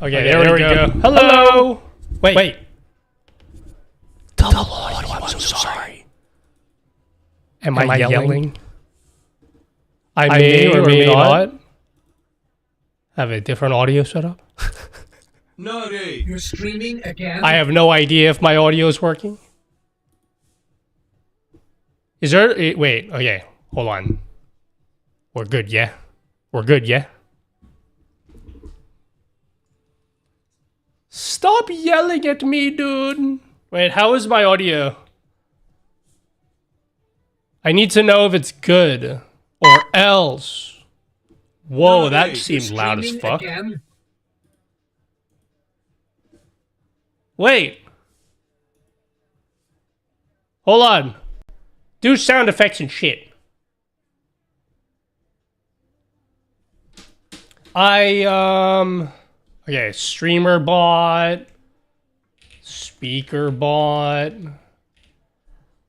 Okay, there we go. Hello. Wait. Double audio. I'm so sorry. Am I yelling? I may or may not have a different audio setup. Nutty, you're streaming again? I have no idea if my audio is working. Is there... Wait, okay. Hold on. We're good, yeah? We're good, yeah? Stop yelling at me, dude. Wait, how is my audio? I need to know if it's good. Or else. Whoa, that seemed loud as fuck. Again? Wait. Hold on. Do sound effects and shit. Okay, streamer bot. Speaker bot.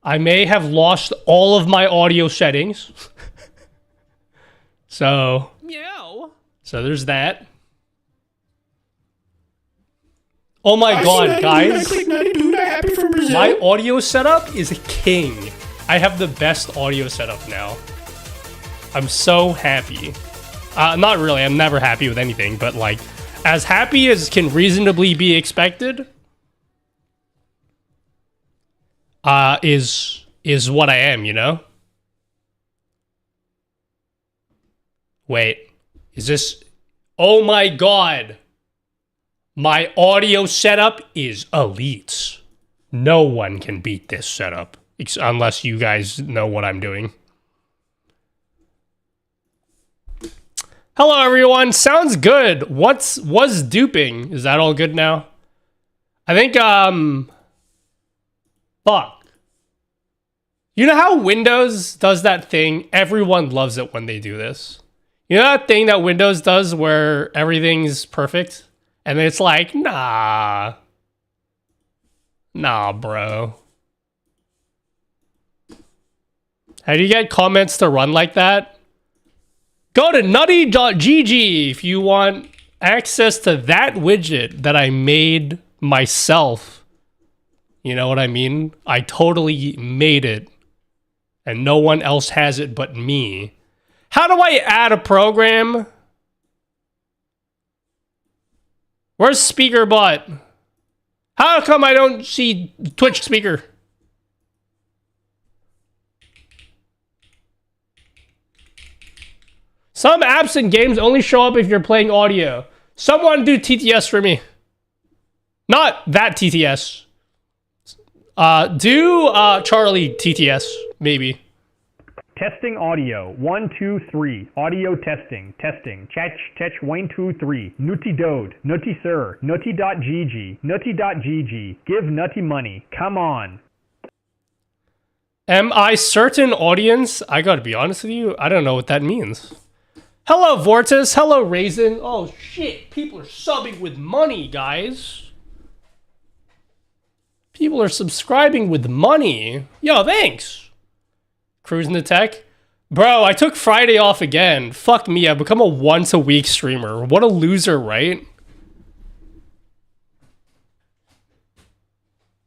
I may have lost all of my audio settings. So there's that. Oh my god, guys. My audio setup is king. I have the best audio setup now. I'm so happy. Not really, I'm never happy with anything, but like, as happy as can reasonably be expected, is what I am, you know? Wait, is this... Oh my god! My audio setup is elite. No one can beat this setup, unless you guys know what I'm doing. Hello everyone, sounds good. Was duping? Is that all good now? I think, fuck. You know how Windows does that thing? Everyone loves it when they do this. You know that thing that Windows does where everything's perfect? And then it's like, nah. Nah, bro. How do you get comments to run like that? Go to nutty.gg if you want access to that widget that I made myself. You know what I mean? I totally made it. And no one else has it but me. How do I add a program? Where's speaker bot? How come I don't see Twitch speaker? Some apps and games only show up if you're playing audio. Someone do TTS for me. Not that TTS. Do Charlie TTS, maybe. Testing audio. 1, 2, 3. Audio testing. Testing. Chech 1, 2, 3. Nutty dode. Nutty sir. Nutty.gg. Nutty.gg. Give Nutty money. Come on. Am I certain audience? I gotta be honest with you. I don't know what that means. Hello, Vortis. Hello, Raisin. Oh, shit. People are subbing with money, guys. People are subscribing with money. Yo, thanks. Cruising the tech. Bro, I took Friday off again. Fuck me, I've become a once-a-week streamer. What a loser, right?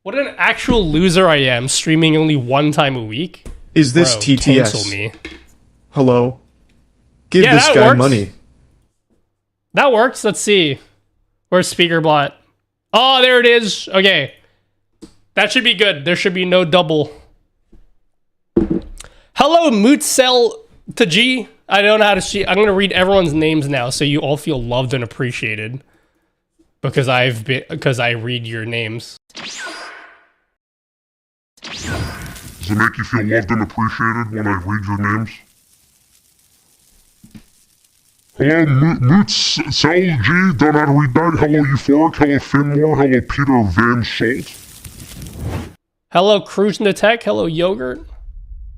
What an actual loser I am, streaming only one time a week. Is this Bro, TTS? cancel me. Hello? Give this guy works. money. That works. Let's see. Where's speaker bot? Oh, there it is. Okay. That should be good. There should be no double. Hello, Mootsel to G. I don't know how to see. I'm going to read everyone's names now so you all feel loved and appreciated. Because I read your names. Does it make you feel loved and appreciated when I read your names? Hello, Mootsel G. Don't know how to read that. Hello, Euphoric. Hello, Finmore. Hello, Peter Van Salt. Hello, Cruising the Tech. Hello, Yogurt.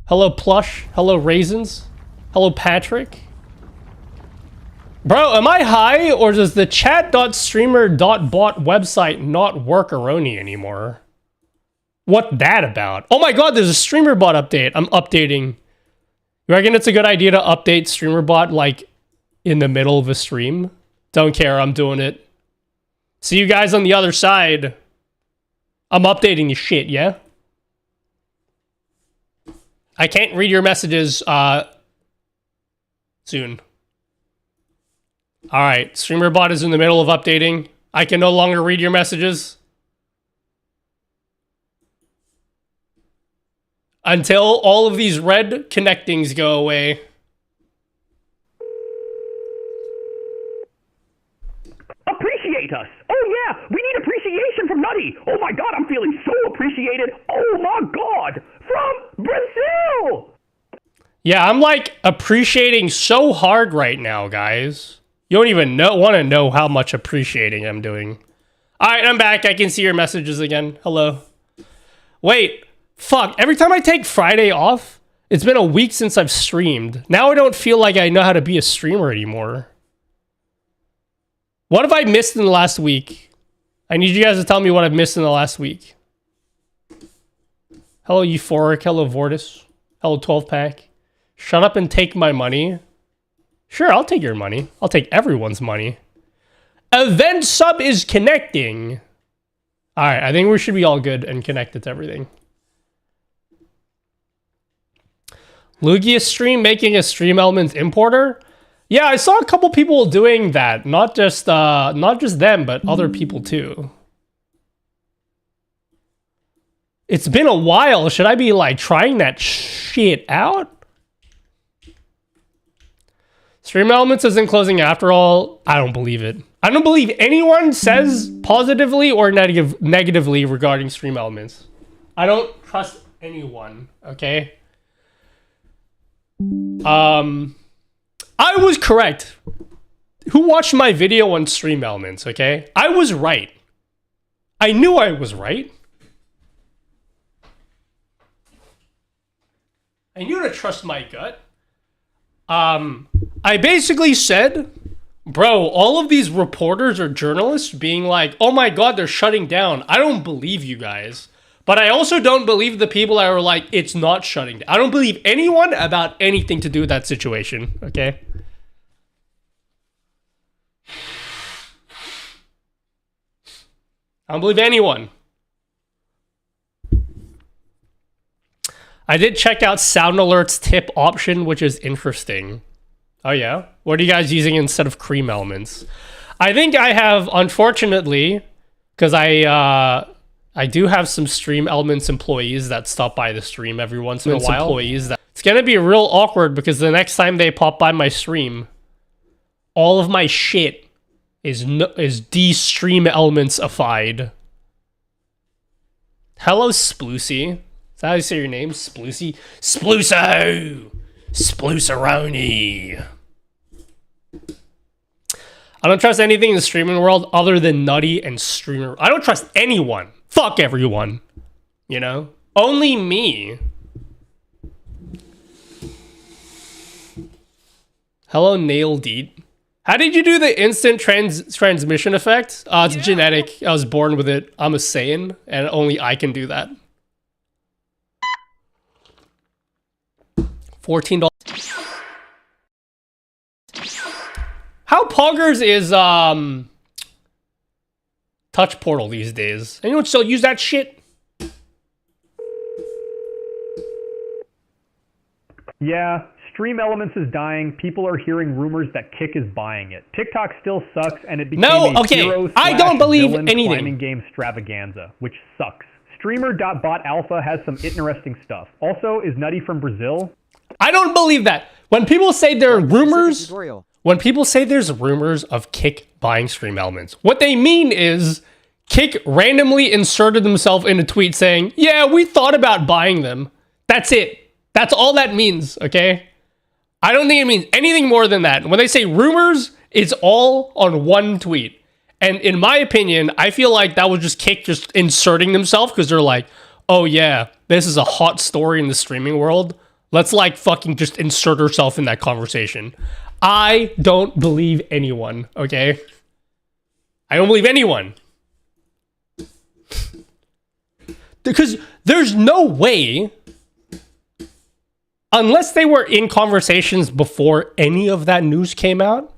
Hello, Plush. Hello, Raisins. Hello, Patrick. Bro, am I high, or does the chat.streamer.bot website not work Aroni anymore? What that about? Oh my god, there's a streamer bot update. I'm updating. You reckon it's a good idea to update streamer bot, like, in the middle of a stream? Don't care, I'm doing it. See you guys on the other side. I'm updating your shit, yeah? I can't read your messages soon. Alright, StreamerBot is in the middle of updating. I can no longer read your messages. Until all of these red connectings go away. Appreciate us. Oh yeah, we need appreciation from Nutty. Oh my god, I'm feeling so appreciated. Oh my god, from Brazil. Yeah, I'm like appreciating so hard right now, guys. You don't even want to know how much appreciating I'm doing. All right, I'm back. I can see your messages again. Hello. Wait, fuck. Every time I take Friday off, it's been a week since I've streamed. Now I don't feel like I know how to be a streamer anymore. What have I missed in the last week? I need you guys to tell me what I've missed in the last week. Hello, Euphoric. Hello, Vortis. Hello, 12-pack. Shut up and take my money. Sure, I'll take your money. I'll take everyone's money. Event sub is connecting. All right, I think we should be all good and connected to everything. Lugia stream making a stream elements importer. Yeah, I saw a couple people doing that. Not just them, but other people too. It's been a while. Should I be like trying that shit out? Stream Elements isn't closing after all. I don't believe it. I don't believe anyone says positively or negatively regarding Stream Elements. I don't trust anyone, okay? I was correct. Who watched my video on Stream Elements, okay? I was right. I knew I was right. I knew to trust my gut. I basically said, bro, all of these reporters or journalists being like, oh my god, they're shutting down. I don't believe you guys. But I also don't believe the people that are like, it's not shutting down. I don't believe anyone about anything to do with that situation, okay? I don't believe anyone. I did check out Sound Alert's tip option, which is interesting. Oh yeah? What are you guys using instead of Cream Elements? I think I have, unfortunately, because I do have some Stream Elements employees that stop by the stream every once in a while. It's gonna be real awkward because the next time they pop by my stream, all of my shit is de-Stream Elements-ified. Hello, Sploosy. Is that how you say your name? Sploosy? Splooso! Splooseroni! I don't trust anything in the streaming world other than Nutty and Streamer. I don't trust anyone. Fuck everyone. You know? Only me. Hello, Nail Deed. How did you do the instant transmission effect? It's genetic. I was born with it. I'm a Saiyan, and only I can do that. $14. How poggers is Touch Portal these days? Anyone still use that shit? Yeah, Stream Elements is dying. People are hearing rumors that Kick is buying it. TikTok still sucks, and it became a hero I don't believe anything. Climbing game extravaganza, which sucks. Streamer.bot alpha has some interesting stuff. Also, is Nutty from Brazil? I don't believe that. When people say there are rumors, when people say there's rumors of Kick buying Stream Elements, what they mean is Kick randomly inserted himself in a tweet saying, yeah, we thought about buying them. That's it. That's all that means, okay? I don't think it means anything more than that. When they say rumors, it's all on one tweet. And in my opinion, I feel like that was just Kick just inserting themselves because they're like, oh yeah, this is a hot story in the streaming world. Let's like fucking just insert herself in that conversation. I don't believe anyone, okay? I don't believe anyone. Because there's no way, unless they were in conversations before any of that news came out,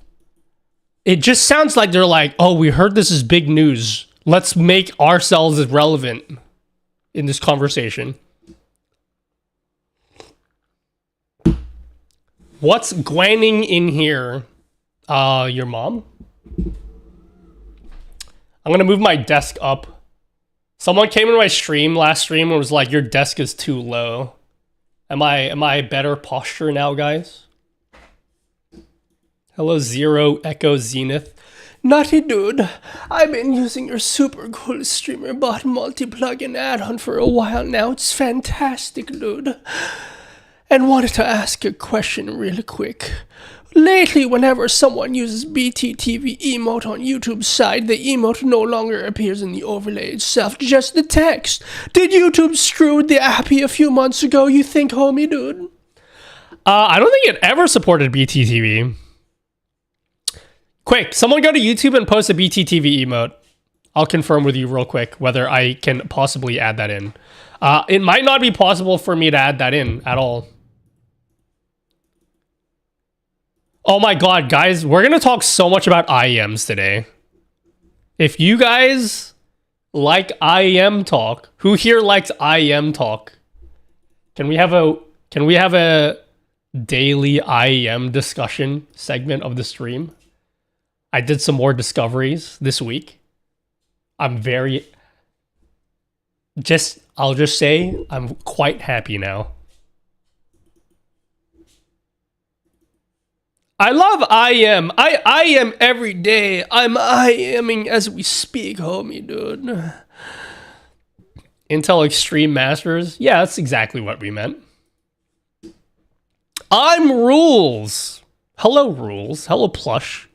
it just sounds like they're like, oh, we heard this is big news. Let's make ourselves relevant in this conversation. What's gwanning in here? Your mom? I'm gonna move my desk up. Someone came into my last stream and was like, your desk is too low. Am I better posture now, guys? Hello, Zero Echo Zenith. Nutty dude, I've been using your super cool streamer bot multi-plugin add-on for a while now. It's fantastic, dude. And wanted to ask a question really quick. Lately, whenever someone uses BTTV emote on YouTube's side, the emote no longer appears in the overlay itself, just the text. Did YouTube screw with the appy a few months ago, you think, homie dude? I don't think it ever supported BTTV. Quick, someone go to YouTube and post a BTTV emote. I'll confirm with you real quick whether I can possibly add that in. It might not be possible for me to add that in at all. Oh my god, guys, we're going to talk so much about IEMs today. If you guys like IEM talk, who here likes IEM talk? Can we have a daily IEM discussion segment of the stream? I did some more discoveries this week. I'll just say I'm quite happy now. I love IEM. I IEM every day. I'm IEMing as we speak, homie, dude. Intel Extreme Masters. Yeah, that's exactly what we meant. I'm Rules. Hello, Rules. Hello, Plush.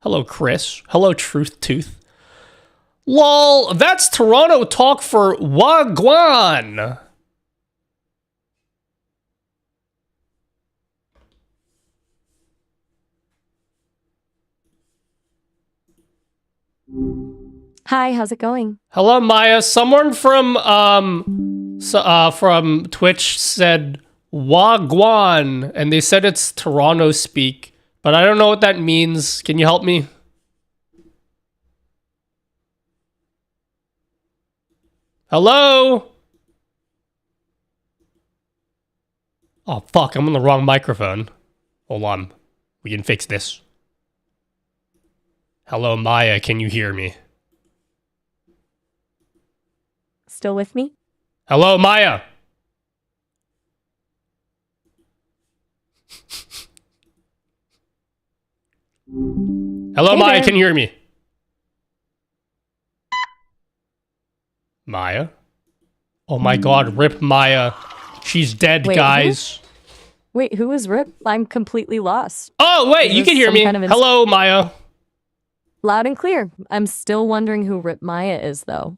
Hello, Chris. Hello, Truth Tooth. Lol, that's Toronto talk for Wagwan. Hi, how's it going? Hello, Maya. Someone from Twitch said Wagwan, and they said it's Toronto speak, but I don't know what that means. Can you help me? Hello? Oh, fuck, I'm on the wrong microphone. Hold on. We can fix this. Hello, Maya, can you hear me? Still with me? Hello, Maya. Hello, Hey Maya, there. can you hear me? Maya? Oh my god, rip Maya. She's dead, Wait, guys. Wait, who is Rip? I'm completely lost. Oh, wait, Is you this can hear some me. kind of Hello, Maya. Loud and clear. I'm still wondering who Rip Maya is, though.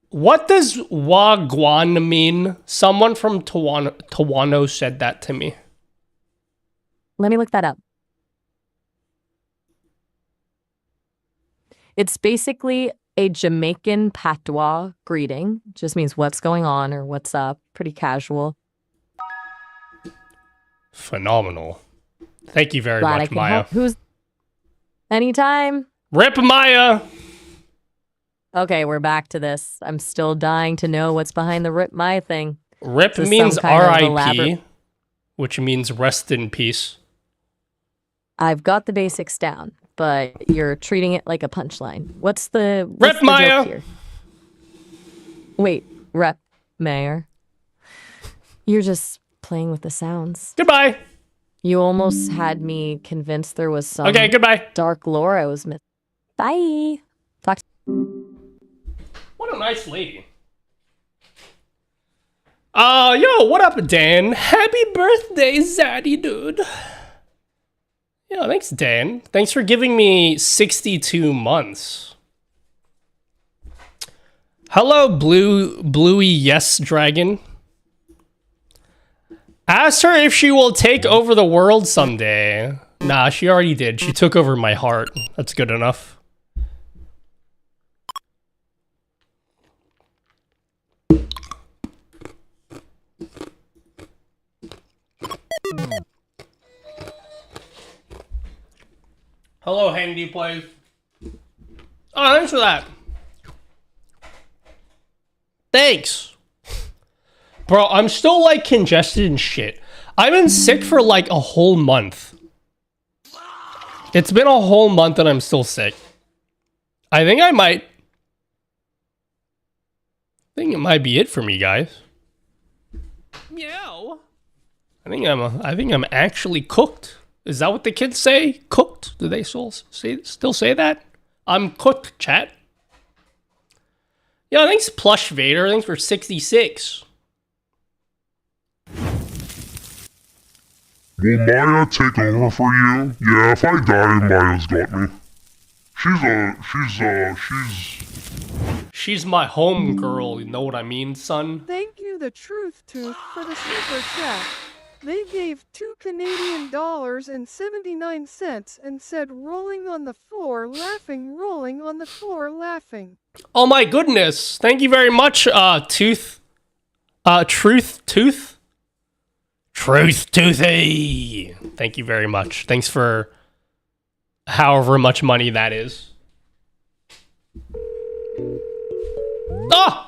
What does Wagwan mean? Someone from Tawano said that to me. Let me look that up. It's basically a Jamaican patois greeting. Just means what's going on or what's up. Pretty casual. Phenomenal. Thank you very Glad I much, can Maya. help. Who's... Anytime. Rip Maya! Okay, we're back to this. I'm still dying to know what's behind the Rip Maya thing. Rip Is this means some kind of R.I.P., elaborate- which means rest in peace. I've got the basics down, but you're treating it like a punchline. What's the Rep the Maya! joke here? Wait, Rep Mayor. You're just playing with the sounds. Goodbye. You almost had me convinced there was some Okay, goodbye. dark lore I was missing. Bye. Talk. What a nice lady. Yo, what up, Dan? Happy birthday, Zaddy, dude. Yeah, thanks, Dan. Thanks for giving me 62 months. Hello, Bluey Yes Dragon. Ask her if she will take over the world someday. Nah, she already did. She took over my heart. That's good enough. Hello, Handy Plays. Oh, thanks for that. Thanks. Bro, I'm still like congested and shit. I've been sick for like a whole month. It's been a whole month and I'm still sick. I think it might be it for me, guys. Meow. I think I'm actually cooked. Is that what the kids say? Cooked? Do they still say that? I'm cooked, chat. Yo, thanks Plush Vader. Thanks for 66. Will Maya take over for you? Yeah, if I die, Maya's got me. She's my home girl, you know what I mean, son? Thank you, the Truth Tooth, for the super chat. They gave $2 CAD and 79 cents and said rolling on the floor laughing, rolling on the floor laughing. Oh my goodness. Thank you very much, Truth Tooth. Truth Toothy. Thank you very much. Thanks for however much money that is. Ah!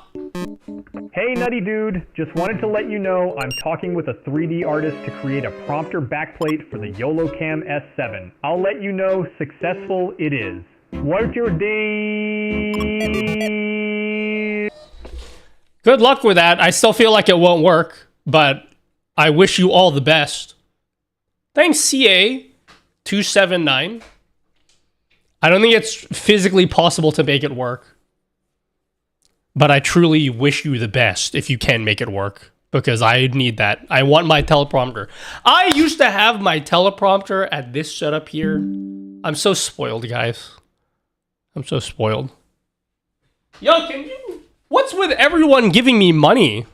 Hey Nutty Dude, just wanted to let you know I'm talking with a 3D artist to create a prompter backplate for the YOLOCAM S7. I'll let you know successful it is. What's your day? Good luck with that. I still feel like it won't work, but I wish you all the best. Thanks, CA279. I don't think it's physically possible to make it work. But I truly wish you the best if you can make it work. Because I need that. I want my teleprompter. I used to have my teleprompter at this setup here. I'm so spoiled, guys. I'm so spoiled. Yo, can you... What's with everyone giving me money?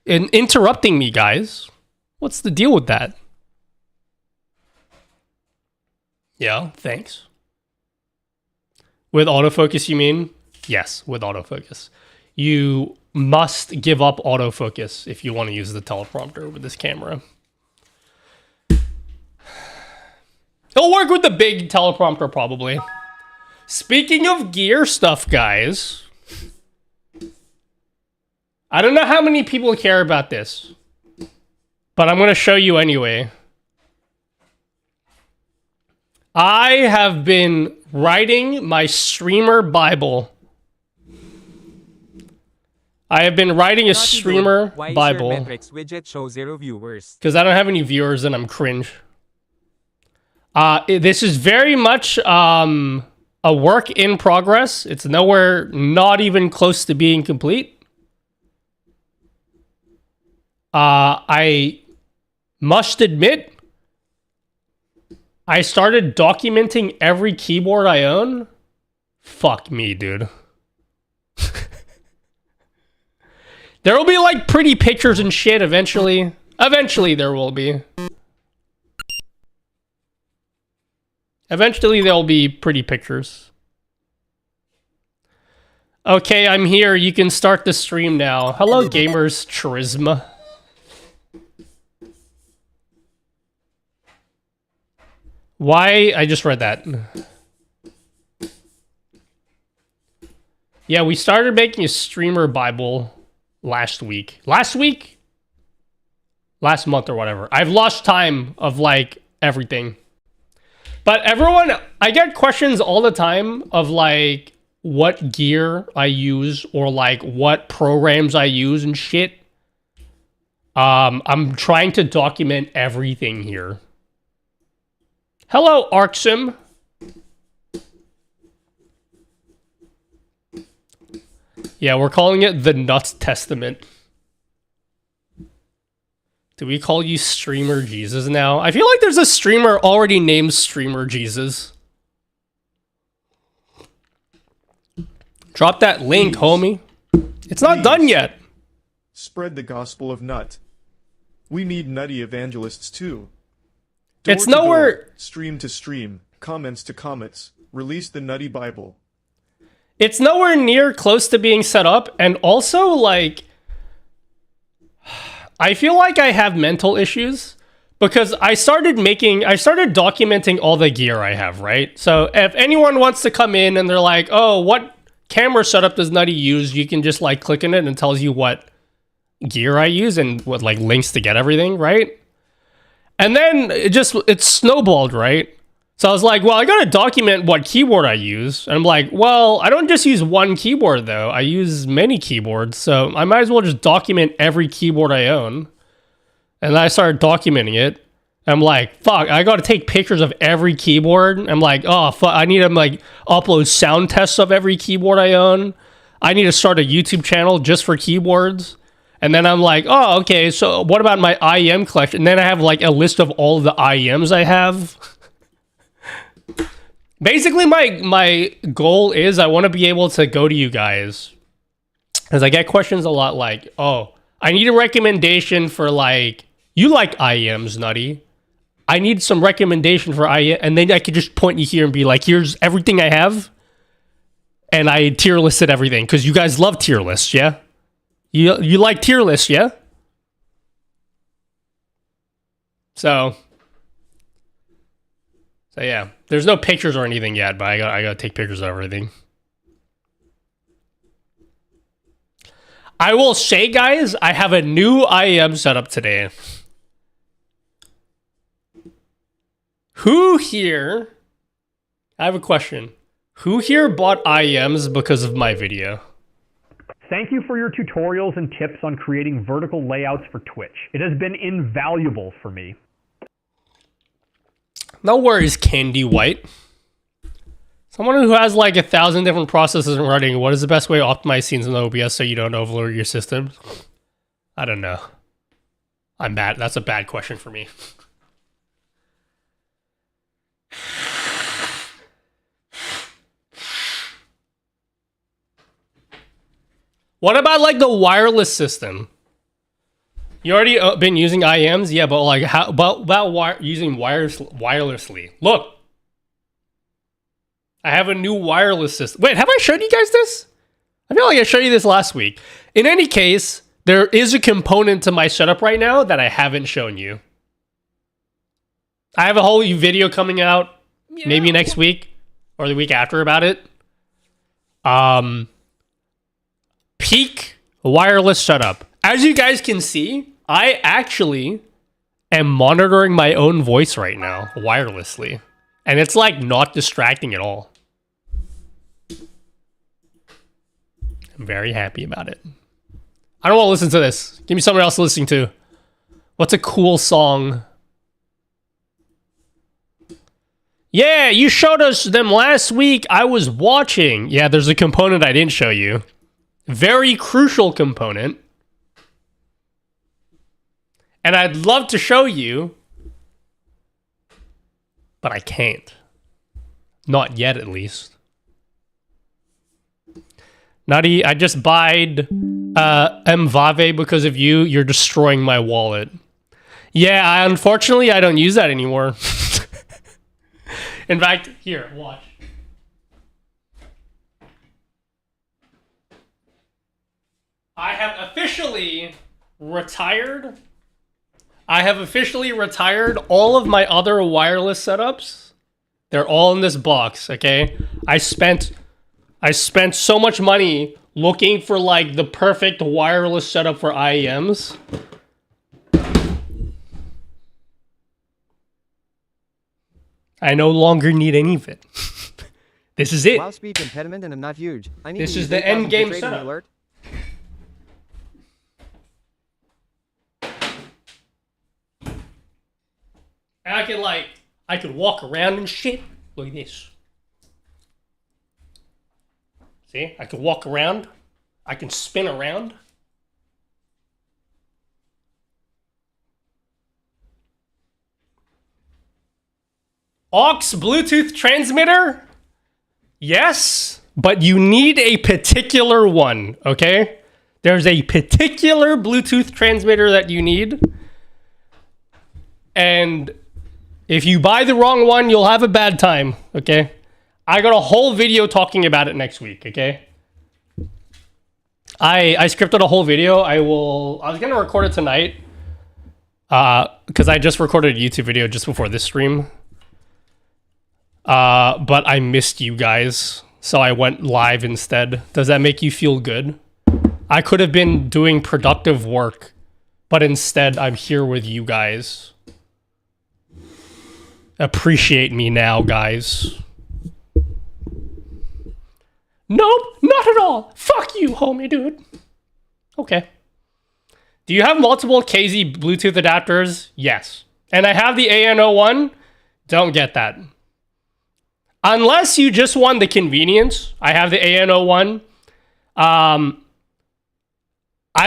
And interrupting me, guys? What's the deal with that? Yeah, thanks. With autofocus, you mean? Yes, with autofocus. You must give up autofocus if you want to use the teleprompter with this camera. It'll work with the big teleprompter, probably. Speaking of gear stuff, guys. I don't know how many people care about this, but I'm going to show you anyway. I have been writing my streamer Bible. I have been writing a streamer Bible. Metrics widget show 0 viewers? Because I don't have any viewers and I'm cringe. This is very much a work in progress. It's nowhere, not even close to being complete. I must admit, I started documenting every keyboard I own. Fuck me, dude. There will be like pretty pictures and shit eventually. Eventually there will be. Eventually there will be pretty pictures. Okay, I'm here. You can start the stream now. Hello, gamers. Charisma. Why? I just read that. Yeah, we started making a streamer Bible last week. Last month or whatever. I've lost time of like everything. But everyone, I get questions all the time of like what gear I use or like what programs I use and shit. I'm trying to document everything here. Hello, Arxim. Yeah, we're calling it the Nut Testament. Do we call you Streamer Jesus now? I feel like there's a streamer already named Streamer Jesus. Drop that link, homie. It's not done yet. Spread the gospel of nut. We need nutty evangelists too. It's Door to nowhere... door, stream to stream, comments to comments. Release the nutty Bible. It's nowhere near close to being set up, and also, like... I feel like I have mental issues, because I started documenting all the gear I have, right? So if anyone wants to come in and they're like, oh, what camera setup does Nutty use? You can just like click on it and it tells you what gear I use and what like links to get everything, right? And then it snowballed, right? So I was like, well, I gotta document what keyboard I use. And I'm like, well, I don't just use one keyboard though. I use many keyboards. So I might as well just document every keyboard I own. And then I started documenting it. I'm like, fuck, I gotta take pictures of every keyboard. I'm like, oh, fuck, I need to like upload sound tests of every keyboard I own. I need to start a YouTube channel just for keyboards. And then I'm like, oh, okay, so what about my IEM collection? And then I have like a list of all of the IEMs I have. Basically, my goal is I want to be able to go to you guys. Because I get questions a lot like, oh, I need a recommendation for like, you like IEMs, Nutty. I need some recommendation for IEM. And then I could just point you here and be like, here's everything I have. And I tier listed everything. Because you guys love tier lists, yeah? You like tier lists, yeah? So yeah, there's no pictures or anything yet, but I gotta take pictures of everything. I will say, guys, I have a new IEM setup today. Who here? I have a question. Who here bought IEMs because of my video? Thank you for your tutorials and tips on creating vertical layouts for Twitch. It has been invaluable for me. No worries, Candy White. Someone who has like 1,000 different processes running, what is the best way to optimize scenes in OBS so you don't overload your systems? I don't know. I'm bad. That's a bad question for me. What about like the wireless system? You already been using IEMs? Yeah, but like how about using wirelessly? Look. I have a new wireless system. Wait, have I showed you guys this? I feel like I showed you this last week. In any case, there is a component to my setup right now that I haven't shown you. I have a whole video coming out maybe next week or the week after about it. Peak wireless setup. As you guys can see, I actually am monitoring my own voice right now wirelessly. And it's like not distracting at all. I'm very happy about it. I don't want to listen to this. Give me someone else to listen to. What's a cool song? Yeah, you showed us them last week. I was watching. Yeah, there's a component I didn't show you. Very crucial component. And I'd love to show you, but I can't. Not yet, at least. Nutty, I just buyed Mvave because of you. You're destroying my wallet. Yeah, unfortunately, I don't use that anymore. In fact, here, watch. I have officially retired. All of my other wireless setups. They're all in this box, okay? I spent so much money looking for like the perfect wireless setup for IEMs. I no longer need any of it. This is it. Mouse speed impediment and I'm not huge. I need This to is use the 8,000 end game trading setup. alert. And I could walk around and shit. Look at this. See, I could walk around. I can spin around. Aux Bluetooth transmitter? Yes, but you need a particular one, okay? There's a particular Bluetooth transmitter that you need. And if you buy the wrong one, you'll have a bad time, okay? I got a whole video talking about it next week, okay? I scripted a whole video. I was going to record it tonight. Because I just recorded a YouTube video just before this stream. But I missed you guys, so I went live instead. Does that make you feel good? I could have been doing productive work, but instead I'm here with you guys. Appreciate me now, guys. Nope, not at all. Fuck you, homie dude. Okay. Do you have multiple KZ Bluetooth adapters? Yes. And I have the ANO1. Don't get that. Unless you just want the convenience, I have the ANO1. I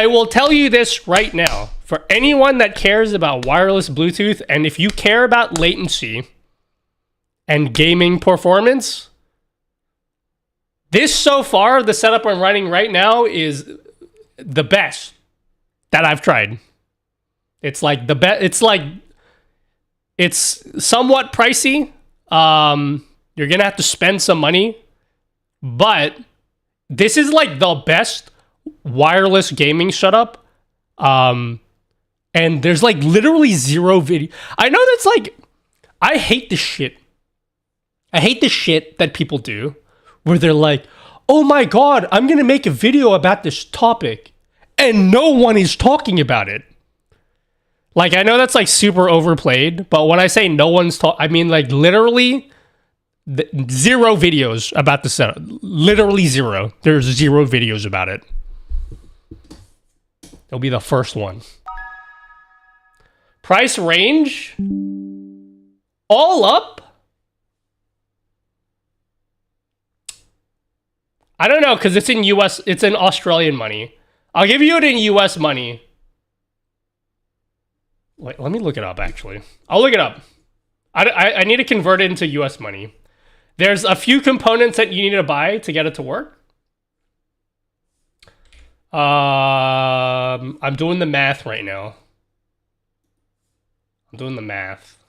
will tell you this right now. For anyone that cares about wireless Bluetooth, and if you care about latency and gaming performance, this so far, the setup I'm running right now is the best that I've tried. It's like the best. It's somewhat pricey. You're gonna have to spend some money, but this is like the best wireless gaming setup. And there's like literally zero video. I know that's like, I hate this shit. I hate the shit that people do where they're like, oh my God, I'm gonna make a video about this topic and no one is talking about it. Like, I know that's like super overplayed, but when I say no one's I mean like literally zero videos about the setup. Literally zero. There's zero videos about it. It'll be the first one. Price range? All up? I don't know, because it's in US, it's in Australian money. I'll give you it in US money. Wait, let me look it up, actually. I'll look it up. I need to convert it into US money. There's a few components that you need to buy to get it to work. I'm doing the math right now. I'm doing the math.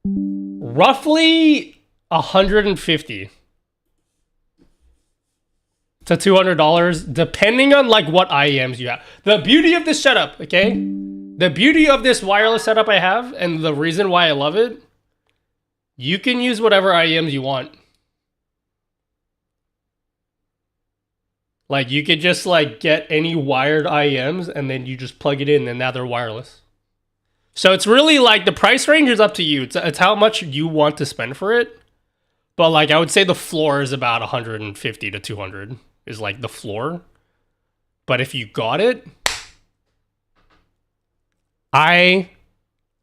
Roughly 150 to $200, depending on like what IEMs you have. The beauty of this setup, okay? The beauty of this wireless setup I have, and the reason why I love it, you can use whatever IEMs you want. Like, you could just like get any wired IEMs and then you just plug it in and now they're wireless. So it's really like the price range is up to you. It's how much you want to spend for it. But like, I would say the floor is about 150 to 200 is like the floor. But if you got it, I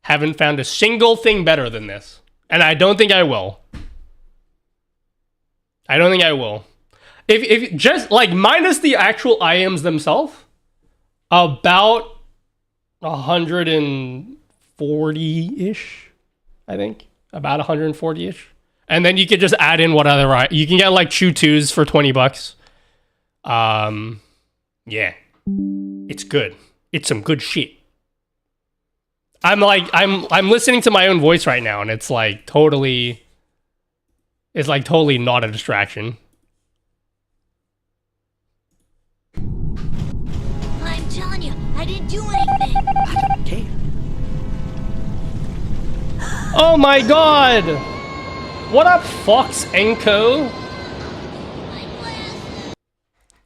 haven't found a single thing better than this. And I don't think I will. I don't think I will. If just like minus the actual IEMs themselves, about 140-ish, I think. About 140-ish. And then you could just add in what other you can get like Chew 2s for $20. Yeah. It's good. It's some good shit. I'm listening to my own voice right now and it's like totally not a distraction. I'm telling you, I didn't do anything. Okay. Oh my god! What up, Fox Enco?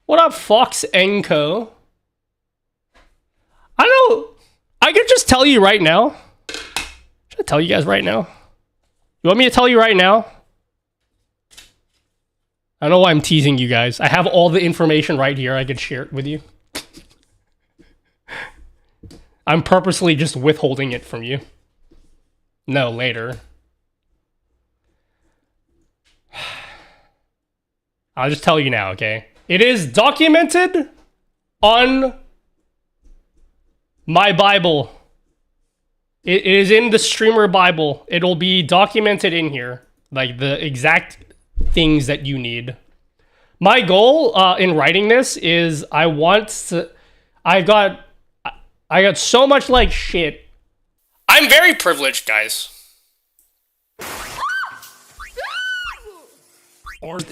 What up, Fox Enco? I could just tell you right now. Should I tell you guys right now? You want me to tell you right now? I don't know why I'm teasing you guys. I have all the information right here. I could share it with you. I'm purposely just withholding it from you. No, later. I'll just tell you now, okay? It is documented on my Bible. It is in the streamer Bible. It'll be documented in here. Like the exact things that you need. My goal in writing this is I got so much like shit. I'm very privileged, guys.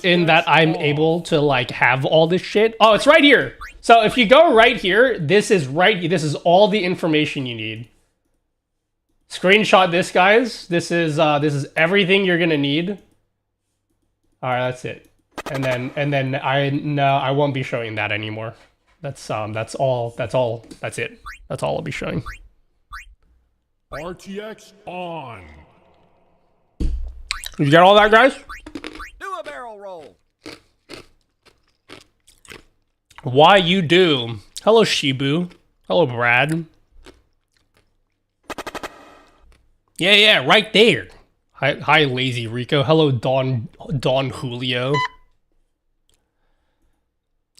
In that I'm able to like have all this shit. Oh, it's right here. So if you go right here, this is all the information you need. Screenshot this, guys. This is everything you're gonna need. All right, that's it. And then I won't be showing that anymore. That's all. That's it. That's all I'll be showing. RTX on. You got all that, guys? Do a barrel roll. Why you do? Hello, Shibu. Hello, Brad. Yeah, right there. Hi, Lazy Rico. Hello, Don Julio.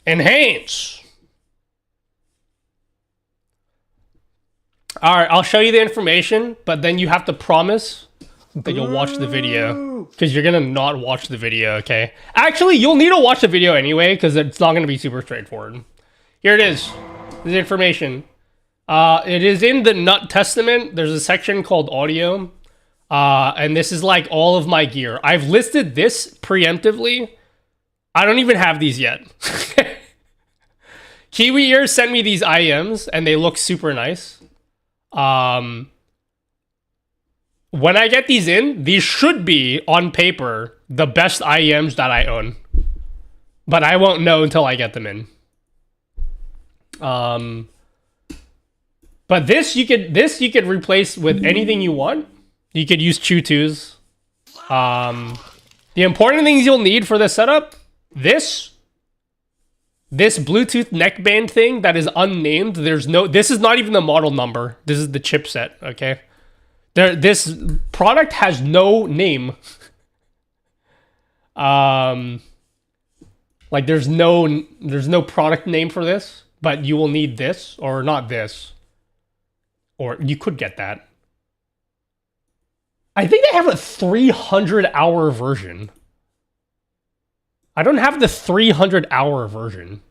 Enhance. All right, I'll show you the information, but then you have to promise that you'll watch the video, because you're gonna not watch the video. Okay? Actually, you'll need to watch the video anyway, because it's not gonna be super straightforward. Here it is. This information. It is in the Nut Testament. There's a section called audio. And this is like all of my gear. I've listed this preemptively. I don't even have these yet. Kiwi Ears sent me these IEMs and they look super nice. When I get these in, these should be, on paper, the best IEMs that I own. But I won't know until I get them in. But this you could replace with anything you want. You could use Chew2s. The important things you'll need for this setup, this Bluetooth neckband thing that is unnamed. This is not even the model number. This is the chipset, okay? This product has no name. Like there's no product name for this, but you will need this, or not this. Or you could get that. I think they have a 300-hour version. I don't have the 300-hour version.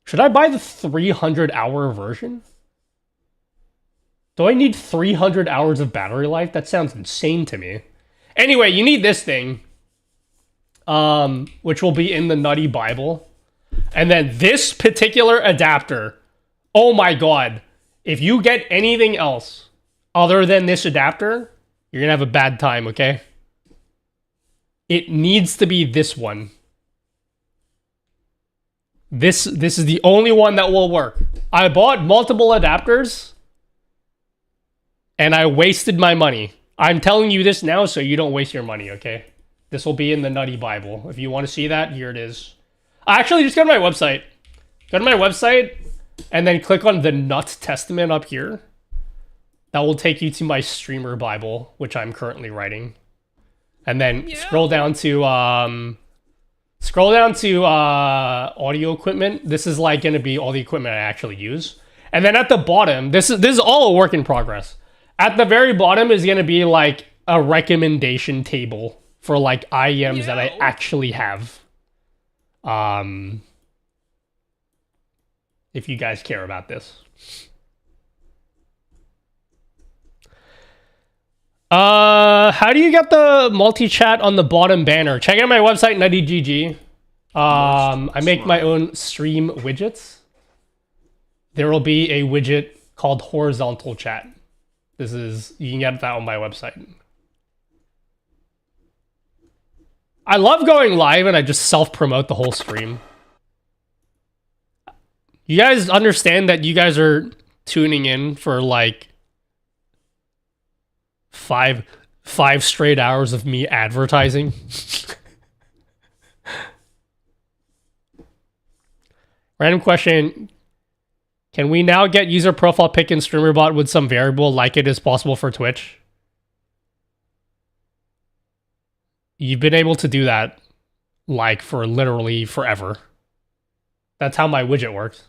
Should I buy the 300-hour version? Do I need 300 hours of battery life? That sounds insane to me. Anyway, you need this thing. Which will be in the Nutty Bible. And then this particular adapter. Oh my god. If you get anything else other than this adapter, you're gonna have a bad time, okay? It needs to be this one. This is the only one that will work. I bought multiple adapters and I wasted my money. I'm telling you this now so you don't waste your money, okay? This will be in the Nutty Bible. If you want to see that, here it is. Actually, just go to my website. Go to my website and then click on the Nut Testament up here. That will take you to my streamer Bible, which I'm currently writing. And then scroll down to audio equipment. This is like going to be all the equipment I actually use. And then at the bottom, this is all a work in progress. At the very bottom is going to be like a recommendation table for like IEMs that I actually have. If you guys care about this. How do you get the multi-chat on the bottom banner? Check out my website, nuttygg. I make my own stream widgets. There will be a widget called horizontal chat. You can get that on my website. I love going live and I just self-promote the whole stream. You guys understand that you guys are tuning in for like five straight hours of me advertising? Random question. Can we now get user profile pic in StreamerBot with some variable like it is possible for Twitch? You've been able to do that like for literally forever. That's how my widget works.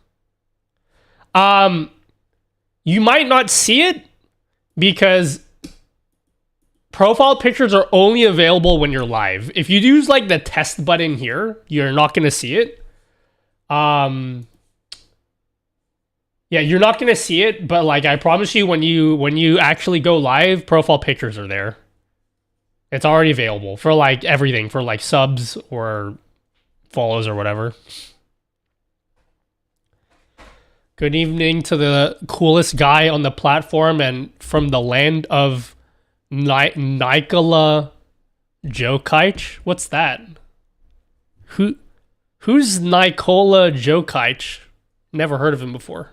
You might not see it because profile pictures are only available when you're live. If you use like the test button here, you're not going to see it. Yeah, you're not going to see it, but like I promise you when you actually go live, profile pictures are there. It's already available for like everything, for like subs or follows or whatever. Good evening to the coolest guy on the platform and from the land of Nikola Jokic. What's that? Who's Nikola Jokic? Never heard of him before.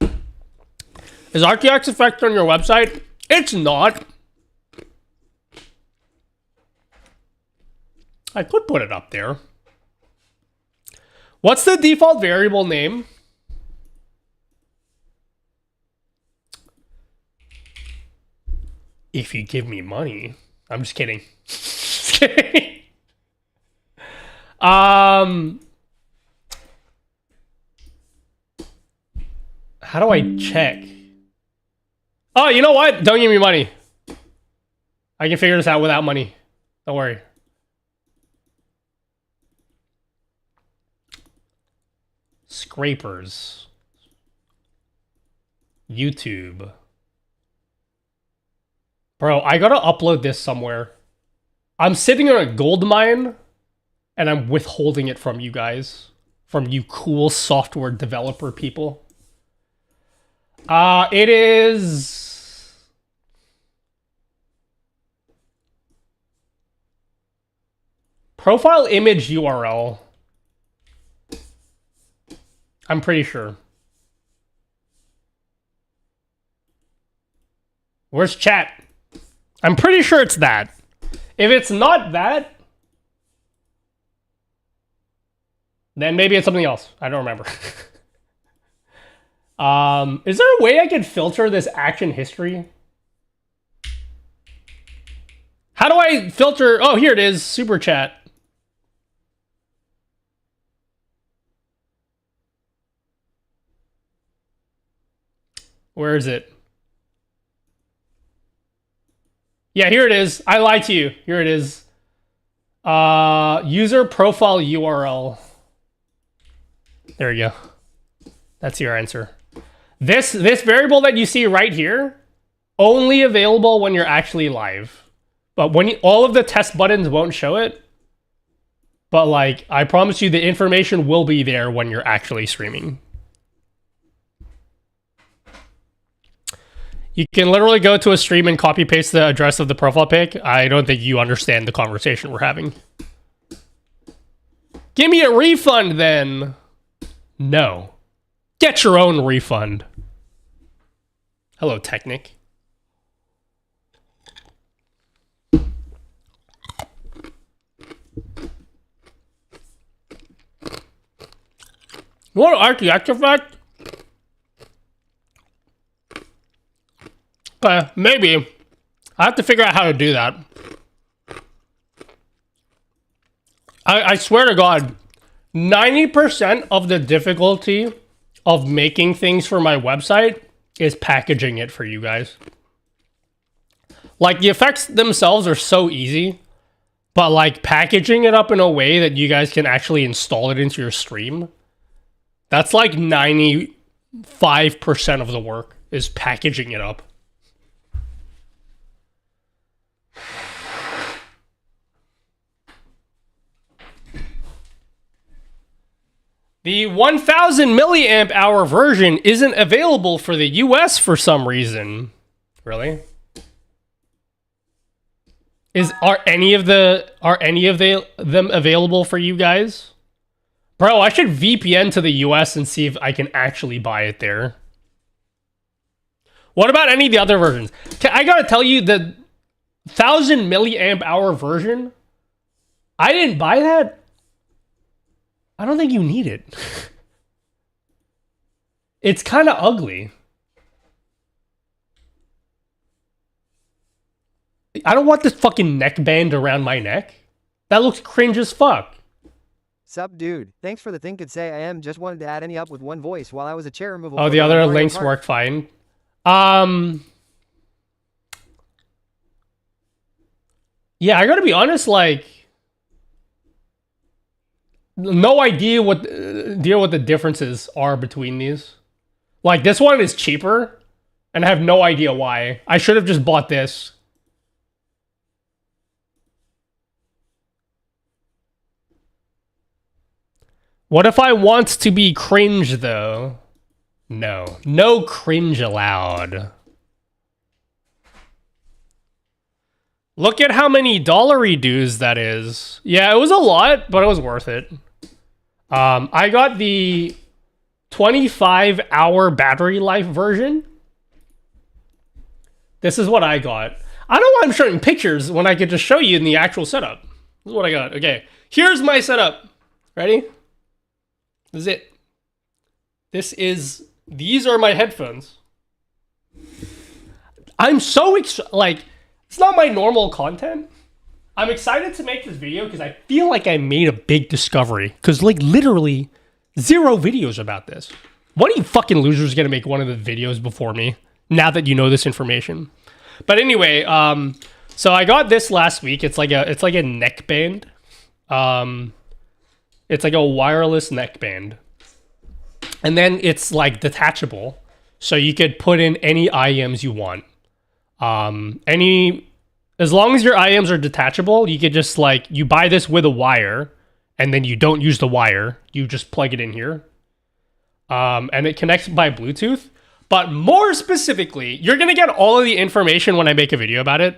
Is RTX Effect on your website? It's not. I could put it up there. What's the default variable name? If you give me money. I'm just kidding. Just kidding. How do I check? Oh, you know what? Don't give me money. I can figure this out without money. Don't worry. Scrapers. YouTube. Bro, I gotta upload this somewhere. I'm sitting on a gold mine, and I'm withholding it from you guys. From you cool software developer people. It is... Profile image URL. I'm pretty sure. Where's chat? I'm pretty sure it's that. If it's not that, then maybe it's something else. I don't remember. Is there a way I could filter this action history? How do I filter? Oh, here it is. Super chat. Where is it? Yeah, here it is. I lied to you. Here it is. User profile URL. There you go. That's your answer. This variable that you see right here, only available when you're actually live. But when all of the test buttons won't show it. But like, I promise you the information will be there when you're actually streaming. You can literally go to a stream and copy paste the address of the profile pic. I don't think you understand the conversation we're having. Give me a refund then. No. Get your own refund. Hello, Technic. You want an RTX effect? Maybe. I have to figure out how to do that. I swear to God, 90% of the difficulty of making things for my website is packaging it for you guys. Like, the effects themselves are so easy, but like packaging it up in a way that you guys can actually install it into your stream, that's like 95% of the work is packaging it up. The 1000 milliamp hour version isn't available for the US for some reason. Really? Are any of them available for you guys? Bro, I should VPN to the US and see if I can actually buy it there. What about any of the other versions? I gotta tell you, the 1000 milliamp hour version, I didn't buy that. I don't think you need it. It's kind of ugly. I don't want this fucking neckband around my neck. That looks cringe as fuck. Sup, dude. Thanks for the thing could say I am. Just wanted to add any up with one voice while I was a chair removal. Oh, the other links work fine. Yeah, I gotta be honest, like, no idea what the differences are between these. Like, this one is cheaper, and I have no idea why. I should have just bought this. What if I want to be cringe though? No. No cringe allowed. Look at how many dollary dues that is. Yeah, it was a lot, but it was worth it. I got the 25-hour battery life version. This is what I got. I don't know why I'm showing pictures when I could just show you in the actual setup. This is what I got. Okay, here's my setup. Ready? This is it. These are my headphones. I'm so like, it's not my normal content. I'm excited to make this video because I feel like I made a big discovery. Because like literally 0 videos about this. One of you fucking losers gonna make one of the videos before me now that you know this information. But anyway, so I got this last week. It's like a neck band. It's like a wireless neck band. And then it's like detachable. So you could put in any IEMs you want. As long as your IEMs are detachable, you could just like, you buy this with a wire and then you don't use the wire. You just plug it in here. And it connects by Bluetooth. But more specifically, you're going to get all of the information when I make a video about it.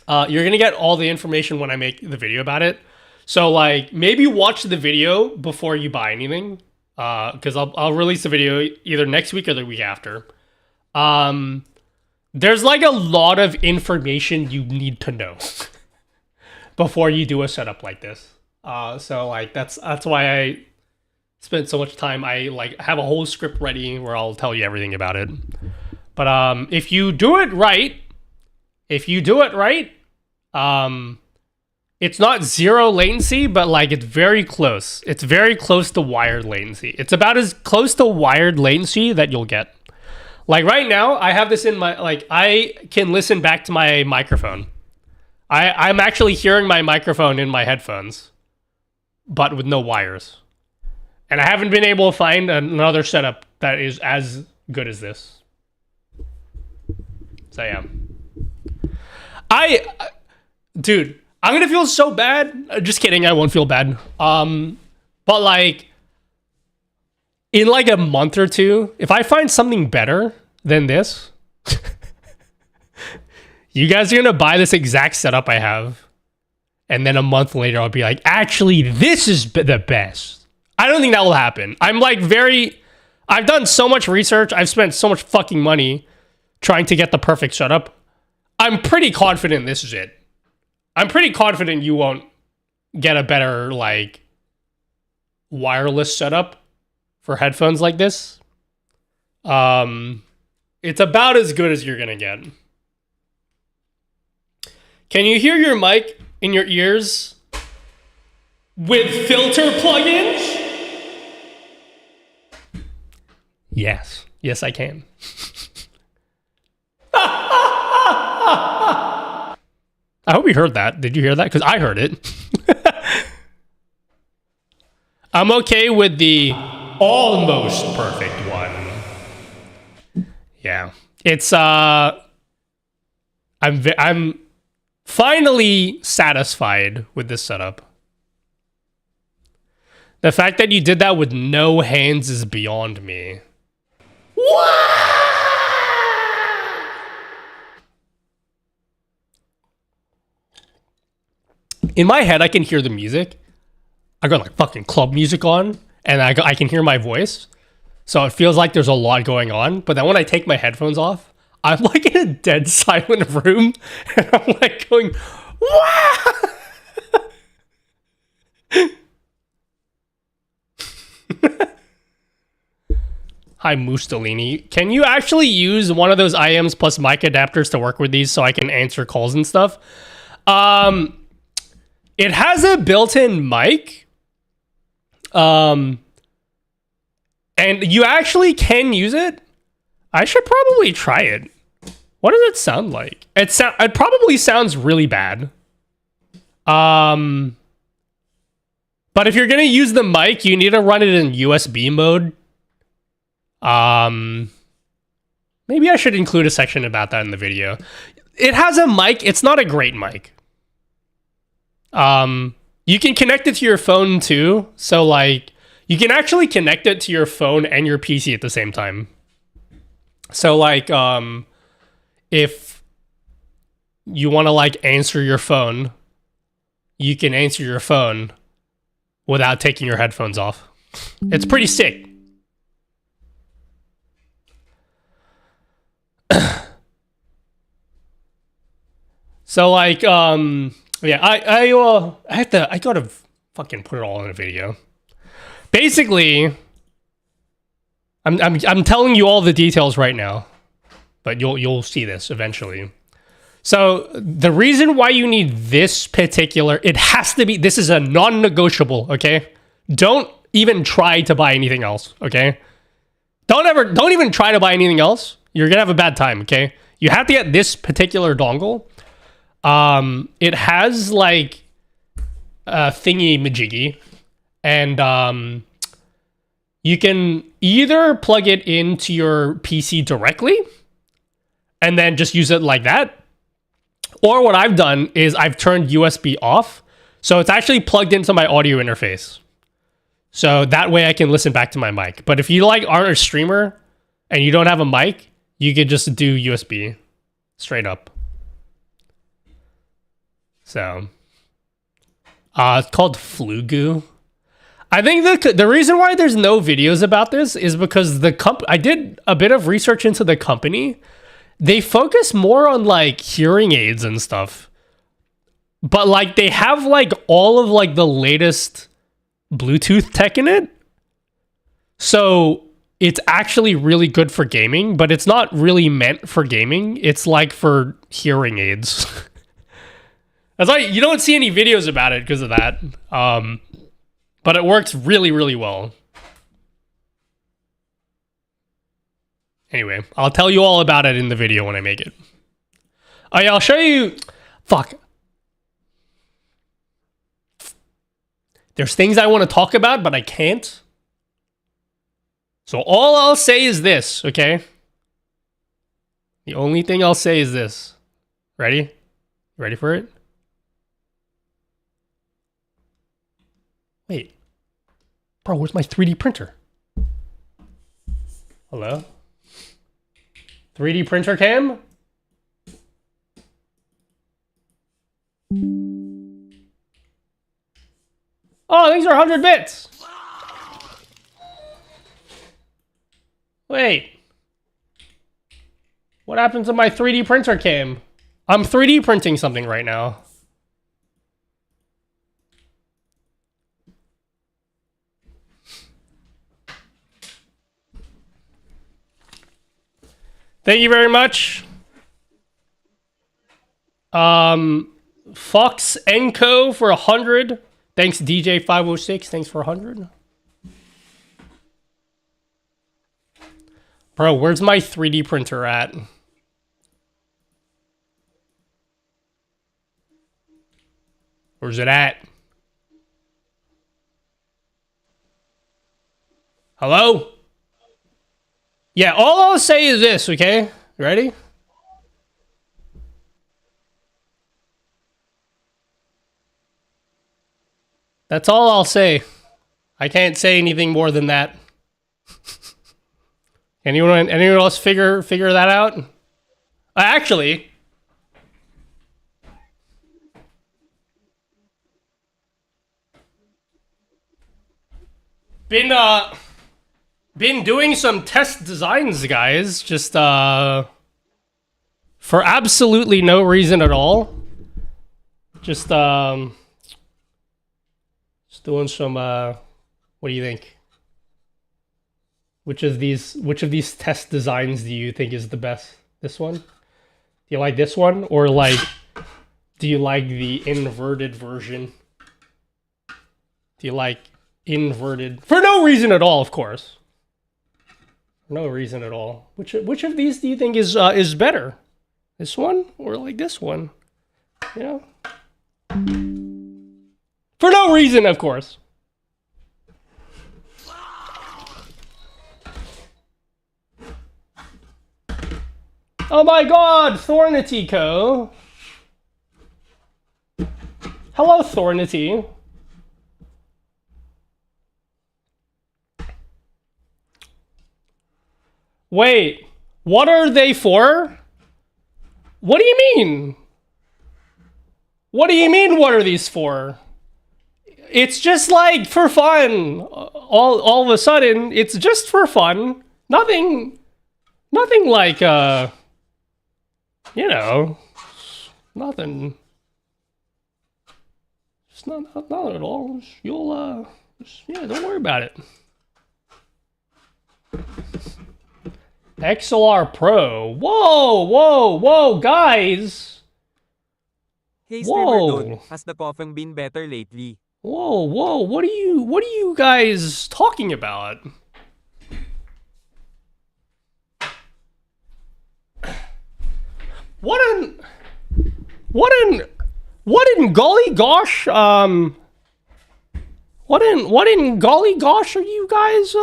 You're going to get all the information when I make the video about it. So like maybe watch the video before you buy anything. Because I'll release a video either next week or the week after. There's like a lot of information you need to know before you do a setup like this. So like that's why I spent so much time. I like have a whole script ready where I'll tell you everything about it. But if you do it right, it's not 0 latency, but like it's very close. It's very close to wired latency. It's about as close to wired latency that you'll get. Like right now, I have this in my, like I can listen back to my microphone. I'm actually hearing my microphone in my headphones, but with no wires. And I haven't been able to find another setup that is as good as this. So yeah. Dude, I'm gonna feel so bad. Just kidding, I won't feel bad. But like, in like a month or two, if I find something better than this, you guys are gonna buy this exact setup I have. And then a month later, I'll be like, actually, this is the best. I don't think that will happen. I'm like I've done so much research. I've spent so much fucking money trying to get the perfect setup. I'm pretty confident this is it. I'm pretty confident you won't get a better, like, wireless setup for headphones like this. It's about as good as you're gonna get. Can you hear your mic in your ears with filter plugins? Yes. Yes, I can. I hope you heard that. Did you hear that? Because I heard it. I'm okay with the almost perfect one. Yeah. It's I'm finally satisfied with this setup. The fact that you did that with no hands is beyond me. What? In my head, I can hear the music. I got like fucking club music on, and I can hear my voice. So it feels like there's a lot going on. But then when I take my headphones off, I'm like in a dead silent room, and I'm like going, "Wow!" Hi, Mustalini. Can you actually use one of those IMs plus mic adapters to work with these so I can answer calls and stuff? It has a built-in mic. And you actually can use it. I should probably try it. What does it sound like? It probably sounds really bad. But if you're gonna use the mic, you need to run it in USB mode. Maybe I should include a section about that in the video. It has a mic. It's not a great mic. You can connect it to your phone too. So like you can actually connect it to your phone and your PC at the same time. So like if you want to like answer your phone, you can answer your phone without taking your headphones off. It's pretty sick. So like yeah, I gotta fucking put it all in a video. Basically, I'm telling you all the details right now, but you'll see this eventually. So the reason why you need this particular, it has to be, this is a non-negotiable, okay? Don't even try to buy anything else, okay? Don't even try to buy anything else. You're gonna have a bad time, okay? You have to get this particular dongle. It has like a thingy majiggy, and you can either plug it into your PC directly and then just use it like that. Or what I've done is I've turned USB off. So it's actually plugged into my audio interface. So that way I can listen back to my mic. But if you like aren't a streamer and you don't have a mic, you could just do USB straight up. So it's called Flugu. I think the reason why there's no videos about this is because I did a bit of research into the company. They focus more on like hearing aids and stuff. But like they have like all of like the latest Bluetooth tech in it. So it's actually really good for gaming, but it's not really meant for gaming. It's like for hearing aids. That's why you don't see any videos about it because of that. But it works really, really well. Anyway, I'll tell you all about it in the video when I make it. Oh yeah, I'll show you. Fuck. There's things I want to talk about, but I can't. So all I'll say is this, okay? The only thing I'll say is this. Ready? Ready for it? Wait. Bro, where's my 3D printer? Hello? 3D printer cam? Oh, these are 100 bits! Wait. What happened to my 3D printer cam? I'm 3D printing something right now. Thank you very much. Fox Enco for 100. Thanks DJ506. Thanks for 100. Bro, where's my 3D printer at? Where's it at? Hello? Yeah, all I'll say is this, okay? Ready? That's all I'll say. I can't say anything more than that. Anyone else figure that out? Actually, been doing some test designs, guys, just for absolutely no reason at all. Just doing some what do you think? Which of these test designs do you think is the best? This one? Do you like this one, or like do you like the inverted version? Do you like inverted for no reason at all, of course. No reason at all. Which of these do you think is better? This one or like this one? You know? For no reason, of course. Oh my god, Thornity Co. Hello, Thornity. Wait, what are they for? What do you mean? What do you mean, what are these for? It's just like for fun. All of a sudden, it's just for fun. Nothing like, you know, nothing. It's not at all. You'll, yeah, don't worry about it. XLR Pro. Whoa, guys. Hey, streamer dude, has the coughing been better lately? Whoa, what are you guys talking about? What in golly gosh, what in golly gosh are you guys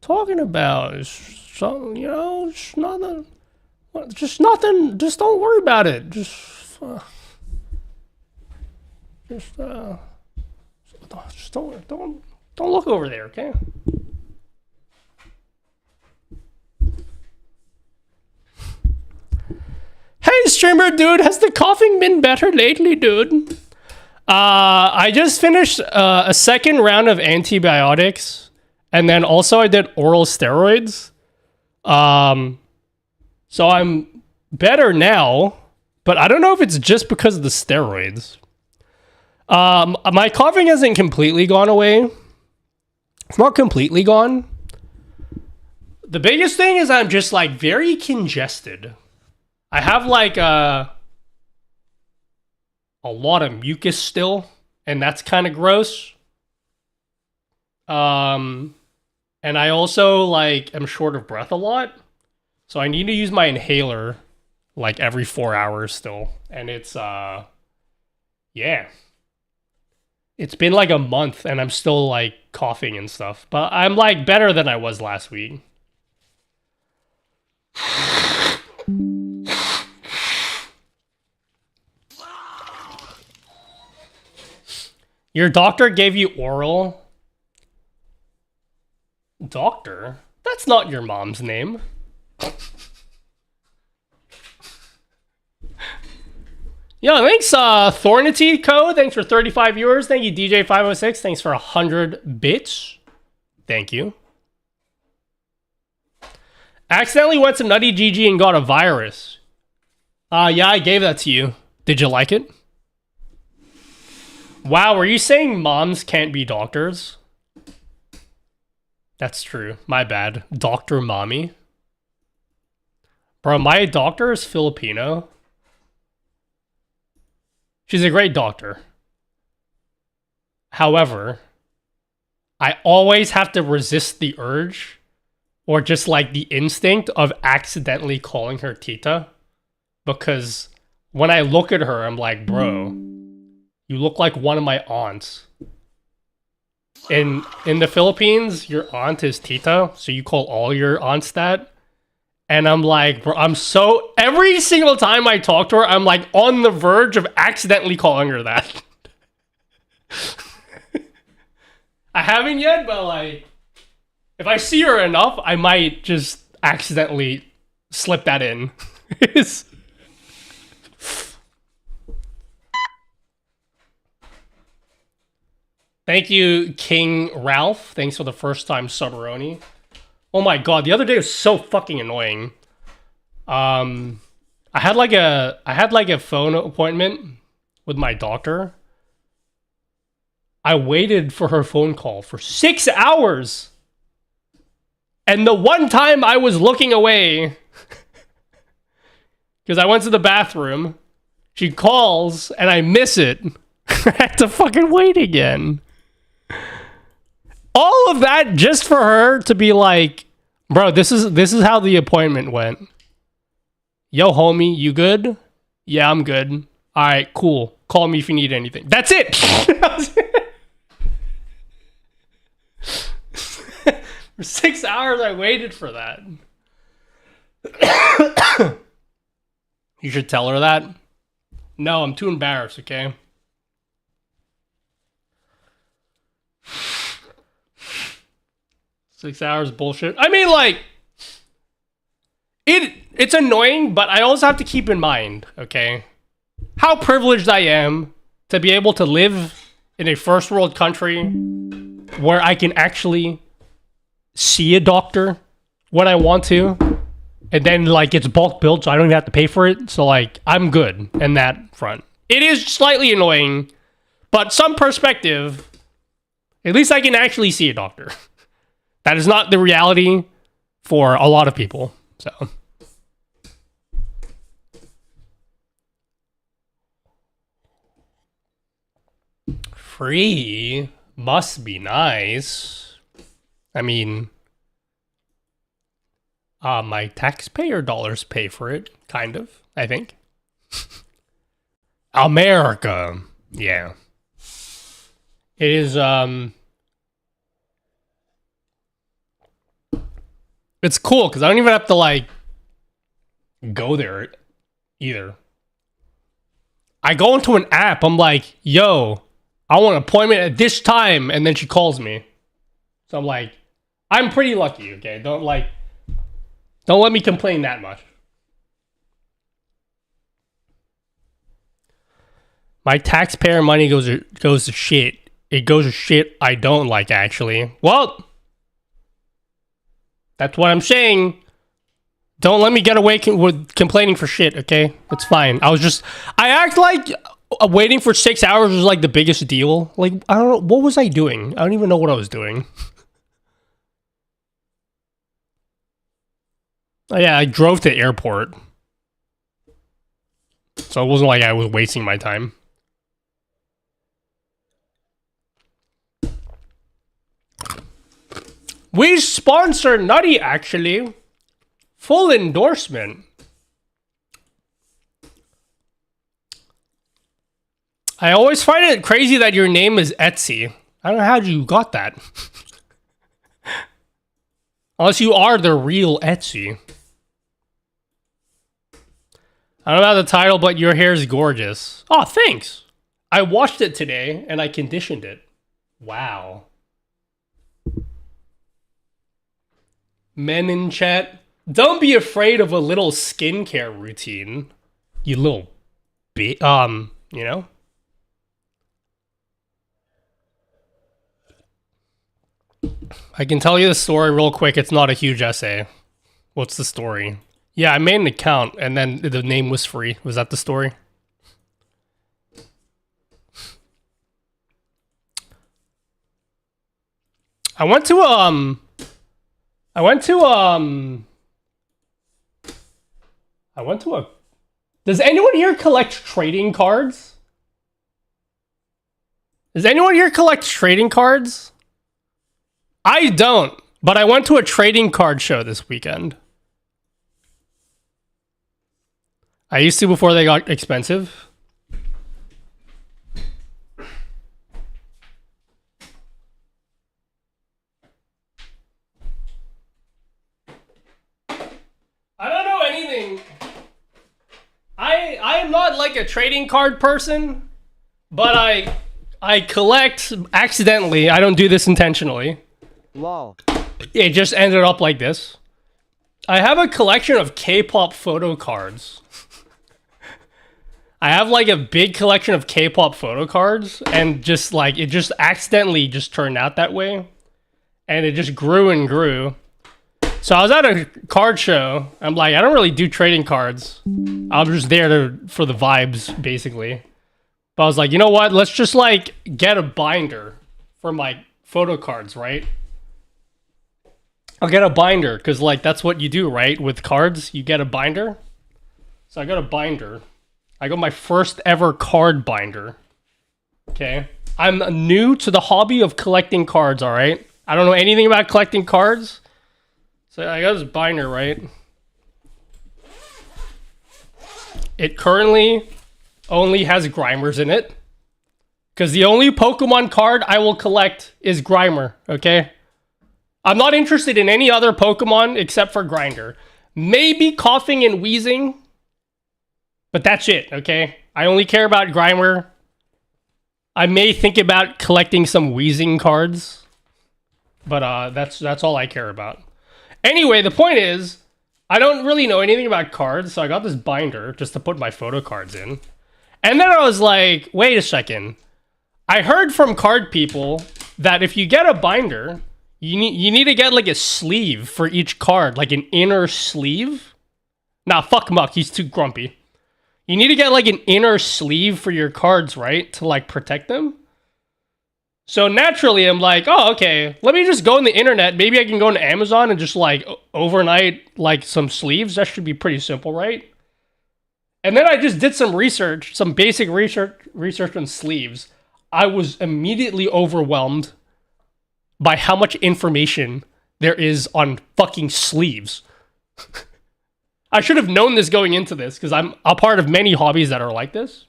talking about? So, you know, just nothing, just don't worry about it. Just don't look over there, okay? Hey, streamer dude, has the coughing been better lately, dude? I just finished a second round of antibiotics, and then also I did oral steroids. So I'm better now, but I don't know if it's just because of the steroids. My coughing hasn't completely gone away. It's not completely gone. The biggest thing is I'm just like very congested. I have like a lot of mucus still, and that's kind of gross. And I also like am short of breath a lot, so I need to use my inhaler like every 4 hours still, and it's yeah. It's been like a month and I'm still like coughing and stuff, but I'm like better than I was last week. Your doctor gave you oral? Doctor? That's not your mom's name. Yo, thanks, Thornity Code. Thanks for 35 viewers. Thank you, DJ506. Thanks for 100 bits. Thank you. Accidentally went to Nutty GG and got a virus. Yeah, I gave that to you. Did you like it? Wow, were you saying moms can't be doctors? That's true. My bad. Dr. Mommy. Bro, my doctor is Filipino. She's a great doctor. However, I always have to resist the urge or just like the instinct of accidentally calling her Tita. Because when I look at her, I'm like, bro, you look like one of my aunts. In the Philippines, your aunt is Tita, so you call all your aunts that. And I'm like, bro, I'm so... Every single time I talk to her, I'm like on the verge of accidentally calling her that. I haven't yet, but like... If I see her enough, I might just accidentally slip that in. Thank you, King Ralph. Thanks for the first time Submaroni. Oh my god, the other day was so fucking annoying. I had like a phone appointment with my doctor. I waited for her phone call for 6 hours. And the one time I was looking away, because I went to the bathroom, she calls and I miss it. I had to fucking wait again. All of that just for her to be like, bro, this is how the appointment went. Yo, homie, you good? Yeah, I'm good. All right, cool. Call me if you need anything. That's it. For 6 hours, I waited for that. You should tell her that. No, I'm too embarrassed, okay? Six hours bullshit. I mean, like, it's annoying, but I also have to keep in mind, okay, how privileged I am to be able to live in a first world country where I can actually see a doctor when I want to, and then like it's bulk billed, so I don't even have to pay for it. So like I'm good in that front. It is slightly annoying, but some perspective, at least I can actually see a doctor. That is not the reality for a lot of people. So free must be nice. I mean, my taxpayer dollars pay for it, kind of, I think. America. Yeah. It is, it's cool, because I don't even have to, like, go there, either. I go into an app, I'm like, yo, I want an appointment at this time, and then she calls me. So I'm like, I'm pretty lucky, okay? Don't let me complain that much. My taxpayer money goes to shit. It goes to shit I don't like, actually. Well, that's what I'm saying. Don't let me get away with complaining for shit, okay? It's fine. I act like waiting for 6 hours was like the biggest deal. Like, I don't know, what was I doing? I don't even know what I was doing. Oh, yeah, I drove to the airport. So it wasn't like I was wasting my time. We sponsor Nutty, actually. Full endorsement. I always find it crazy that your name is Etsy. I don't know how you got that. Unless you are the real Etsy. I don't know about the title, but your hair is gorgeous. Oh, thanks. I washed it today and I conditioned it. Wow. Men in chat, don't be afraid of a little skincare routine. You little you know? I can tell you the story real quick. It's not a huge essay. What's the story? Yeah, I made an account and then the name was free. Was that the story? I went to a Does anyone here collect trading cards? Does anyone here collect trading cards? I don't, but I went to a trading card show this weekend. I used to before they got expensive. I don't know anything. I am not like a trading card person, but I collect accidentally. I don't do this intentionally. Lol. It just ended up like this. I have a collection of K-pop photo cards. I have like a big collection of K-pop photo cards, and just like it just accidentally just turned out that way, and it just grew and grew. So I was at a card show. I'm like, I don't really do trading cards. I'm just there for the vibes, basically. But I was like, you know what? Let's just like get a binder for my photo cards, right? I'll get a binder because like that's what you do, right? With cards, you get a binder. So I got a binder. I got my first ever card binder. Okay. I'm new to the hobby of collecting cards, all right? I don't know anything about collecting cards. So I got this binder, right? It currently only has Grimers in it. Because the only Pokemon card I will collect is Grimer, okay? I'm not interested in any other Pokemon except for Grinder. Maybe Coughing and Wheezing. But that's it, okay? I only care about Grimer. I may think about collecting some Wheezing cards. But that's all I care about. Anyway, the point is, I don't really know anything about cards, so I got this binder just to put my photo cards in. And then I was like, wait a second. I heard from card people that if you get a binder, you need to get like a sleeve for each card, like an inner sleeve. Nah, fuck Muck, he's too grumpy. You need to get like an inner sleeve for your cards, right? To like protect them. So naturally, I'm like, oh, okay, let me just go on the internet. Maybe I can go on Amazon and just like overnight like some sleeves. That should be pretty simple, right? And then I just did some research, some basic research on sleeves. I was immediately overwhelmed by how much information there is on fucking sleeves. I should have known this going into this because I'm a part of many hobbies that are like this.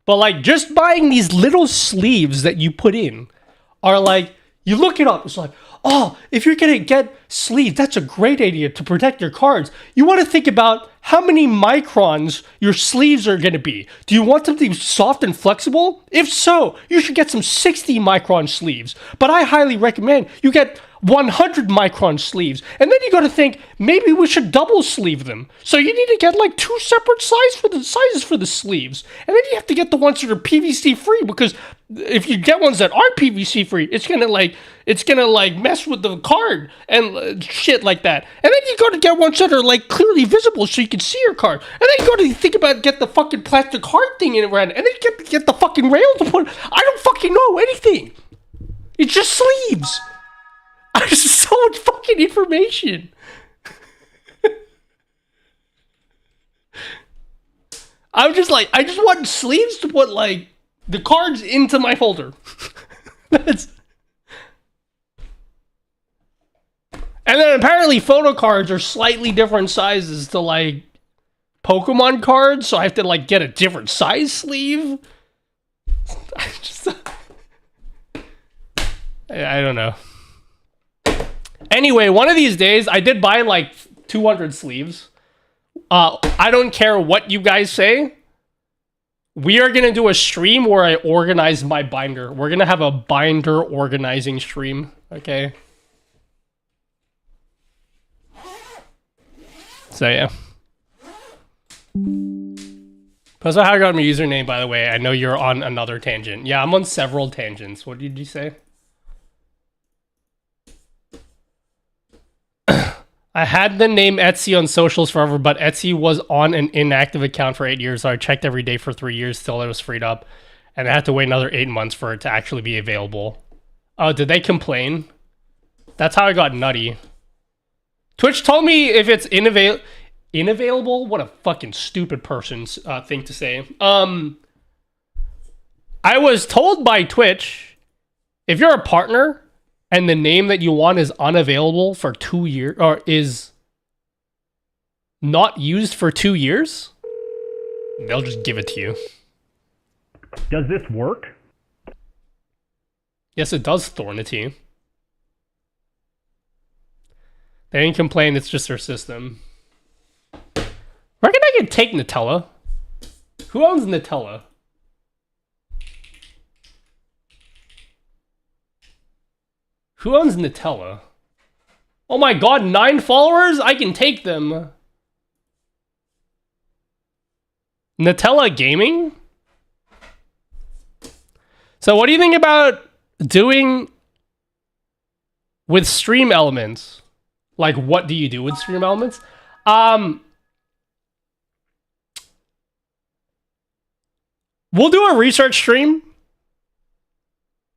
But like just buying these little sleeves that you put in are like, you look it up, it's like, oh, if you're gonna get sleeves, that's a great idea to protect your cards. You want to think about how many microns your sleeves are gonna be. Do you want them to be soft and flexible? If so, you should get some 60 micron sleeves. But I highly recommend you get 100 micron sleeves. And then you got to think, maybe we should double sleeve them. So you need to get like 2 separate sizes for the sleeves. And then you have to get the ones that are PVC free, because if you get ones that aren't PVC free, it's gonna like mess with the card and shit like that. And then you got to get ones that are like clearly visible so you can see your card. And then you got to think about get the fucking plastic card thing in around it. And then you get the fucking rail to put. I don't fucking know anything. It's just sleeves. There's so much fucking information. I'm just like, I just want sleeves to put like the cards into my folder. And then apparently photo cards are slightly different sizes to like Pokemon cards, so I have to like get a different size sleeve. I don't know. Anyway, one of these days, I did buy like 200 sleeves. I don't care what you guys say. We are going to do a stream where I organize my binder. We're going to have a binder organizing stream, okay? So, yeah. That's how I got my username, by the way. I know you're on another tangent. Yeah, I'm on several tangents. What did you say? I had the name Etsy on socials forever, but Etsy was on an inactive account for 8 years, so I checked every day for 3 years till it was freed up, and I had to wait another 8 months for it to actually be available. Oh, did they complain? That's how I got nutty. Twitch told me if it's unavailable? What a fucking stupid person's thing to say. I was told by Twitch, if you're a partner and the name that you want is unavailable for 2 years, or is not used for 2 years, they'll just give it to you. Does this work? Yes, it does, Thornity. They didn't complain, it's just their system. Reckon I could take Nutella. Who owns Nutella? Who owns Nutella? Oh my god, 9 followers? I can take them. Nutella Gaming? So what do you think about doing with stream elements? Like, what do you do with stream elements? We'll do a research stream.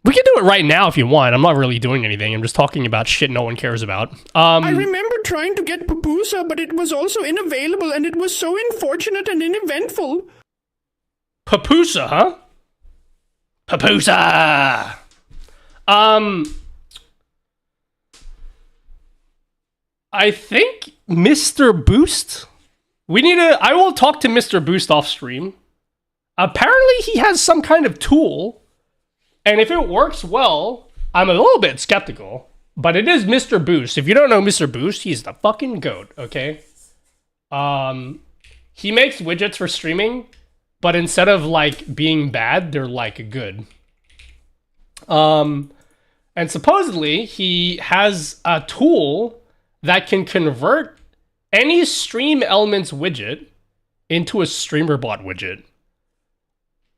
We can do it right now if you want. I'm not really doing anything. I'm just talking about shit no one cares about. I remember trying to get Papusa, but it was also unavailable, and it was so unfortunate and uneventful. Papusa, huh? Papusa! I think Mr. Boost? I will talk to Mr. Boost off stream. Apparently he has some kind of tool. And if it works well, I'm a little bit skeptical. But it is Mr. Boost. If you don't know Mr. Boost, he's the fucking GOAT, okay? He makes widgets for streaming, but instead of, like, being bad, they're, like, good. And supposedly, he has a tool that can convert any stream elements widget into a streamer bot widget,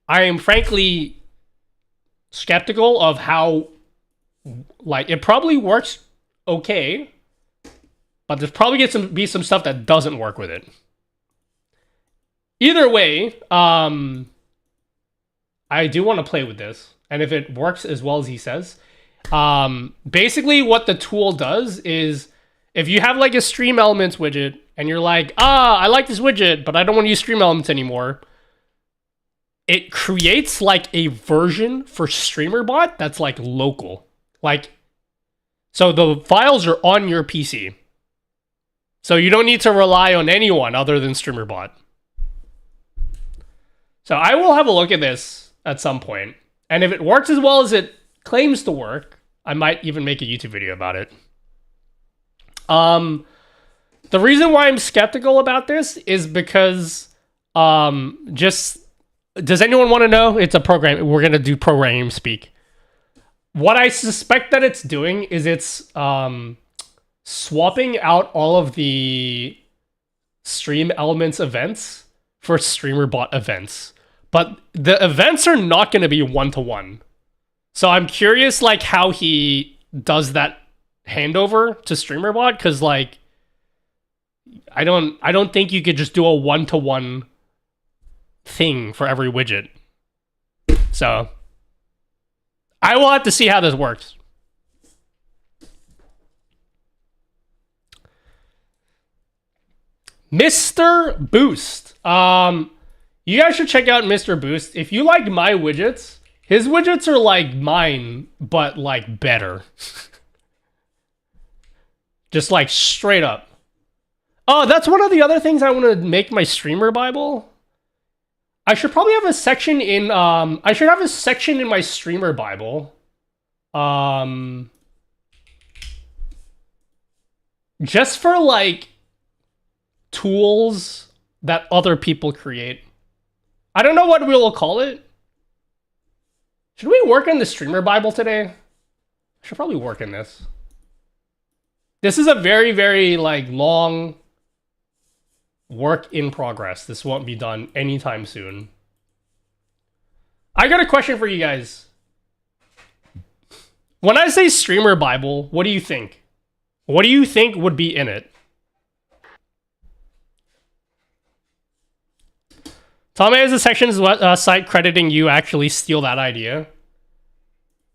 I am frankly skeptical of how, like, it probably works okay, but there's probably going to be some stuff that doesn't work with it. Either way, I do want to play with this, and if it works as well as he says, basically what the tool does is, if you have like a stream elements widget and you're like, I like this widget, but I don't want to use stream elements anymore, it creates like a version for StreamerBot that's like local. Like, so the files are on your PC. So you don't need to rely on anyone other than StreamerBot. So I will have a look at this at some point. And if it works as well as it claims to work, I might even make a YouTube video about it. The reason why I'm skeptical about this is because, does anyone want to know? It's a program. We're going to do program speak. What I suspect that it's doing is it's, swapping out all of the stream elements events for StreamerBot events. But the events are not going to be one-to-one. So I'm curious, like, how he does that handover to StreamerBot, because, like, I don't think you could just do a one-to-one thing for every widget. So I will have to see how this works. Mr. Boost. You guys should check out Mr. Boost. If you like my widgets, his widgets are like mine, but like better. Just like straight up. Oh, that's one of the other things I want to make my streamer Bible. I should probably have a section in, I should have a section in my streamer Bible. Just for like tools that other people create. I don't know what we'll call it. Should we work on the streamer Bible today? I should probably work in this. This is a very, very like long work in progress. This won't be done anytime soon. I got a question for you guys. When I say streamer Bible, what do you think? What do you think would be in it? Tommy has a section site crediting you actually steal that idea.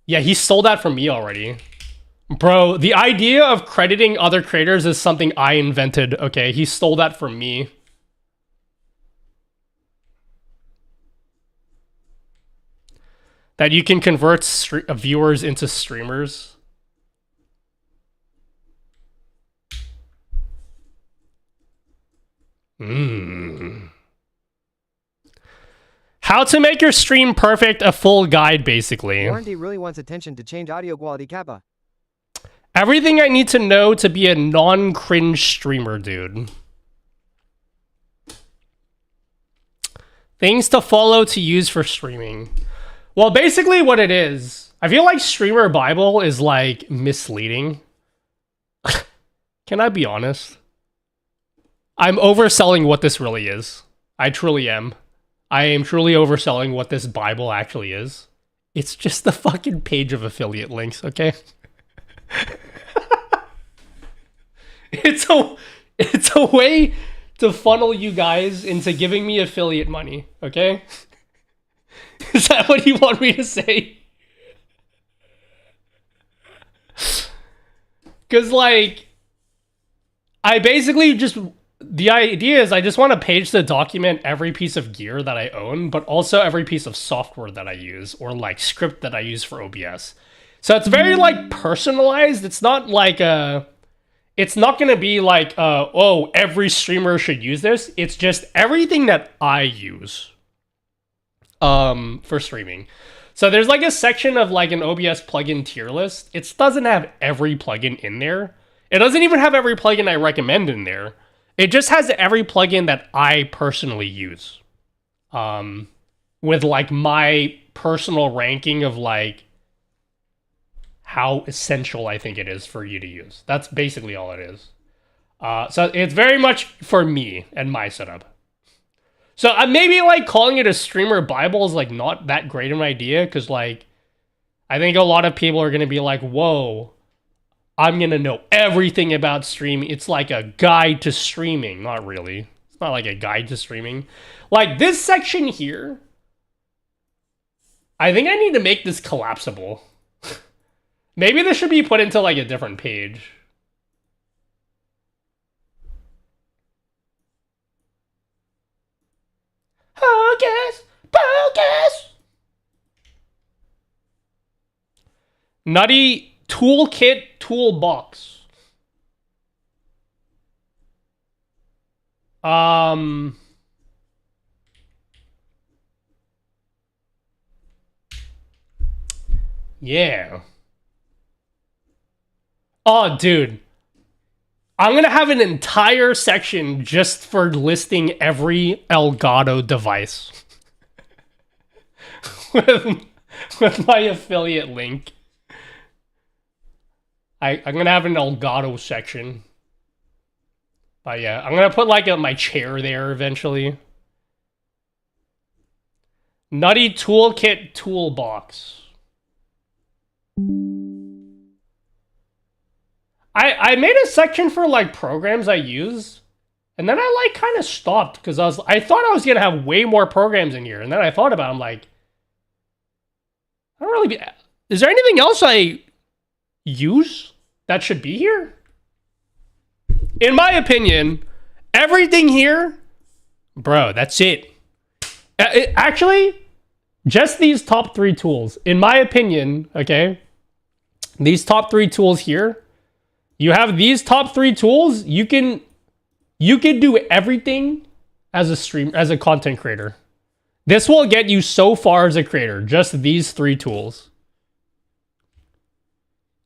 Yeah, he stole that from me already. Bro, the idea of crediting other creators is something I invented, okay? He stole that from me. That you can convert viewers into streamers. How to make your stream perfect, a full guide, basically. Warranty really wants attention to change audio quality kappa. Everything I need to know to be a non-cringe streamer, dude. Things to follow to use for streaming. Well, basically what it is, I feel like Streamer Bible is like misleading. Can I be honest? I'm overselling what this really is. I truly am. I am truly overselling what this Bible actually is. It's just the fucking page of affiliate links, okay? It's a way to funnel you guys into giving me affiliate money, okay? Is that what you want me to say? Because, like, I basically just... The idea is I just want to page to document every piece of gear that I own, but also every piece of software that I use, or, like, script that I use for OBS. So it's very, like, personalized. It's not like a... It's not going to be like, oh, every streamer should use this. It's just everything that I use for streaming. So there's like a section of like an OBS plugin tier list. It doesn't have every plugin in there. It doesn't even have every plugin I recommend in there. It just has every plugin that I personally use. With like my personal ranking of like how essential I think it is for you to use. That's basically all it is. So it's very much for me and my setup. So maybe like calling it a streamer Bible is like not that great of an idea, because like I think a lot of people are gonna be like, whoa, I'm gonna know everything about streaming. It's like a guide to streaming. Not really. It's not like a guide to streaming. Like this section here, I think I need to make this collapsible. Maybe this should be put into like a different page. Focus! Focus! Nutty Toolkit Toolbox. Yeah. Oh, dude. I'm going to have an entire section just for listing every Elgato device. with my affiliate link. I'm going to have an Elgato section. But yeah, I'm going to put like my chair there eventually. Nutty Toolkit Toolbox. I made a section for like programs I use, and then I like kind of stopped because I thought I was gonna have way more programs in here, and then I thought about it, I'm like, I don't really is there anything else I use that should be here? In my opinion, everything here, bro, that's it. Actually, just these top 3 tools, in my opinion, okay, these top 3 tools here. You have these top 3 tools, you can do everything as a content creator. This will get you so far as a creator, just these 3 tools.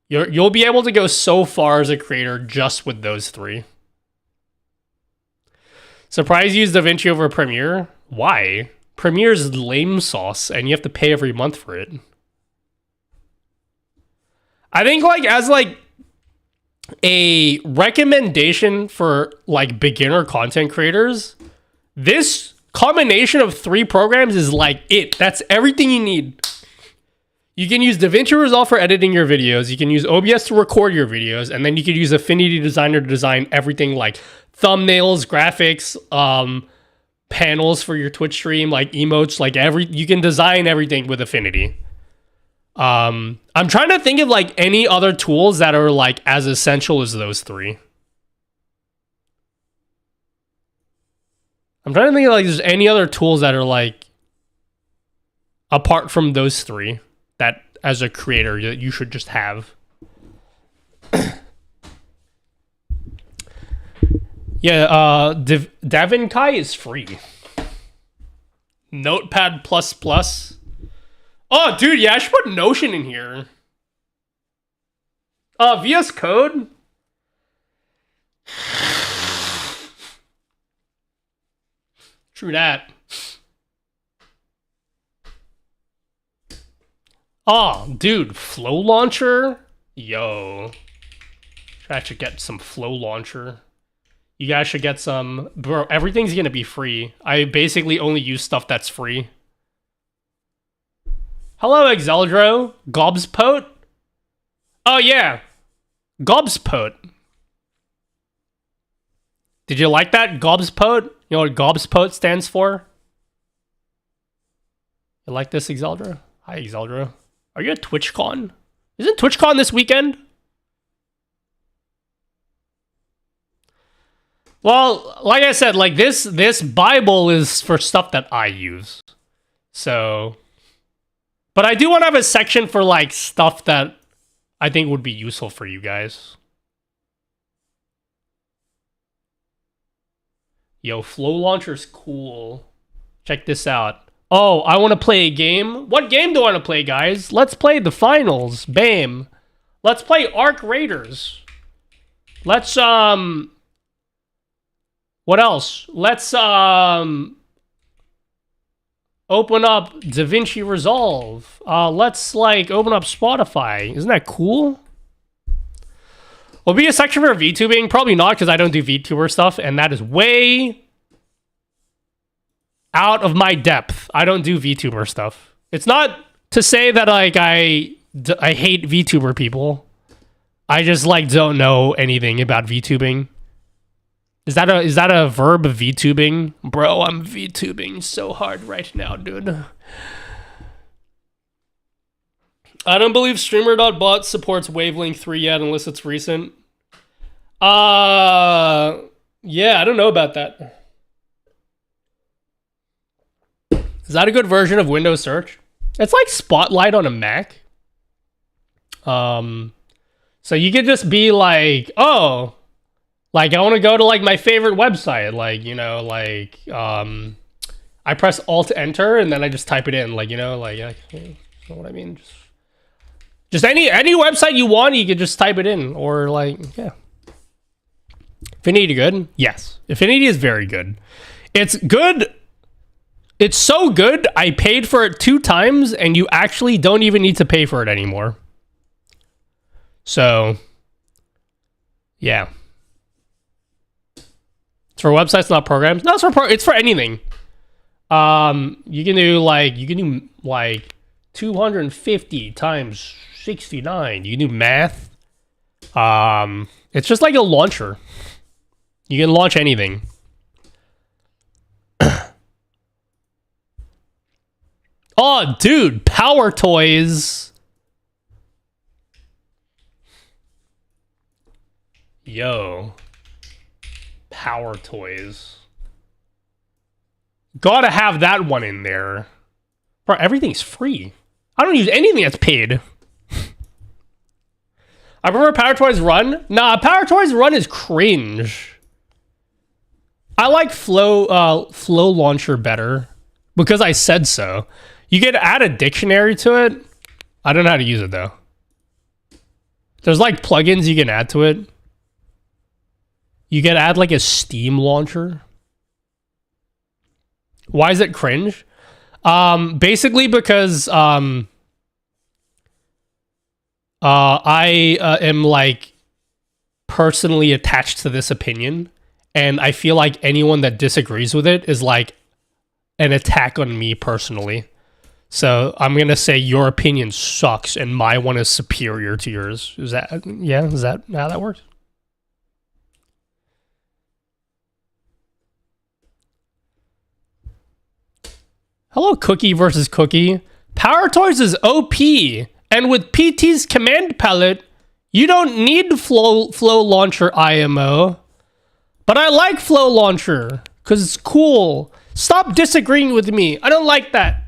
You'll be able to go so far as a creator just with those 3. Surprise, use DaVinci over Premiere? Why? Premiere's lame sauce and you have to pay every month for it. I think like as like a recommendation for like beginner content creators, this combination of 3 programs is like it. That's everything you need. You can use DaVinci Resolve for editing your videos. You can use OBS to record your videos. And then you could use Affinity Designer to design everything like thumbnails, graphics, panels for your Twitch stream, like emotes, like you can design everything with Affinity. I'm trying to think of like any other tools that are like as essential as those 3. I'm trying to think of like there's any other tools that are like apart from those 3 that as a creator that you should just have. Yeah, DaVinci is free. Notepad++. Oh, dude, yeah, I should put Notion in here. VS Code? True that. Oh, dude, Flow Launcher? Yo. I should get some Flow Launcher. You guys should get some. Bro, everything's gonna be free. I basically only use stuff that's free. Hello, Exeldro. Gobspot? Oh, yeah. Gobspot. Did you like that? Gobspot? You know what Gobspot stands for? You like this, Exeldro? Hi, Exeldro. Are you at TwitchCon? Isn't TwitchCon this weekend? Well, like I said, like this Bible is for stuff that I use. So... But I do want to have a section for like stuff that I think would be useful for you guys. Yo, Flow Launcher's cool. Check this out. Oh, I want to play a game. What game do I want to play, guys? Let's play the finals. Bam. Let's play Arc Raiders. Let's what else? Let's open up DaVinci Resolve. Let's like open up Spotify. Isn't that cool? Will be a section for VTubing? Probably not, because I don't do VTuber stuff, and that is way out of my depth. I don't do VTuber stuff. It's not to say that like I hate VTuber people. I just like don't know anything about VTubing. Is that a verb, VTubing? Bro, I'm VTubing so hard right now, dude. I don't believe streamer.bot supports Wavelength 3 yet unless it's recent. Yeah, I don't know about that. Is that a good version of Windows search? It's like Spotlight on a Mac. So you could just be like, oh, like I want to go to like my favorite website, like, you know, like I press Alt Enter and then I just type it in, like, you know, like you know what I mean? Just any website you want, you could just type it in, or like, yeah. Affinity good? Yes. Affinity is very good. It's good. It's so good, I paid for it 2 times, and you actually don't even need to pay for it anymore. So, yeah. It's for websites, not programs. No, it's for anything. You can do like 250 times 69. You can do math. It's just like a launcher. You can launch anything. Oh, dude, Power Toys. Yo. Power Toys. Gotta have that one in there. Bro, everything's free. I don't use anything that's paid. I prefer Power Toys Run. Nah, Power Toys Run is cringe. I like Flow Launcher better because I said so. You can add a dictionary to it. I don't know how to use it though. There's like plugins you can add to it. You can add like a Steam launcher. Why is it cringe? Basically because I am like personally attached to this opinion, and I feel like anyone that disagrees with it is like an attack on me personally. So I'm gonna say your opinion sucks and my one is superior to yours. Is that how that works? Hello, Cookie versus Cookie. Power Toys is OP, and with PT's command palette, you don't need Flow Launcher IMO. But I like Flow Launcher because it's cool. Stop disagreeing with me. I don't like that.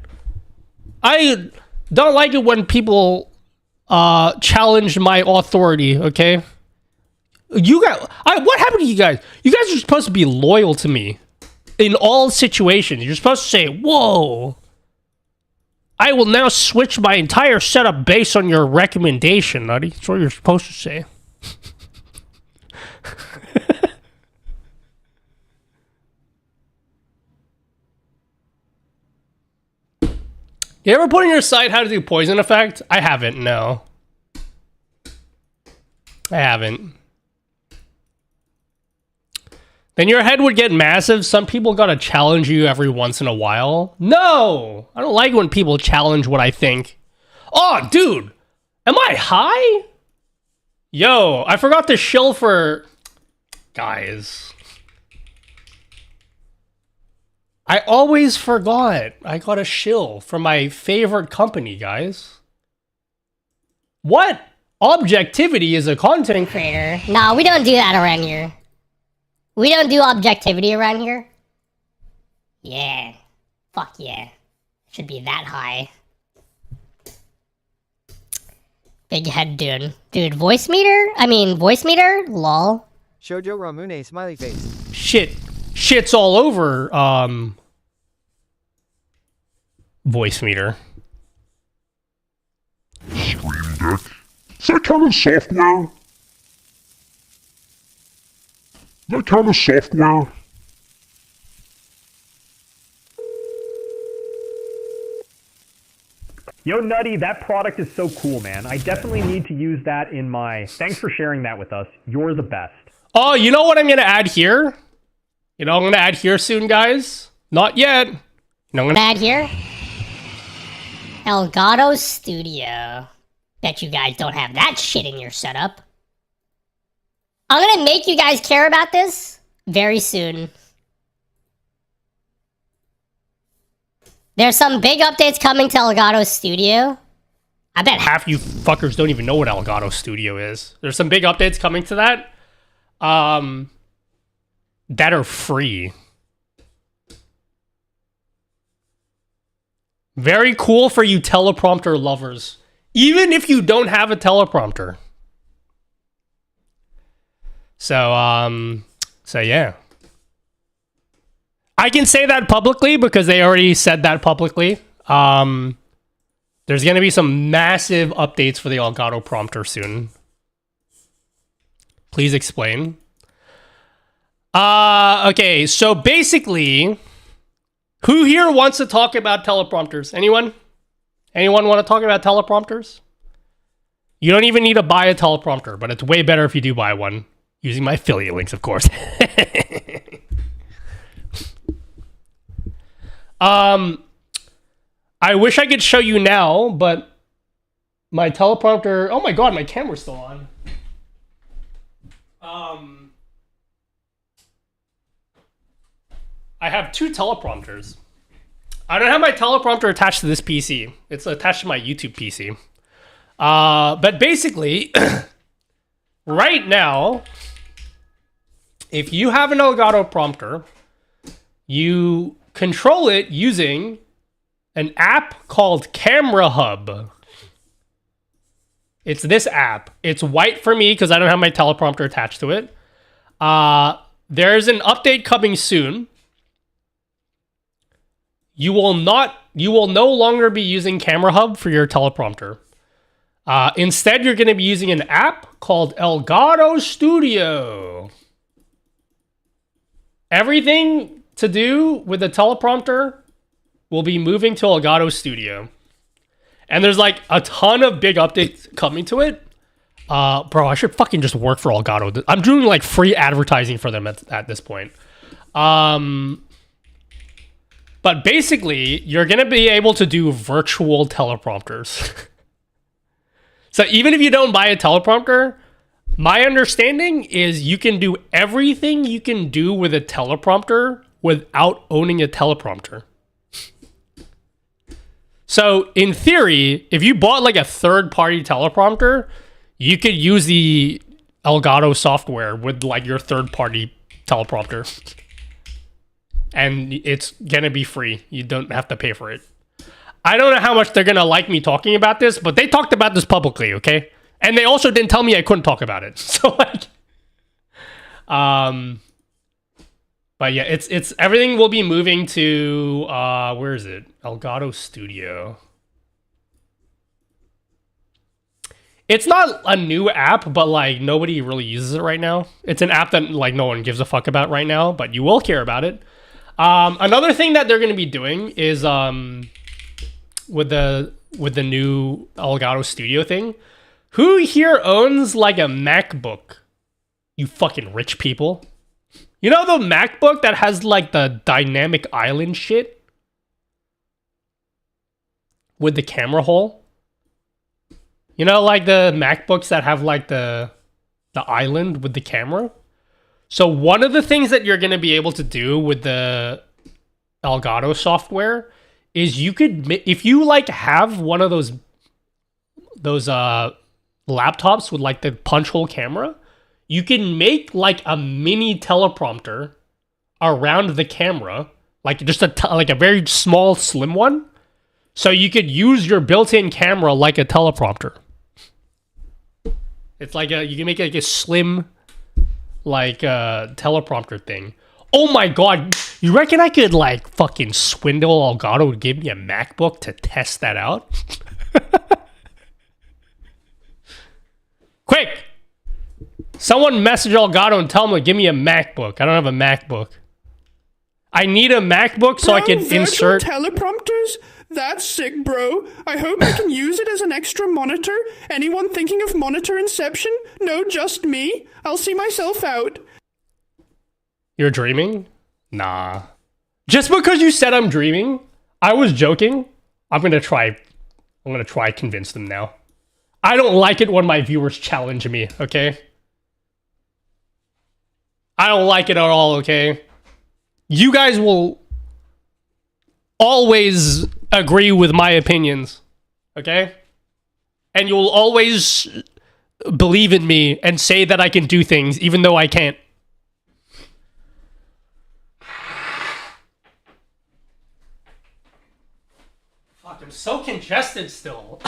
I don't like it when people challenge my authority, okay? What happened to you guys? You guys are supposed to be loyal to me in all situations. You're supposed to say, whoa, I will now switch my entire setup based on your recommendation, Nutty. That's what you're supposed to say. You ever put on your site how to do poison effect? I haven't, no. I haven't. Then your head would get massive. Some people gotta challenge you every once in a while. No! I don't like when people challenge what I think. Oh, dude! Am I high? Yo, I forgot to shill for... Guys. I always forgot. I got a shill from my favorite company, guys. What? Objectivity is a content creator. No, we don't do that around here. We don't do objectivity around here. Yeah. Fuck yeah. Should be that high. Big head dude. Dude, voice meter? Lol. Shoujo Ramune, smiley face. Shit's all over, voice meter. Stream Deck? Is that kind of software? That kind of software? Yo, Nutty, that product is so cool, man. I definitely need to use that in my... Thanks for sharing that with us. You're the best. Oh, you know what I'm going to add here? You know, I'm going to add here soon, guys. Not yet. You know, I'm going to add here. Elgato Studio. Bet you guys don't have that shit in your setup. I'm going to make you guys care about this very soon. There's some big updates coming to Elgato Studio. I bet half you fuckers don't even know what Elgato Studio is. There's some big updates coming to that. That are free. Very cool for you teleprompter lovers. Even if you don't have a teleprompter. So yeah. I can say that publicly because they already said that publicly. There's going to be some massive updates for the Elgato prompter soon. Please explain. Okay, so basically, who here wants to talk about teleprompters? Anyone? Anyone want to talk about teleprompters? You don't even need to buy a teleprompter, but it's way better if you do buy one. Using my affiliate links, of course. I wish I could show you now, but my teleprompter... Oh my god, my camera's still on. I have two teleprompters. I don't have my teleprompter attached to this PC. It's attached to my YouTube PC. But basically, right now, if you have an Elgato prompter, you control it using an app called Camera Hub. It's this app. It's white for me because I don't have my teleprompter attached to it. There's an update coming soon. You will no longer be using Camera Hub for your teleprompter. Instead, you're going to be using an app called Elgato Studio. Everything to do with the teleprompter will be moving to Elgato Studio. And there's like a ton of big updates coming to it. Bro, I should fucking just work for Elgato. I'm doing like free advertising for them at this point. But basically, you're going to be able to do virtual teleprompters. So even if you don't buy a teleprompter, my understanding is you can do everything you can do with a teleprompter without owning a teleprompter. So in theory, if you bought like a third-party teleprompter, you could use the Elgato software with like your third-party teleprompter. And it's gonna be free. You don't have to pay for it. I don't know how much they're gonna like me talking about this, but they talked about this publicly, okay? And they also didn't tell me I couldn't talk about it. So like, but yeah, it's everything will be moving to where is it? Elgato Studio. It's not a new app, but like nobody really uses it right now. It's an app that like no one gives a fuck about right now, but you will care about it. Another thing that they're going to be doing is with the new Elgato Studio thing. Who here owns like a MacBook? You fucking rich people. You know the MacBook that has like the dynamic island shit? With the camera hole? You know, like the MacBooks that have like the island with the camera? So one of the things that you're going to be able to do with the Elgato software is you could, if you like have one of those laptops with like the punch hole camera, you can make like a mini teleprompter around the camera, like just like a very small, slim one. So you could use your built-in camera like a teleprompter. It's like you can make it like a slim, like teleprompter thing. Oh my god, you reckon I could like fucking swindle Elgato to give me a MacBook to test that out? Quick! Someone message Elgato and tell them to give me a MacBook. I don't have a MacBook. I need a MacBook so I can insert teleprompters. That's sick, bro. I hope I can use it as an extra monitor. Anyone thinking of monitor inception? No, just me. I'll see myself out. You're dreaming? Nah. Just because you said I'm dreaming, I was joking. I'm gonna try convince them now. I don't like it when my viewers challenge me, okay? I don't like it at all, okay? You guys will always agree with my opinions, okay? And you'll always believe in me and say that I can do things even though I can't. Fuck, I'm so congested still.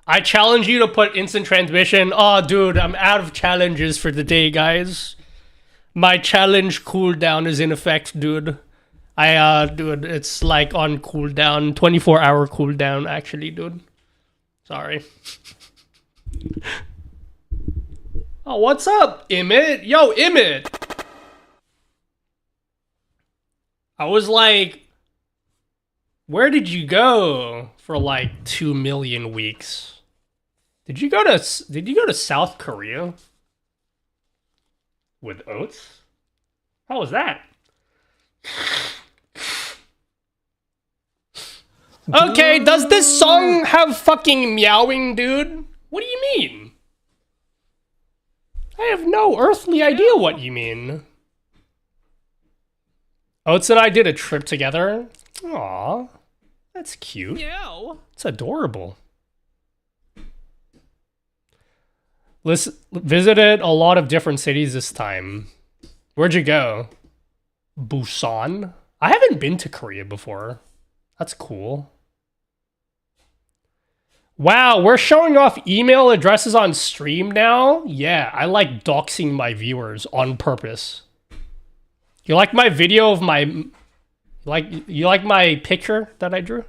I challenge you to put instant transmission. Oh, dude, I'm out of challenges for the day, guys. My challenge cooldown is in effect, dude. Dude, it's like on cooldown, 24-hour cooldown, actually, dude. Sorry. Oh, what's up, Emmett? Yo, Emmett! I was like, where did you go for like 2 million weeks? Did you go to South Korea? With oats? How was that? Okay, does this song have fucking meowing, dude? What do you mean? I have no earthly idea what you mean. Oats and I did a trip together. Aw, that's cute. Meow. It's adorable. Visited a lot of different cities this time. Where'd you go? Busan? I haven't been to Korea before. That's cool. Wow, we're showing off email addresses on stream now? Yeah, I like doxing my viewers on purpose. You like my video of my... You like my picture that I drew?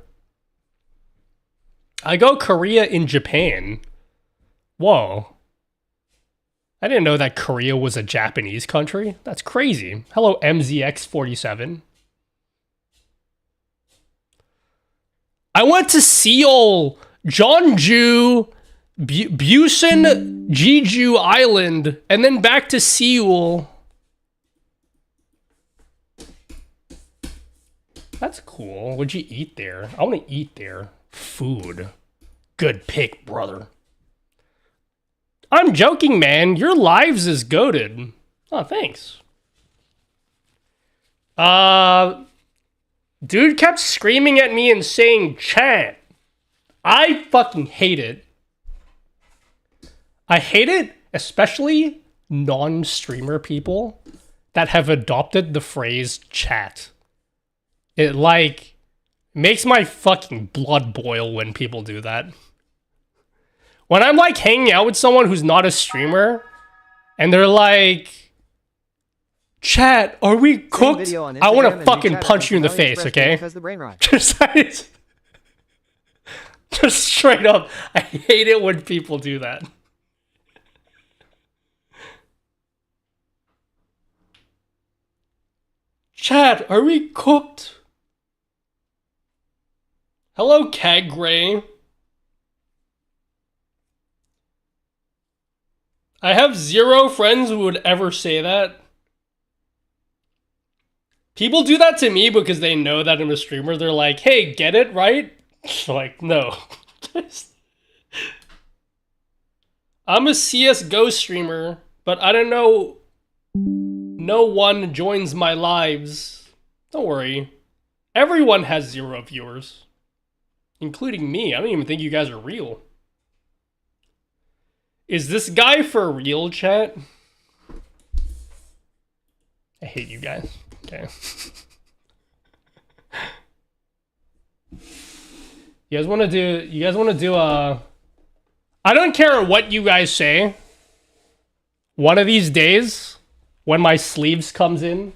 I go Korea in Japan. Whoa. I didn't know that Korea was a Japanese country. That's crazy. Hello, MZX47. I went to Seoul, Jeonju, Busan, Jeju Island, and then back to Seoul. That's cool. What'd you eat there? I want to eat there. Food. Good pick, brother. I'm joking, man. Your lives is goated. Oh, thanks. Dude kept screaming at me and saying chat. I fucking hate it. I hate it, especially non-streamer people that have adopted the phrase chat. It, like, makes my fucking blood boil when people do that. When I'm, like, hanging out with someone who's not a streamer, and they're like, chat, are we cooked? I want to fucking punch you in the face, okay? Just straight up, I hate it when people do that. Chat, are we cooked? Hello, Cag Gray. I have 0 friends who would ever say that. People do that to me because they know that I'm a streamer. They're like, hey, get it, right? Like, no. I'm a CSGO streamer, but I don't know. No one joins my lives. Don't worry. Everyone has 0 viewers. Including me. I don't even think you guys are real. Is this guy for real, chat? I hate you guys. Okay. You guys want to do I don't care what you guys say. One of these days, when my sleeves come in,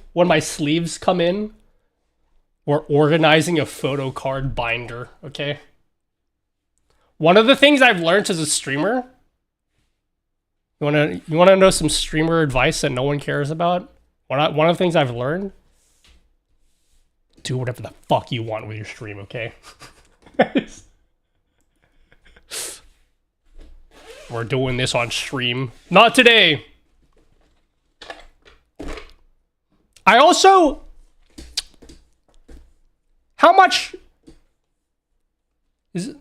we're organizing a photo card binder, okay? One of the things I've learned as a streamer, you wanna know some streamer advice that no one cares about? One of the things I've learned Do whatever the fuck you want with your stream, okay? We're doing this on stream. Not today. I also... How much...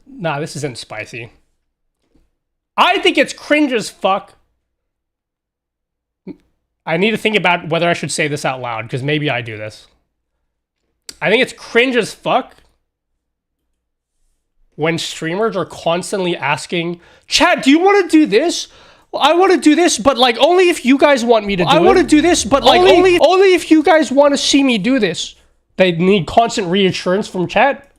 Nah, this isn't spicy. I think it's cringe as fuck. I need to think about whether I should say this out loud, because maybe I do this. I think it's cringe as fuck when streamers are constantly asking, chat, do you want to do this? Well, I want to do this, but like only if you guys want me to do it. I want to do this, but like only if you guys want to see me do this. They need constant reassurance from chat.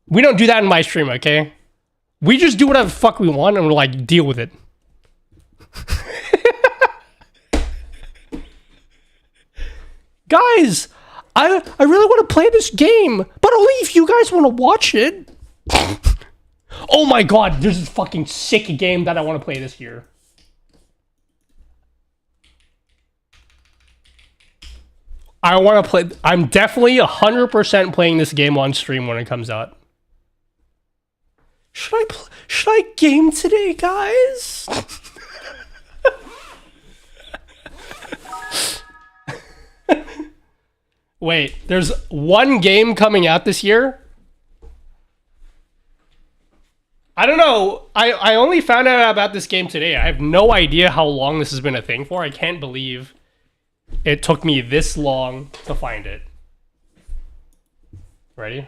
We don't do that in my stream, okay? We just do whatever the fuck we want and we're like, deal with it. Guys, I really want to play this game, but only if you guys want to watch it. Oh my god, there's this fucking sick game that I want to play this year. I want to play... I'm definitely 100% playing this game on stream when it comes out. Should I game today, guys? Wait, there's one game coming out this year? I don't know. I only found out about this game today. I have no idea how long this has been a thing for. I can't believe it took me this long to find it. Ready?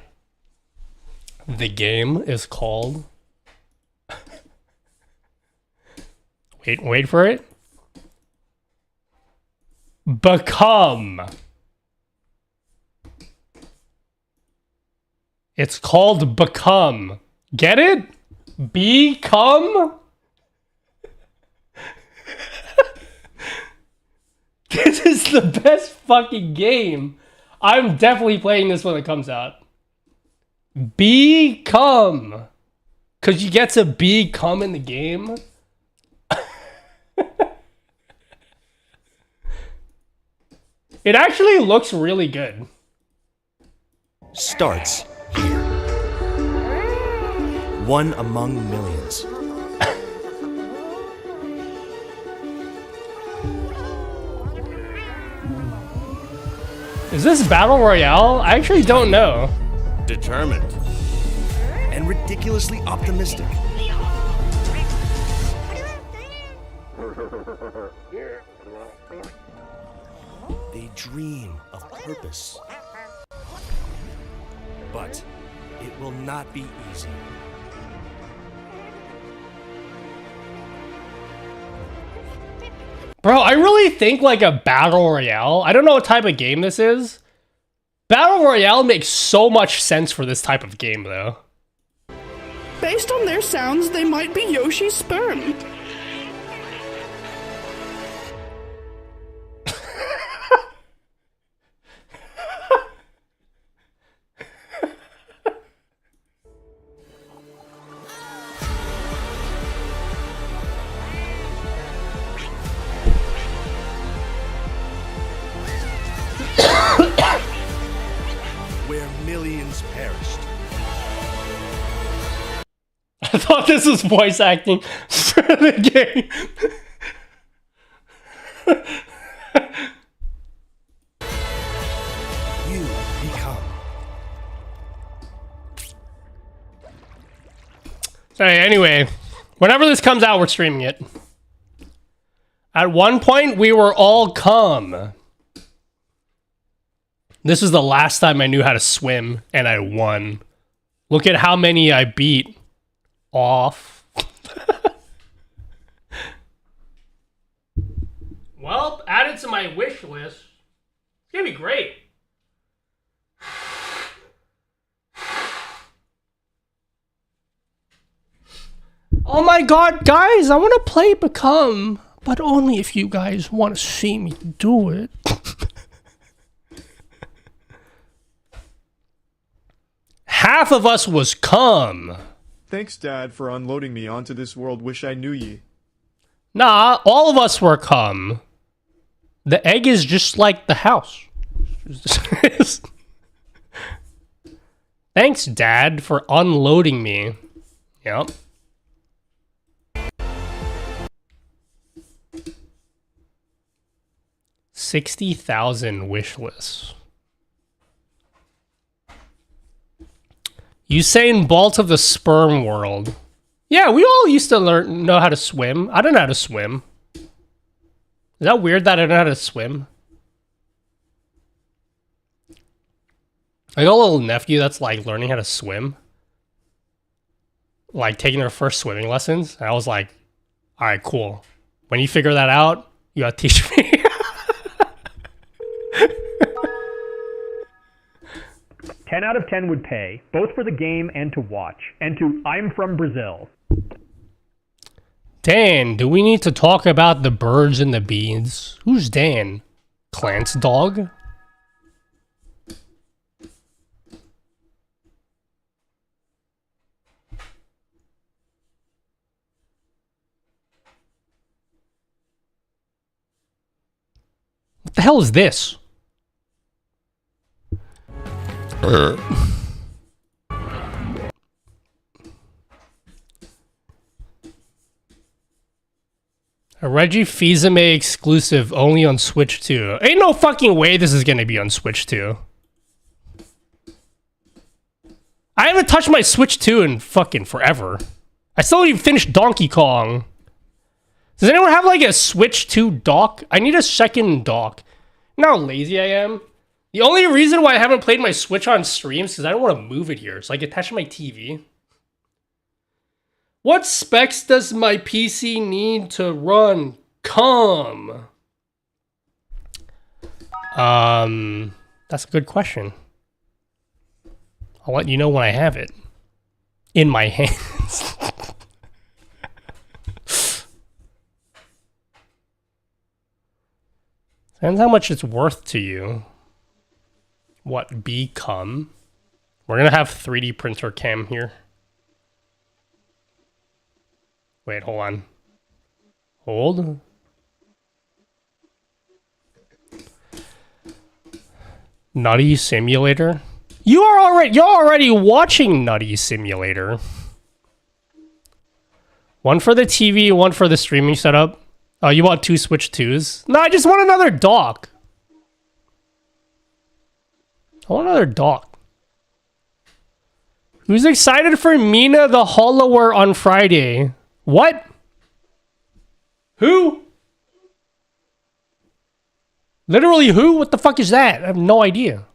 The game is called... Wait for it. Become. It's called Become. Get it? Become? This is the best fucking game. I'm definitely playing this when it comes out. Become. Because you get to become in the game. It actually looks really good. Starts here. One among millions. Is this Battle Royale? I actually don't know. Determined. And ridiculously optimistic. They dream of purpose. But it will not be easy. Bro, I really think like a Battle Royale, I don't know what type of game this is. Battle Royale makes so much sense for this type of game though. Based on their sounds, they might be Yoshi's sperm. Where millions perished. I thought this was voice acting for the game. You become. Sorry, anyway, whenever this comes out, we're streaming it. At one point, we were all cum. This is the last time I knew how to swim, and I won. Look at how many I beat off. Well, added to my wish list. It's gonna be great. Oh my god, guys, I want to play Become, but only if you guys want to see me do it. Half of us was cum. Thanks, Dad, for unloading me onto this world. Wish I knew ye. Nah, all of us were cum. The egg is just like the house. Thanks, Dad, for unloading me. Yep. $60,000 wish list. Usain Bolt of the sperm world. Yeah, we all used to know how to swim. I don't know how to swim. Is that weird that I don't know how to swim? I got a little nephew that's like learning how to swim. Like taking her first swimming lessons. And I was like, all right, cool. When you figure that out, you gotta teach me. 10 out of 10 would pay, both for the game and to watch. And to I'm from Brazil. Dan, do we need to talk about the birds and the bees? Who's Dan? Clint's dog? What the hell is this? A Reggie Fils-Aimé exclusive only on Switch 2. Ain't no fucking way this is gonna be on Switch 2. I haven't touched my Switch 2 in fucking forever. I still haven't even finished Donkey Kong. Does anyone have like a Switch 2 dock? I need a second dock. You know how lazy I am? The only reason why I haven't played my Switch on streams is because I don't want to move it here, so I can attach to my TV. What specs does my PC need to run COM? That's a good question. I'll let you know when I have it in my hands. Depends how much it's worth to you. What, become? We're gonna have 3D printer cam here. Wait, hold on. Hold. Nutty Simulator? You're already watching Nutty Simulator. One for the TV, one for the streaming setup. Oh, you want 2 Switch 2s? No, I just want another dock. I want another dock. Who's excited for Mina the Hollower on Friday? What? Who? Literally who? What the fuck is that? I have no idea.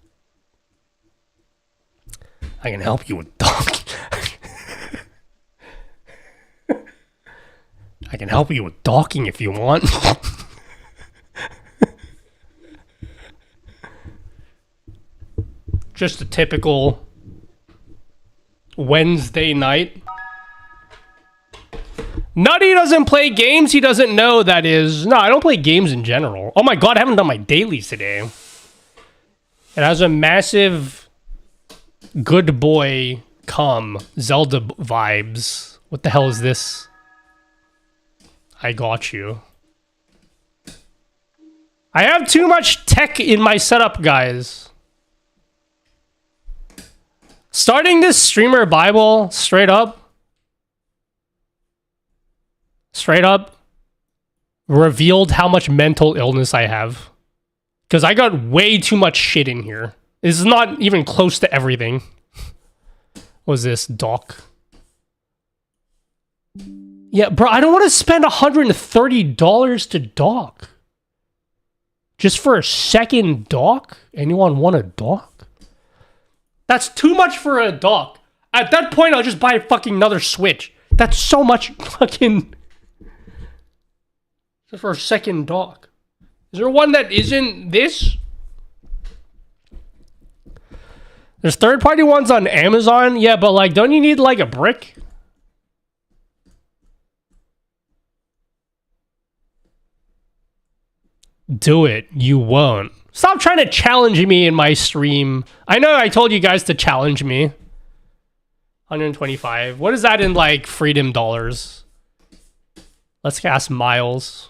I can help you with docking. I can help you with docking if you want. Just a typical Wednesday night. Nutty doesn't play games he doesn't know, that is. No, I don't play games in general. Oh my god, I haven't done my dailies today. It has a massive good boy Zelda vibes. What the hell is this? I got you. I have too much tech in my setup, guys. Starting this streamer Bible, straight up, revealed how much mental illness I have. Because I got way too much shit in here. This is not even close to everything. What was this? Dock? Yeah, bro, I don't want to spend $130 to dock. Just for a second dock? Anyone want a dock? That's too much for a dock. At that point, I'll just buy a fucking another Switch. That's so much fucking... Just for a second dock. Is there one that isn't this? There's third-party ones on Amazon. Yeah, but like, don't you need like a brick? Do it. You won't. Stop trying to challenge me in my stream. I know I told you guys to challenge me. 125. What is that in like freedom dollars? Let's ask Miles.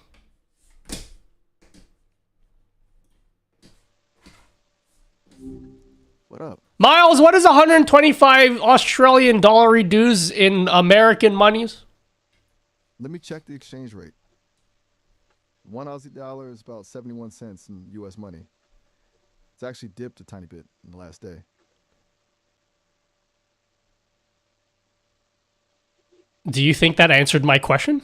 What up? Miles, what is 125 Australian dollar reduce in American monies? Let me check the exchange rate. 1 Aussie dollar is about 71 cents in U.S. money. It's actually dipped a tiny bit in the last day. Do you think that answered my question?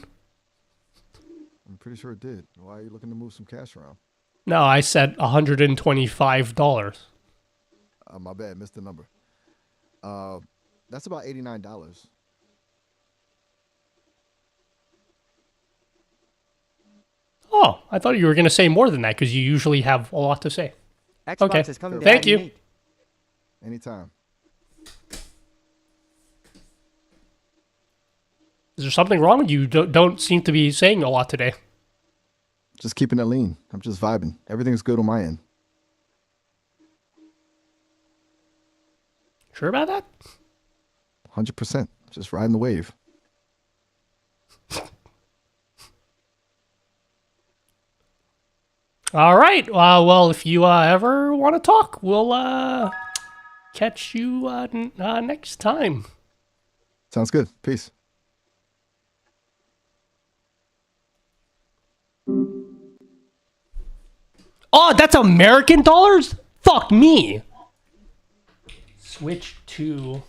I'm pretty sure it did. Why are you looking to move some cash around? No, I said $125. My bad, missed the number. That's about $89. Oh, I thought you were going to say more than that because you usually have a lot to say. Xbox Okay, is coming thank down. you. Anytime. Is there something wrong with you? Don't seem to be saying a lot today. Just keeping it lean. I'm just vibing. Everything's good on my end. Sure about that? 100%. Just riding the wave. All right. Well, if you ever want to talk, we'll catch you next time. Sounds good. Peace. Oh, that's American dollars? Fuck me. Switch to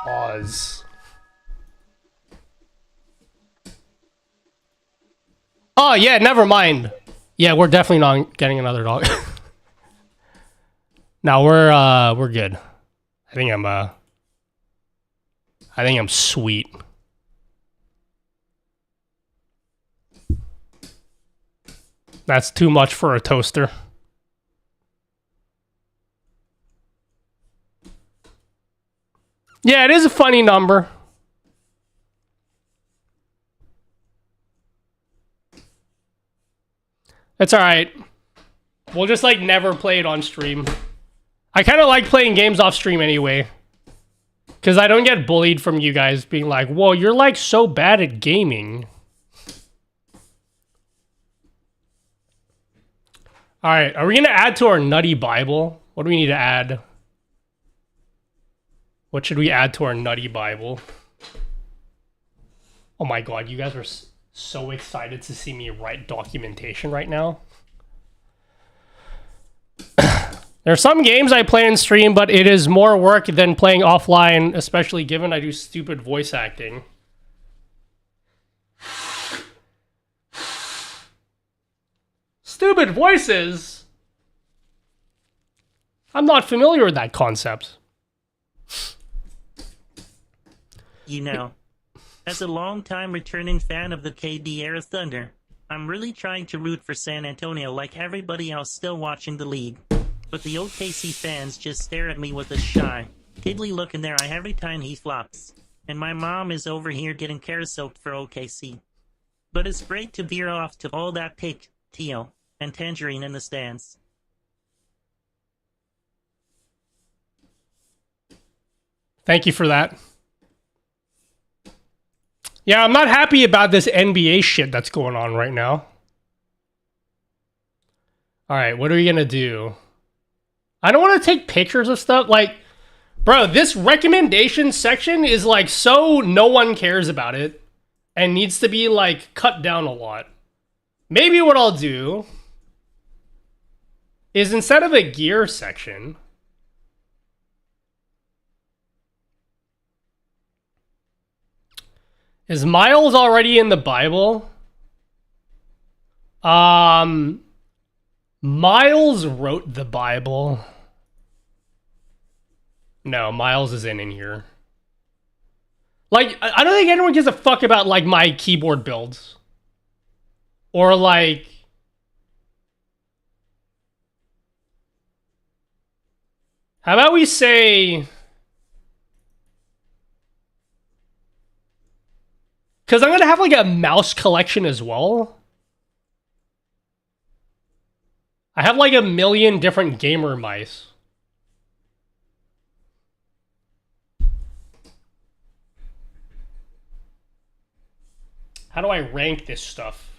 Oz. Oh yeah, never mind. Yeah, we're definitely not getting another dog. No, we're good. I think I'm sweet. That's too much for a toaster. Yeah, it is a funny number. It's alright. We'll just like never play it on stream. I kind of like playing games off stream anyway. Because I don't get bullied from you guys being like, whoa, you're like so bad at gaming. Alright, are we going to add to our nutty Bible? What do we need to add? What should we add to our nutty Bible? Oh my god, you guys are so excited to see me write documentation right now. There are some games I play in stream, but it is more work than playing offline, especially given I do stupid voice acting. Stupid voices? I'm not familiar with that concept. You know, as a long-time returning fan of the KD Era Thunder, I'm really trying to root for San Antonio like everybody else still watching the league. But the OKC fans just stare at me with a shy, tiddly look in their eye every time he flops. And my mom is over here getting carrot-soaked for OKC. But it's great to veer off to all that pink, teal, and tangerine in the stands. Thank you for that. Yeah, I'm not happy about this NBA shit that's going on right now. Alright, what are we gonna do? I don't want to take pictures of stuff. Like, bro, this recommendation section is like so no one cares about it. And needs to be like cut down a lot. Maybe what I'll do is instead of a gear section, is Miles already in the Bible? Miles wrote the Bible. No, Miles isn't in here. Like, I don't think anyone gives a fuck about, like, my keyboard builds. Or, like... How about we say... Because I'm going to have, like, a mouse collection as well. I have, like, 1 million different gamer mice. How do I rank this stuff?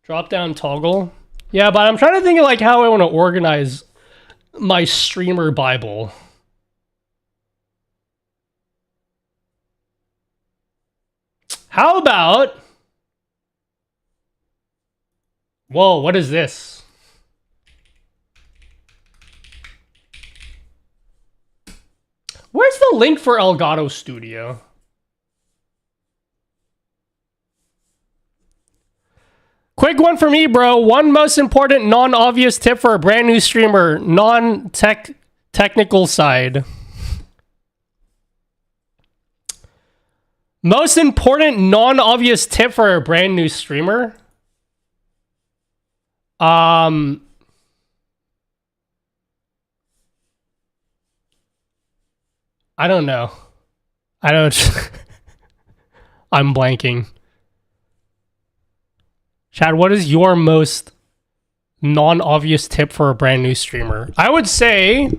Drop down toggle. Yeah, but I'm trying to think of like how I want to organize my streamer Bible. How about... Whoa, what is this? Where's the link for Elgato Studio? Quick one for me, bro. One most important non-obvious tip for a brand new streamer, non-technical side. Most important non-obvious tip for a brand new streamer? I don't know. I don't... I'm blanking. Chad, what is your most non-obvious tip for a brand new streamer? I would say...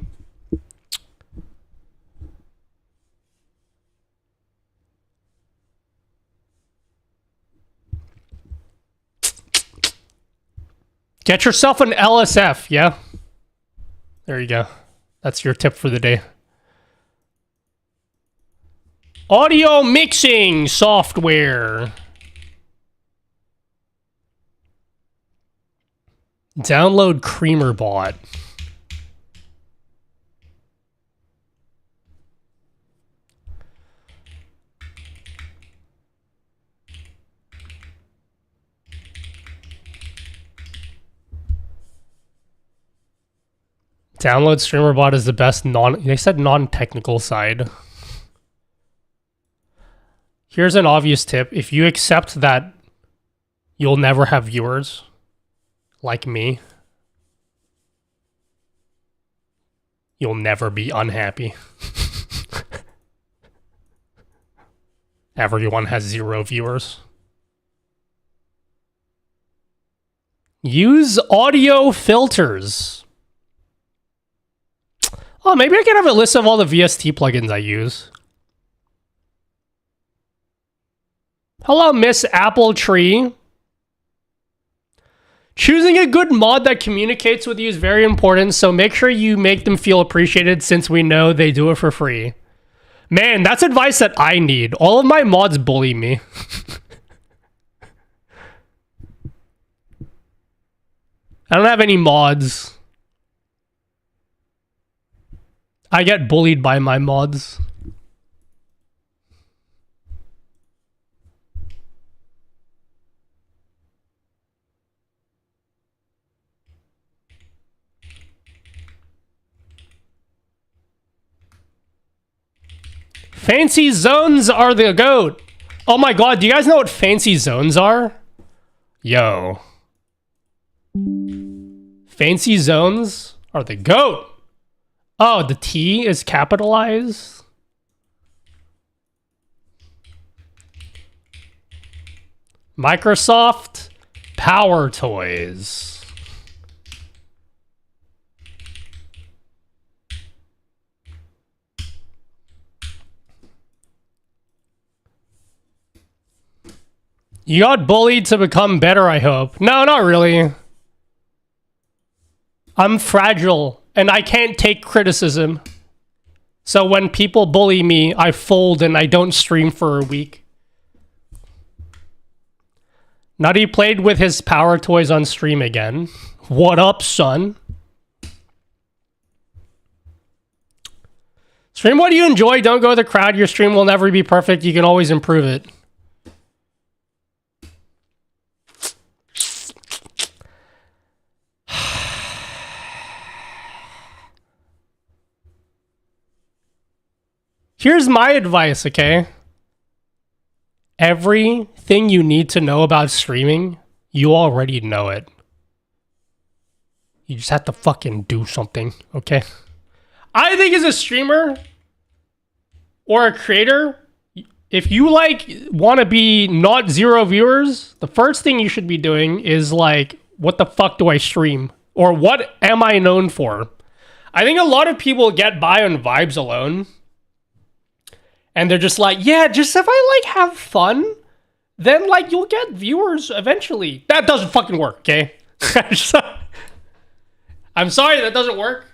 Get yourself an LSF, yeah? There you go. That's your tip for the day. Audio mixing software. Download CreamerBot. Download StreamerBot is the best they said non-technical side. Here's an obvious tip. If you accept that you'll never have viewers, like me, you'll never be unhappy. Everyone has 0 viewers. Use audio filters. Oh, maybe I can have a list of all the VST plugins I use. Hello, Miss Apple Tree. Choosing a good mod that communicates with you is very important, so make sure you make them feel appreciated since we know they do it for free. Man, that's advice that I need. All of my mods bully me. I don't have any mods. I get bullied by my mods. Fancy zones are the GOAT. Oh my god, do you guys know what fancy zones are? Yo. Fancy zones are the GOAT. Oh, the T is capitalized? Microsoft Power Toys. You got bullied to become better, I hope. No, not really. I'm fragile, and I can't take criticism. So when people bully me, I fold and I don't stream for a week. Nutty played with his power toys on stream again. What up, son? Stream what you enjoy. Don't go with the crowd. Your stream will never be perfect. You can always improve it. Here's my advice, okay? Everything you need to know about streaming, you already know it. You just have to fucking do something, okay? I think as a streamer or a creator, if you like want to be not 0 viewers, the first thing you should be doing is like, what the fuck do I stream? Or what am I known for? I think a lot of people get by on vibes alone. And they're just like, yeah, just if I like have fun, then like you'll get viewers eventually. That doesn't fucking work, okay? I'm sorry that doesn't work.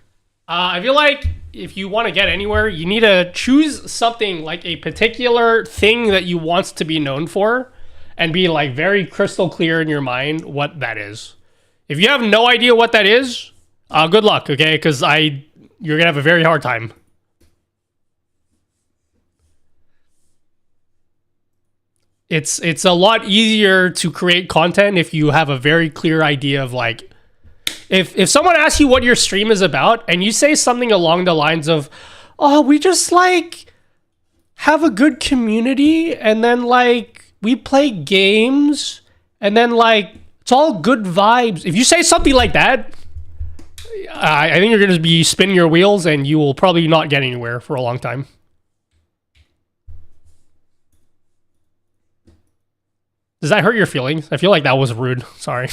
I feel like if you want to get anywhere, you need to choose something like a particular thing that you want to be known for and be like very crystal clear in your mind what that is. If you have no idea what that is, good luck, okay? Because you're gonna have a very hard time. It's a lot easier to create content if you have a very clear idea of like, if someone asks you what your stream is about and you say something along the lines of, oh, we just like have a good community and then like we play games and then like it's all good vibes. If you say something like that, I think you're going to be spinning your wheels and you will probably not get anywhere for a long time. Does that hurt your feelings? I feel like that was rude. Sorry.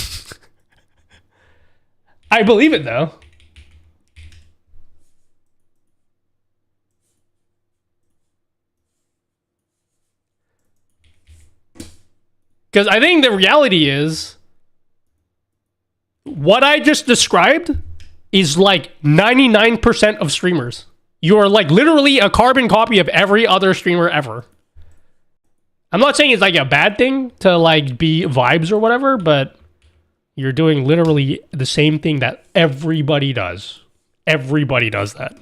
I believe it though. Because I think the reality is what I just described is like 99% of streamers. You are like literally a carbon copy of every other streamer ever. I'm not saying it's like a bad thing to like be vibes or whatever, but you're doing literally the same thing that everybody does. Everybody does that.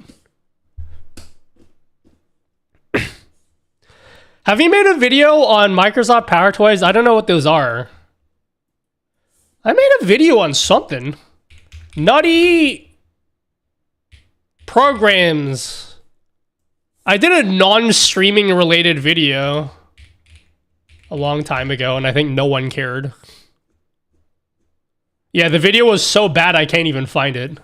Have you made a video on Microsoft Power Toys? I don't know what those are. I made a video on something. Nutty programs. I did a non-streaming related video a long time ago, and I think no one cared. Yeah, the video was so bad I can't even find it.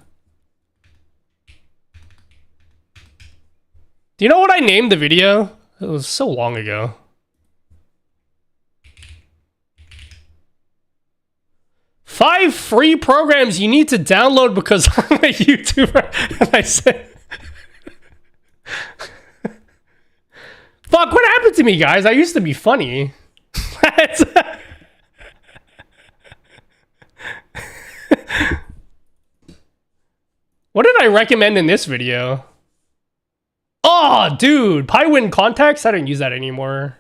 Do you know what I named the video? It was so long ago. Five free programs you need to download because I'm a YouTuber. And I said... Fuck, what happened to me, guys? I used to be funny. What did I recommend in this video? Oh, dude, Pywin contacts? I don't use that anymore.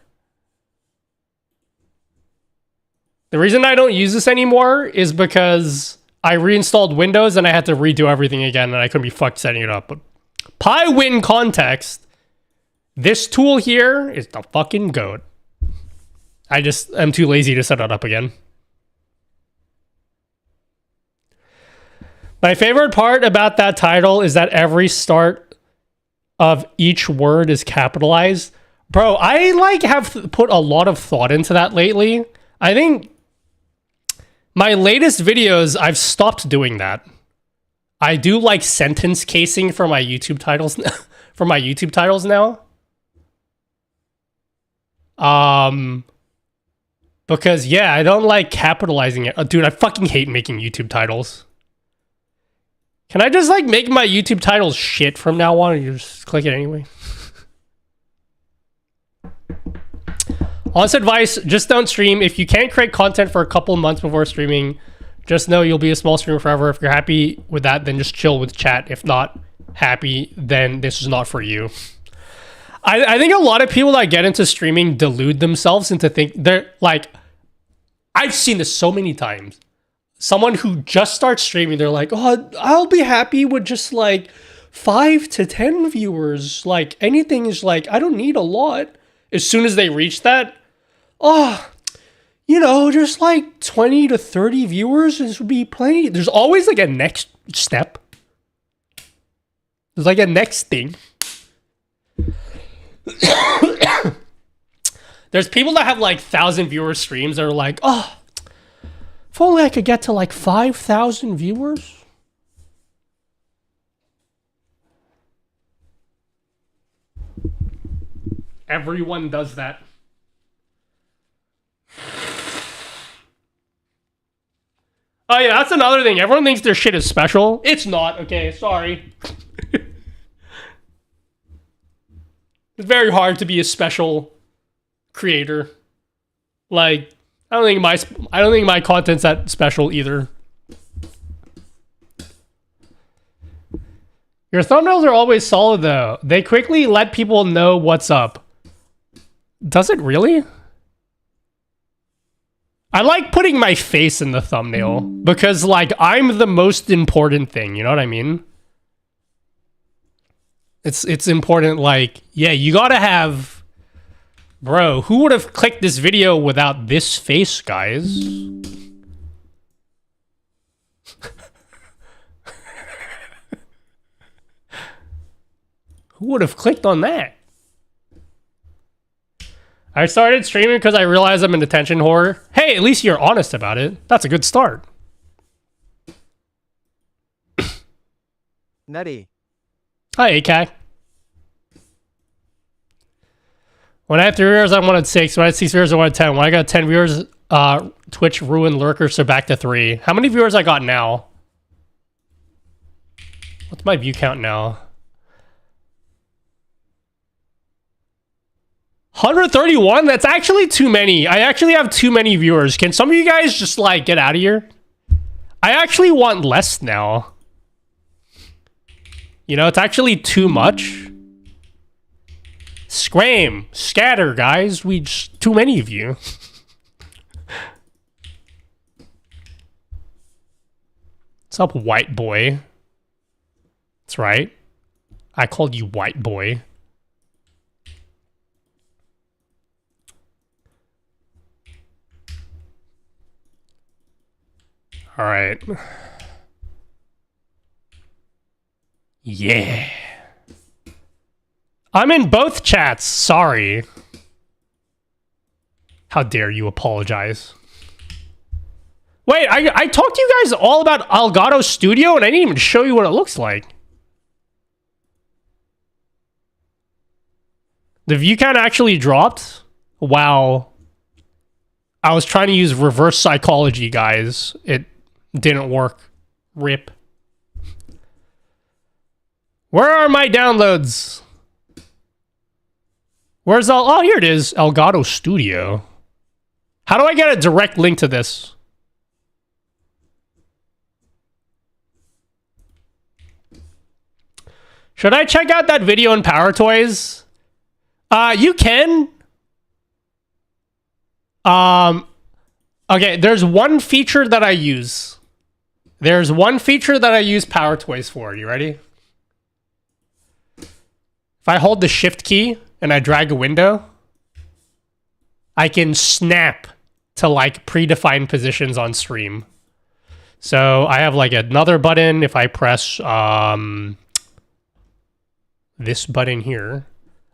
The reason I don't use this anymore is because I reinstalled Windows and I had to redo everything again and I couldn't be fucked setting it up. But Pywin context, this tool here is the fucking goat. I just am too lazy to set it up again. My favorite part about that title is that every start of each word is capitalized. Bro, I like have put a lot of thought into that lately. I think my latest videos, I've stopped doing that. I do like sentence casing for my YouTube titles for my YouTube titles now. Because yeah, I don't like capitalizing it. Oh, dude, I fucking hate making YouTube titles. Can I just like make my YouTube titles shit from now on and you just click it anyway? Honest advice, just don't stream. If you can't create content for a couple months before streaming, just know you'll be a small streamer forever. If you're happy with that, then just chill with chat. If not happy, then this is not for you. I think a lot of people that get into streaming delude themselves into think they're like, I've seen this so many times. Someone who just starts streaming, they're like, oh, I'll be happy with just like 5 to 10 viewers. Like anything is like, I don't need a lot. As soon as they reach that, oh, you know, just like 20 to 30 viewers, this would be plenty. There's always like a next step. There's like a next thing. There's people that have like 1,000 viewer streams that are like, oh, if only I could get to like 5,000 viewers. Everyone does that. Oh yeah, that's another thing. Everyone thinks their shit is special. It's not, okay, sorry. It's very hard to be a special creator. Like, I don't think my content's that special either. Your thumbnails are always solid though. They quickly let people know what's up. Does it really? I like putting my face in the thumbnail because like I'm the most important thing, you know what I mean? It's important, like, yeah, you gotta have, bro, who would have clicked this video without this face, guys? Who would have clicked on that? I started streaming because I realized I'm an attention whore. Hey, at least you're honest about it. That's a good start. Nutty. Hi, AK. When I had 3 viewers, I wanted 6. When I had 6 viewers, I wanted 10. When I got 10 viewers, Twitch ruined lurkers, so back to 3. How many viewers I got now? What's my view count now? 131? That's actually too many. I actually have too many viewers. Can some of you guys just, like, get out of here? I actually want less now. You know, it's actually too much. Scram. Scatter, guys. We just... Too many of you. What's up, white boy? That's right. I called you white boy. All right. Yeah. I'm in both chats. Sorry. How dare you apologize? Wait, I talked to you guys all about Elgato Studio and I didn't even show you what it looks like. The view count actually dropped. Wow. I was trying to use reverse psychology, guys. It didn't work. RIP. Where are my downloads? Where's all? Oh, here it is. Elgato Studio. How do I get a direct link to this? Should I check out that video in Power Toys? You can. Okay, there's one feature that I use. There's one feature that I use Power Toys for. You ready? If I hold the shift key and I drag a window, I can snap to like predefined positions on stream. So I have like another button. If I press this button here,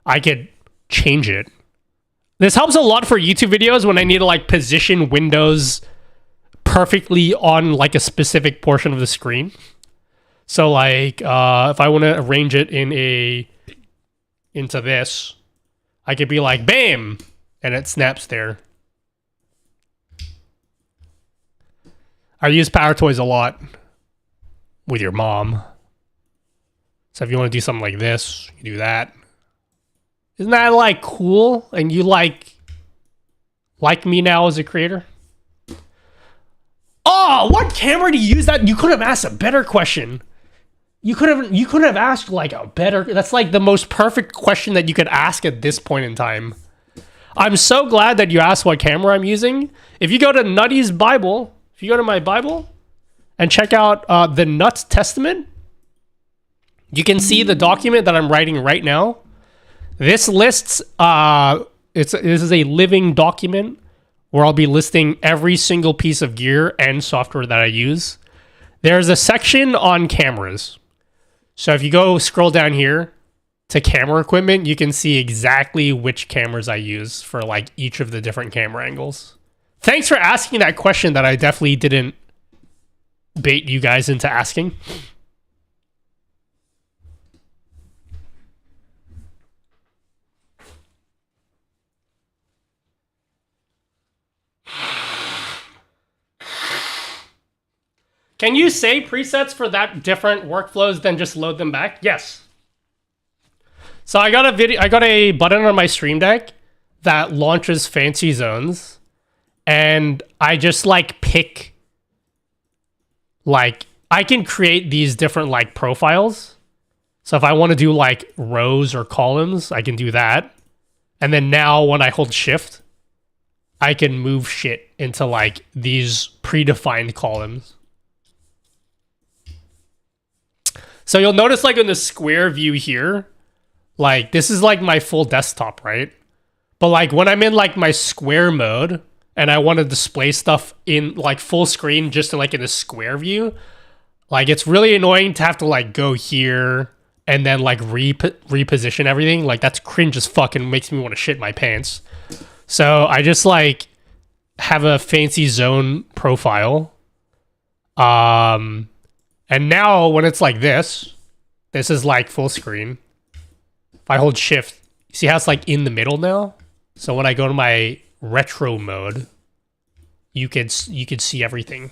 I could change it. This helps a lot for YouTube videos when I need to like position windows perfectly on like a specific portion of the screen. So like if I want to arrange it into this, I could be like bam, and it snaps there. I use Power Toys a lot with your mom. So if you want to do something like this, you do that. Isn't that like cool? And you like me now as a creator? Oh, what camera do you use? That you could have asked a better question. You could have asked like a better. That's like the most perfect question that you could ask at this point in time. I'm so glad that you asked what camera I'm using. If you go to Nutty's Bible, if you go to my Bible and check out the Nuts Testament, you can see the document that I'm writing right now. This lists, this is a living document where I'll be listing every single piece of gear and software that I use. There's a section on cameras. So if you go scroll down here to camera equipment, you can see exactly which cameras I use for like each of the different camera angles. Thanks for asking that question that I definitely didn't bait you guys into asking. Can you save presets for that different workflows than just load them back? Yes. So I got a button on my Stream Deck that launches fancy zones. and I just like pick, like I can create these different like profiles. So if I want to do like rows or columns, I can do that. And then now when I hold shift, I can move shit into like these predefined columns. So you'll notice like in the square view here, like this is like my full desktop, right? But like when I'm in like my square mode and I want to display stuff in like full screen just in like in a square view, like it's really annoying to have to like go here and then like reposition everything. Like that's cringe as fuck and makes me want to shit my pants. So I just like have a fancy zone profile. And now when it's like this is like full screen. If I hold shift, you see how it's like in the middle now? So when I go to my retro mode, you could see everything.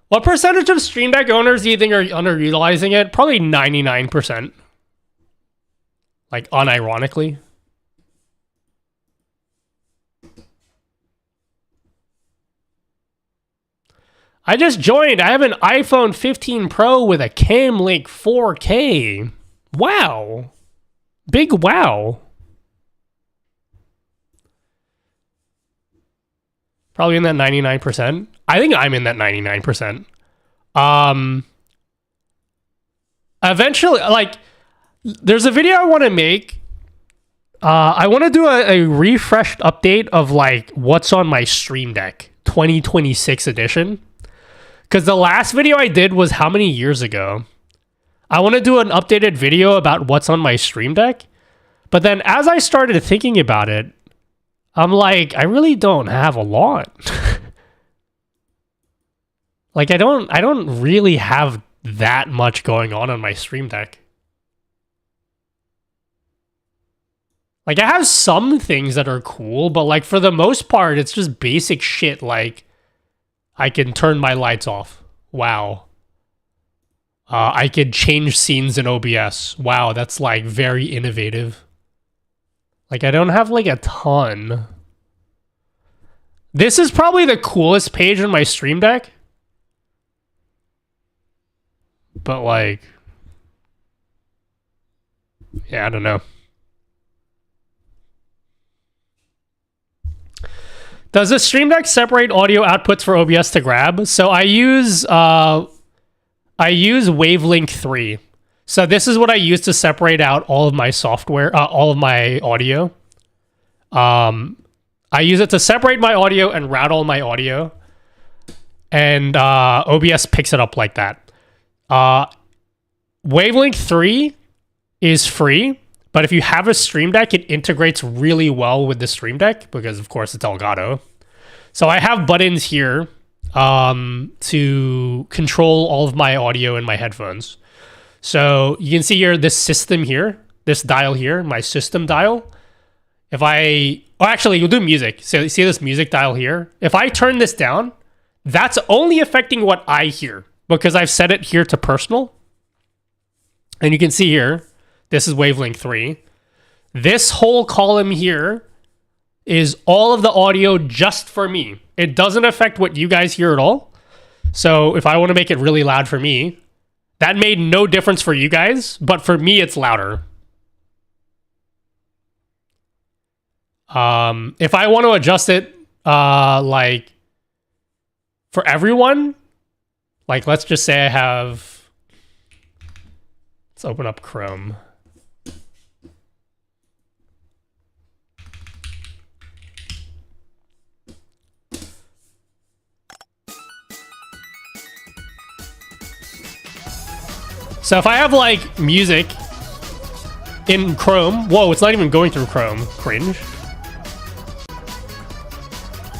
What percentage of Stream Deck owners do you think are underutilizing it? Probably 99%. Like unironically. I just joined. I have an iPhone 15 Pro with a Cam Link 4K. Wow. Big wow. Probably in that 99%. I think I'm in that 99%. Eventually, like, there's a video I want to make. I want to do a refreshed update of, like, what's on my Stream Deck 2026 edition. Because the last video I did was how many years ago? I want to do an updated video about what's on my Stream Deck. But then as I started thinking about it, I'm like, I really don't have a lot. Like, I don't really have that much going on my Stream Deck. Like, I have some things that are cool, but like for the most part, it's just basic shit. Like, I can turn my lights off. Wow. I could change scenes in OBS. Wow, that's like very innovative. Like, I don't have like a ton. This is probably the coolest page on my Stream Deck. But like, yeah, I don't know. Does the Stream Deck separate audio outputs for OBS to grab? So I use Wavelink 3. So this is what I use to separate out all of my software, all of my audio. I use it to separate my audio and route all my audio. And OBS picks it up like that. Wavelink 3 is free, but if you have a Stream Deck, it integrates really well with the Stream Deck because, of course, it's Elgato. So I have buttons here to control all of my audio in my headphones. So you can see here, this system here, this dial here, my system dial. If I... Oh, actually, you'll do music. So you see this music dial here? If I turn this down, that's only affecting what I hear because I've set it here to personal. And you can see here, this is Wavelink 3. This whole column here is all of the audio just for me. It doesn't affect what you guys hear at all. So if I want to make it really loud for me, that made no difference for you guys, but for me, it's louder. If I want to adjust it, like for everyone, like let's just say I have, let's open up Chrome. So if I have like music in Chrome, whoa, it's not even going through Chrome, cringe.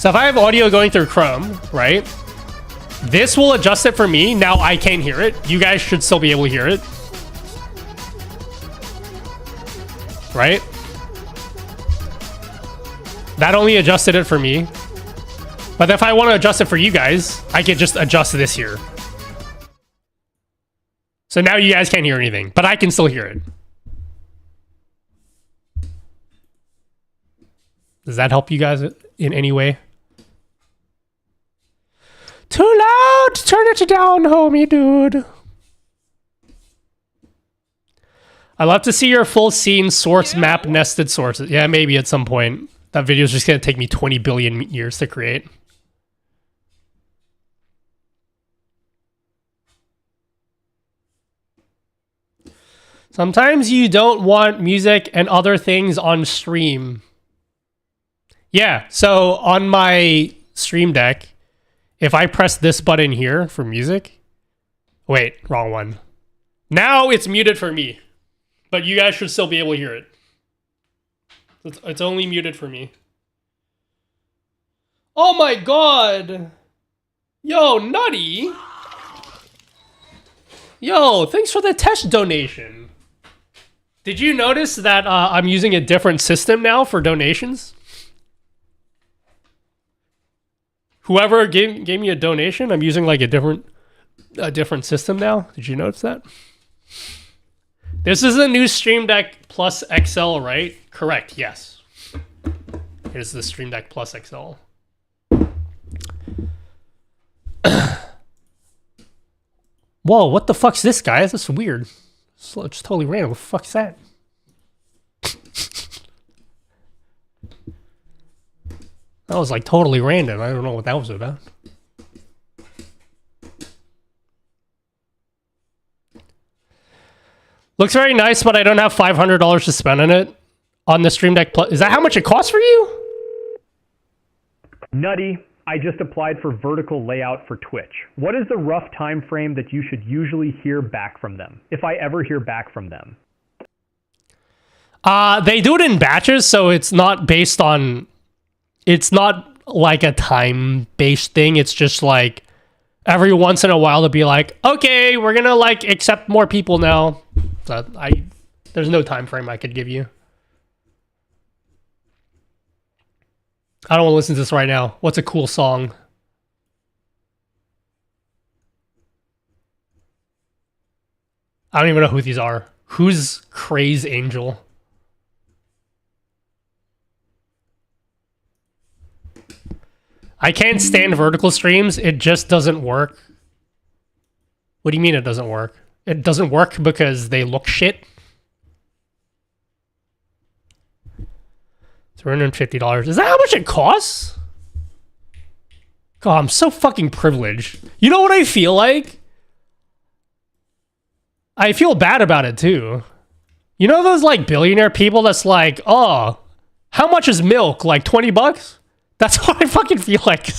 So if I have audio going through Chrome, right? This will adjust it for me. Now I can't hear it. You guys should still be able to hear it. Right? That only adjusted it for me. But if I want to adjust it for you guys, I can just adjust this here. So now you guys can't hear anything, but I can still hear it. Does that help you guys in any way? Too loud! Turn it down, homie dude. I'd love to see your full scene source map nested sources. Yeah, maybe at some point. That video is just going to take me 20 billion years to create. Sometimes you don't want music and other things on stream. Yeah, so on my Stream Deck, if I press this button here for music... Wait, wrong one. Now it's muted for me. But you guys should still be able to hear it. It's only muted for me. Oh my god! Yo, Nutty! Yo, thanks for the test donation. Did you notice that I'm using a different system now for donations? Whoever gave me a donation, I'm using like a different system now. Did you notice that? This is a new Stream Deck Plus XL, right? Correct, yes. Here's the Stream Deck Plus XL. Whoa, what the fuck's this, guys? That's weird. It's totally random. What the fuck's that? That was like totally random. I don't know what that was about. Looks very nice, but I don't have $500 to spend on it. On the Stream Deck Plus. Is that how much it costs for you? Nutty, I just applied for vertical layout for Twitch. What is the rough time frame that you should usually hear back from them, if I ever hear back from them? They do it in batches, so it's not based on... It's not like a time-based thing. It's just like every once in a while to be like, okay, we're gonna like accept more people now. So there's no time frame I could give you. I don't want to listen to this right now. What's a cool song? I don't even know who these are. Who's Craze Angel? I can't stand vertical streams. It just doesn't work. What do you mean it doesn't work? It doesn't work because they look shit. $350. Is that how much it costs? God, I'm so fucking privileged. You know what I feel like? I feel bad about it too. You know those like billionaire people that's like, oh, how much is milk? Like 20 bucks? That's what I fucking feel like.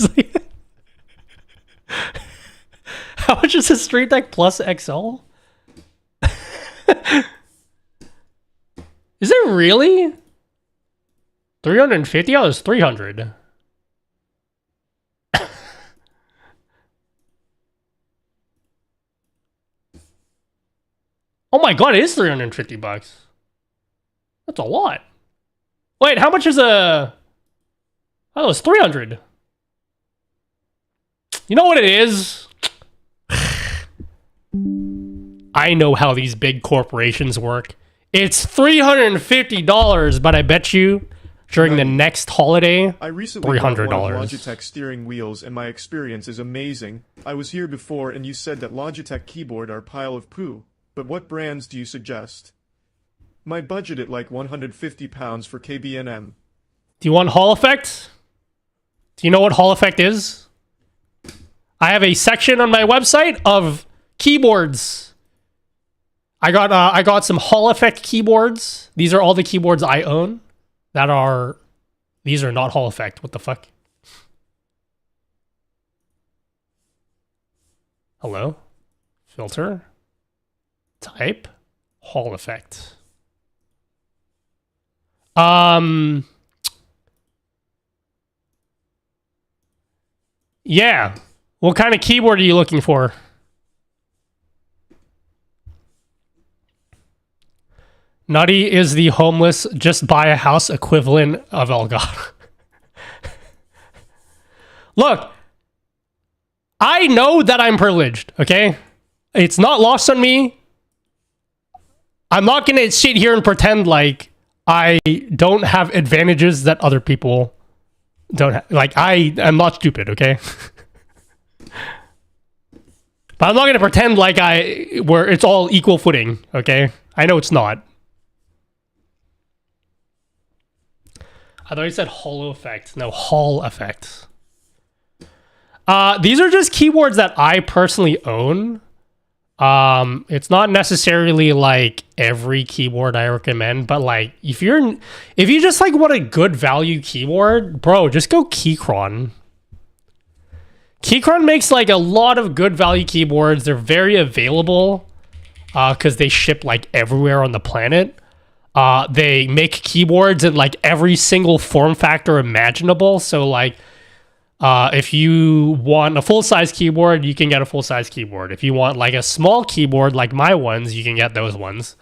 How much is this Stream Deck Plus XL? Is it really? 350? Oh, it's 300. Oh my god, it is 350 bucks. That's a lot. Wait, how much is a... Oh, it's 300. You know what it is? I know how these big corporations work. It's $350, but I bet you during the next holiday, I recently bought $300. one of Logitech steering wheels and my experience is amazing. I was here before and you said that Logitech keyboard are a pile of poo. But what brands do you suggest? My budget at like £150 for KBNM. Do you want Hall Effect? Do you know what Hall Effect is? I have a section on my website of keyboards. I got some Hall Effect keyboards. These are all the keyboards I own. These are not Hall Effect. What the fuck? Hello? Filter? Type? Hall Effect. Yeah. What kind of keyboard are you looking for? Nutty is the homeless, just buy a house equivalent of Elgato. Look, I know that I'm privileged, okay? It's not lost on me. I'm not gonna sit here and pretend like I don't have advantages that other people don't have. Like, I am not stupid, okay? But I'm not going to pretend like where it's all equal footing, okay? I know it's not. I thought you said holo effect. No, Hall effect. These are just keyboards that I personally own. It's not necessarily like every keyboard I recommend, but like if you just like want a good value keyboard, bro, just go Keychron. Keychron makes like a lot of good value keyboards. They're very available because they ship like everywhere on the planet. They make keyboards in like every single form factor imaginable. So like if you want a full-size keyboard, you can get a full-size keyboard. If you want like a small keyboard like my ones, you can get those ones.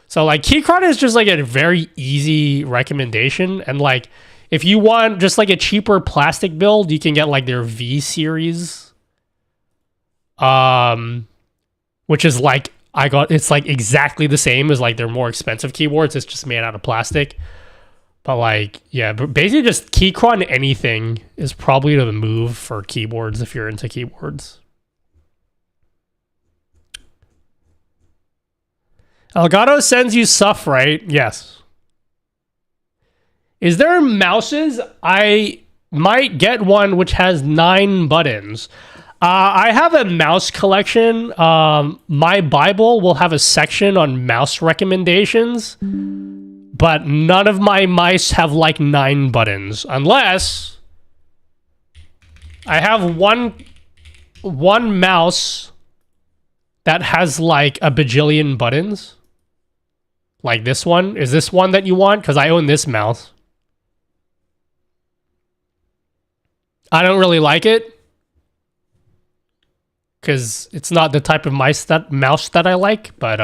So like Keychron is just like a very easy recommendation. And like if you want just like a cheaper plastic build, you can get like their V series. Which is like it's like exactly the same as like their more expensive keyboards. It's just made out of plastic. But like, yeah, but basically just Keychron anything is probably the move for keyboards if you're into keyboards. Elgato sends you stuff, right? Yes. Is there mouses? I might get one which has 9 buttons. I have a mouse collection. My Bible will have a section on mouse recommendations. But none of my mice have like 9 buttons. Unless I have one mouse that has like a bajillion buttons. Like this one. Is this one that you want? Because I own this mouse. I don't really like it. Because it's not the type of mouse that I like. But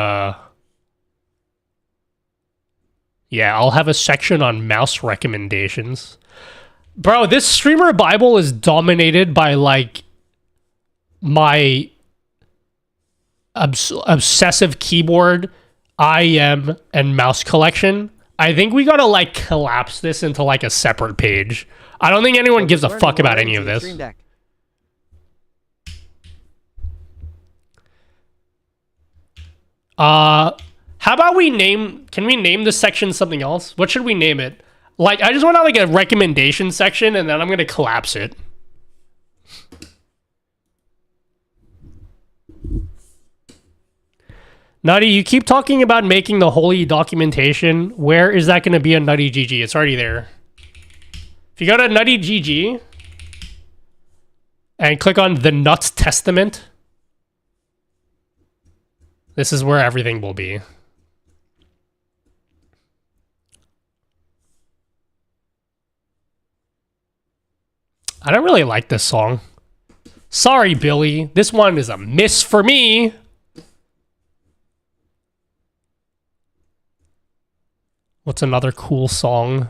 yeah, I'll have a section on mouse recommendations. Bro, this streamer Bible is dominated by like my obsessive keyboard, IM, and mouse collection. I think we gotta like collapse this into like a separate page. I don't think anyone gives a fuck about any of this. How about can we name this section something else? What should we name it? Like, I just want to have like a recommendation section and then I'm going to collapse it. Nutty, you keep talking about making the holy documentation. Where is that going to be on Nutty GG? It's already there. If you go to Nutty GG and click on the Nut Testament, this is where everything will be. I don't really like this song. Sorry, Billy. This one is a miss for me. What's another cool song?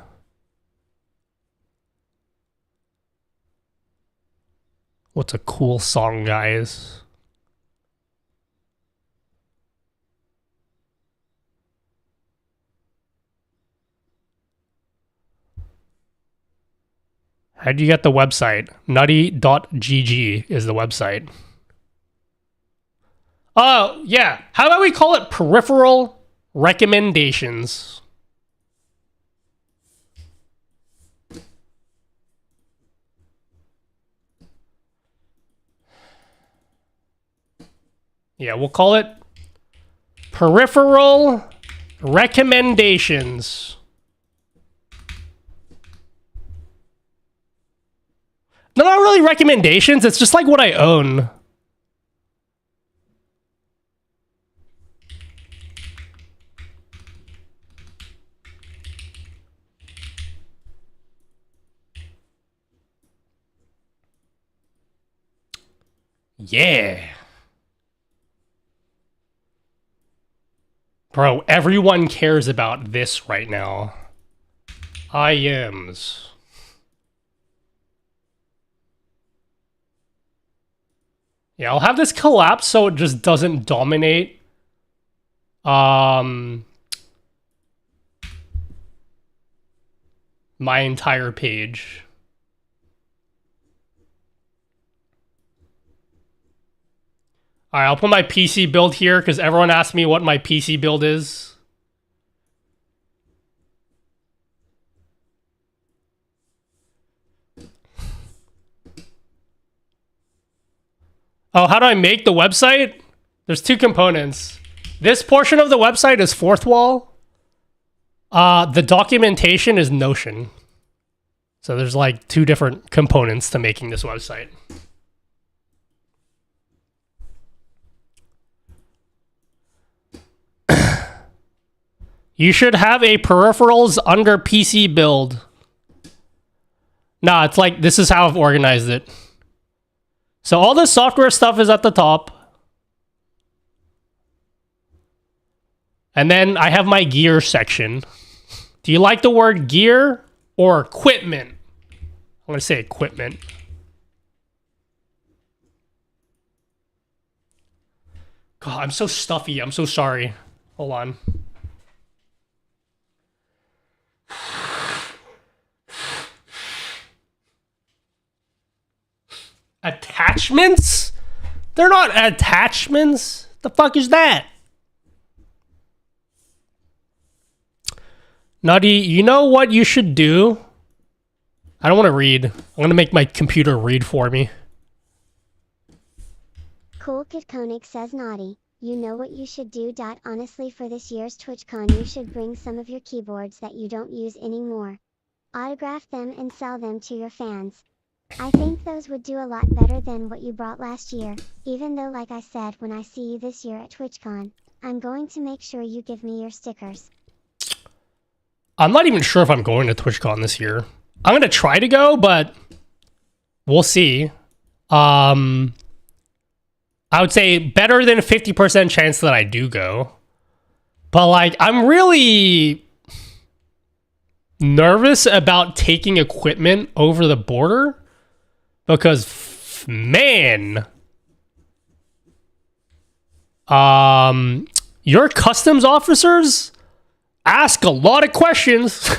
What's a cool song, guys? How do you get the website? Nutty.gg is the website. Oh, yeah. How about we call it peripheral recommendations? Yeah, we'll call it peripheral recommendations. No, not really recommendations. It's just like what I own. Yeah. Bro, everyone cares about this right now. IMs. Yeah, I'll have this collapse so it just doesn't dominate. my entire page. All right, I'll put my PC build here because everyone asked me what my PC build is. Oh, how do I make the website? There's two components. This portion of the website is fourth wall. The documentation is Notion. So there's like two different components to making this website. You should have a peripherals under PC build. Nah, it's like, this is how I've organized it. So all the software stuff is at the top. And then I have my gear section. Do you like the word gear or equipment? I'm going to say equipment. God, I'm so stuffy. I'm so sorry. Hold on. Attachments? They're not attachments. The fuck is that? Nutty, you know what you should do? I don't want to read. I'm going to make my computer read for me. Cool Kid Koenig says Naughty, you know what you should do. Honestly, for this year's TwitchCon you should bring some of your keyboards that you don't use anymore. Autograph them and sell them to your fans. I think those would do a lot better than what you brought last year, even though like I said when I see you this year at TwitchCon, I'm going to make sure you give me your stickers. I'm not even sure if I'm going to TwitchCon this year. I'm going to try to go, but we'll see. I would say better than a 50% chance that I do go. But like, I'm really nervous about taking equipment over the border because, man, your customs officers ask a lot of questions.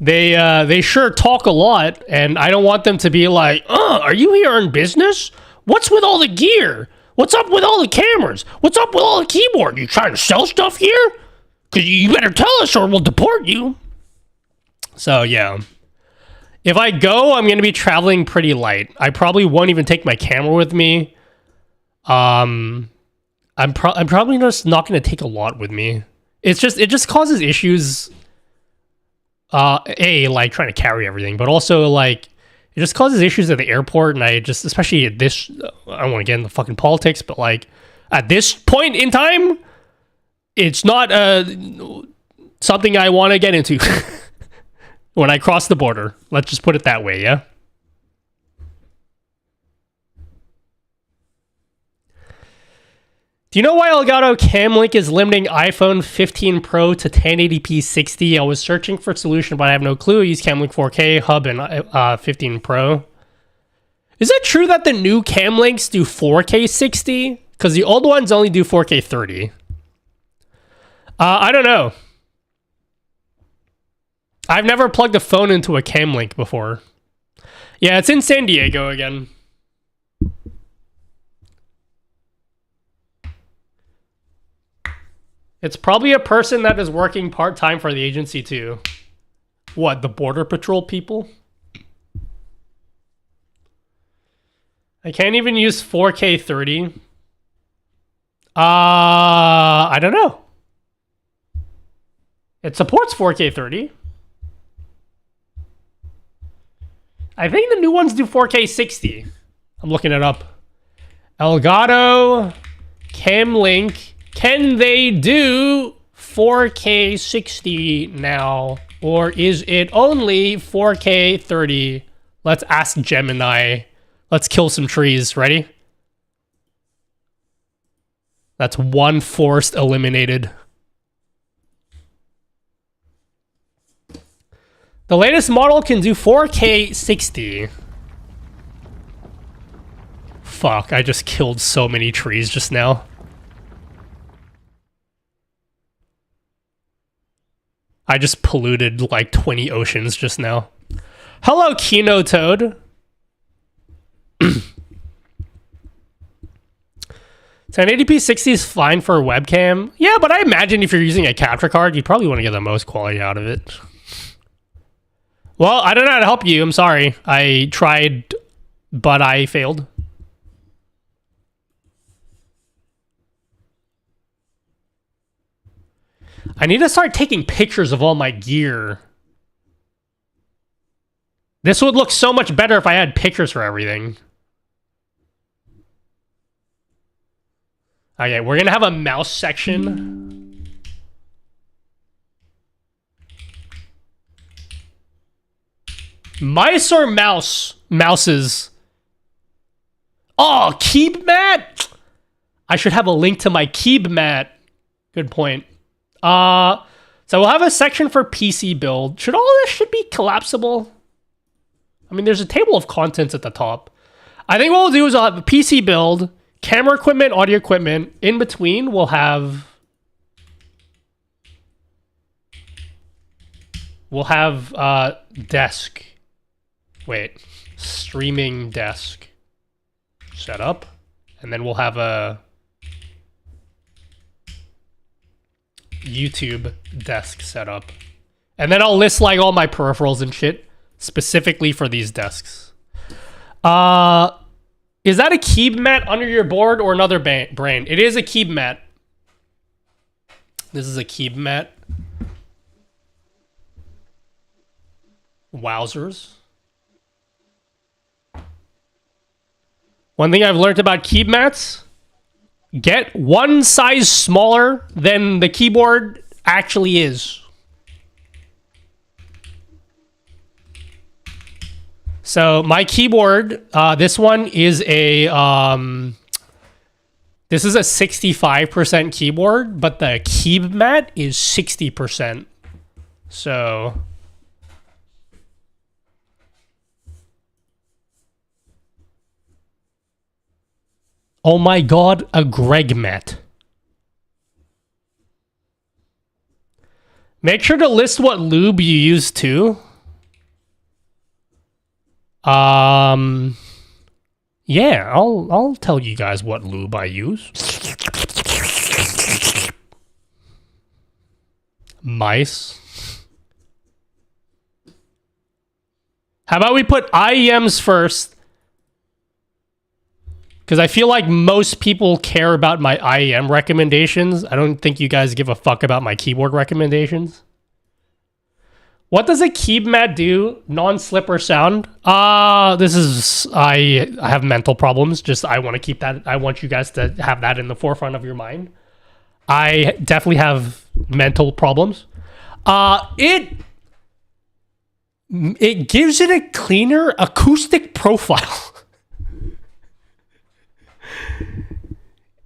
They sure talk a lot, and I don't want them to be like, are you here on business? What's with all the gear? What's up with all the cameras? What's up with all the keyboard? You trying to sell stuff here? Because you better tell us or we'll deport you. So, yeah. If I go, I'm going to be traveling pretty light. I probably won't even take my camera with me. I'm probably just not going to take a lot with me. It just causes issues. Like trying to carry everything, but also like it just causes issues at the airport. And I just, especially at this, I don't want to get into fucking politics, but like at this point in time, it's not something I want to get into when I cross the border. Let's just put it that way, yeah? Do you know why Elgato Camlink is limiting iPhone 15 Pro to 1080p 60? I was searching for a solution, but I have no clue. I use Camlink 4K Hub and 15 Pro. Is it true that the new Camlinks do 4K 60? Because the old ones only do 4K 30. I don't know. I've never plugged a phone into a Camlink before. Yeah, it's in San Diego again. It's probably a person that is working part-time for the agency too. What, the Border Patrol people? I can't even use 4K 30. I don't know. It supports 4K 30. I think the new ones do 4K 60. I'm looking it up. Elgato Camlink. Can they do 4K 60 now? Or is it only 4K 30? Let's ask Gemini. Let's kill some trees. Ready? That's one forest eliminated. The latest model can do 4K 60. Fuck, I just killed so many trees just now. I just polluted like 20 oceans just now. Hello, Kino Toad. 1080p 60 is fine for a webcam. Yeah, but I imagine if you're using a capture card, you probably want to get the most quality out of it. Well, I don't know how to help you. I'm sorry. I tried, but I failed. I need to start taking pictures of all my gear. This would look so much better if I had pictures for everything. Okay, we're gonna have a mouse section. Mice or mouse? Mouses. Oh, Keeb mat? I should have a link to my Keeb mat. Good point. So we'll have a section for PC build. Should all this should be collapsible? I mean, there's a table of contents at the top. I think what we'll do is I'll have a PC build, camera equipment, audio equipment. In between, we'll have desk. Wait, streaming desk set up, and then we'll have a YouTube desk set up, and then I'll list like all my peripherals and shit specifically for these desks. Is that a Keeb mat under your board or another brand? It is a Keeb mat. This is a Keeb mat. Wowzers. One thing I've learned about Keeb mats, get one size smaller than the keyboard actually is. So my keyboard, this one is a, this is a 65% keyboard, but the Keeb mat is 60%. So oh my god, a Greg mat. Make sure to list what lube you use too. Yeah, I'll tell you guys what lube I use. Mice. How about we put IEMs first? Because I feel like most people care about my IEM recommendations. I don't think you guys give a fuck about my keyboard recommendations. What does a Keeb mat do? Non-slipper sound? This is... I have mental problems. Just, I want to keep that... I want you guys to have that in the forefront of your mind. I definitely have mental problems. It gives it a cleaner acoustic profile.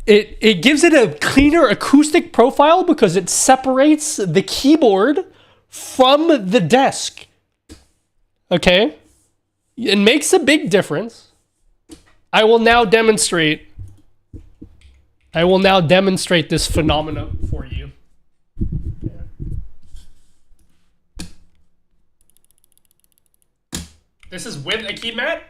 It gives it a cleaner acoustic profile because it separates the keyboard from the desk. Okay? It makes a big difference. I will now demonstrate this phenomena for you. This is with a key mat.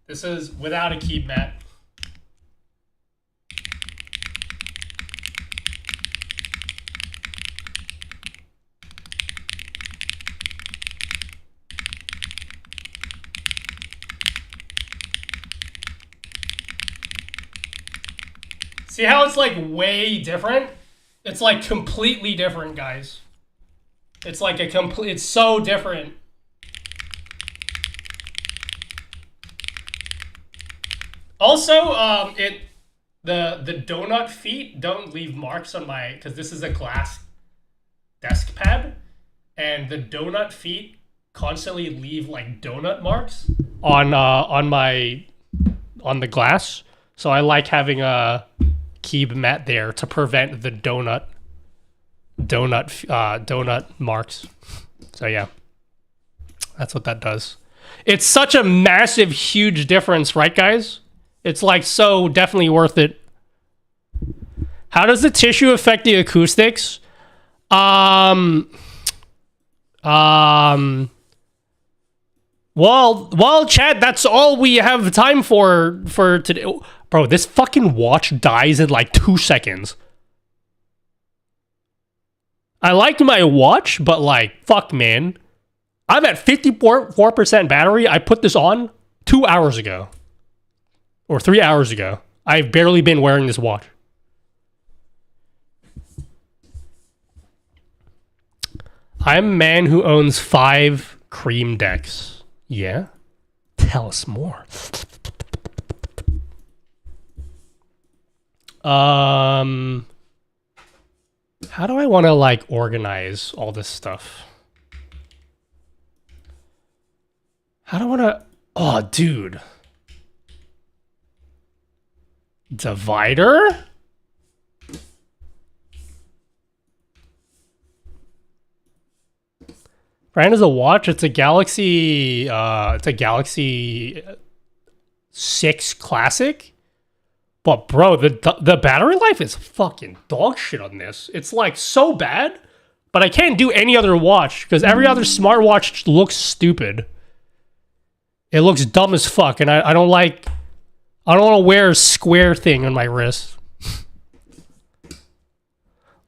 This is without a Keeb mat. See how it's like way different? It's like completely different, guys. It's like a complete, it's so different. Also, the donut feet don't leave marks on my, because this is a glass desk pad. and the donut feet constantly leave like donut marks on the glass. So I like having a Keeb mat there to prevent the donut marks. So yeah, that's what that does. It's such a massive, huge difference, right, guys? It's like so definitely worth it. How does the tissue affect the acoustics? Well, chat, that's all we have time for today. Bro, this fucking watch dies in like 2 seconds. I liked my watch, but like, fuck, man. I'm at 54% battery. I put this on 2 hours ago. Or 3 hours ago. I've barely been wearing this watch. I'm a man who owns 5 cream decks. Yeah? Tell us more. How do I want to like organize all this stuff? How do I want to... Oh, dude. Divider? Brand is a watch. It's a Galaxy 6 Classic. But bro, the battery life is fucking dog shit on this. It's like so bad, but I can't do any other watch because every other smartwatch looks stupid. It looks dumb as fuck, and I don't want to wear a square thing on my wrist.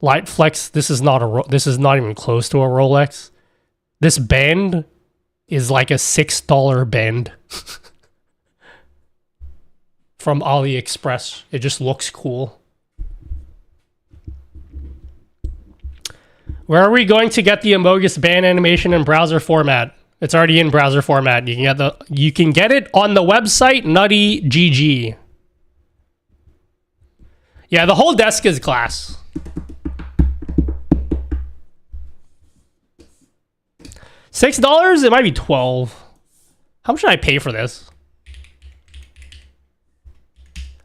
Light Flex. This is not even close to a Rolex. This band is like a $6 band from AliExpress. It just looks cool. Where are we going to get the Amogus band animation in browser format? It's already in browser format. You can get it on the website nuttygg. Yeah, the whole desk is glass. $6? It might be $12. How much should I pay for this?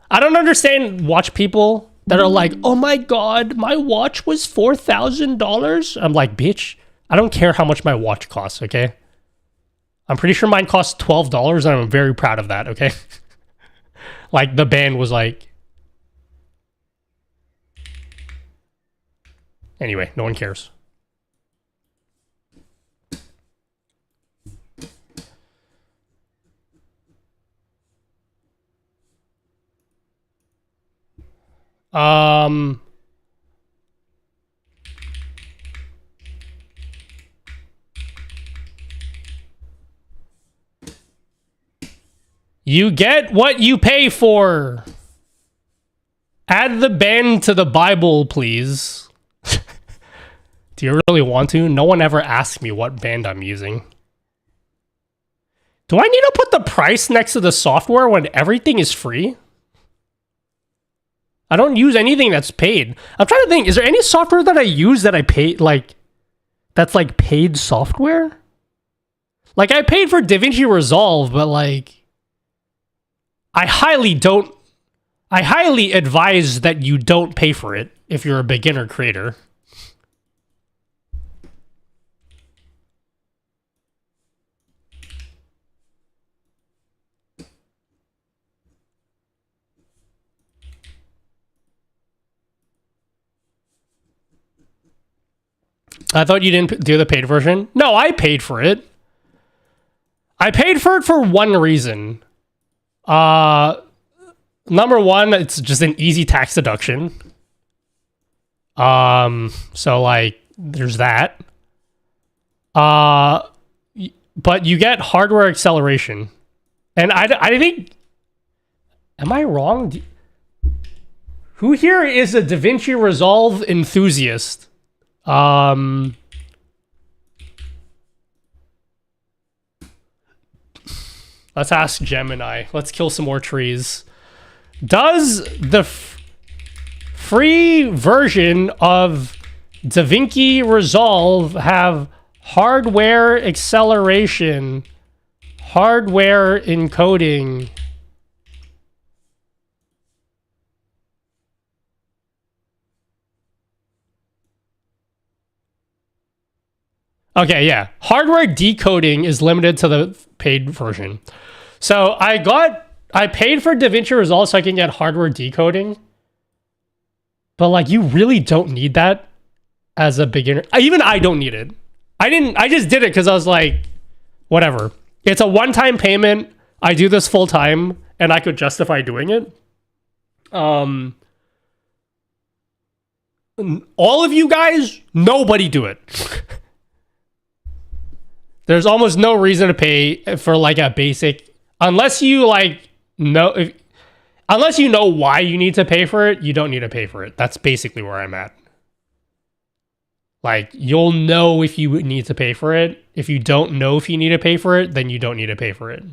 I don't understand watch people that are like, oh my god, my watch was $4,000. I'm like, bitch, I don't care how much my watch costs, okay? I'm pretty sure mine costs $12 and I'm very proud of that, okay? Like, the band was like... Anyway, no one cares. You get what you pay for. Add the band to the Bible, please. Do you really want to? No one ever asked me what band I'm using. Do I need to put the price next to the software when everything is free? I don't use anything that's paid. I'm trying to think, is there any software that I use that I pay, like, that's like paid software? Like, I paid for DaVinci Resolve, but like, I highly advise that you don't pay for it if you're a beginner creator. I thought you didn't do the paid version. No, I paid for it. I paid for it for one reason. Number one, it's just an easy tax deduction. So like, there's that. But you get hardware acceleration. And I think, am I wrong? Who here is a DaVinci Resolve enthusiast? Let's ask Gemini. Let's kill some more trees. Does the free version of DaVinci Resolve have hardware acceleration, hardware encoding. Okay, yeah. Hardware decoding is limited to the paid version. So I paid for DaVinci Resolve so I can get hardware decoding. But like, you really don't need that as a beginner. Even I don't need it. I just did it because I was like, whatever. It's a one-time payment. I do this full time and I could justify doing it. All of you guys, nobody do it. There's almost no reason to pay for like a basic, unless you like know, unless you know why you need to pay for it, you don't need to pay for it. That's basically where I'm at. Like, you'll know if you need to pay for it. If you don't know if you need to pay for it, then you don't need to pay for it.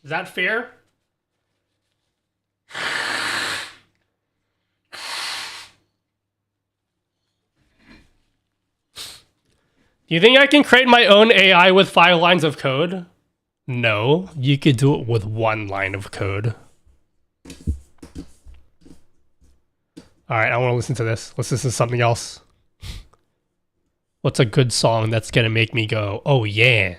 Is that fair? Do you think I can create my own AI with 5 lines of code? No, you could do it with 1 line of code. Alright, I want to listen to this. Let's listen to something else. What's a good song that's gonna make me go, oh yeah?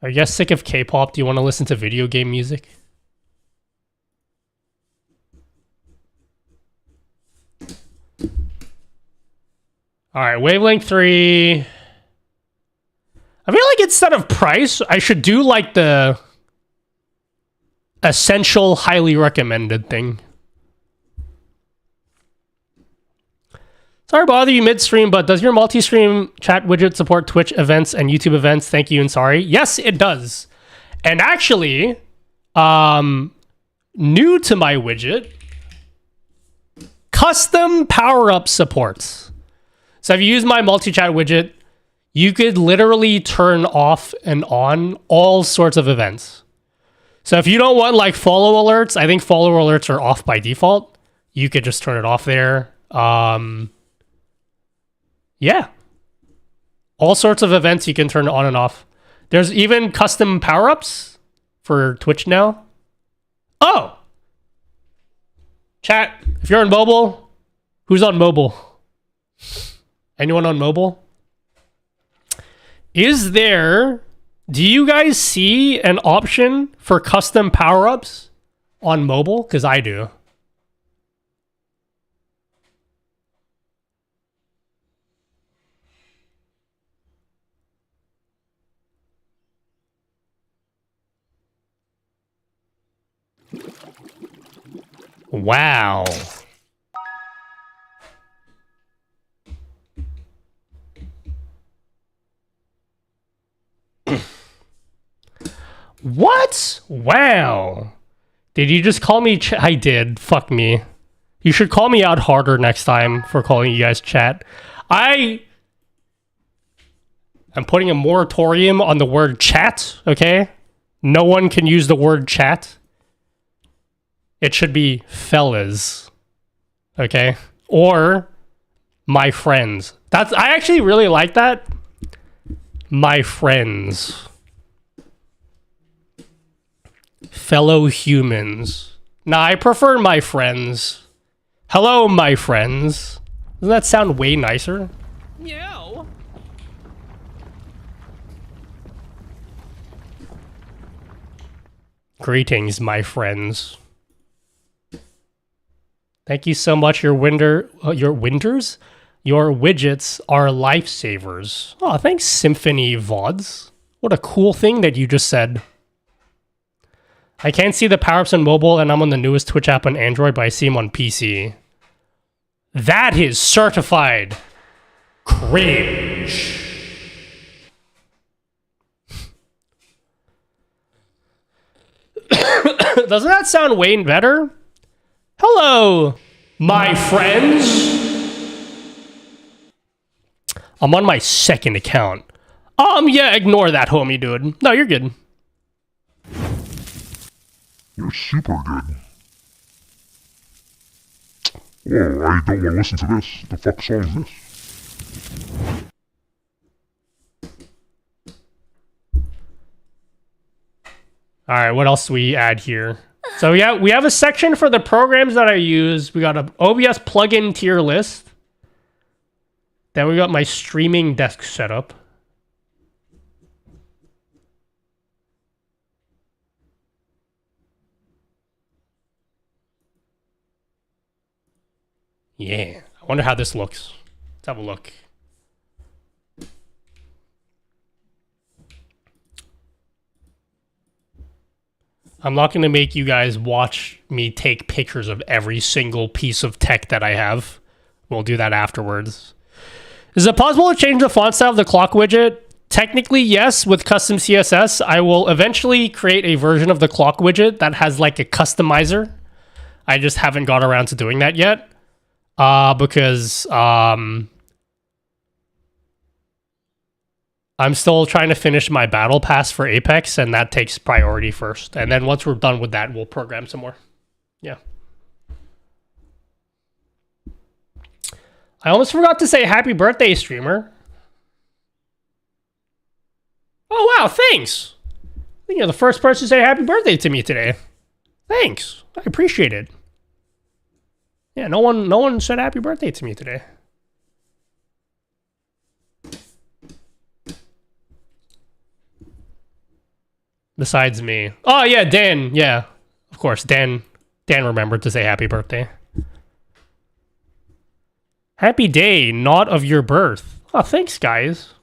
Are you guys sick of K-pop? Do you want to listen to video game music? Alright, Wavelength 3. I feel like instead of price, I should do like the essential, highly recommended thing. Sorry to bother you midstream, but does your multi-stream chat widget support Twitch events and YouTube events? Thank you and sorry. Yes, it does. And actually, new to my widget, custom power-up supports. So if you use my multi-chat widget, you could literally turn off and on all sorts of events. So if you don't want like follow alerts, I think follow alerts are off by default. You could just turn it off there. Yeah. All sorts of events you can turn on and off. There's even custom power-ups for Twitch now. Oh! Chat, if you're on mobile, who's on mobile? Anyone on mobile? Do you guys see an option for custom power-ups on mobile? Because I do. Wow. What? Wow. Did you just call me I did. Fuck me. You should call me out harder next time for calling you guys chat. I'm putting a moratorium on the word chat, okay? No one can use the word chat. It should be fellas, okay? Or my friends. I actually really like that. My friends. Fellow humans. Nah, I prefer my friends. Hello, my friends. Doesn't that sound way nicer? Meow. Greetings, my friends. Thank you so much. Your widgets are lifesavers. Oh, thanks, Symphony VODs. What a cool thing that you just said. I can't see the power-ups on mobile, and I'm on the newest Twitch app on Android, but I see them on PC. That is certified cringe. Doesn't that sound way better? Hello, my friends. I'm on my second account. Yeah, ignore that, homie, dude. No, you're good. You're super good. Oh, I don't want to listen to this. The fuck song is this? Alright, what else do we add here? So yeah, we have a section for the programs that I use. We got an OBS plugin tier list. Then we got my streaming desk setup. Yeah, I wonder how this looks. Let's have a look. I'm not going to make you guys watch me take pictures of every single piece of tech that I have. We'll do that afterwards. Is it possible to change the font style of the clock widget? Technically, yes, with custom CSS. I will eventually create a version of the clock widget that has like a customizer. I just haven't got around to doing that yet. Because I'm still trying to finish my battle pass for Apex, and that takes priority first. And then once we're done with that, we'll program some more. Yeah. I almost forgot to say happy birthday, streamer. Oh, wow, thanks. I think you're the first person to say happy birthday to me today. Thanks. I appreciate it. Yeah, no one said happy birthday to me today. Besides me. Oh, yeah, Dan. Yeah, of course. Dan remembered to say happy birthday. Happy day, not of your birth. Oh, thanks, guys.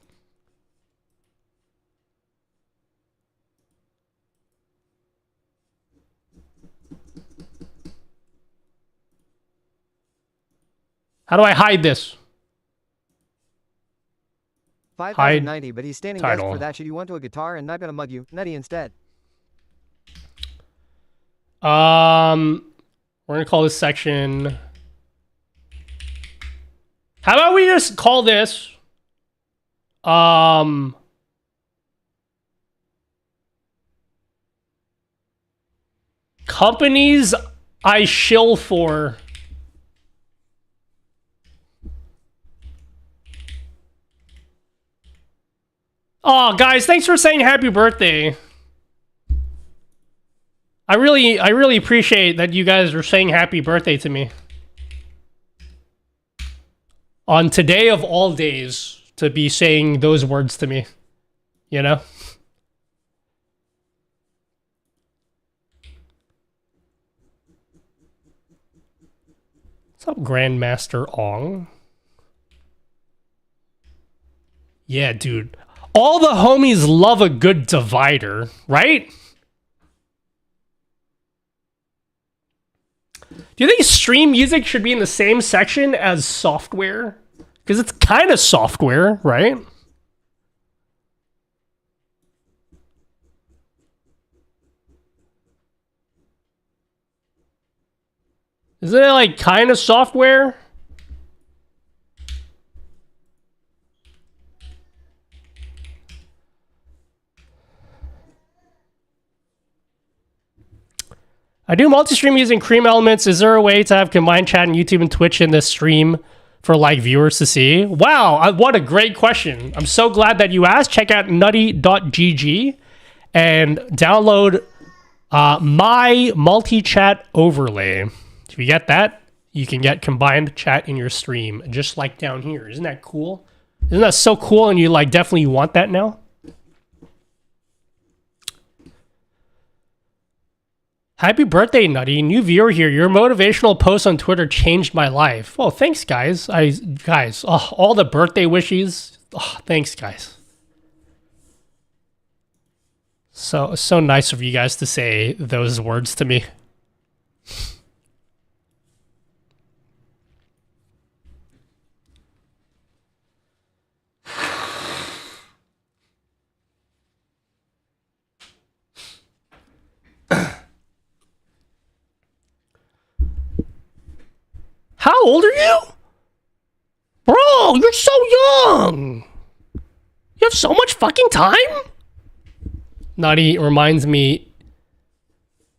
How do I hide this? 5,090, but he's standing desk title. for that. Should you want to a guitar and not gonna mug you? Nutty instead. We're gonna call this section. How about we just call this companies I shill for. Oh, guys, thanks for saying happy birthday. I really appreciate that you guys are saying happy birthday to me. On today of all days, to be saying those words to me. You know? What's up, Grandmaster Ong? Yeah, dude. All the homies love a good divider, right? Do you think stream music should be in the same section as software? Because it's kind of software, right? Isn't it like kind of software? I do multi-stream using Cream Elements. Is there a way to have combined chat and YouTube and Twitch in this stream for like viewers to see? Wow, what a great question. I'm so glad that you asked. Check out nutty.gg and download my multi-chat overlay. If you get that, you can get combined chat in your stream, just like down here. Isn't that cool? Isn't that so cool? And you like definitely want that now? Happy birthday, Nutty. New viewer here. Your motivational post on Twitter changed my life. Oh, thanks, guys. Guys, all the birthday wishes. Oh, thanks, guys. So nice of you guys to say those words to me. How old are you? Bro, you're so young. You have so much fucking time? Nutty reminds me,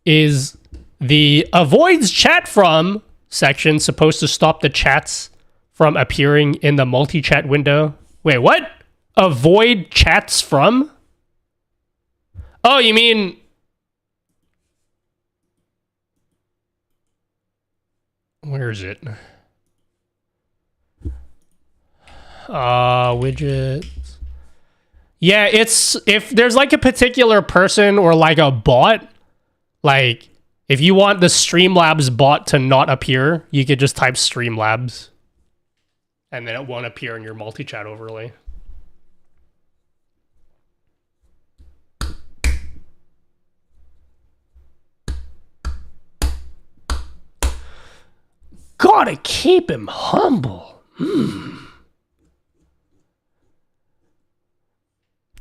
is the avoids chat from section supposed to stop the chats from appearing in the multi-chat window? Wait, what? Avoid chats from? Oh, you mean... Where is it? Widgets. Yeah, it's... If there's like a particular person or like a bot, like if you want the Streamlabs bot to not appear, you could just type Streamlabs. And then it won't appear in your multi-chat overlay. Gotta keep him humble.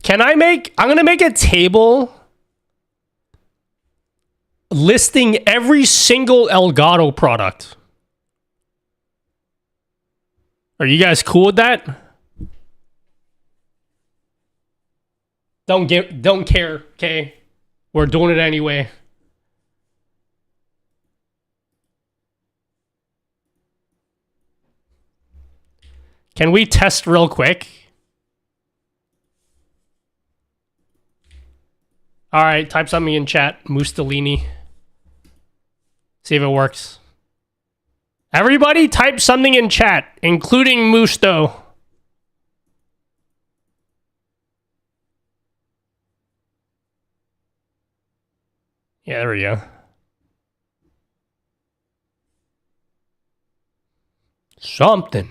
Can I make... I'm gonna make a table listing every single Elgato product. Are you guys cool with that? Don't care, okay? We're doing it anyway. Can we test real quick? Alright, type something in chat. Mussolini. See if it works. Everybody type something in chat, including Musto. Yeah, there we go. Something.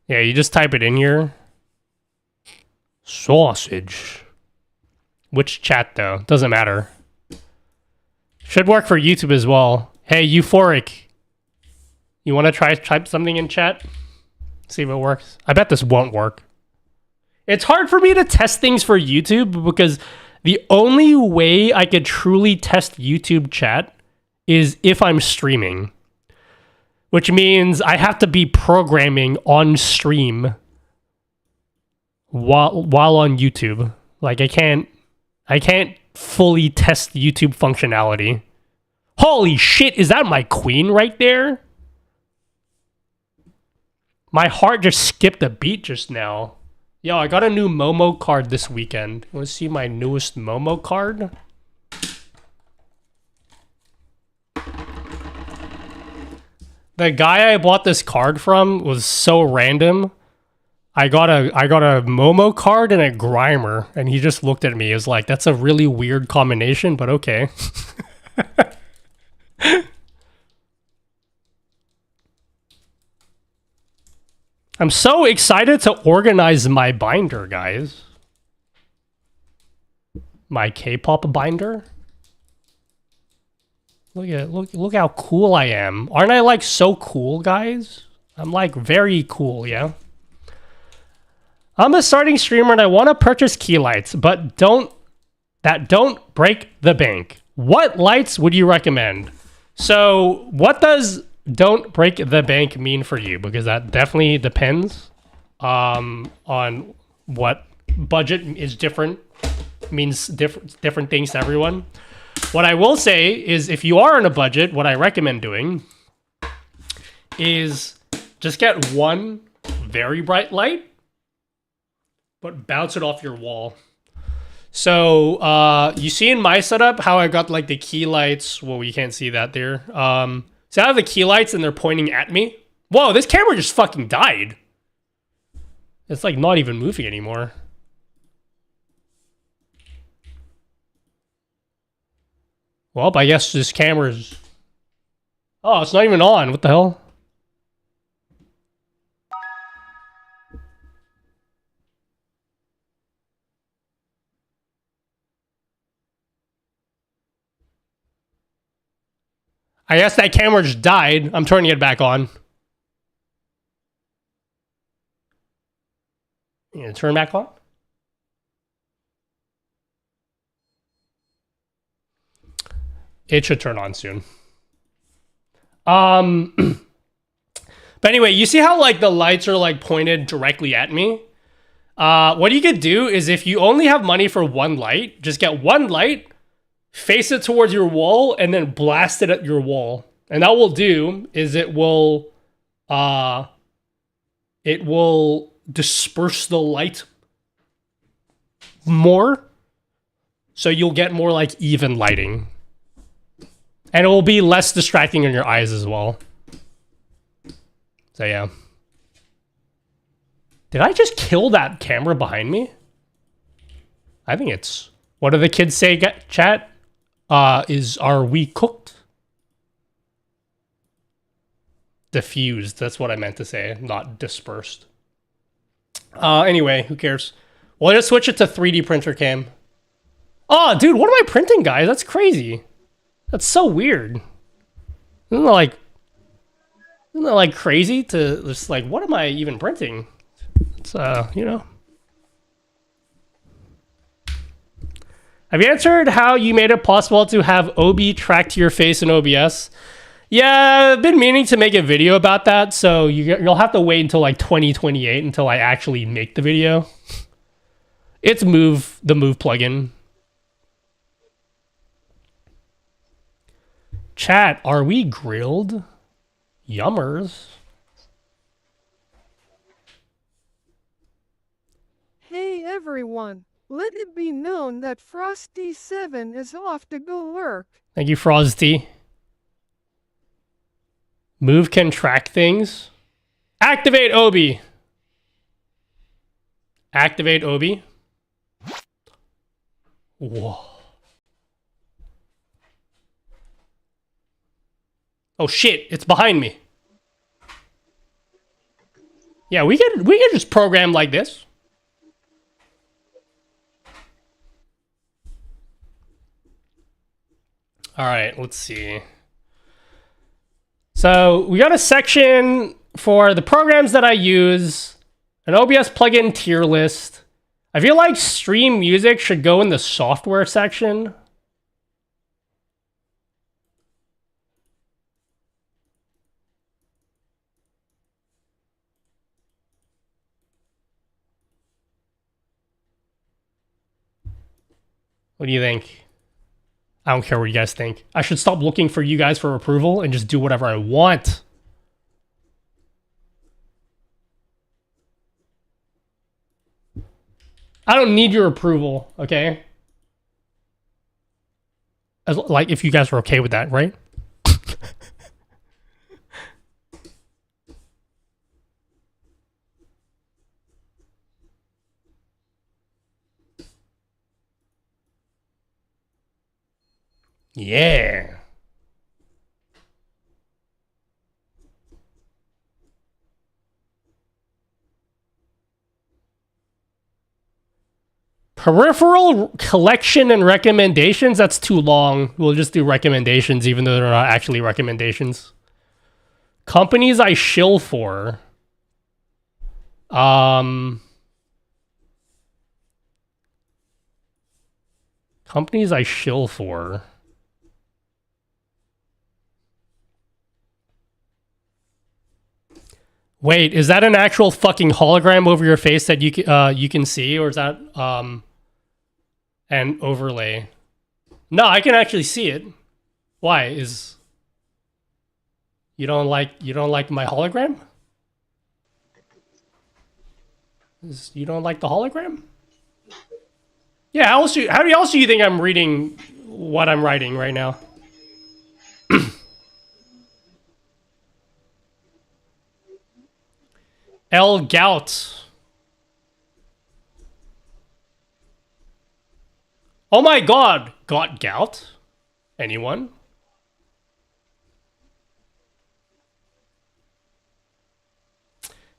Yeah, you just type it in here. Sausage. Which chat, though? Doesn't matter. Should work for YouTube as well. Hey, Euphoric. You want to try type something in chat? See if it works. I bet this won't work. It's hard for me to test things for YouTube because the only way I could truly test YouTube chat is if I'm streaming. Which means I have to be programming on stream while on YouTube. Like I can't fully test YouTube functionality. Holy shit, is that my queen right there? My heart just skipped a beat just now. Yo, I got a new Momo card this weekend. You want to see my newest Momo card? The guy I bought this card from was so random. I got a Momo card and a Grimer, and he just looked at me. He was like, that's a really weird combination, but okay. I'm so excited to organize my binder, guys. My K-pop binder. Look how cool I am. Aren't I like so cool, guys? I'm like very cool, yeah? I'm a starting streamer and I want to purchase key lights, but don't break the bank. What lights would you recommend? So what does don't break the bank mean for you? Because that definitely depends on what budget is different, means different things to everyone. What I will say is if you are on a budget, what I recommend doing is just get one very bright light, but bounce it off your wall. So you see in my setup how I got like the key lights. Well, you can't see that there. So I have the key lights and they're pointing at me. Whoa, this camera just fucking died. It's like not even moving anymore. Well, I guess this camera's... Oh, it's not even on. What the hell? I guess that camera just died. I'm turning it back on. Yeah, turn back on. It should turn on soon. But anyway, you see how like the lights are like pointed directly at me? What you could do is if you only have money for one light, just get one light, face it towards your wall, and then blast it at your wall. And that will do is it will disperse the light more. So you'll get more like even lighting. And it will be less distracting in your eyes as well. So yeah. Did I just kill that camera behind me? I think it's... What do the kids say, chat? Are we cooked? Diffused, that's what I meant to say, not dispersed. Anyway, who cares? Well, just switch it to 3D printer cam. Oh, dude, what am I printing, guys? That's crazy. That's so weird. Isn't that like crazy to just like, what am I even printing? It's, you know. Have you answered how you made it possible to have OB track to your face in OBS? Yeah, I've been meaning to make a video about that, so you'll have to wait until like 2028 until I actually make the video. It's the Move plugin. Chat, are we grilled? Yummers. Hey everyone, let it be known that Frosty7 is off to go work. Thank you, Frosty. Move can track things. Activate Obi. Activate Obi. Whoa. Oh shit, it's behind me. Yeah, we could just program like this. All right, let's see. So we got a section for the programs that I use, an OBS plugin tier list. I feel like stream music should go in the software section. What do you think? I don't care what you guys think. I should stop looking for you guys for approval and just do whatever I want. I don't need your approval, okay? Like, if you guys are okay with that, right? Yeah. Peripheral collection and recommendations? That's too long. We'll just do recommendations even though they're not actually recommendations. Companies I shill for. Companies I shill for. Wait, is that an actual fucking hologram over your face that you can see, or is that an overlay? No, I can actually see it. Why? You don't like my hologram? You don't like the hologram? Yeah, how else do you think I'm reading what I'm writing right now? Elgato. Oh my god! Got gout? Anyone?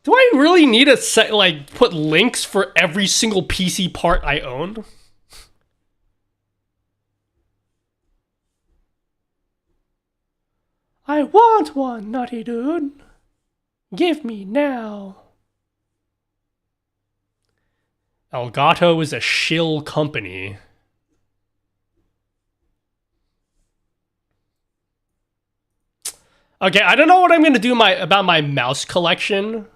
Do I really need to like put links for every single PC part I own? I want one, nutty dude. Give me now. Elgato is a shill company. Okay, I don't know what I'm gonna do about my mouse collection.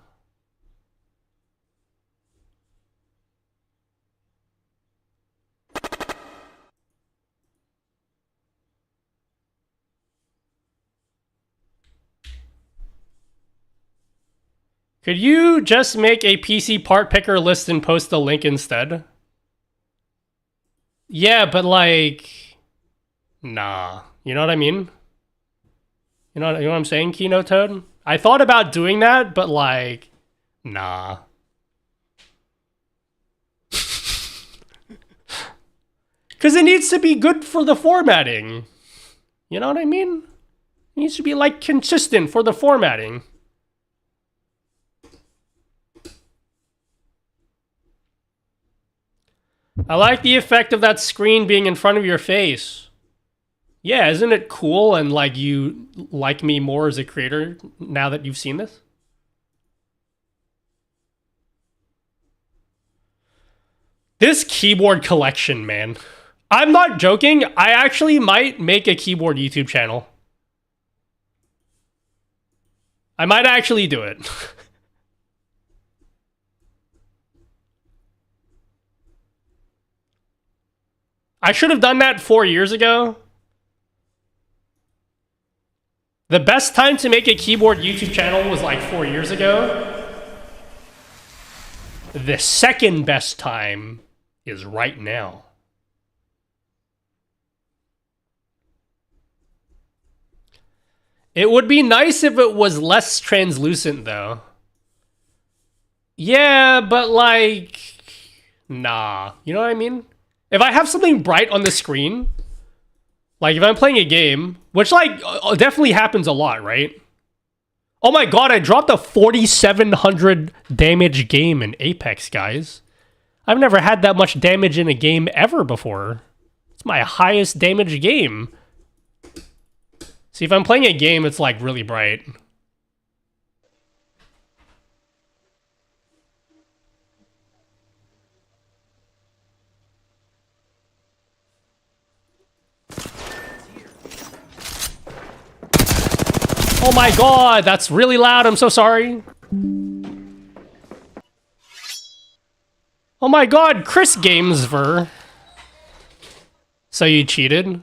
Could you just make a PC part picker list and post the link instead? Yeah, but like, nah. You know what I mean? You know what I'm saying, Keynote Toad? I thought about doing that, but like, nah. Because it needs to be good for the formatting. You know what I mean? It needs to be like consistent for the formatting. I like the effect of that screen being in front of your face. Yeah, isn't it cool and like you like me more as a creator now that you've seen this? This keyboard collection, man. I'm not joking. I actually might make a keyboard YouTube channel. I might actually do it. I should have done that 4 years ago. The best time to make a keyboard YouTube channel was like 4 years ago. The second best time is right now. It would be nice if it was less translucent though. Yeah, but like, nah. You know what I mean? If I have something bright on the screen, like if I'm playing a game, which like definitely happens a lot, right? Oh my god, I dropped a 4,700 damage game in Apex, guys. I've never had that much damage in a game ever before. It's my highest damage game. See, if I'm playing a game, it's like really bright. Oh my god, that's really loud. I'm so sorry. Oh my god, Chris Gamesver. So you cheated?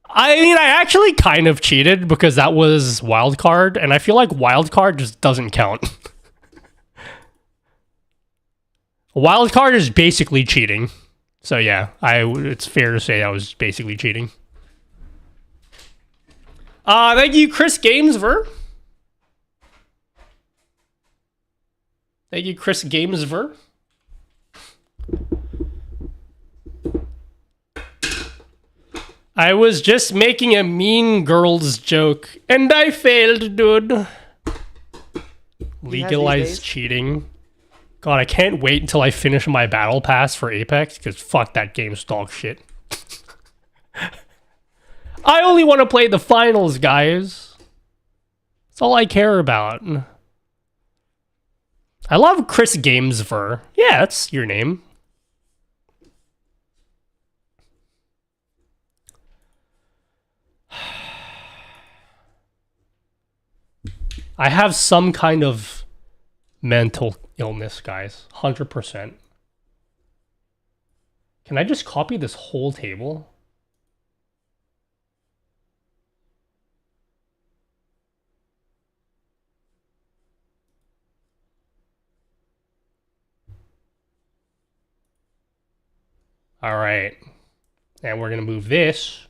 I mean, I actually kind of cheated because that was wildcard, and I feel like wildcard just doesn't count. Wildcard is basically cheating. So yeah, it's fair to say I was basically cheating. Thank you, Chris Gamesver. Thank you, Chris Gamesver. I was just making a Mean Girls joke, and I failed, dude. Legalize cheating. God, I can't wait until I finish my battle pass for Apex, because fuck that game's dog shit. I only want to play the finals, guys. That's all I care about. I love Chris Gamesver. Yeah, that's your name. I have some kind of mental illness, guys. 100%. Can I just copy this whole table? All right. And we're going to move this.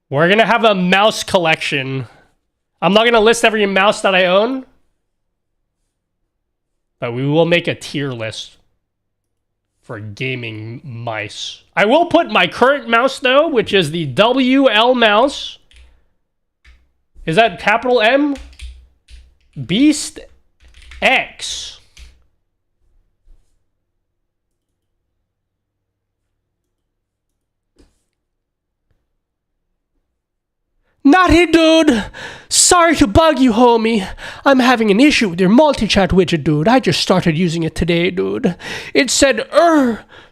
We're going to have a mouse collection. I'm not going to list every mouse that I own, but we will make a tier list for gaming mice. I will put my current mouse, though, which is the WL mouse. Is that capital M? Beast X. Naughty dude! Sorry to bug you, homie. I'm having an issue with your multi-chat widget, dude. I just started using it today, dude. It said,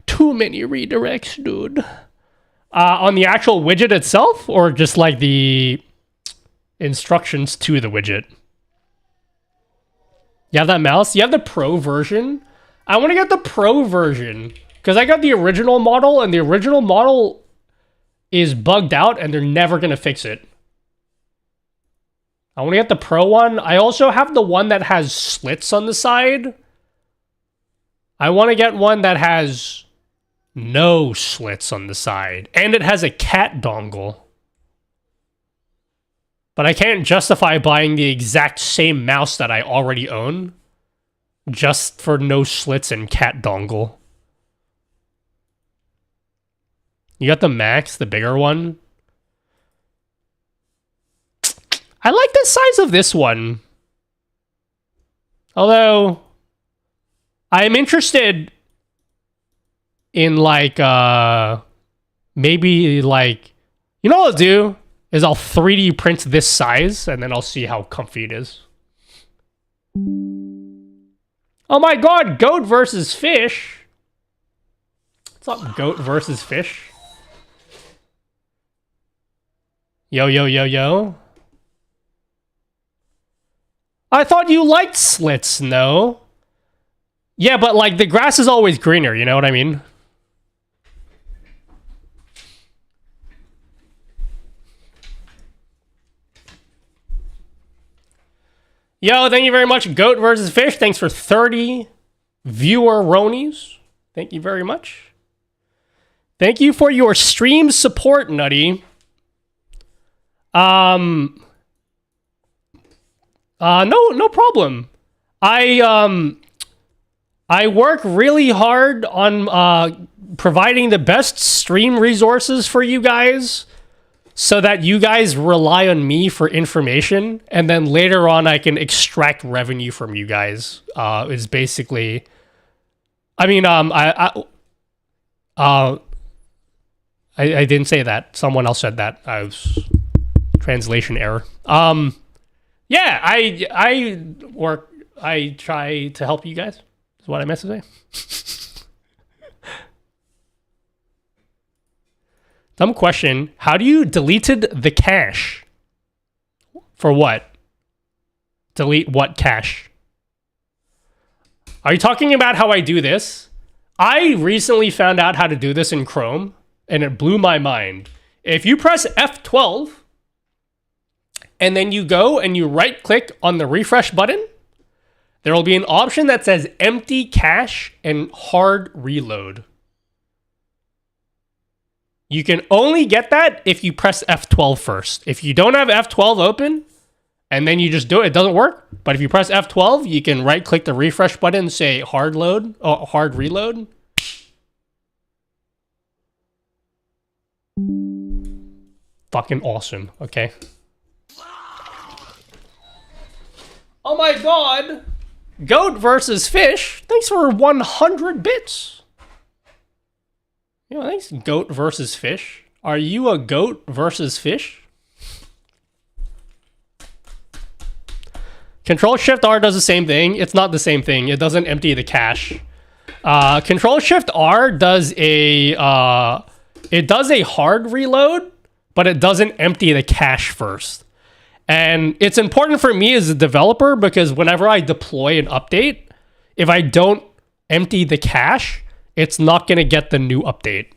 too many redirects, dude. On the actual widget itself? Or just like the instructions to the widget. You have that mouse? You have the Pro version? I want to get the Pro version because I got the original model and the original model is bugged out and they're never going to fix it. I want to get the Pro one. I also have the one that has slits on the side. I want to get one that has no slits on the side. And it has a cat dongle. But I can't justify buying the exact same mouse that I already own just for no slits and cat dongle. You got the Max, the bigger one. I like the size of this one. Although, I'm interested in like, maybe like, you know what I'll do? Is I'll 3D print this size and then I'll see how comfy it is. Oh my god, goat versus fish. What's up, goat versus fish? Yo, yo, yo, yo. I thought you liked slits, no? Yeah, but like the grass is always greener, you know what I mean? Yo, thank you very much, Goat versus Fish. Thanks for 30 viewer Ronies. Thank you very much. Thank you for your stream support, Nutty. No problem. I work really hard on providing the best stream resources for you guys so that you guys rely on me for information, and then later on I can extract revenue from you guys. Is basically, I mean, I didn't say that. Someone else said that. I was translation error. Yeah, I try to help you guys. Is what I meant to say. Dumb question. How do you deleted the cache? For what? Delete what cache? Are you talking about how I do this? I recently found out how to do this in Chrome, and it blew my mind. If you press F12, and then you go and you right click on the refresh button, there will be an option that says empty cache and hard reload. You can only get that if you press F12 first. If you don't have F12 open and then you just do it, it doesn't work. But if you press F12, you can right click the refresh button and say hard load or hard reload. Fucking awesome. Okay. Oh my god. Goat versus fish. Thanks for 100 bits. You know, thanks, goat versus fish. Are you a goat versus fish? Control-Shift-R does the same thing. It's not the same thing. It doesn't empty the cache. Control-Shift-R does a hard reload, but it doesn't empty the cache first. And it's important for me as a developer because whenever I deploy an update, if I don't empty the cache, it's not going to get the new update.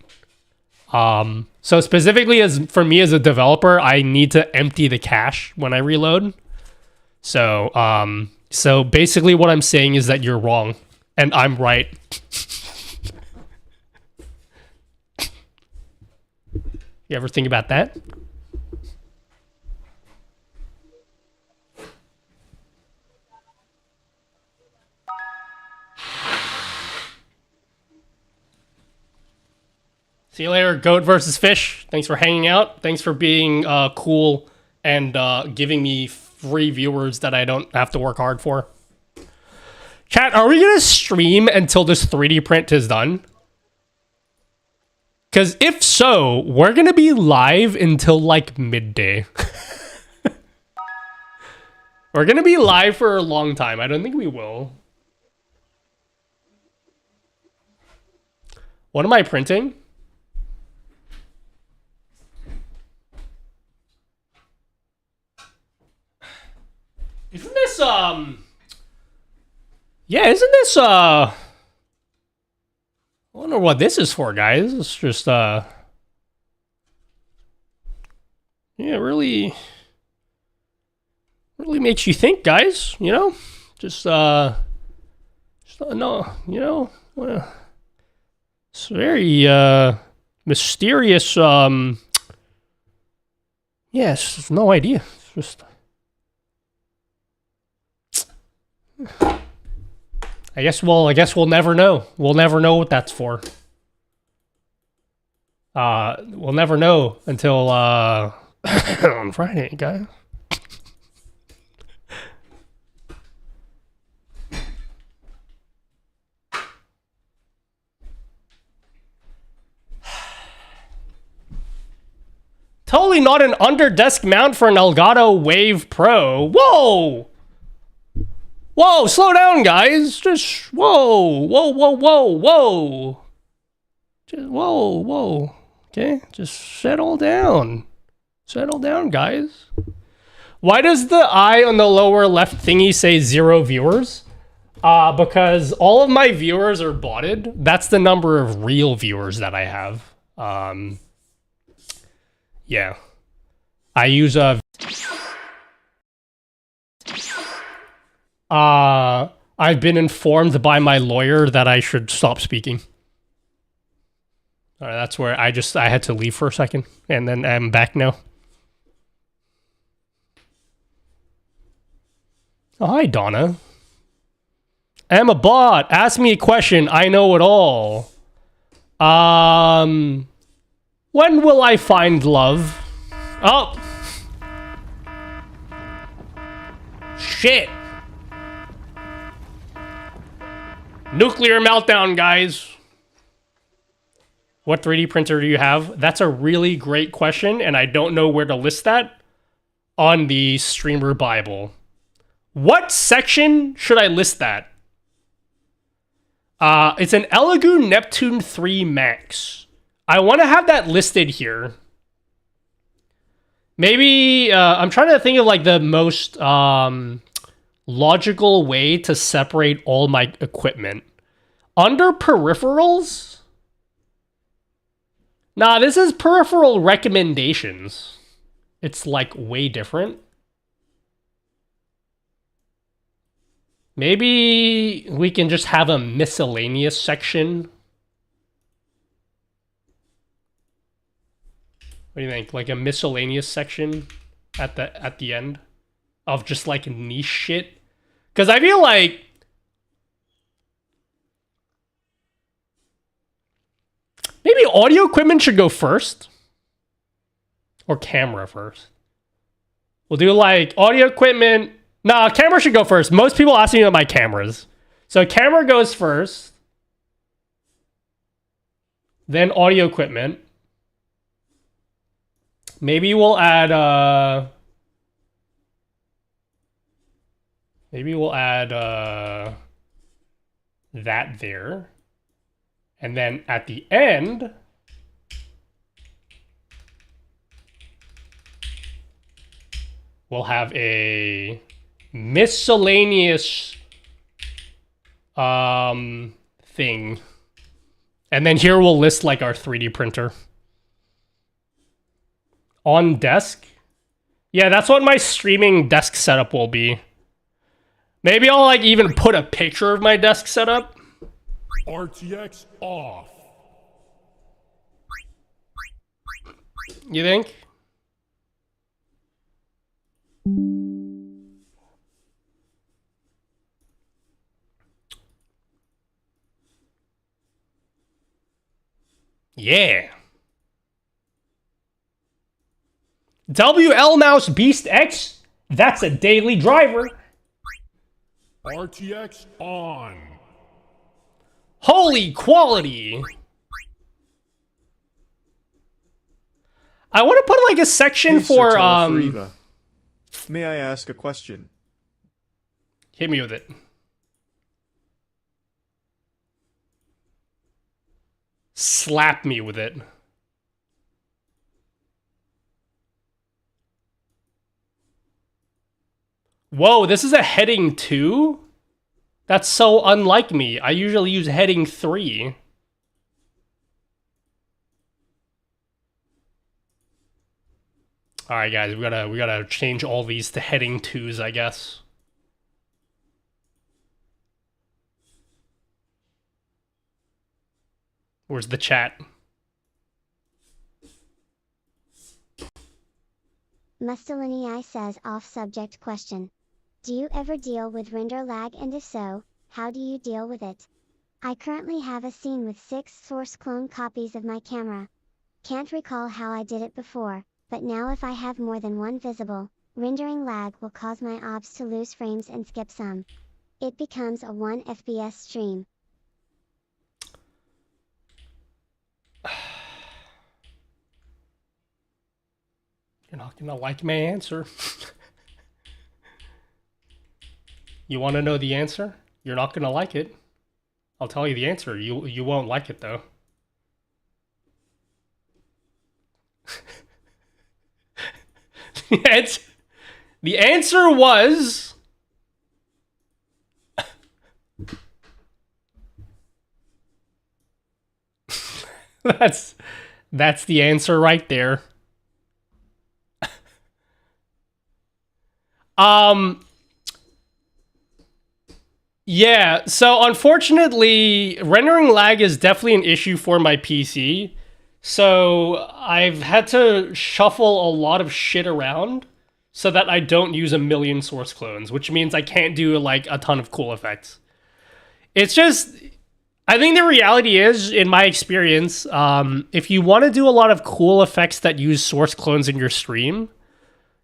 So specifically for me as a developer, I need to empty the cache when I reload. So basically what I'm saying is that you're wrong and I'm right. You ever think about that? See you later, goat versus fish. Thanks for hanging out. Thanks for being cool and giving me free viewers that I don't have to work hard for. Chat, are we going to stream until this 3D print is done? Because if so, we're going to be live until like midday. We're going to be live for a long time. I don't think we will. What am I printing? Yeah, isn't this I wonder what this is for, guys. It's just yeah, really makes you think, guys, you know? Just no, you know, it's very mysterious. Yes, no idea. It's just I guess we'll never know. We'll never know what that's for. We'll never know until on Friday, guys. Totally not an under-desk mount for an Elgato Wave Pro. Whoa! Whoa, slow down, guys. Just, whoa. Just, whoa. Okay, just settle down. Settle down, guys. Why does the eye on the lower left thingy say 0 viewers? Because all of my viewers are botted. That's the number of real viewers that I have. Yeah. I use a... I've been informed by my lawyer that I should stop speaking. Alright, that's where I had to leave for a second. And then I'm back now. Oh, hi, Donna. I'm a bot. Ask me a question. I know it all. When will I find love? Oh. Shit. Nuclear meltdown, guys. What 3D printer do you have? That's a really great question, and I don't know where to list that on the Streamer Bible. What section should I list that? It's an Elegoo Neptune 3 Max. I want to have that listed here. Maybe, I'm trying to think of like the most logical way to separate all my equipment. Under peripherals? Nah, this is peripheral recommendations. It's like way different. Maybe we can just have a miscellaneous section. What do you think? Like a miscellaneous section at the end of just like niche shit? Because I feel like maybe audio equipment should go first. Or camera first. We'll do like audio equipment. Nah, camera should go first. Most people ask me about my cameras. So camera goes first. Then audio equipment. Maybe we'll add that there. And then at the end, we'll have a miscellaneous thing. And then here we'll list like our 3D printer. On desk? Yeah, that's what my streaming desk setup will be. Maybe I'll like even put a picture of my desk setup. RTX off. You think? Yeah. WL Mouse Beast X? That's a daily driver. RTX on. Holy quality. I want to put like a section Hey, for Sir Telefriva. May I ask a question? Hit me with it. Slap me with it. Whoa, this is a heading 2? That's so unlike me. I usually use heading 3. All right, guys, we gotta change all these to heading 2s, I guess. Where's the chat? Mustelini says off-subject question. Do you ever deal with render lag, and if so, how do you deal with it? I currently have a scene with 6 source clone copies of my camera. Can't recall how I did it before, but now if I have more than one visible, rendering lag will cause my obs to lose frames and skip some. It becomes a 1 FPS stream. You're not gonna like my answer. You want to know the answer? You're not gonna like it. I'll tell you the answer. You won't like it though. The answer was that's the answer right there. Yeah, so unfortunately, rendering lag is definitely an issue for my PC. So I've had to shuffle a lot of shit around so that I don't use a million source clones, which means I can't do like a ton of cool effects. It's just, I think the reality is, in my experience, if you want to do a lot of cool effects that use source clones in your stream,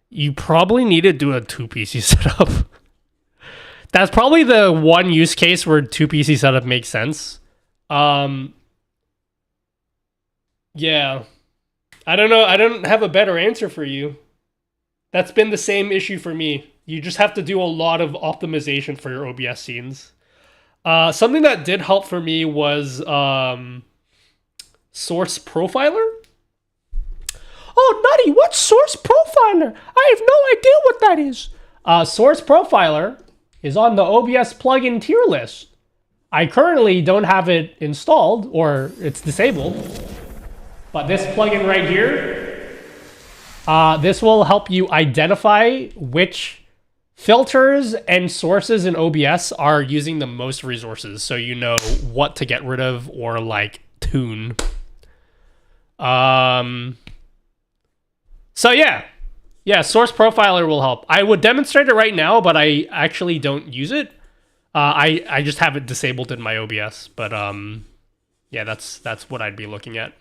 you probably need to do a 2 PC setup. That's probably the one use case where 2 PC setup makes sense. Yeah. I don't know. I don't have a better answer for you. That's been the same issue for me. You just have to do a lot of optimization for your OBS scenes. Something that did help for me was Source Profiler. Oh, Nutty, what's Source Profiler? I have no idea what that is. Source Profiler is on the OBS plugin tier list. I currently don't have it installed, or it's disabled. But this plugin right here, this will help you identify which filters and sources in OBS are using the most resources, so you know what to get rid of or like tune. So yeah, Source Profiler will help. I would demonstrate it right now, but I actually don't use it. I just have it disabled in my OBS, but yeah, that's what I'd be looking at.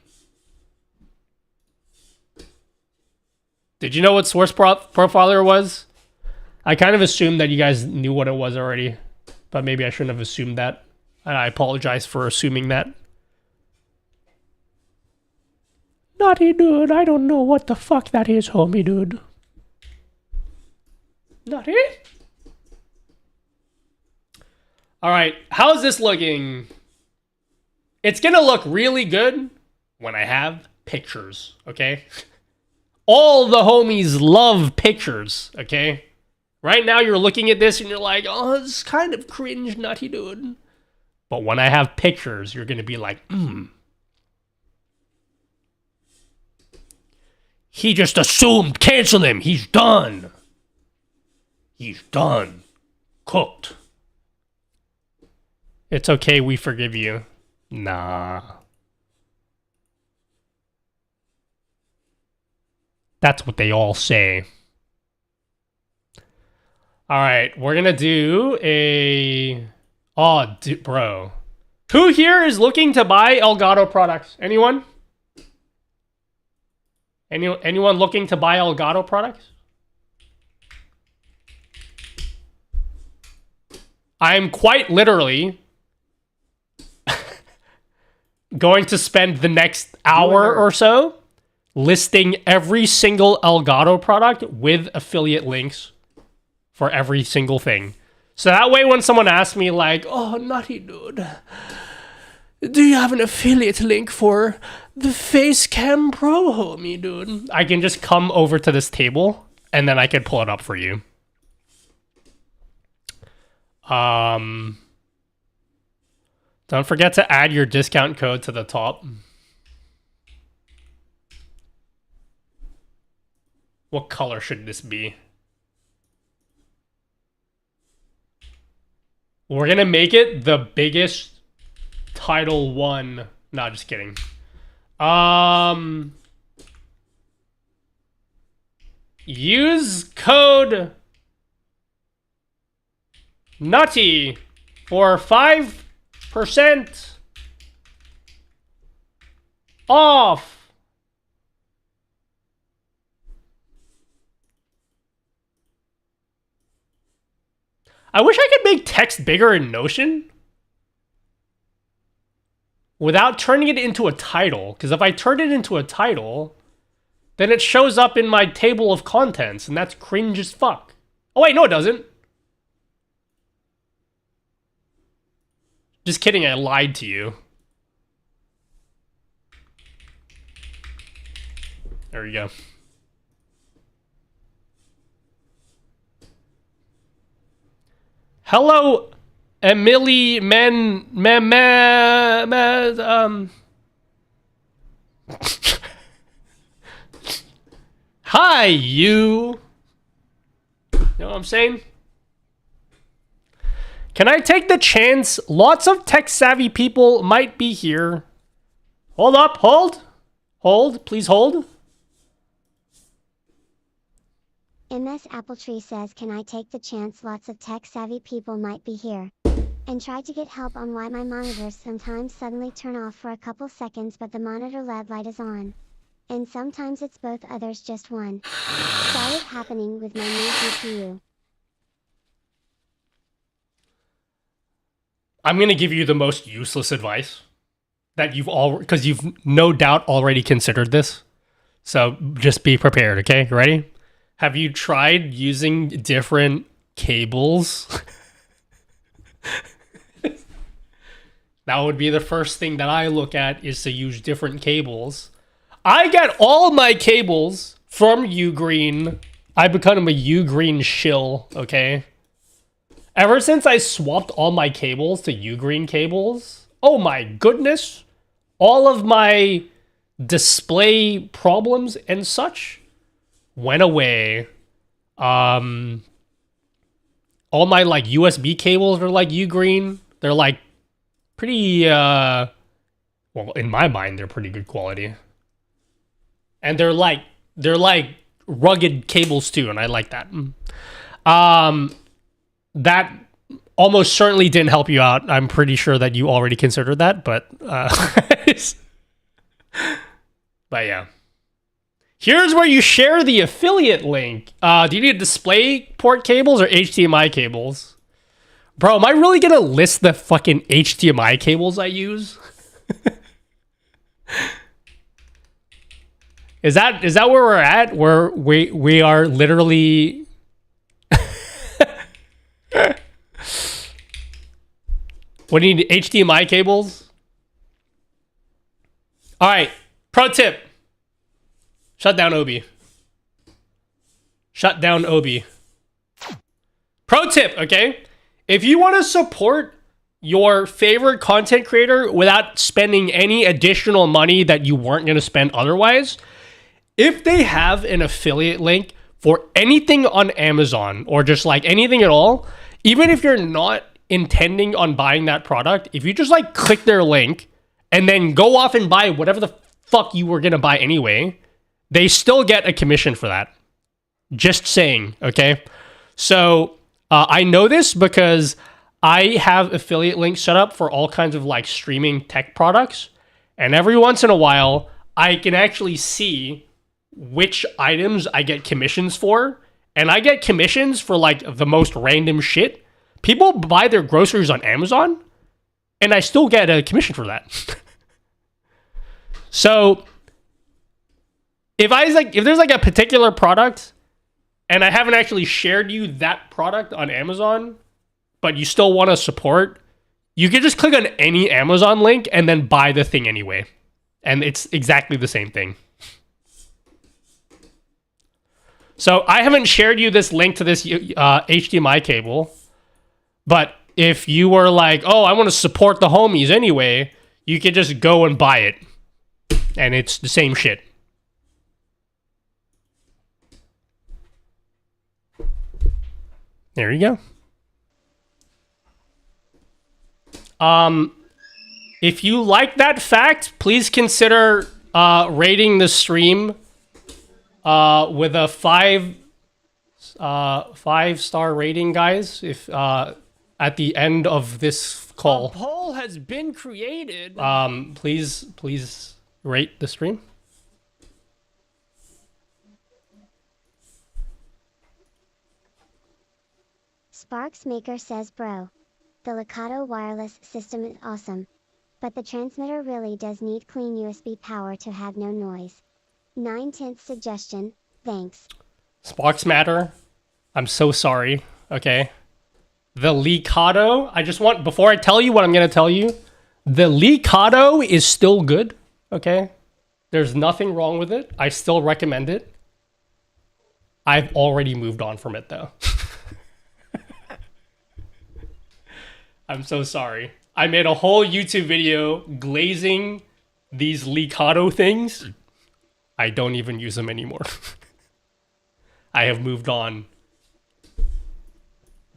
Did you know what Source Profiler was? I kind of assumed that you guys knew what it was already, but maybe I shouldn't have assumed that. And I apologize for assuming that. Naughty dude, I don't know what the fuck that is, homie dude. Naughty? Alright, how's this looking? It's gonna look really good when I have pictures, okay? All the homies love pictures, okay? Right now you're looking at this and you're like, oh, it's kind of cringe, Nutty dude. But when I have pictures, you're gonna be like, He just assumed, cancel him, he's done. He's done. Cooked. It's okay, we forgive you. Nah. That's what they all say. Alright, we're gonna do a... Oh, bro. Who here is looking to buy Elgato products? Anyone? Anyone looking to buy Elgato products? I'm quite literally going to spend the next hour or so listing every single Elgato product with affiliate links for every single thing. So that way when someone asks me like, oh, Nutty dude, do you have an affiliate link for the Facecam Pro, homie dude? I can just come over to this table and then I can pull it up for you. Don't forget to add your discount code to the top. What color should this be? We're gonna make it the biggest Title 1. No, just kidding. Use code Nutty for 5% off. I wish I could make text bigger in Notion without turning it into a title. Because if I turn it into a title, then it shows up in my table of contents, and that's cringe as fuck. Oh wait, no it doesn't. Just kidding, I lied to you. There we go. Hello, Emily Hi, you. Know what I'm saying? Can I take the chance? Lots of tech-savvy people might be here. Hold up, hold. Hold, please hold. MS Appletree says, can I take the chance? Lots of tech-savvy people might be here. And try to get help on why my monitors sometimes suddenly turn off for a couple seconds but the monitor LED light is on. And sometimes it's both, others just one. Started happening with my new GPU. I'm going to give you the most useless advice that you've all, because you've no doubt already considered this. So just be prepared, okay? Ready? Have you tried using different cables? That would be the first thing that I look at, is to use different cables. I get all my cables from Ugreen. I become a Ugreen shill, okay? Ever since I swapped all my cables to Ugreen cables, oh my goodness, all of my display problems and such went away. All my like USB cables are like Ugreen. They're like pretty well, in my mind they're pretty good quality. And they're like rugged cables too, and I like that. That almost certainly didn't help you out. I'm pretty sure that you already considered that, but but yeah. Here's where you share the affiliate link. Do you need display port cables or HDMI cables? Bro, am I really gonna list the fucking HDMI cables I use? Is that where we're at? Where we are literally what do you need? HDMI cables? Alright, pro tip. Shut down Obi. Shut down Obi. Pro tip, okay? If you want to support your favorite content creator without spending any additional money that you weren't going to spend otherwise, if they have an affiliate link for anything on Amazon or just like anything at all, even if you're not intending on buying that product, if you just like click their link and then go off and buy whatever the fuck you were going to buy anyway, they still get a commission for that. Just saying, okay? So I know this because I have affiliate links set up for all kinds of like streaming tech products. And every once in a while, I can actually see which items I get commissions for. And I get commissions for like the most random shit. People buy their groceries on Amazon, and I still get a commission for that. So if there's like a particular product and I haven't actually shared you that product on Amazon, but you still want to support, you can just click on any Amazon link and then buy the thing anyway. And it's exactly the same thing. So I haven't shared you this link to this HDMI cable, But if you were like, oh, I want to support the homies anyway, you could just go and buy it. And it's the same shit. There you go. If you like that fact, please consider rating the stream with a 5-star rating, guys. If at the end of this call, a poll has been created. Please rate the stream. Sparks Maker says, bro, the Elgato wireless system is awesome, but the transmitter really does need clean USB power to have no noise. 9/10 suggestion, thanks. Sparks matter. I'm so sorry. Okay. The Elgato, I just want, before I tell you what I'm going to tell you, the Elgato is still good. Okay. There's nothing wrong with it. I still recommend it. I've already moved on from it though. I'm so sorry. I made a whole YouTube video glazing these Elgato things. I don't even use them anymore. I have moved on.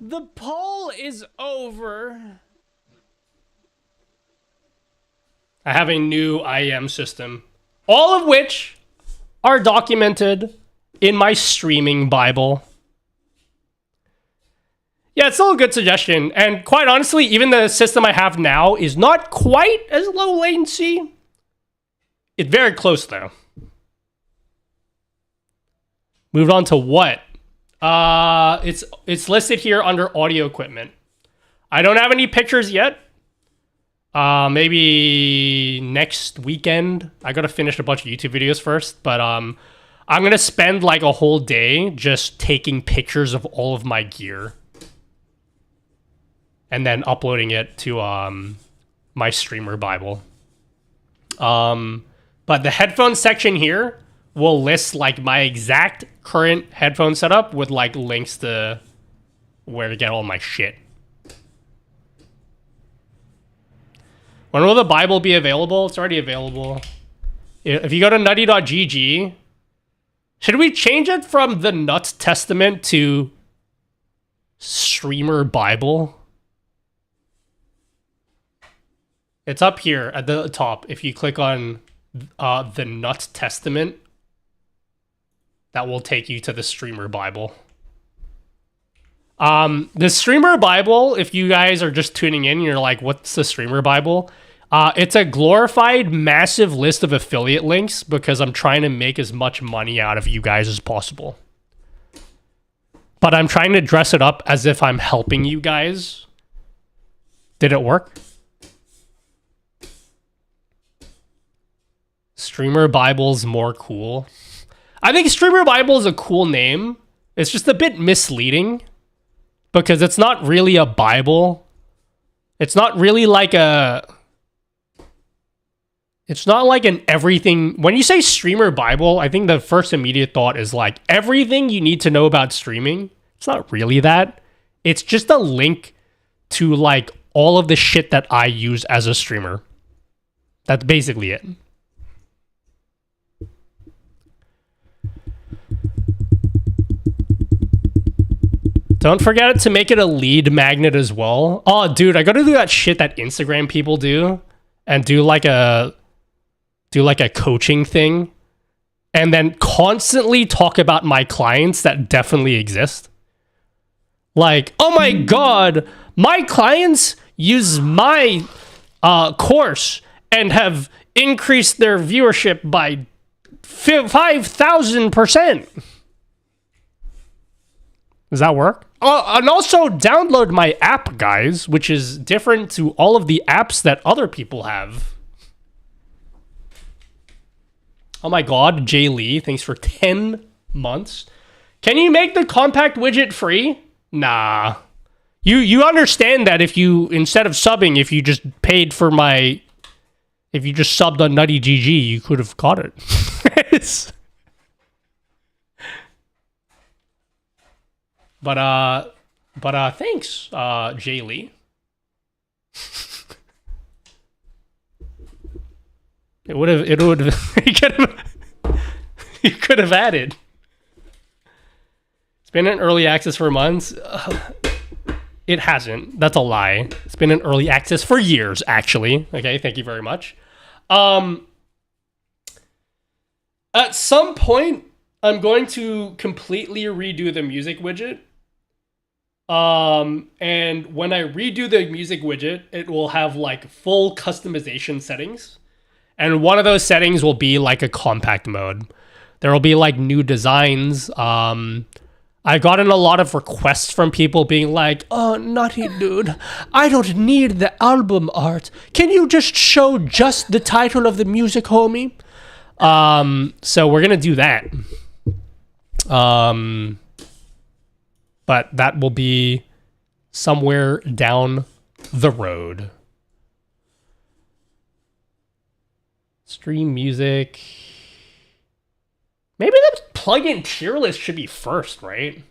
The poll is over. I have a new IEM system, all of which are documented in my streaming Bible. Yeah, it's still a good suggestion. And quite honestly, even the system I have now is not quite as low latency. It's very close though. Moved on to what? It's listed here under audio equipment. I don't have any pictures yet. Maybe next weekend. I gotta finish a bunch of YouTube videos first, but I'm gonna spend like a whole day just taking pictures of all of my gear and then uploading it to my streamer Bible. But the headphone section here will list like my exact current headphone setup with like links to where to get all my shit. When will the Bible be available? It's already available. If you go to nutty.gg, should we change it from the Nut Testament to Streamer Bible? It's up here at the top. If you click on the Nut Testament, that will take you to the Streamer Bible. The Streamer Bible, if you guys are just tuning in, you're like, what's the Streamer Bible? It's a glorified massive list of affiliate links because I'm trying to make as much money out of you guys as possible. But I'm trying to dress it up as if I'm helping you guys. Did it work? Streamer Bible's more cool. I think Streamer Bible is a cool name. It's just a bit misleading because it's not really a Bible. It's not really like a... It's not like an everything... When you say Streamer Bible, I think the first immediate thought is like everything you need to know about streaming. It's not really that. It's just a link to like all of the shit that I use as a streamer. That's basically it. Don't forget to make it a lead magnet as well. Oh, dude, I gotta do that shit that Instagram people do and do like a coaching thing and then constantly talk about my clients that definitely exist. Like, oh my God, my clients use my course and have increased their viewership by 5,000%. Does that work? And also download my app, guys, which is different to all of the apps that other people have. Oh my God, Jay Lee, thanks for 10 months. Can you make the compact widget free? Nah. You understand that if you, instead of subbing, if you just paid for my... If you just subbed on Nutty GG, you could have got it. But But thanks, Jay Lee. It would have you could have added. It's been in early access for months. It hasn't. That's a lie. It's been in early access for years, actually. Okay, thank you very much. At some point, I'm going to completely redo the music widget. And when I redo the music widget, it will have like full customization settings. And one of those settings will be like a compact mode. There will be like new designs. I've gotten a lot of requests from people being like, "Oh, Nutty Dude, I don't need the album art. Can you just show just the title of the music, homie?" So we're gonna do that. But that will be somewhere down the road. Stream music. Maybe the plugin tier list should be first, right?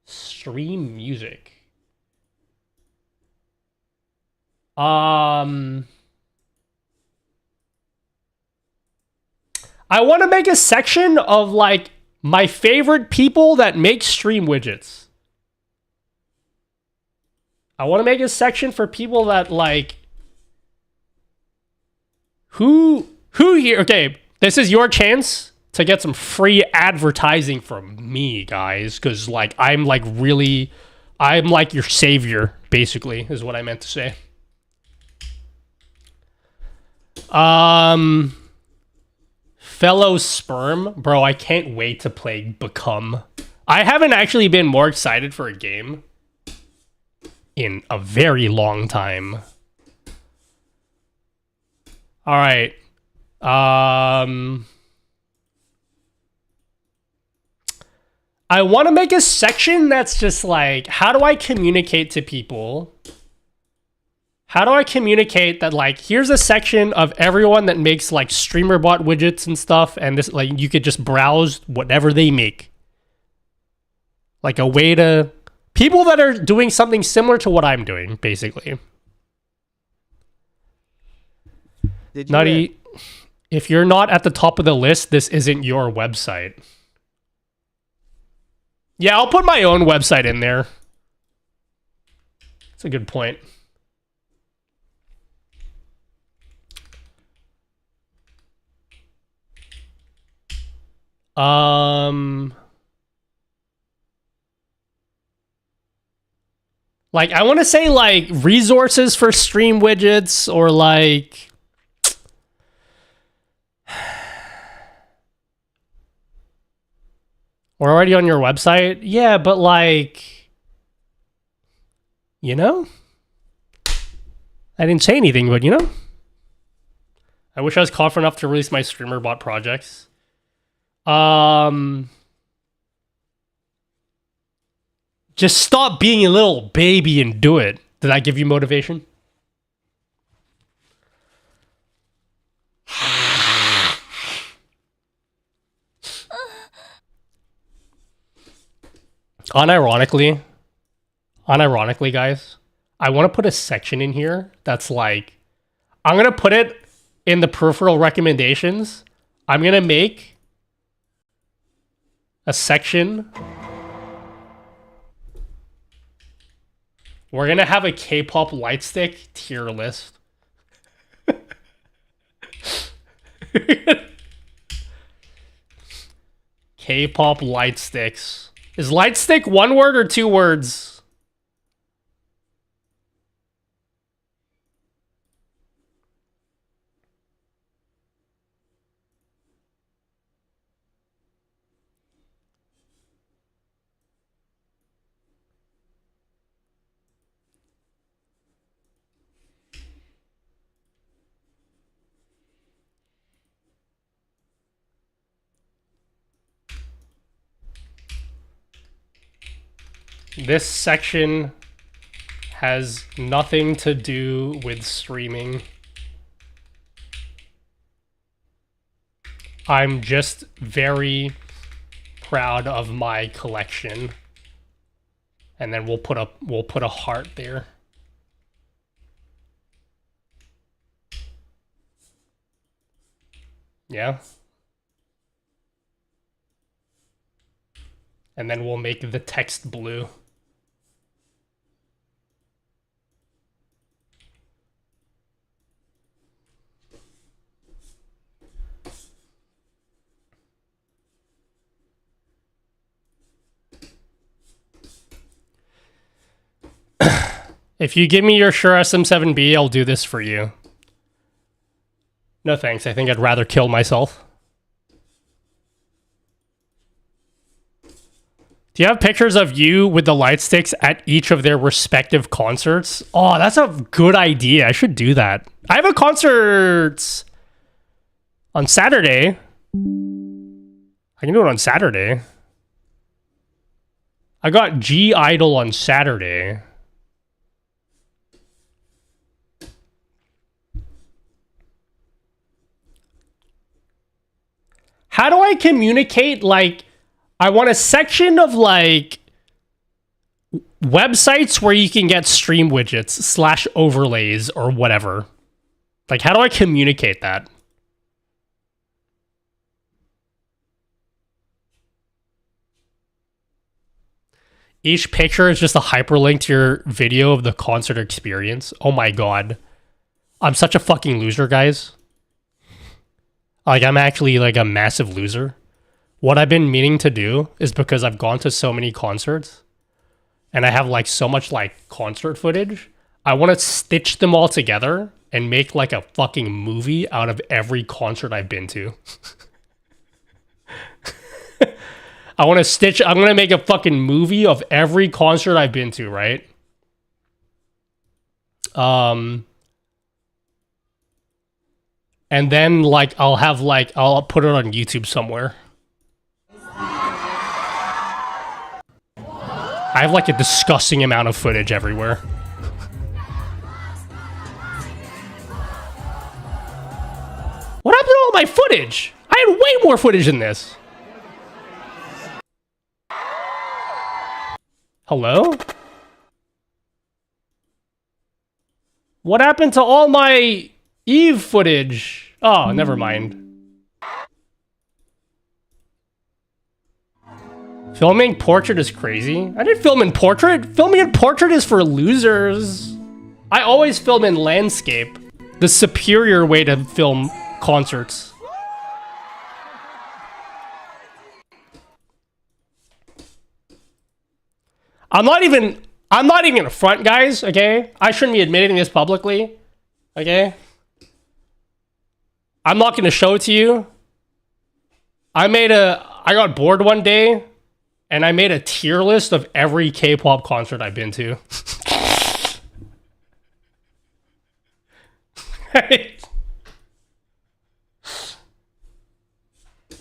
Stream music. I want to make a section of like my favorite people that make stream widgets. I want to make a section for people that like who here. Okay, this is your chance to get some free advertising from me, guys, because like I'm like your savior, basically, is what I meant to say. Fellow sperm, bro, I can't wait to play Become. I haven't actually been more excited for a game in a very long time. All right. I want to make a section that's just like, how do I communicate to people? How do I communicate that, like, here's a section of everyone that makes, like, streamer bot widgets and stuff, and this, like, you could just browse whatever they make. Like, a way to... people that are doing something similar to what I'm doing, basically. Nutty, if you're not at the top of the list, this isn't your website. Yeah, I'll put my own website in there. That's a good point. Like, I want to say, like, resources for stream widgets, or, like... we're already on your website? Yeah, but, like... you know? I didn't say anything, but, you know? I wish I was confident enough to release my streamer bot projects. Just stop being a little baby and do it. Did that give you motivation? Unironically, guys, I want to put a section in here that's like, I'm going to put it in the peripheral recommendations. I'm going to make a section. We're going to have a K-pop lightstick tier list. K-pop lightsticks. Is lightstick one word or two words? This section has nothing to do with streaming. I'm just very proud of my collection. And then we'll put a heart there. Yeah. And then we'll make the text blue. If you give me your Shure SM7B, I'll do this for you. No thanks, I think I'd rather kill myself. Do you have pictures of you with the light sticks at each of their respective concerts? Oh, that's a good idea. I should do that. I have a concert on Saturday. I can do it on Saturday. I got G Idol on Saturday. How do I communicate, like, I want a section of, like, websites where you can get stream widgets / overlays or whatever. Like, how do I communicate that? Each picture is just a hyperlink to your video of the concert experience. Oh my god. I'm such a fucking loser, guys. Like, I'm actually, like, a massive loser. What I've been meaning to do is because I've gone to so many concerts and I have, like, so much, like, concert footage. I want to stitch them all together and make, like, a fucking movie out of every concert I've been to. I'm going to make a fucking movie of every concert I've been to, right? And then, like, I'll put it on YouTube somewhere. I have, like, a disgusting amount of footage everywhere. What happened to all my footage? I had way more footage than this. Hello? What happened to all my Eve footage? Oh, never mind. Filming portrait is crazy. I didn't film in portrait. Filming in portrait is for losers. I always film in landscape. The superior way to film concerts. I'm not even a front, guys, okay? I shouldn't be admitting this publicly, okay? I'm not gonna show it to you. I got bored one day, and I made a tier list of every K-pop concert I've been to.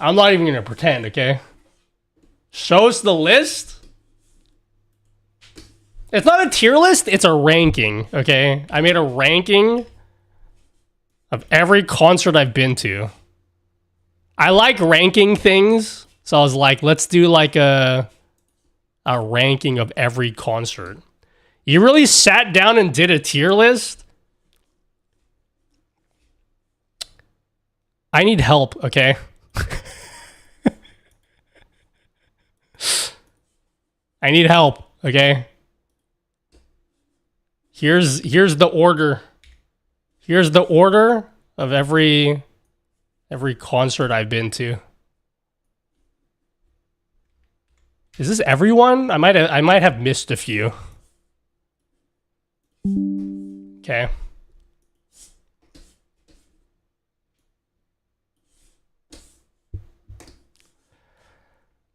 I'm not even gonna pretend, okay? Shows the list? It's not a tier list, it's a ranking, okay? I made a ranking of every concert I've been to. I like ranking things, so I was like, let's do like a ranking of every concert. You really sat down and did a tier list? I need help, okay? I need help, okay? Here's the order. Here's the order of every concert I've been to. Is this everyone? I might have missed a few. Okay.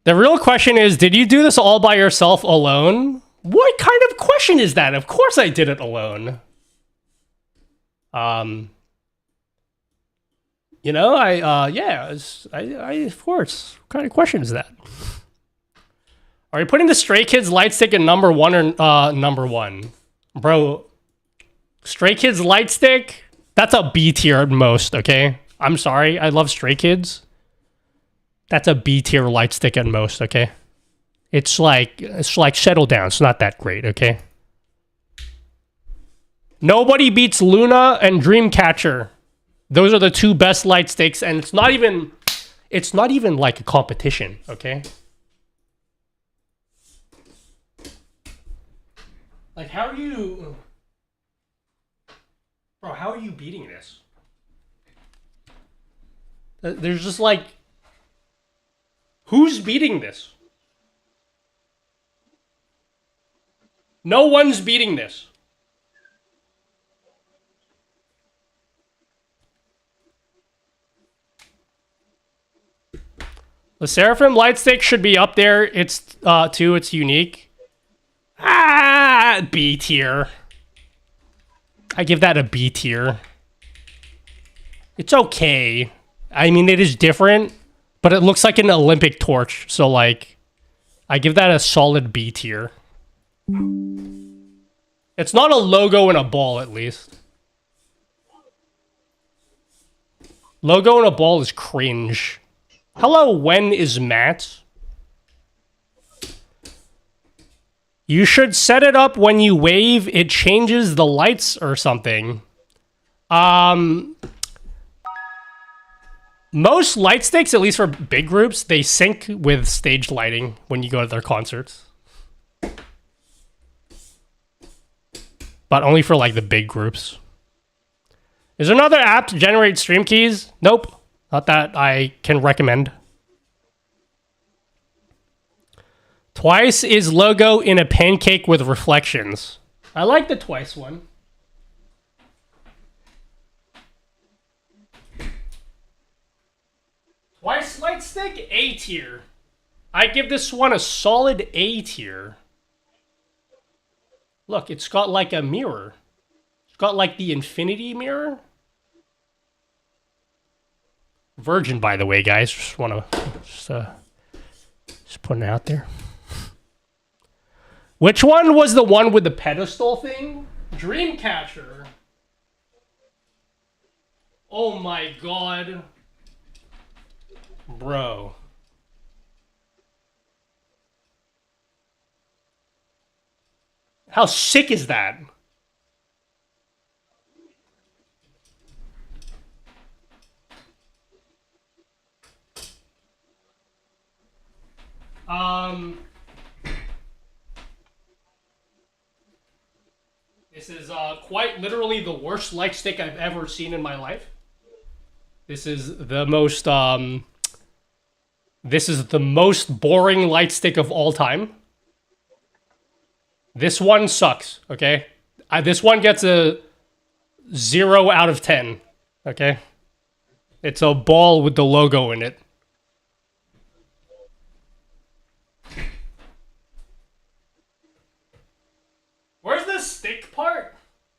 The real question is, did you do this all by yourself alone? What kind of question is that? Of course I did it alone. You know, yeah, I of course. What kind of question is that? Are you putting the Stray Kids light stick at number 1 or number 1? Bro, Stray Kids light stick? That's a B tier at most, okay? I'm sorry, I love Stray Kids. That's a B tier light stick at most, okay? It's like settle down. It's not that great, okay? Nobody beats Luna and Dreamcatcher. Those are the two best light sticks, and it's not even like a competition, okay? Like, how are you... Bro, how are you beating this? There's just like... Who's beating this? No one's beating this. The Seraphim Lightstick should be up there. It's too. It's unique. B tier. I give that a B tier. It's okay. I mean, it is different, but it looks like an Olympic torch. So, like, I give that a solid B tier. It's not a logo and a ball, at least. Logo and a ball is cringe. Hello, when is Matt? You should set it up when you wave, it changes the lights or something. Most light sticks, at least for big groups, they sync with stage lighting when you go to their concerts. But only for like the big groups. Is there another app to generate stream keys? Nope. Not that I can recommend. Twice is logo in a pancake with reflections. I like the Twice one. Twice light stick, A tier. I give this one a solid A tier. Look, it's got like a mirror. It's got like the infinity mirror. Virgin, by the way, guys. Just want to just putting it out there. Which one was the one with the pedestal thing? Dreamcatcher. Oh my god. Bro. How sick is that? This is quite literally the worst light stick I've ever seen in my life. This is the most boring light stick of all time. This one sucks, okay? This one gets a 0 out of 10, okay? It's a ball with the logo in it. Where's the stick part?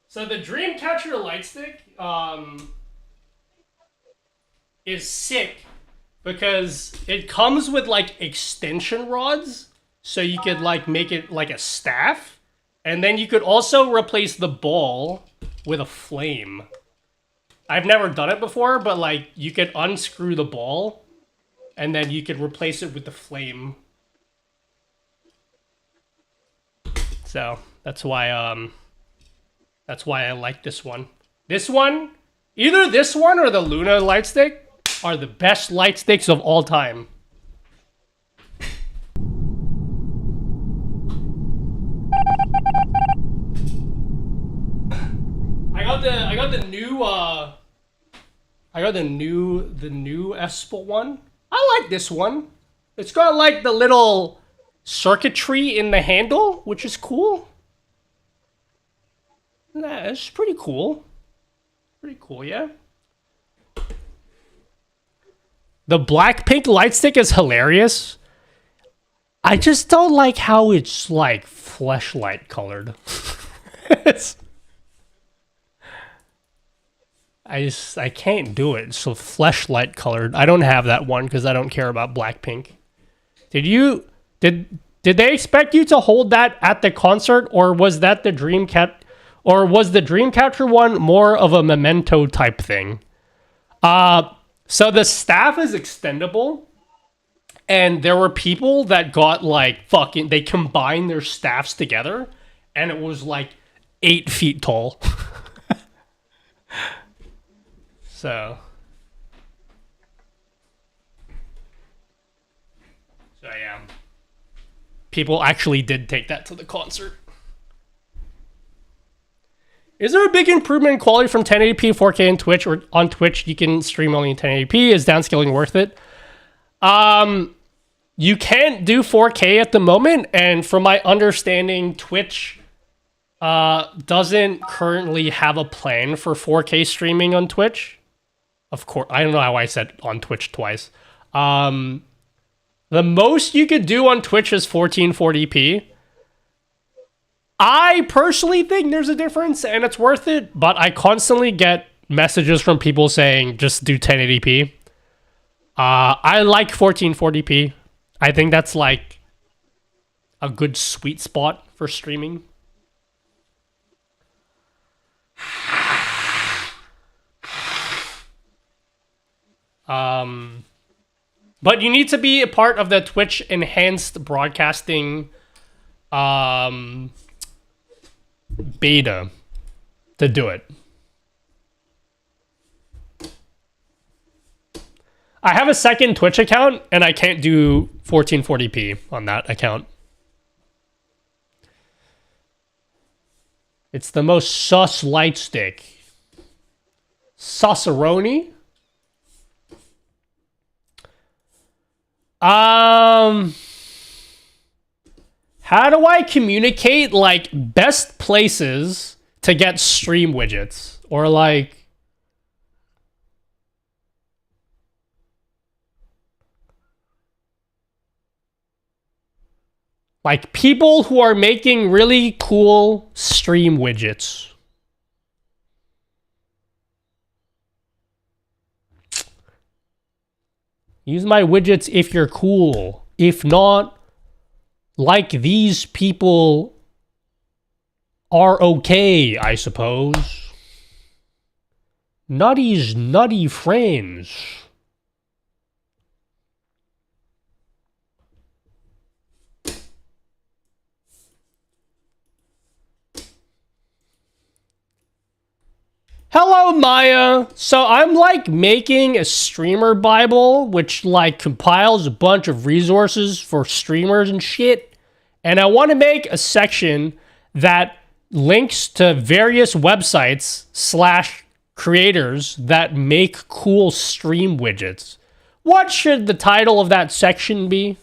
So the Dreamcatcher light stick is sick because it comes with like extension rods, so you could like make it like a staff, and then you could also replace the ball with a flame. I've never done it before, but like you could unscrew the ball and then you could replace it with the flame. So that's why I like this one. This one, either this one or the Luna light stick are the best light sticks of all time. I got the new Espel one. I like this one. It's got like the little circuitry in the handle, which is cool. Nah, it's pretty cool. Pretty cool, yeah. The Blackpink light stick is hilarious. I just don't like how it's like fleshlight colored. I can't do it. So fleshlight colored. I don't have that one because I don't care about Blackpink. Did they expect you to hold that at the concert, or was that the was the Dreamcatcher one more of a memento type thing? So the staff is extendable, And there were people that got like fucking, they combined their staffs together and it was like 8 feet tall. So yeah. People actually did take that to the concert. Is there a big improvement in quality from 1080p, 4K, and Twitch, or on Twitch you can stream only in 1080p? Is downscaling worth it? You can't do 4K at the moment, and from my understanding, Twitch doesn't currently have a plan for 4K streaming on Twitch. Of course, I don't know how I said on Twitch twice. The most you could do on Twitch is 1440p. I personally think there's a difference and it's worth it, but I constantly get messages from people saying just do 1080p. I like 1440p. I think that's like a good sweet spot for streaming. But you need to be a part of the Twitch enhanced broadcasting beta to do it. I have a second Twitch account and I can't do 1440p on that account. It's the most sus light stick. Susaroni? How do I communicate like best places to get stream widgets or like people who are making really cool stream widgets? Use my widgets if you're cool. If not, like these people are okay, I suppose. Nutty's nutty friends. Hello, Maya. So I'm like making a streamer Bible, which like compiles a bunch of resources for streamers and shit. And I want to make a section that links to various websites / creators that make cool stream widgets. What should the title of that section be?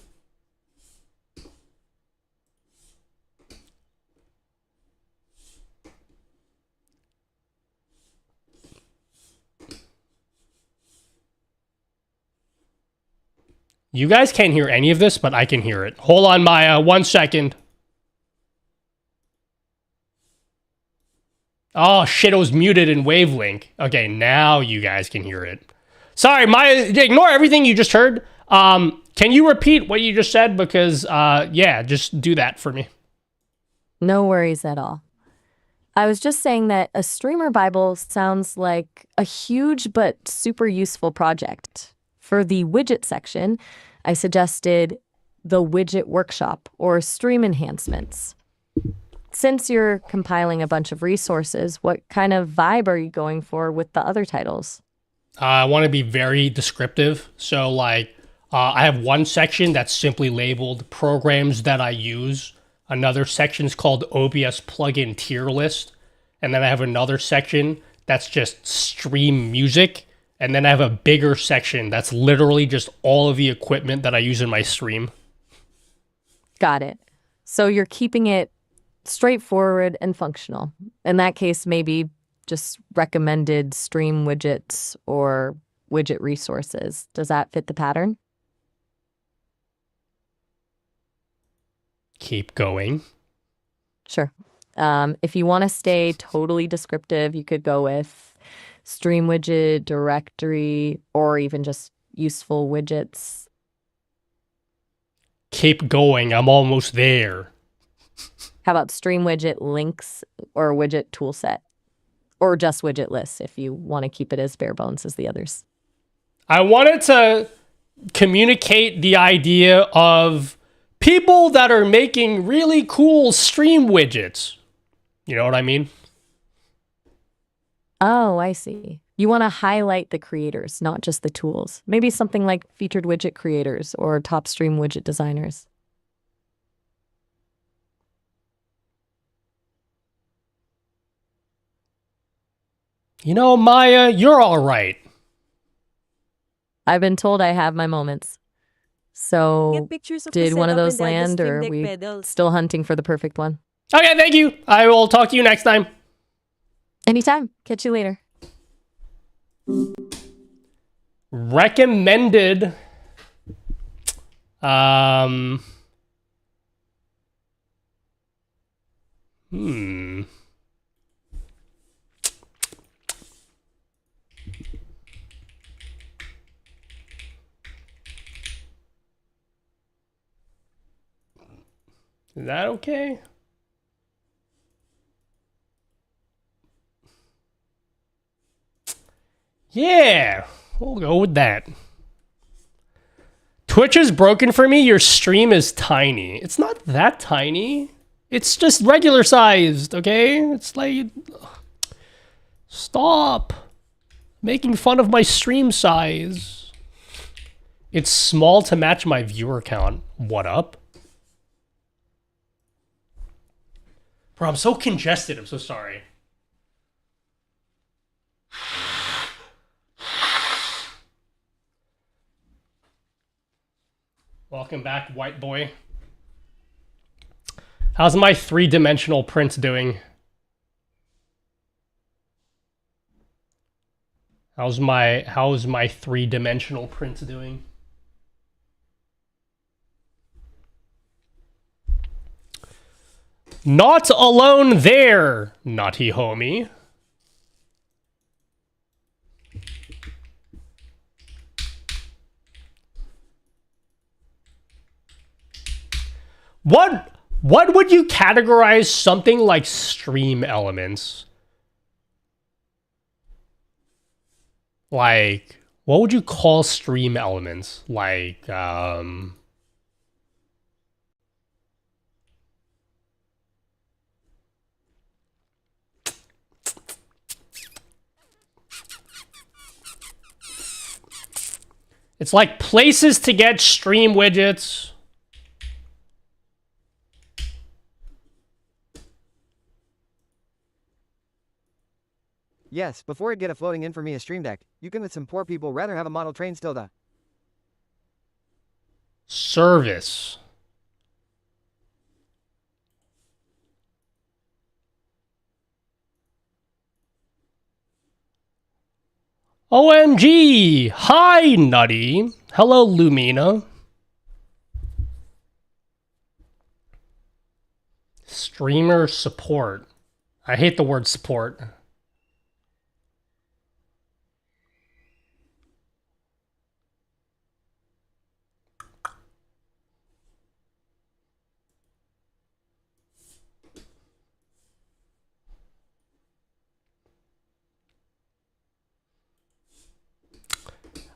You guys can't hear any of this, but I can hear it. Hold on, Maya. 1 second. Oh, shit, it was muted in Wavelink. Okay, now you guys can hear it. Sorry, Maya, ignore everything you just heard. Can you repeat what you just said? Because, yeah, just do that for me. No worries at all. I was just saying that a streamer Bible sounds like a huge but super useful project. For the widget section, I suggested the widget workshop or stream enhancements. Since you're compiling a bunch of resources, what kind of vibe are you going for with the other titles? I want to be very descriptive. So like, I have one section that's simply labeled programs that I use. Another section is called OBS plugin tier list. And then I have another section that's just stream music. And then I have a bigger section that's literally just all of the equipment that I use in my stream. Got it. So you're keeping it straightforward and functional. In that case, maybe just recommended stream widgets or widget resources. Does that fit the pattern? Keep going. Sure. If you want to stay totally descriptive, you could go with stream widget, directory, or even just useful widgets. Keep going. I'm almost there. How about stream widget links or widget toolset? Or just widget lists if you want to keep it as bare bones as the others. I wanted to communicate the idea of people that are making really cool stream widgets. You know what I mean? Oh, I see. You want to highlight the creators, not just the tools. Maybe something like featured widget creators or top stream widget designers. You know, Maya, you're all right. I've been told I have my moments. So, Get pictures of the did one of setup those and add the land, Stream or are Deck we pedals. still hunting for the perfect one? Okay, thank you. I will talk to you next time. Anytime. Catch you later. Recommended. Is that okay? Yeah, we'll go with that. Twitch is broken for me. Your stream is tiny. It's not that tiny. It's just regular sized, okay? It's like... Stop making fun of my stream size. It's small to match my viewer count. What up? Bro, I'm so congested. I'm so sorry. Welcome back, white boy. How's my three-dimensional print doing? How's my three-dimensional print doing? Not alone there, naughty homie. What would you categorize something like stream elements? Like, what would you call stream elements? Like, it's like places to get stream widgets. Yes, before it get a floating in for me a stream deck, you can let some poor people rather have a model train still da. Service. OMG! Hi, Nutty. Hello, Lumina. Streamer support. I hate the word support.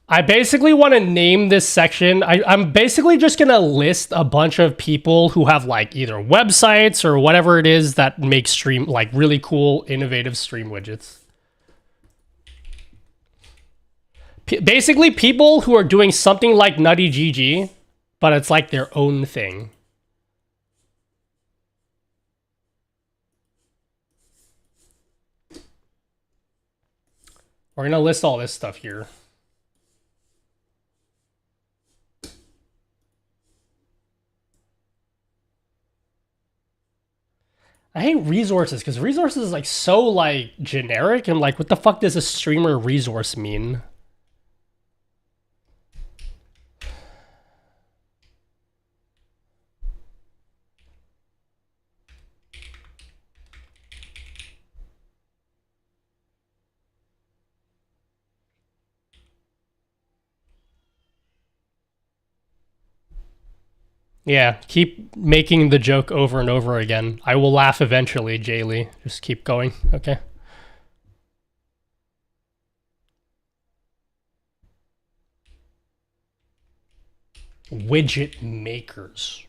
I basically want to name this section. I'm basically just going to list a bunch of people who have like either websites or whatever it is that make stream, like really cool, innovative stream widgets. Basically people who are doing something like Nutty GG, but it's like their own thing. We're going to list all this stuff here. I hate resources because resources is like so like generic and like what the fuck does a streamer resource mean? Yeah, keep making the joke over and over again. I will laugh eventually, Jaylee. Just keep going, okay? widget makers.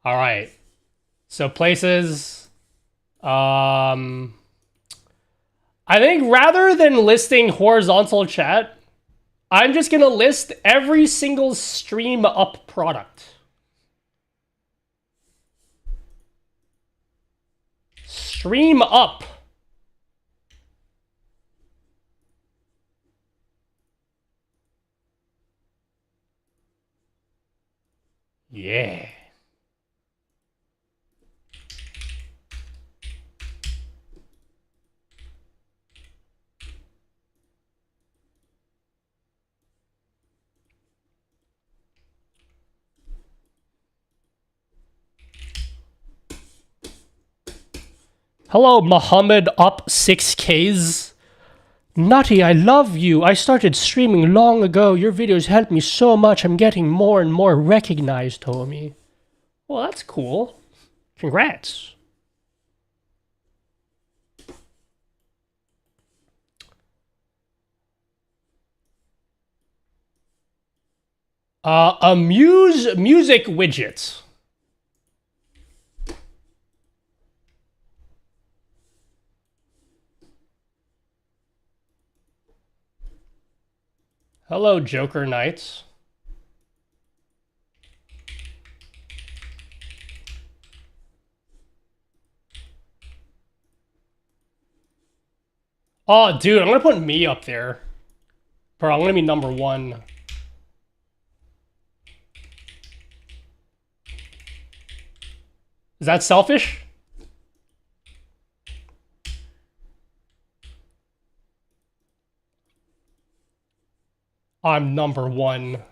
All right. So places. I think rather than listing horizontal chat, I'm just gonna list every single Stream Up product. Stream Up. Yeah. Hello, Muhammad Up 6Ks. Nutty, I love you. I started streaming long ago. Your videos helped me so much. I'm getting more and more recognized, homie. Well, that's cool. Congrats. A music widget. Hello, Joker Knights. Oh, dude, I'm gonna put me up there. Bro, I'm gonna be number 1. Is that selfish? I'm number 1.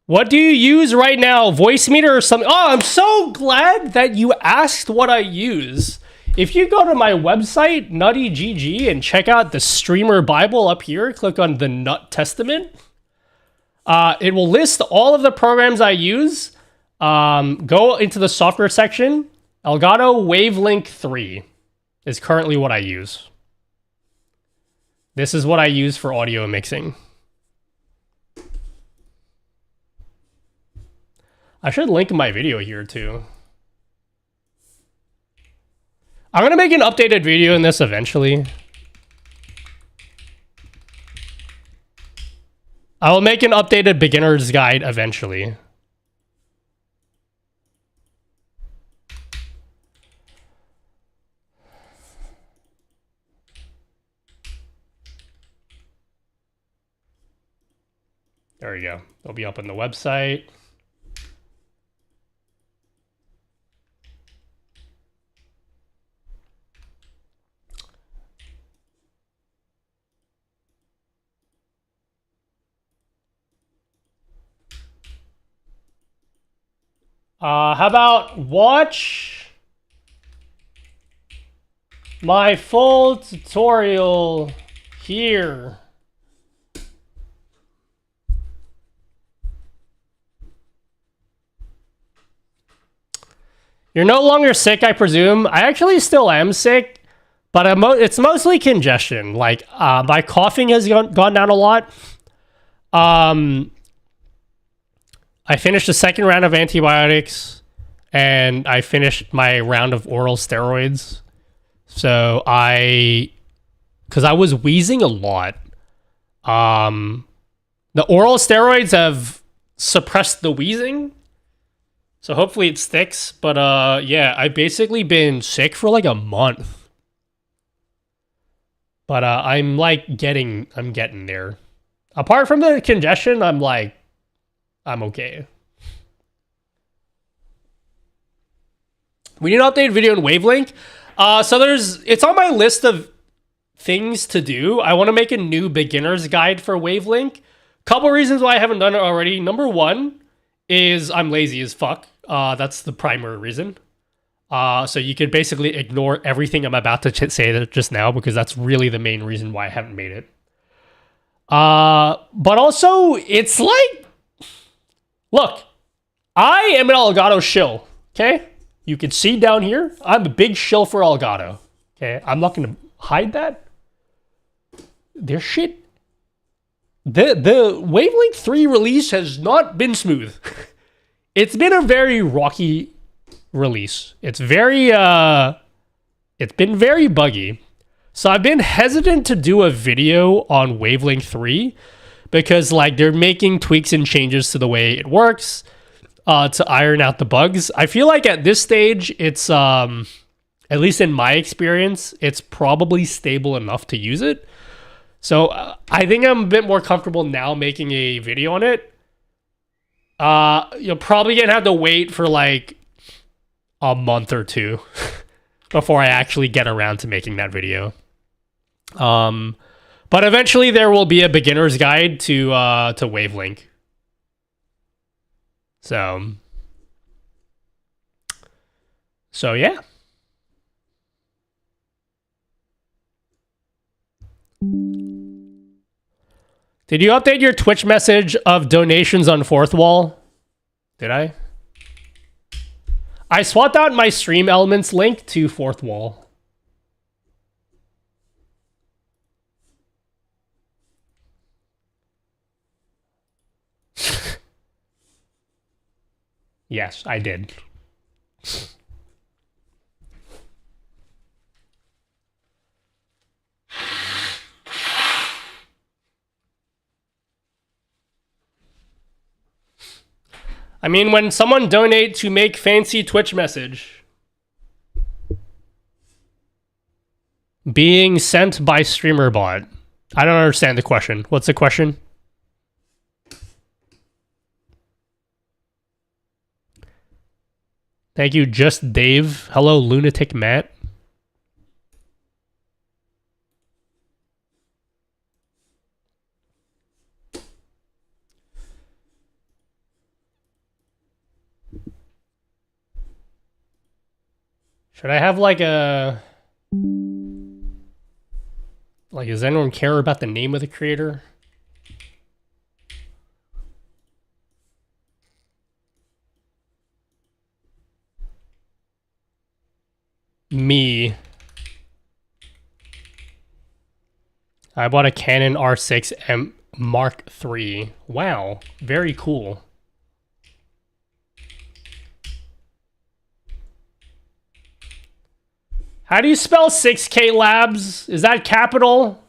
What do you use right now? Voice meter or something? Oh, I'm so glad that you asked what I use. If you go to my website, nuttygg, and check out the Streamer Bible up here, click on the Nut Testament. It will list all of the programs I use. Go into the software section. Elgato Wavelink 3 is currently what I use. This is what I use for audio mixing. I should link my video here too. I'm gonna make an updated video in this eventually. I will make an updated beginner's guide eventually. There we go. It'll be up on the website. How about watch my full tutorial here? You're no longer sick, I presume. I actually still am sick, but it's mostly congestion. Like, my coughing has gone down a lot. I finished the second round of antibiotics, and I finished my round of oral steroids. So because I was wheezing a lot. The oral steroids have suppressed the wheezing. So hopefully it sticks. But yeah, I've basically been sick for like a month. But I'm getting there. Apart from the congestion, I'm okay. We need an updated video in Wavelink. So it's on my list of things to do. I want to make a new beginner's guide for Wavelink. Couple reasons why I haven't done it already. Number 1 is I'm lazy as fuck. That's the primary reason. So you could basically ignore everything I'm about to say just now, because that's really the main reason why I haven't made it. But also, it's like, look, I am an Elgato shill, okay? You can see down here, I'm a big shill for Elgato, Okay, I'm not gonna hide that. Their shit. The Wavelength 3 release has not been smooth. It's been a very rocky release. It's been very buggy. So I've been hesitant to do a video on Wavelength 3 because like they're making tweaks and changes to the way it works to iron out the bugs. I feel like at this stage it's at least in my experience, it's probably stable enough to use it. So I think I'm a bit more comfortable now making a video on it. You're probably gonna have to wait for like a month or two before I actually get around to making that video. But eventually there will be a beginner's guide to Wavelength. So yeah. Did you update your Twitch message of donations on Fourth Wall? Did I? I swapped out my Stream Elements link to Fourth Wall. Yes, I did. I mean, when someone donate to make fancy Twitch message being sent by StreamerBot. I don't understand the question. What's the question? Thank you, Just Dave. Hello, Lunatic Matt. Should I have like a... Like, does anyone care about the name of the creator? Me. I bought a Canon R6 Mark III. Wow, very cool. How do you spell 6K Labs? Is that capital?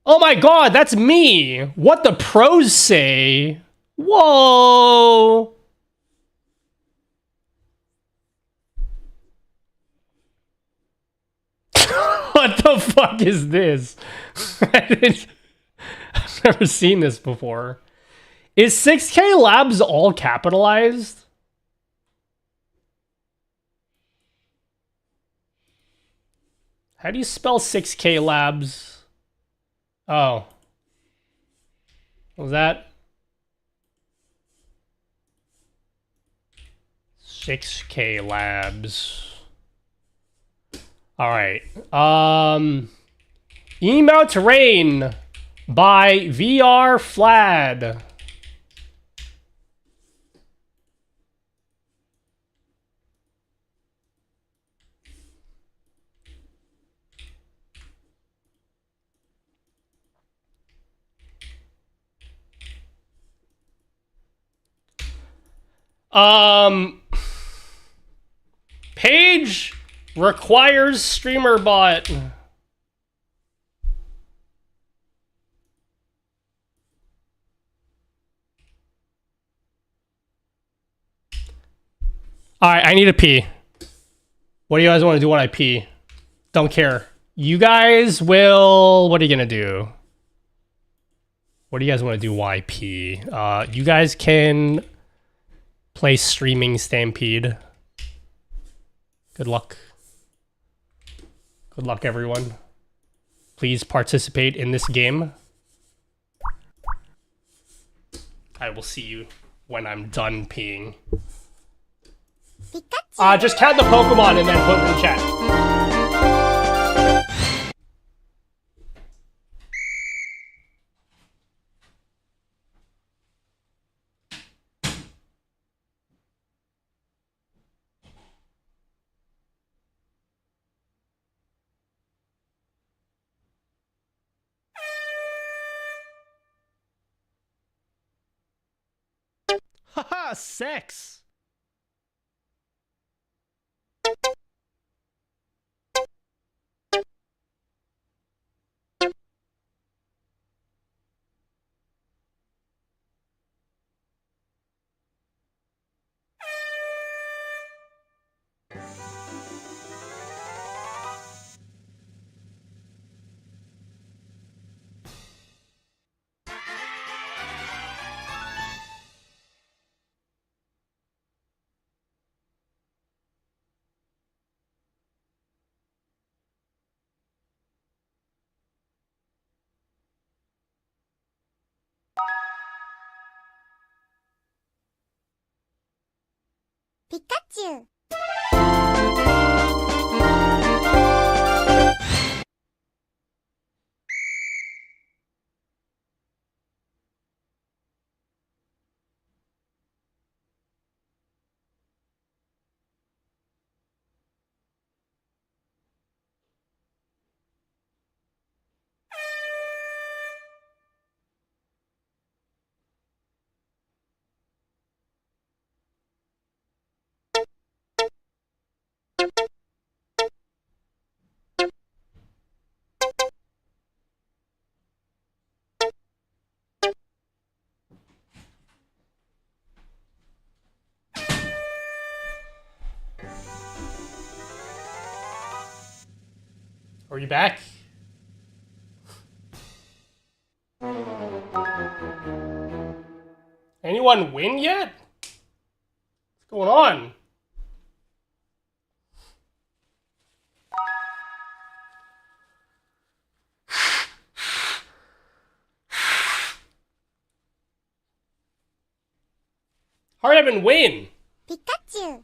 Oh my god, that's me! What the pros say? Whoa! What the fuck is this? I've never seen this before. Is 6K Labs all capitalized? How do you spell 6K Labs? Oh. What was that? 6K Labs. Alright. Email Terrain by VR Flad. Page requires StreamerBot. Alright, I need to pee. What do you guys want to do when I pee? Don't care. You guys will... What are you gonna do? What do you guys want to do while I pee? You guys can play Streaming Stampede. Good luck. Good luck, everyone. Please participate in this game. I will see you when I'm done peeing. Just count the Pokemon and then put it in the chat. Haha, sex. Pikachu. Are you back? Anyone win yet? What's going on? Hurry up and win! Pikachu.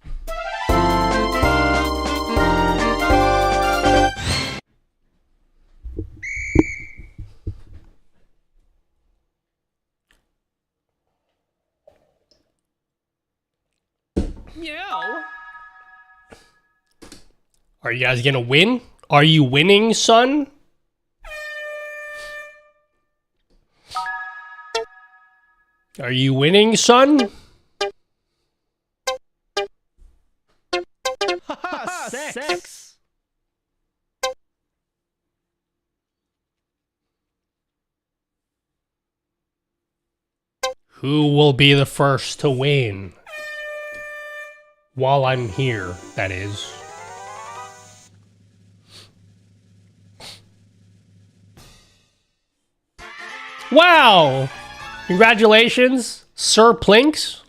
Meow. Are you guys gonna win? Are you winning, son? Are you winning, son? Haha, sex. Who will be the first to win? While I'm here, that is. Wow! Congratulations, Sir Plinks.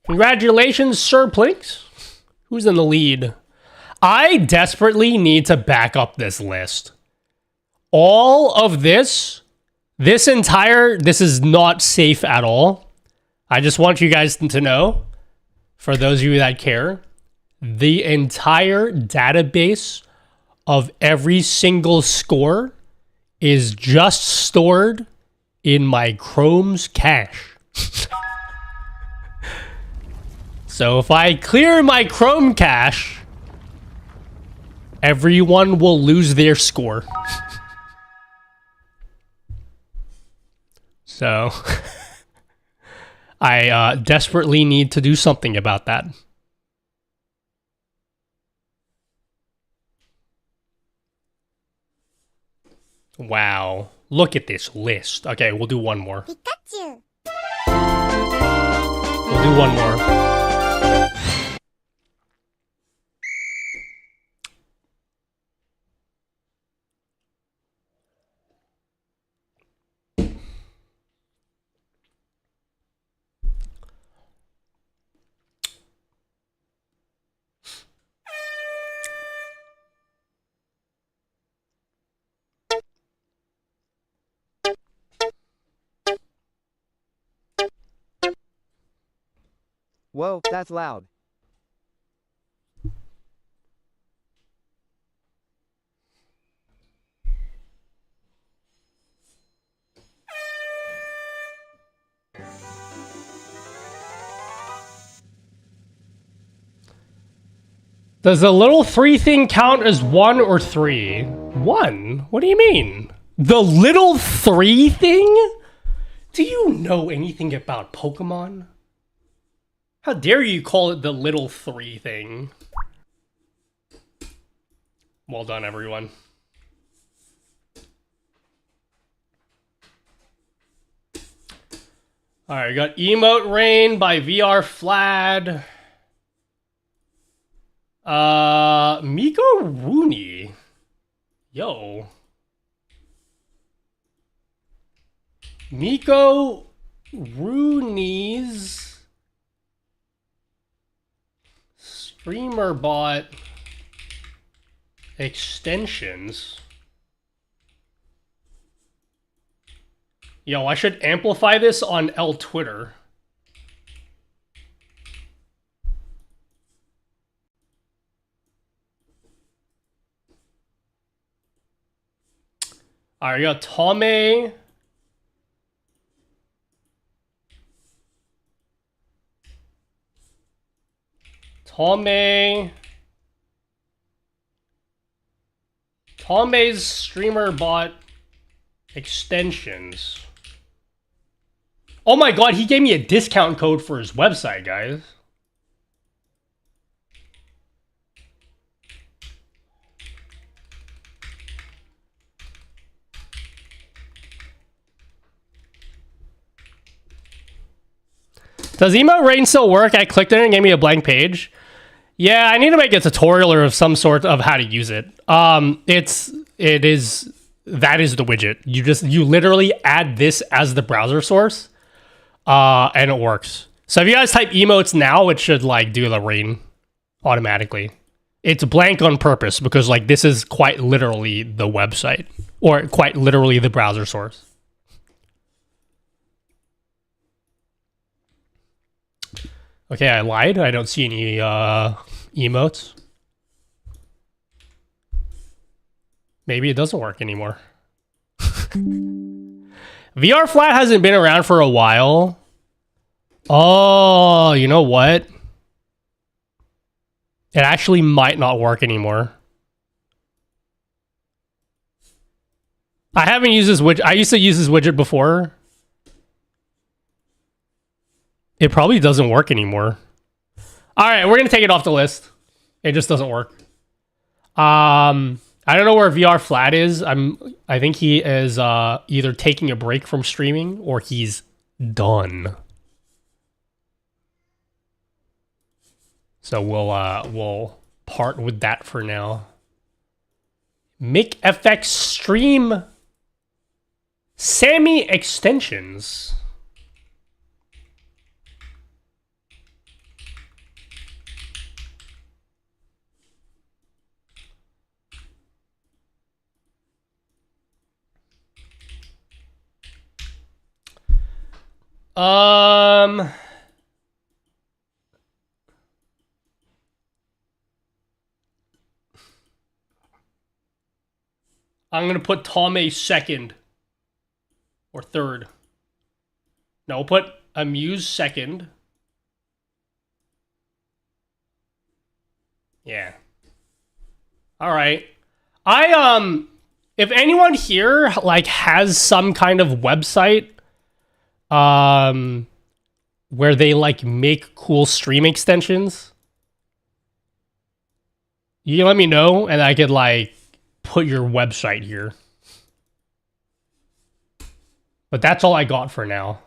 Congratulations, Sir Plinks. Who's in the lead? I desperately need to back up this list. All of this is not safe at all. I just want you guys to know, for those of you that care, the entire database of every single score is just stored in my Chrome's cache. So if I clear my Chrome cache, everyone will lose their score. So I desperately need to do something about that. Wow. Look at this list. Okay, we'll do one more. Pikachu. We'll do one more. Whoa, that's loud. Does the little 3 thing count as 1 or 3? 1? What do you mean? The little 3 thing? Do you know anything about Pokemon? How dare you call it the little 3 thing? Well done, everyone. Alright, we got Emote Rain by VR Flad. Miko Rooney. Yo. Miko Rooney's streamer bot extensions. Yo, I should amplify this on L Twitter. Alright, we got Tome. Tome's streamer bot extensions. Oh my god, he gave me a discount code for his website, guys. Does Emote Rain still work? I clicked it and it gave me a blank page. Yeah, I need to make a tutorial or of some sort of how to use it. That is the widget. You literally add this as the browser source, and it works. So if you guys type emotes now, it should like do the rain automatically. It's blank on purpose because like this is quite literally the website or quite literally the browser source. Okay, I lied. I don't see any emotes. Maybe it doesn't work anymore. VR Flat hasn't been around for a while. Oh, you know what? It actually might not work anymore. I haven't used this widget. I used to use this widget before. It probably doesn't work anymore. All right, we're gonna take it off the list. It just doesn't work. I don't know where VR Flat is. I think he is either taking a break from streaming or he's done. So we'll part with that for now. Make FX stream Sammy extensions. I'm gonna put Tome second or third. No, we'll put Amuse second. Yeah. All right. If anyone here like has some kind of website where they like make cool stream extensions, you can let me know and I could like put your website here. But that's all I got for now.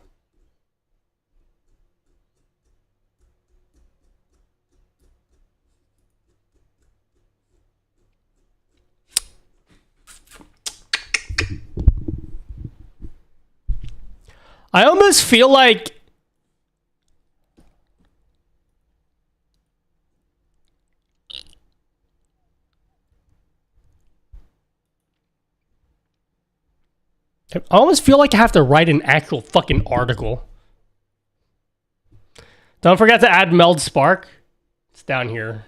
I almost feel like I have to write an actual fucking article. Don't forget to add Meld Spark. It's down here.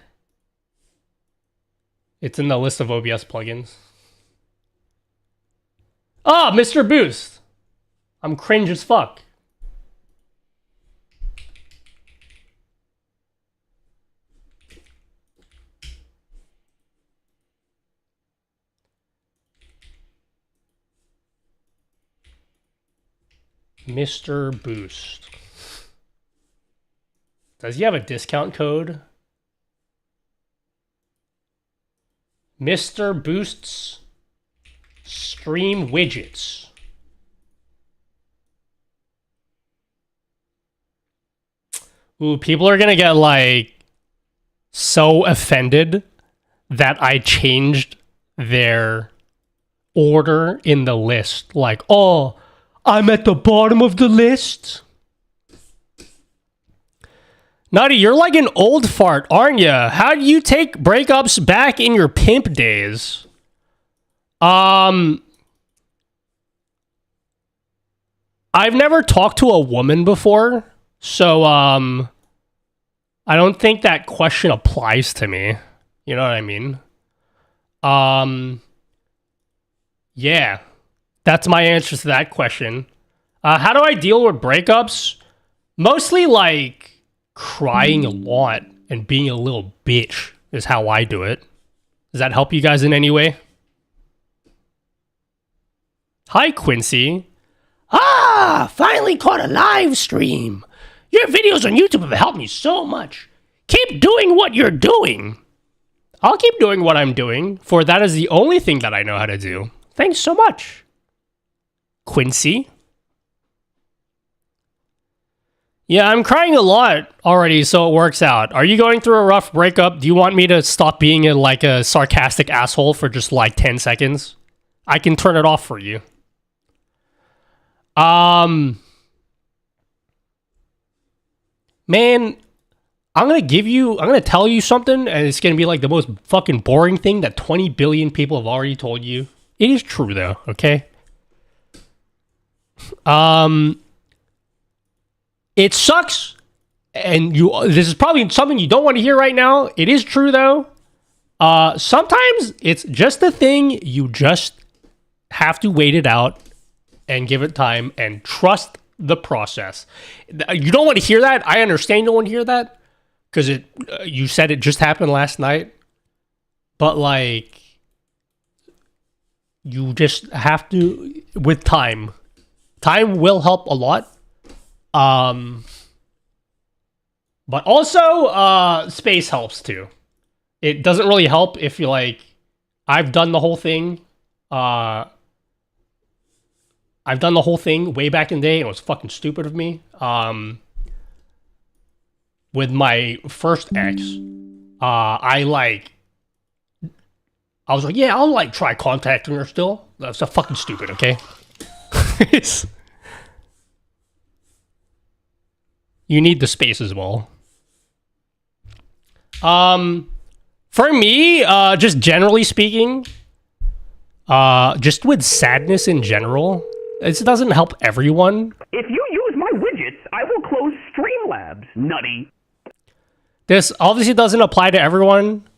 It's in the list of OBS plugins. Ah, Mr. Boost. I'm cringe as fuck. Mr. Boost. Does he have a discount code? Mr. Boost's stream widgets. Ooh, people are gonna get like so offended that I changed their order in the list. Like, oh, I'm at the bottom of the list. Nutty, you're like an old fart, aren't you? How do you take breakups back in your pimp days? I've never talked to a woman before, so I don't think that question applies to me. You know what I mean? Yeah. That's my answer to that question. How do I deal with breakups? Mostly like crying a lot and being a little bitch is how I do it. Does that help you guys in any way? Hi, Quincy. Ah, finally caught a live stream. Your videos on YouTube have helped me so much. Keep doing what you're doing. I'll keep doing what I'm doing, for that is the only thing that I know how to do. Thanks so much, Quincy. Yeah, I'm crying a lot already, so it works out. Are you going through a rough breakup? Do you want me to stop being like a sarcastic asshole for just like 10 seconds? I can turn it off for you. Man, I'm gonna tell you something, and it's gonna be like the most fucking boring thing that 20 billion people have already told you. It is true though, okay? It sucks, and this is probably something you don't want to hear right now. It is true though. Sometimes it's just a thing. You just have to wait it out and give it time and trust the process. You don't want to hear that. I understand you don't want to hear that because you said it just happened last night. But like, you just have to, with time. Time will help a lot. But also, space helps too. It doesn't really help if you like, I've done the whole thing. I've done the whole thing way back in the day, and it was fucking stupid of me. With my first ex, I was like, yeah, I'll like try contacting her still. That's so fucking stupid, okay? You need the space as well. For me, just generally speaking, just with sadness in general, this doesn't help everyone. If you use my widgets, I will close Streamlabs, nutty. This obviously doesn't apply to everyone,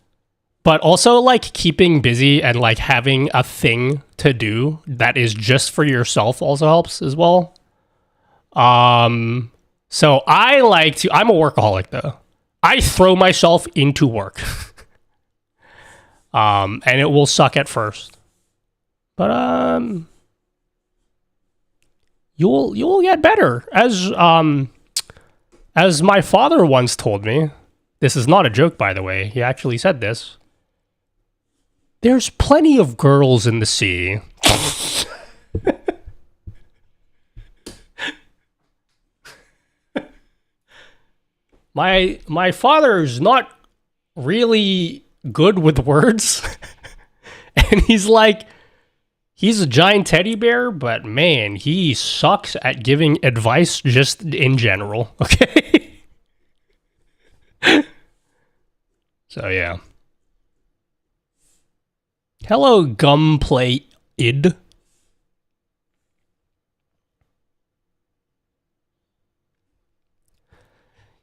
but also like keeping busy and like having a thing to do that is just for yourself also helps as well. So I'm a workaholic though. I throw myself into work. And it will suck at first. But you'll get better. As my father once told me, this is not a joke by the way, he actually said this. There's plenty of girls in the sea. My father's not really good with words. And he's a giant teddy bear, but man, he sucks at giving advice just in general, okay? So yeah. Hello, Gumplay id.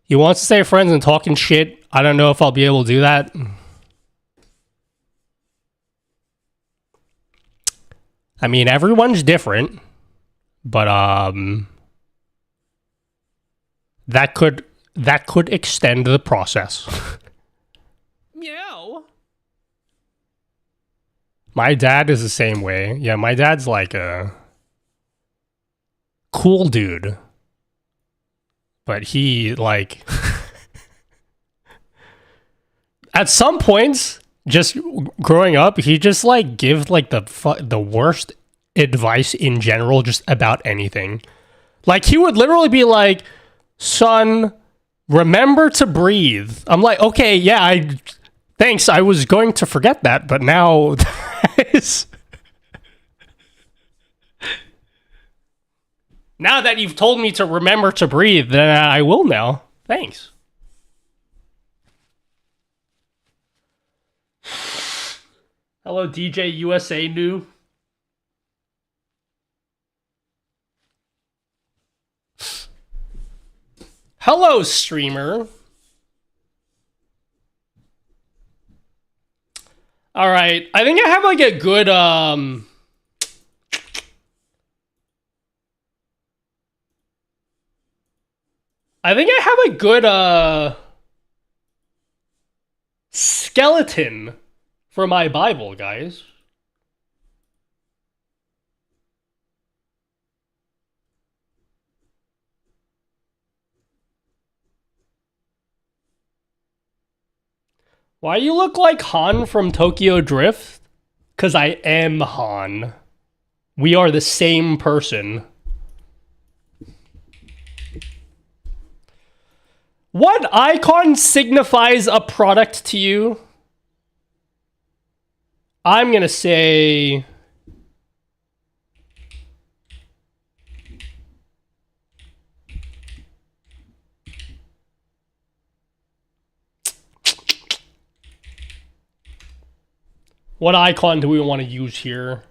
He wants to stay friends and talking shit. I don't know if I'll be able to do that. I mean, everyone's different, but that could extend the process. Meow. My dad is the same way. Yeah, my dad's like cool dude. But he, like... at some points, just growing up, he just, like, give, like, the worst advice in general just about anything. Like, he would literally be like, son, remember to breathe. I'm like, okay, yeah, thanks, I was going to forget that, but now... now that you've told me to remember to breathe, then I will now. Thanks. Hello, DJ USA New. Hello, streamer. All right, I think I have like a good I think I have a good skeleton for my Bible, guys. Why you look like Han from Tokyo Drift? 'Cause I am Han. We are the same person. What icon signifies a product to you? I'm gonna say... what icon do we want to use here?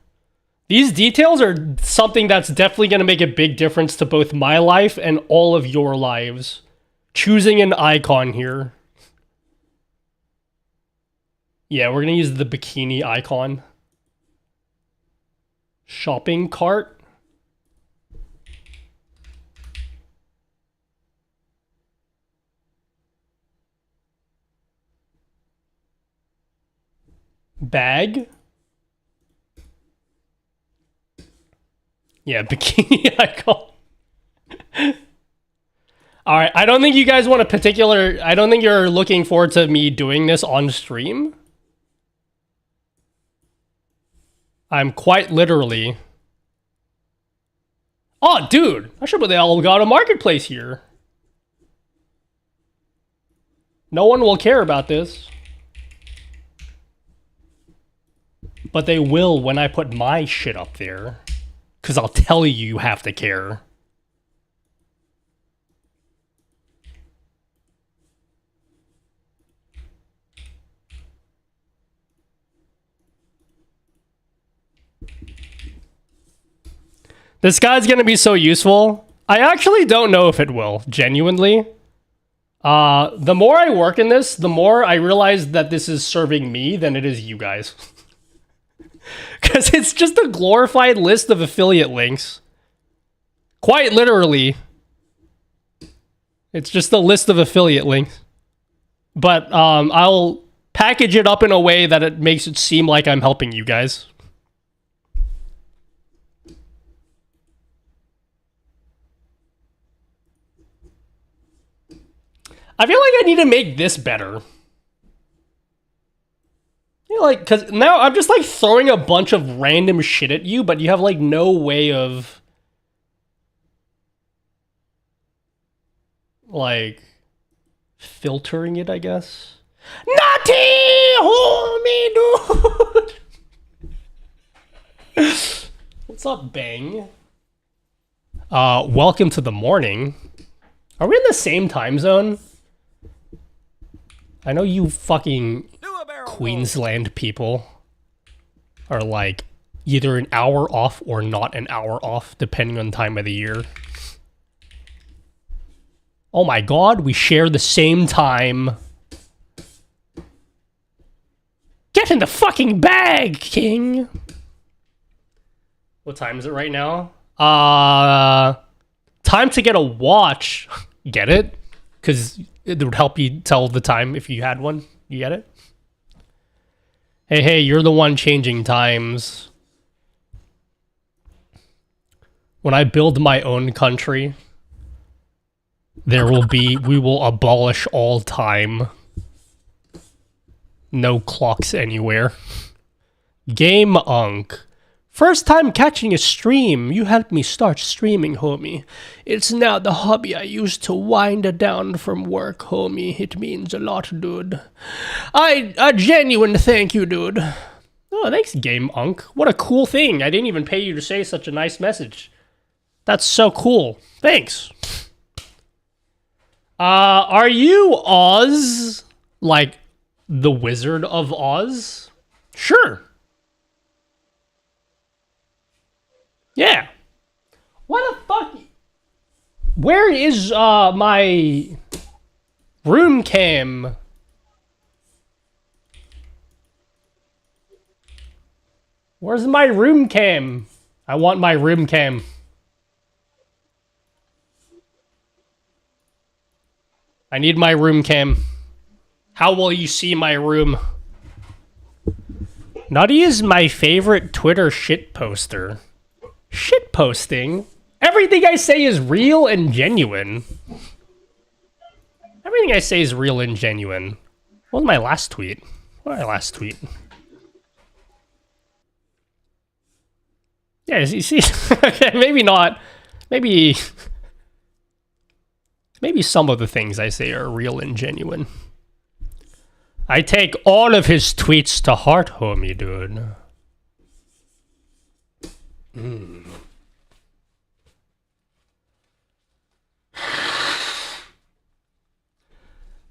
These details are something that's definitely going to make a big difference to both my life and all of your lives. Choosing an icon here. Yeah, we're going to use the bikini icon. Shopping cart. Bag. Yeah, bikini icon. Alright, I don't think you guys want a particular... I don't think you're looking forward to me doing this on stream. I'm quite literally... oh, dude! I should put the Elgato Marketplace here. No one will care about this. But they will when I put my shit up there. Because I'll tell you you have to care. This guy's gonna be so useful. I actually don't know if it will, genuinely. The more I work in this, the more I realize that this is serving me than it is you guys. Because it's just a glorified list of affiliate links. Quite literally. It's just a list of affiliate links. But I'll package it up in a way that it makes it seem like I'm helping you guys. I feel like I need to make this better. You know, like, because now I'm just like throwing a bunch of random shit at you, but you have like no way of like filtering it, I guess. Nutty! Homie, dude! What's up, Bang? Welcome to the morning. Are we in the same time zone? I know you fucking Queensland people are like either an hour off or not an hour off, depending on time of the year. Oh my god, we share the same time. Get in the fucking bag, King! What time is it right now? Time to get a watch. Get it? Because it would help you tell the time if you had one. You get it? Hey, you're the one changing times. When I build my own country, we will abolish all time. No clocks anywhere. Game Unk. First time catching a stream. You helped me start streaming, homie. It's now the hobby I use to wind down from work, homie. It means a lot, dude. A genuine thank you, dude. Oh, thanks, Game Unk. What a cool thing. I didn't even pay you to say such a nice message. That's so cool. Thanks. Are you Oz? Like, the Wizard of Oz? Sure. Yeah. What the fuck? Where is, my room cam? Where's my room cam? I want my room cam. I need my room cam. How will you see my room? Nutty is my favorite Twitter shit poster. Shit posting? Everything I say is real and genuine. Everything I say is real and genuine. What was my last tweet? What was my last tweet? Yeah, you see? Okay, maybe not. Maybe some of the things I say are real and genuine. I take all of his tweets to heart, homie, dude.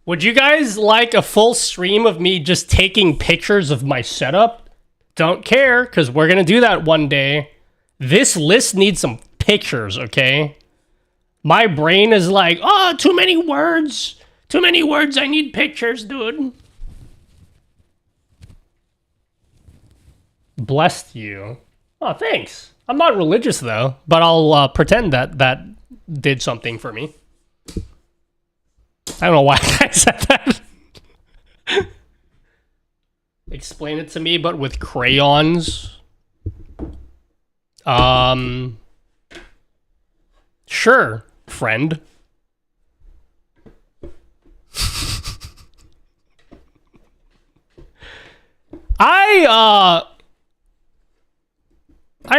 Would you guys like a full stream of me just taking pictures of my setup? Don't care, because we're going to do that one day. This list needs some pictures, okay? My brain is like, oh, too many words. Too many words, I need pictures, dude. Blessed you. Oh, thanks. I'm not religious, though, but I'll pretend that did something for me. I don't know why I said that. Explain it to me, but with crayons. Sure, friend. I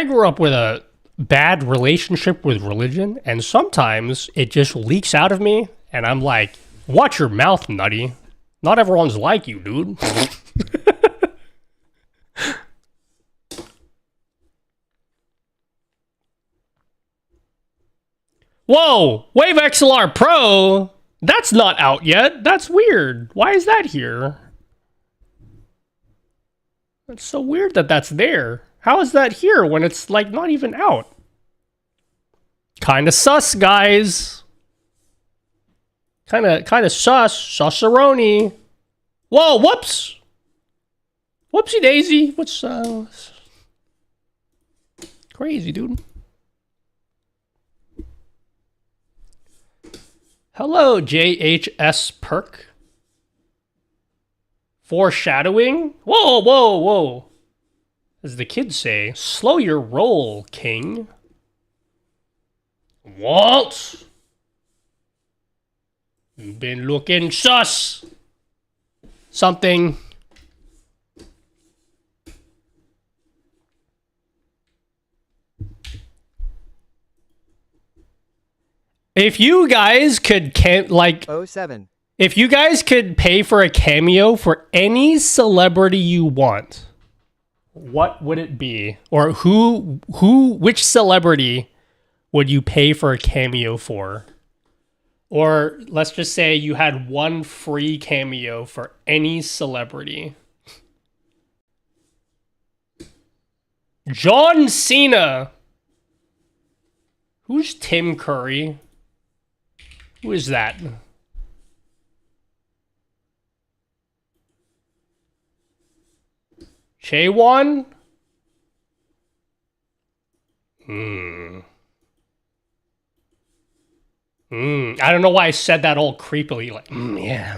grew up with a bad relationship with religion, and sometimes it just leaks out of me, and I'm like, watch your mouth, Nutty. Not everyone's like you, dude. Whoa! Wave XLR Pro? That's not out yet. That's weird. Why is that here? It's so weird that that's there. How is that here when it's, like, not even out? Kinda sus, guys. Kinda sus. Susaroni. Whoa, whoops! Whoopsie daisy. What's, crazy, dude. Hello, JHS Perk. Foreshadowing? Whoa, whoa, whoa. As the kids say, slow your roll, king. Walt! You've been looking sus. Something. If you guys could if you guys could pay for a cameo for any celebrity you want, what would it be? Or which celebrity would you pay for a cameo for? Or let's just say you had one free cameo for any celebrity. John Cena. Who's Tim Curry? Who is that? Chaewon? I don't know why I said that all creepily. Like, yeah.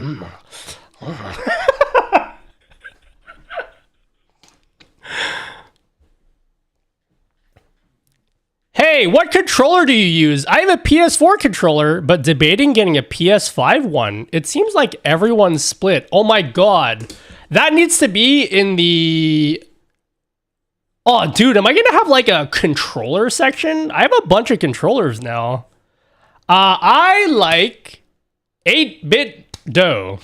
Hey, Hey, what controller do you use? I have a PS4 controller, but debating getting a PS5 one. It seems like everyone's split. Oh my god. That needs to be in the... Oh, dude, am I gonna have like a controller section? I have a bunch of controllers now. I like 8-bit dough.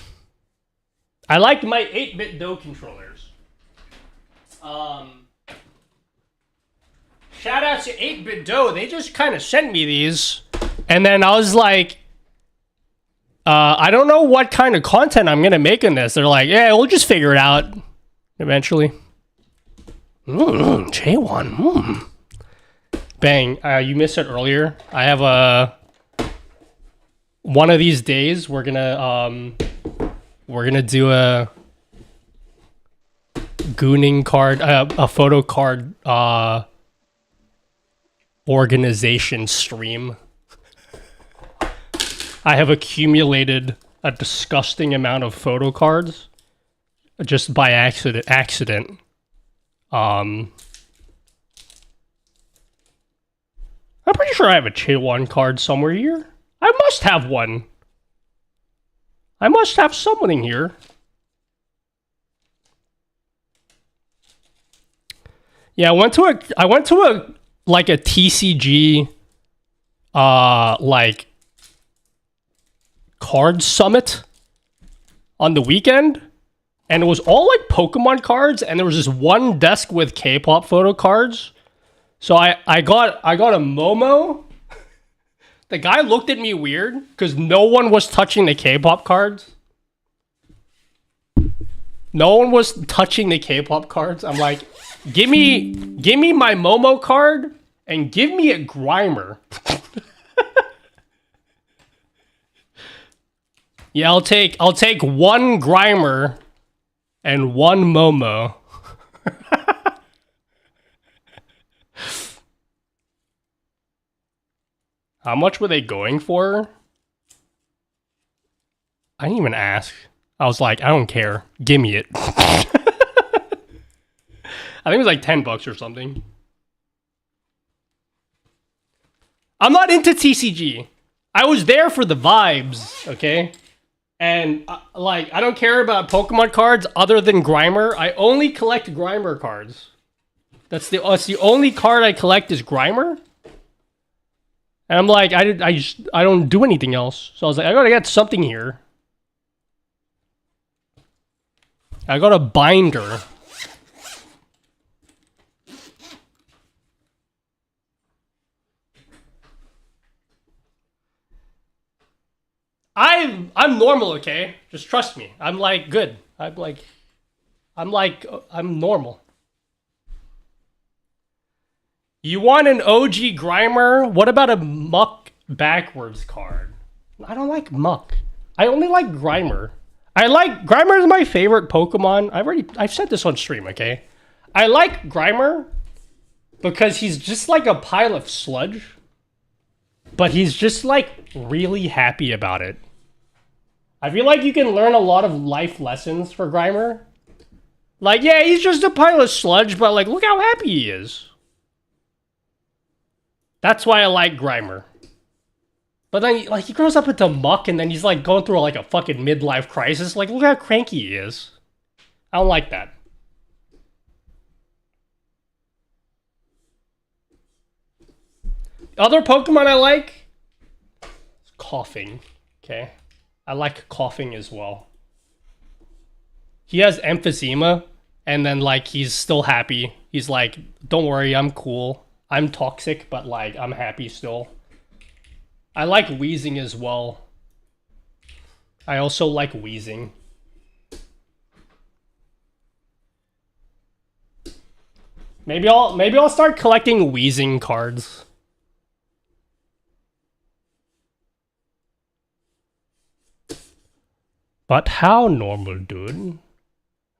I like my 8-bit dough controllers. Shout out to 8-bit dough. They just kind of sent me these. And then I was like, I don't know what kind of content I'm going to make in this. They're like, yeah, we'll just figure it out eventually. J1. Bang. You missed it earlier. I have one of these days we're gonna do a gooning card, a photo card organization stream. I have accumulated a disgusting amount of photo cards just by accident. I'm pretty sure I have a J1 card somewhere here. I must have one. I must have someone in here. Yeah, I went to a like a TCG like card summit on the weekend, and it was all like Pokemon cards, and there was this one desk with K-pop photo cards. So I got a Momo. The guy looked at me weird because no one was touching the K-pop cards. No one was touching the K-pop cards. I'm like, give me my Momo card and give me a Grimer. Yeah, I'll take one Grimer and one Momo. How much were they going for? I didn't even ask. I was like, I don't care. Give me it. I think it was like $10 or something. I'm not into TCG. I was there for the vibes, okay? And like, I don't care about Pokemon cards other than Grimer. I only collect Grimer cards. That's the only card I collect is Grimer. And I'm like, I don't do anything else. So I was like, I gotta get something here. I got a binder. I'm normal, okay? Just trust me. I'm like good. I'm normal. You want an OG Grimer? What about a Muck backwards card? I don't like Muck. I only like Grimer. Grimer is my favorite Pokemon. I've said this on stream, okay? I like Grimer because he's just like a pile of sludge, but he's just like really happy about it. I feel like you can learn a lot of life lessons for Grimer. Like, yeah, he's just a pile of sludge, but like, look how happy he is. That's why I like Grimer. But then, like, he grows up into Muck, and then he's, like, going through, like, a fucking midlife crisis. Like, look how cranky he is. I don't like that. Other Pokemon I like? Coughing. Okay. I like Coughing as well. He has emphysema, and then, like, he's still happy. He's like, don't worry, I'm cool. I'm toxic, but, like, I'm happy still. I like Wheezing as well. I also like Wheezing. Maybe I'll start collecting Wheezing cards. But how normal, dude?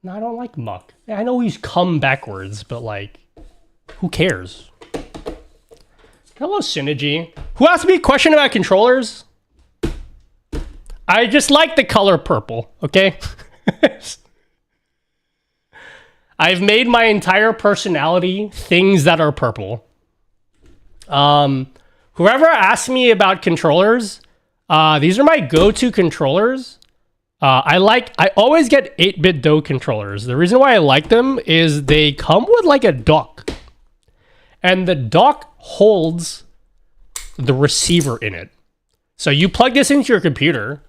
No, I don't like Muck. I know he's come backwards, but like, who cares? Hello, Synergy. Who asked me a question about controllers? I just like the color purple, okay? I've made my entire personality things that are purple. Whoever asks me about controllers, these are my go-to controllers. I always get 8-bit DOE controllers. The reason why I like them is they come with like a dock. And the dock holds the receiver in it. So you plug this into your computer,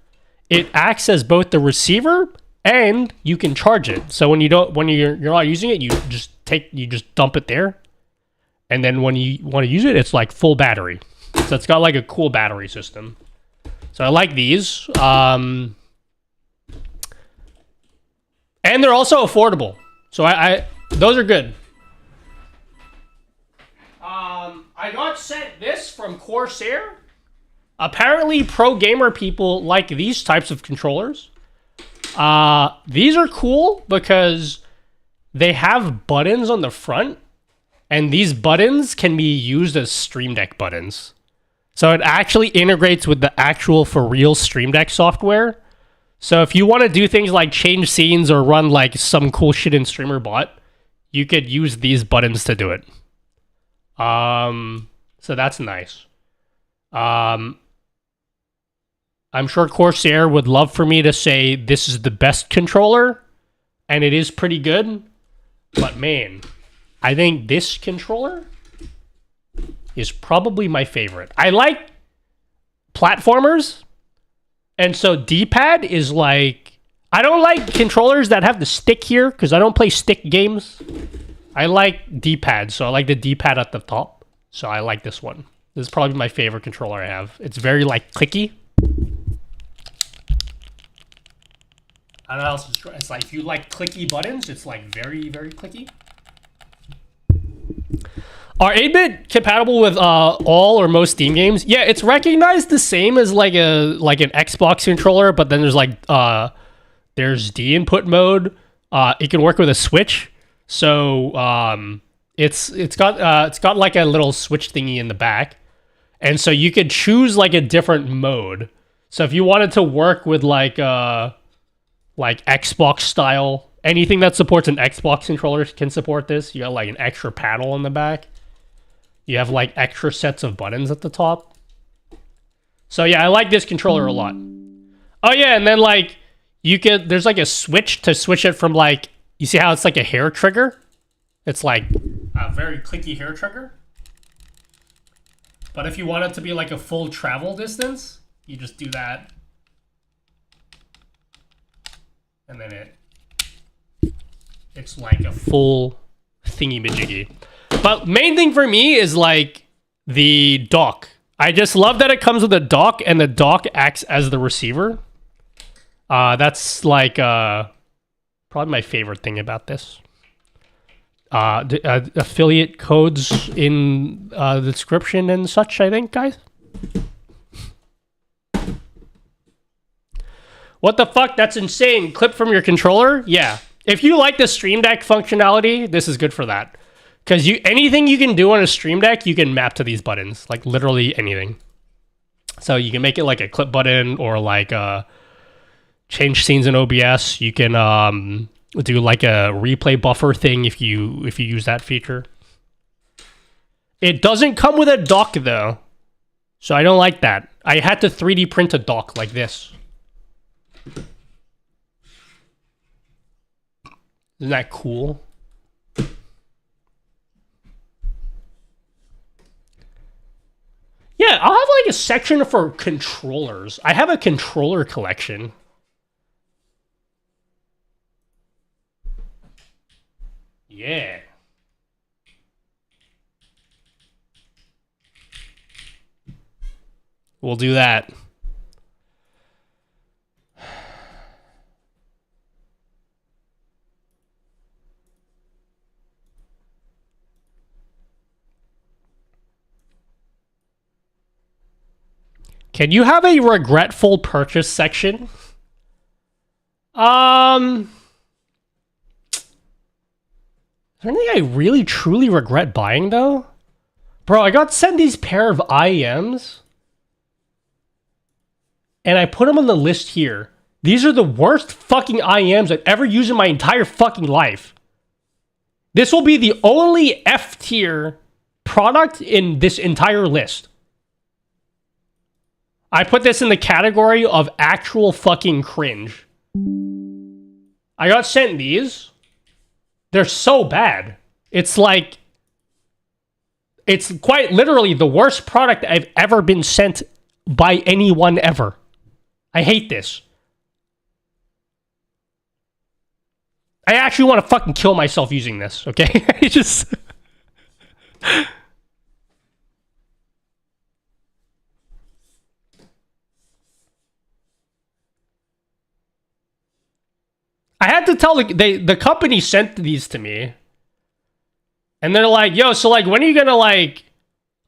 it acts as both the receiver and you can charge it. So when you're not using it, you just dump it there. And then when you want to use it, it's like full battery. So it's got like a cool battery system. So I like these. And they're also affordable. So those are good. I got sent this from Corsair. Apparently, pro gamer people like these types of controllers. These are cool because they have buttons on the front, and these buttons can be used as Stream Deck buttons. So it actually integrates with the actual for real Stream Deck software. So if you want to do things like change scenes or run like some cool shit in Streamer Bot, you could use these buttons to do it. So that's nice. I'm sure Corsair would love for me to say this is the best controller, and it is pretty good. But man, I think this controller is probably my favorite. I like platformers, and so D-pad is like... I don't like controllers that have the stick here, because I don't play stick games. I like D-pad, so I like the D-pad at the top. So I like this one. This is probably my favorite controller I have. It's very, like, clicky. I don't know how else to describe it. It's like, if you like clicky buttons, it's, like, very, very clicky. Are 8-bit compatible with all or most Steam games? Yeah, it's recognized the same as, like, an Xbox controller, but then there's, like, there's D-input mode. It can work with a Switch. So it's got like a little switch thingy in the back, and so you could choose like a different mode. So if you wanted to work with like Xbox style, anything that supports an Xbox controller can support this. You got like an extra panel on the back. You have like extra sets of buttons at the top. So yeah, I like this controller a lot. Oh yeah, and then like there's like a switch to switch it from like. You see how it's like a hair trigger? It's like a very clicky hair trigger. But if you want it to be like a full travel distance, you just do that. And then it's like a full thingy-majiggy. But main thing for me is like the dock. I just love that it comes with a dock and the dock acts as the receiver. That's like... probably my favorite thing about this. Affiliate codes in the description and such, I think, guys. What the fuck? That's insane. Clip from your controller? Yeah. If you like the Stream Deck functionality, this is good for that. Because anything you can do on a Stream Deck, you can map to these buttons. Like, literally anything. So you can make it like a clip button or like change scenes in OBS. You can do like a replay buffer thing if you use that feature. It doesn't come with a dock though, so I don't like that. I had to 3D print a dock like this. Isn't that cool? Yeah, I'll have like a section for controllers. I have a controller collection. Yeah. We'll do that. Can you have a regretful purchase section? Is there anything I really truly regret buying though? Bro, I got sent these pair of IEMs and I put them on the list here. These are the worst fucking IEMs I've ever used in my entire fucking life. This will be the only F tier product in this entire list. I put this in the category of actual fucking cringe. I got sent these. They're so bad. It's like... It's quite literally the worst product I've ever been sent by anyone ever. I hate this. I actually want to fucking kill myself using this, okay? I just... I had to tell the company sent these to me. And they're like, yo, so like, when are you gonna like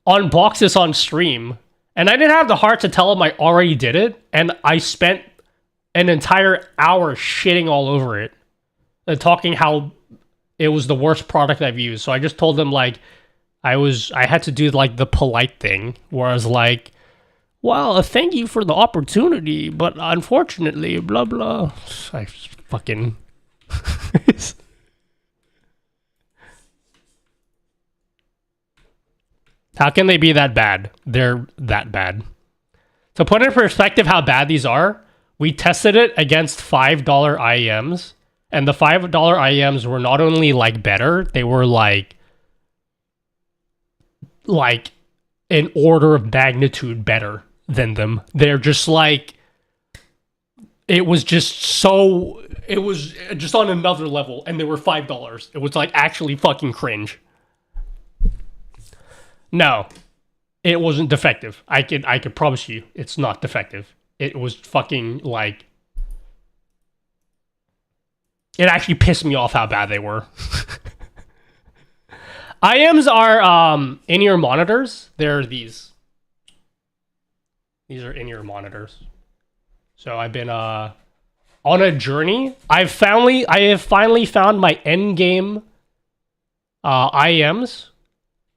unbox this on stream? And I didn't have the heart to tell them I already did it. And I spent an entire hour shitting all over it. And talking how it was the worst product I've used. So I just told them like, I had to do like the polite thing. Where I was like, well, thank you for the opportunity. But unfortunately, blah, blah. I fucking... How can they be that bad? They're that bad. To put in perspective how bad these are, we tested it against $5 IEMs, and the $5 IEMs were not only like better, they were like an order of magnitude better than them. They're just like, it was just on another level, and they were $5. It was like actually fucking cringe. No, it wasn't defective. I could promise you it's not defective. It was fucking like... It actually pissed me off how bad they were. IEMs are in-ear monitors. They're these. These are in-ear monitors. So I've been on a journey. I have finally found my end game IEMs.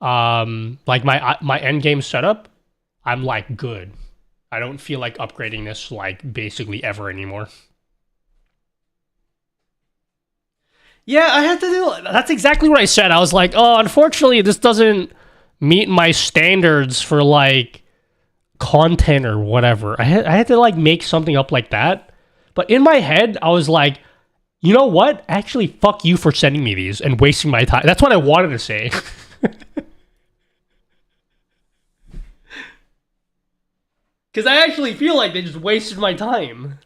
Like my end game setup. I'm like good. I don't feel like upgrading this like basically ever anymore. Yeah, I had to do... That's exactly what I said. I was like, oh, unfortunately, this doesn't meet my standards for, like, content or whatever. I had to, like, make something up like that. But in my head, I was like, you know what? Actually, fuck you for sending me these and wasting my time. That's what I wanted to say. Because I actually feel like they just wasted my time.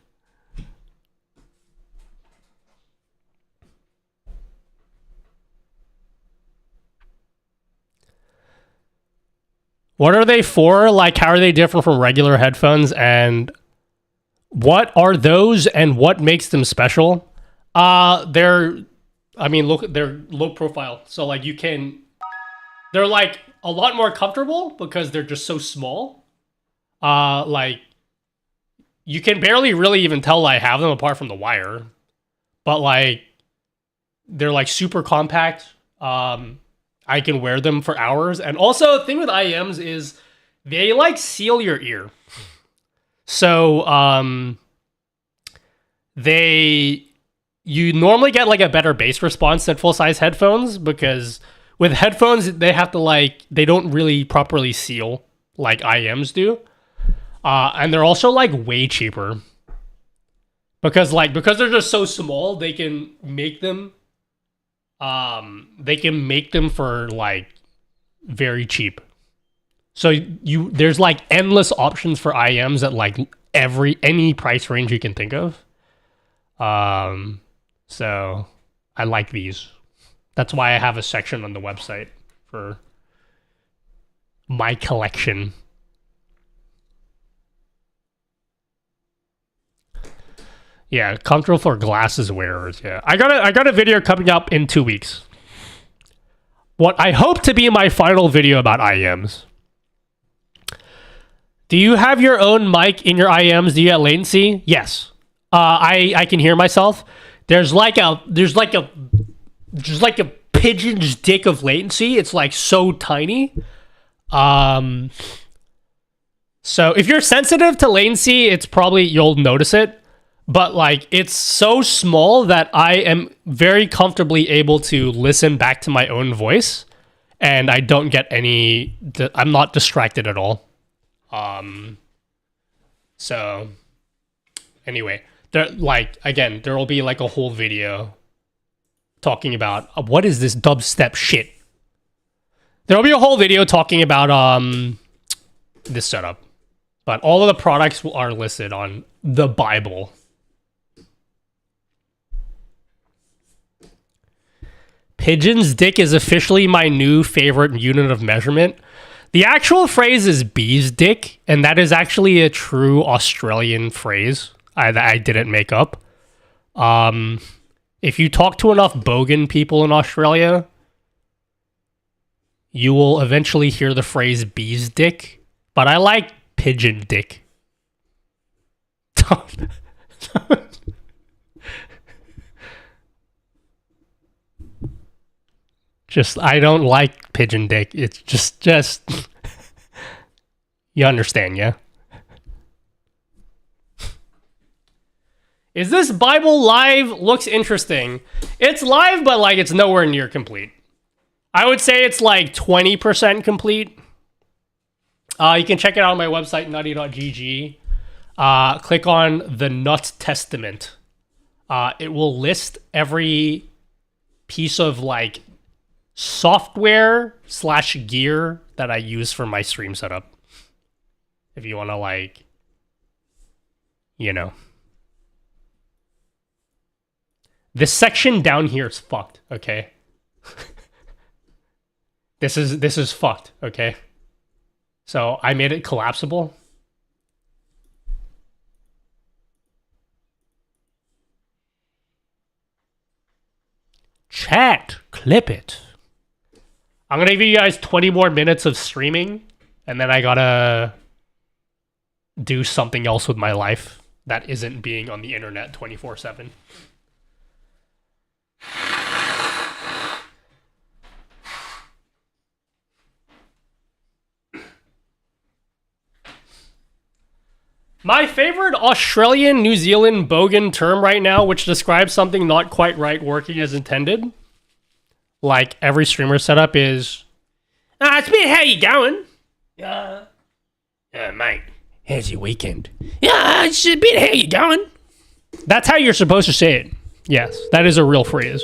What are they for? Like, how are they different from regular headphones? And what are those and what makes them special? They're low profile. So, like, they're, like, a lot more comfortable because they're just so small. Like, you can barely really even tell I have them apart from the wire. But, like, they're, like, super compact. I can wear them for hours. And also, the thing with IEMs is they, like, seal your ear. So, you normally get, like, a better bass response than full-size headphones because with headphones, they have to, like, they don't really properly seal like IEMs do. And they're also, like, way cheaper. Because they're just so small, they can make them for like very cheap. So there's like endless options for IEMs at like any price range you can think of. So I like these. That's why I have a section on the website for my collection. Yeah, comfortable for glasses wearers. Yeah, I got a video coming up in 2 weeks. What I hope to be my final video about IEMs. Do you have your own mic in your IEMs? Do you get latency? Yes. I can hear myself. There's like a pigeon's dick of latency. It's like so tiny. So if you're sensitive to latency, it's probably you'll notice it. But, like, it's so small that I am very comfortably able to listen back to my own voice. and I don't get I'm not distracted at all. So anyway, there will be like a whole video talking about what is this dubstep shit. There'll be a whole video talking about this setup, but all of the products are listed on the Bible. Pigeon's dick is officially my new favorite unit of measurement. The actual phrase is bee's dick, and that is actually a true Australian phrase I didn't make up. If you talk to enough bogan people in Australia, you will eventually hear the phrase bee's dick, but I like pigeon dick. I don't like pigeon dick. It's just you understand, yeah? Is this Bible live? Looks interesting. It's live, but like it's nowhere near complete. I would say it's like 20% complete. You can check it out on my website, nutty.gg. Click on the Nut Testament. It will list every piece of like software / gear that I use for my stream setup. If you want to like, you know. This section down here is fucked, okay? This is fucked, okay? So I made it collapsible. Chat, clip it. I'm gonna give you guys 20 more minutes of streaming, and then I gotta do something else with my life that isn't being on the internet 24/7. My favorite Australian, New Zealand bogan term right now, which describes something not quite right working as intended, like every streamer setup, is, it's a bit how you going? Yeah, mate, how's your weekend? Yeah, it's a bit how you going? That's how you're supposed to say it. Yes, that is a real phrase.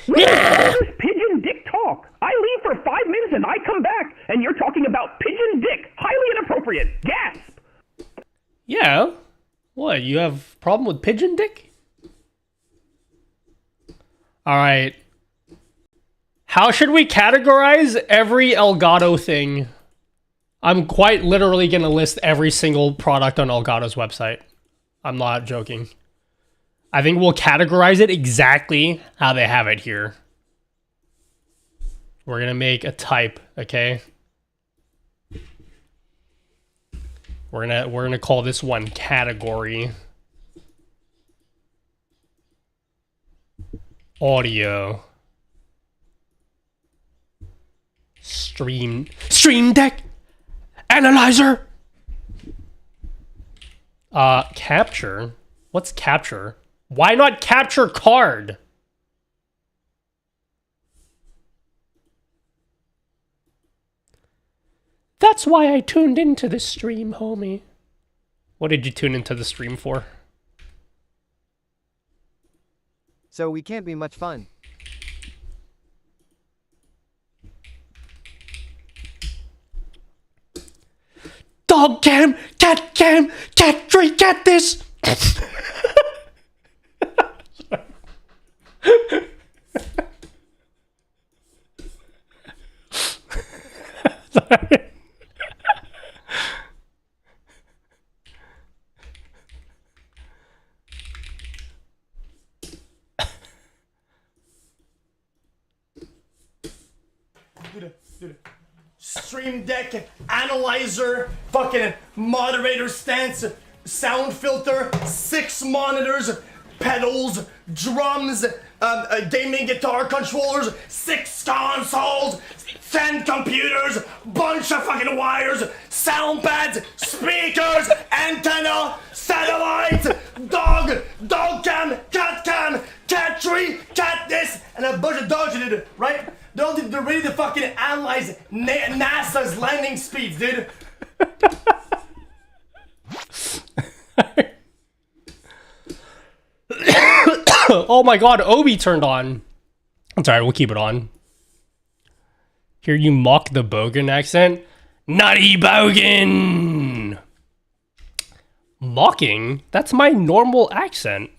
This is pigeon dick talk. I leave for 5 minutes and I come back, and you're talking about pigeon dick. Highly inappropriate. Gasp. Yeah. What, you have a problem with pigeon dick? All right. How should we categorize every Elgato thing? I'm quite literally going to list every single product on Elgato's website. I'm not joking. I think we'll categorize it exactly how they have it here. We're going to make a type, okay? We're going to call this one category. Audio. Stream deck. Analyzer. Capture. What's capture? Why not capture card? That's why I tuned into the stream, homie. What did you tune into the stream for? So we can't be much fun. Dog cam, cat tree, cat this. Sorry. Stream deck, analyzer, fucking moderator stance, sound filter, 6 monitors, pedals, drums, gaming guitar controllers, 6 consoles, 10 computers, bunch of fucking wires, sound pads, speakers, antenna, satellite, dog cam, cat tree, cat this, and a bunch of dogs you did, right? they're ready to fucking analyze NASA's landing speeds, dude. Oh my god, Obi turned on. It's alright, we'll keep it on. Hear you mock the Bogan accent? Nutty Bogan! Mocking? That's my normal accent.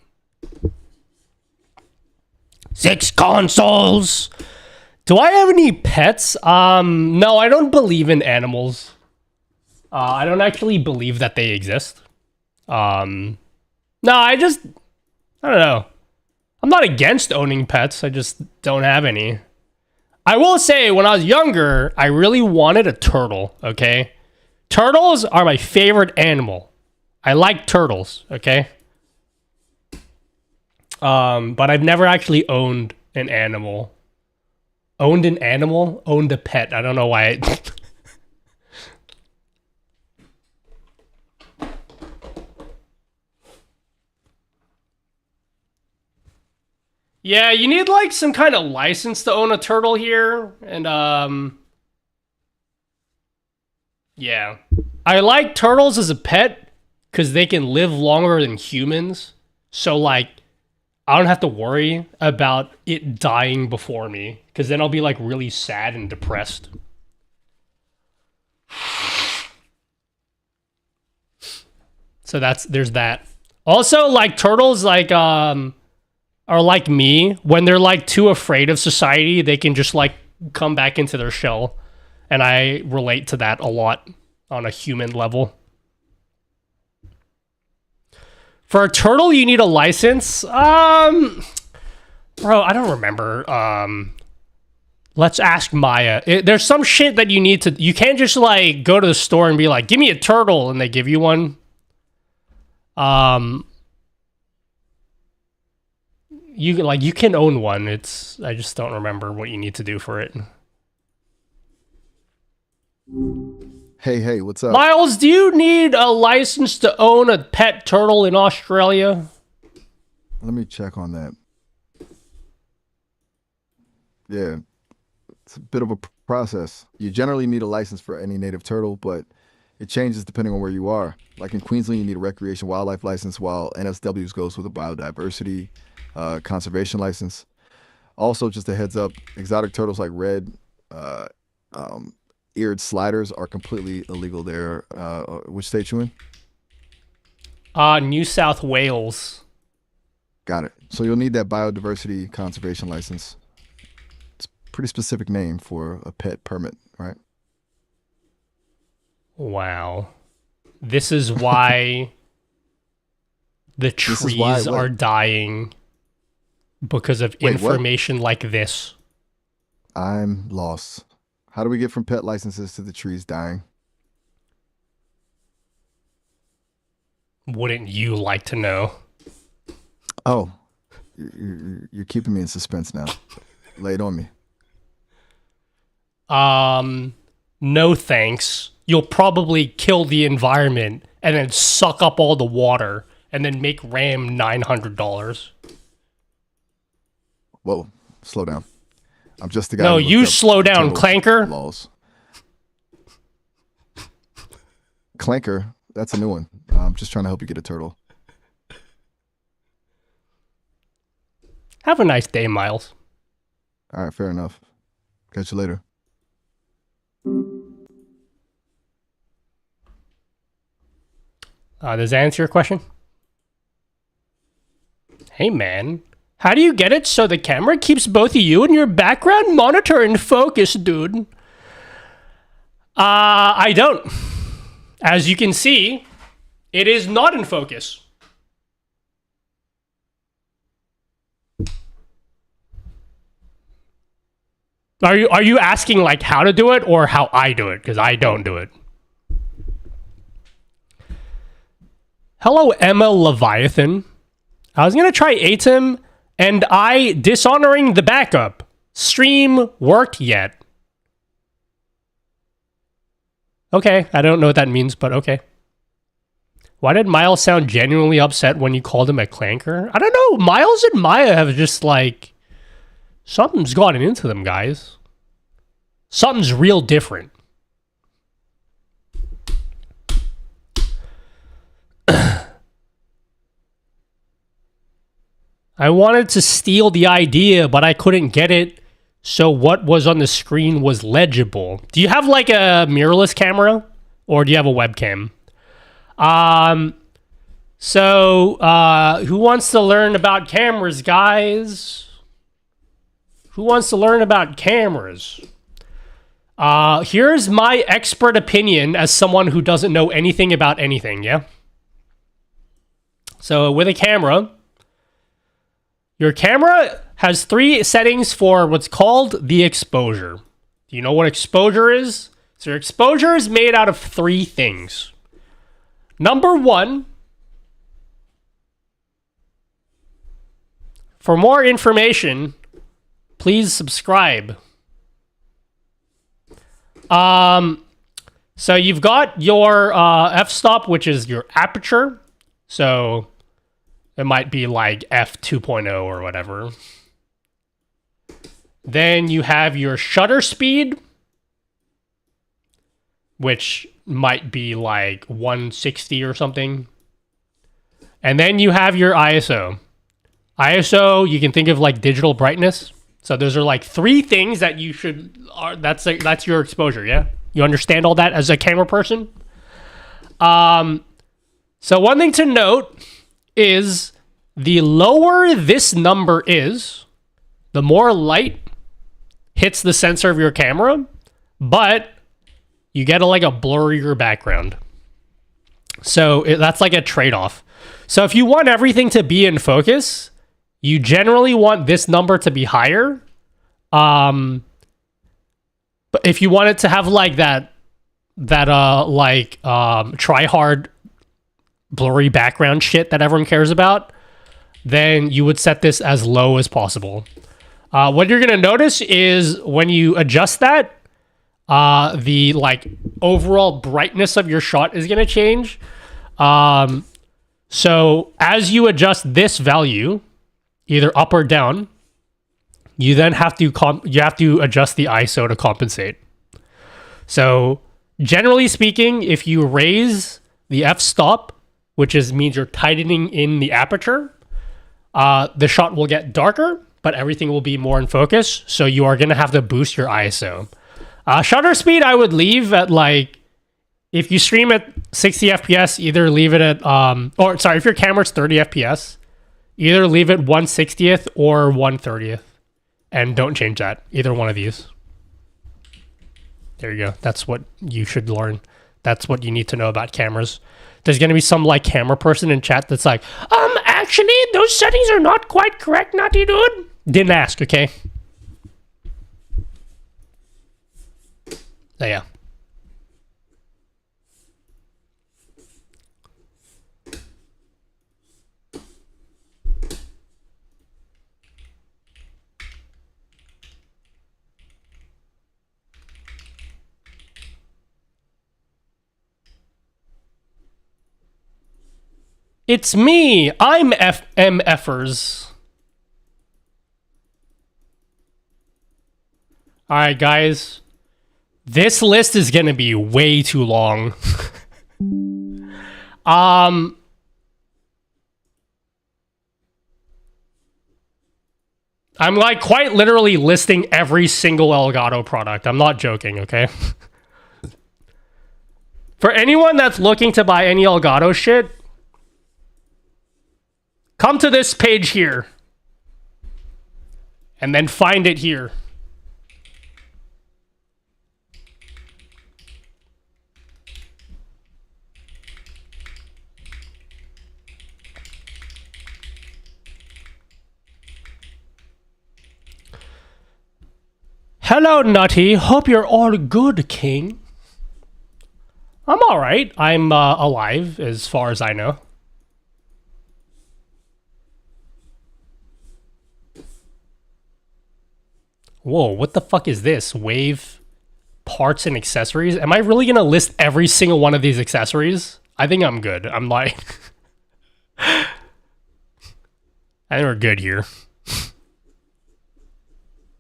6 consoles! Do I have any pets? No, I don't believe in animals. I don't actually believe that they exist. No, I don't know. I'm not against owning pets, I just don't have any. I will say, when I was younger, I really wanted a turtle, okay? Turtles are my favorite animal. I like turtles, okay? But I've never actually owned an animal. Owned an animal? Owned a pet. I don't know why. Yeah, you need like some kind of license to own a turtle here. And yeah. I like turtles as a pet because they can live longer than humans. So like, I don't have to worry about it dying before me, because then I'll be like really sad and depressed. So there's that. Also, like turtles are like me. When they're like too afraid of society, they can just like come back into their shell. And I relate to that a lot on a human level. For a turtle, you need a license. Bro, I don't remember. Let's ask Maya. There's some shit that you need to... You can't just, like, go to the store and be like, give me a turtle, and they give you one. You can own one. I just don't remember what you need to do for it. Hey, what's up? Miles, do you need a license to own a pet turtle in Australia? Let me check on that. Yeah, it's a bit of a process. You generally need a license for any native turtle, but it changes depending on where you are. Like in Queensland, you need a recreation wildlife license, while NSW's goes with a biodiversity conservation license. Also, just a heads up, exotic turtles like red, eared sliders are completely illegal there. Which state you in? New South Wales. Got it. So you'll need that biodiversity conservation license. It's a pretty specific name for a pet permit, right? Wow. This is why the trees are dying, because of information like this. I'm lost. How do we get from pet licenses to the trees dying? Wouldn't you like to know? Oh, you're keeping me in suspense now. Lay it on me. No thanks. You'll probably kill the environment and then suck up all the water and then make RAM $900. Whoa, slow down. I'm just the guy. No, you slow down, Clanker. Laws. Clanker, that's a new one. I'm just trying to help you get a turtle. Have a nice day, Miles. All right, fair enough. Catch you later. Does that answer your question? Hey, man. How do you get it so the camera keeps both you and your background monitor in focus, dude? I don't. As you can see, it is not in focus. Are you asking like how to do it or how I do it? Because I don't do it. Hello, Emma Leviathan. I was gonna try ATEM, and I dishonoring the backup. Stream worked yet. Okay, I don't know what that means, but okay. Why did Miles sound genuinely upset when you called him a clanker? I don't know. Miles and Maya have just like... Something's gotten into them, guys. Something's real different. I wanted to steal the idea, but I couldn't get it, so what was on the screen was legible. Do you have like a mirrorless camera, or do you have a webcam? Who wants to learn about cameras, guys? Who wants to learn about cameras? Here's my expert opinion as someone who doesn't know anything about anything, yeah? So with a camera, your camera has 3 settings for what's called the exposure. Do you know what exposure is? So your exposure is made out of 3 things. Number 1, for more information, please subscribe. So you've got your f-stop, which is your aperture. So it might be like f2.0 or whatever. Then you have your shutter speed, which might be like 160 or something. And then you have your ISO. ISO, you can think of like digital brightness. So those are like 3 things that you should, that's your exposure, yeah? You understand all that as a camera person? So one thing to note is the lower this number is, the more light hits the sensor of your camera, but you get like a blurrier background. So that's like a trade-off. So if you want everything to be in focus, you generally want this number to be higher. But if you want it to have like try hard blurry background shit that everyone cares about, then you would set this as low as possible. What you're gonna notice is when you adjust that, the like overall brightness of your shot is gonna change. So as you adjust this value, either up or down, you then have to adjust the ISO to compensate. So generally speaking, if you raise the f-stop, which means you're tightening in the aperture, the shot will get darker, but everything will be more in focus. So you are going to have to boost your ISO. Shutter speed, I would leave at like, if you stream at 60 FPS, either leave it at, if your camera's 30 FPS, either leave it 1/60th or 1/30th. And don't change that. Either one of these. There you go. That's what you should learn. That's what you need to know about cameras. There's going to be some like camera person in chat that's like, actually, those settings are not quite correct, Nutty Dude. Didn't ask, okay? So yeah. It's me. I'm MFers. All right, guys. This list is going to be way too long. I'm like quite literally listing every single Elgato product. I'm not joking, okay? For anyone that's looking to buy any Elgato shit, come to this page here. And then find it here. Hello, Nutty. Hope you're all good, King. I'm alright. I'm alive, as far as I know. Whoa, what the fuck is this? Wave parts and accessories? Am I really gonna list every single one of these accessories? I think I'm good. I'm like... I think we're good here.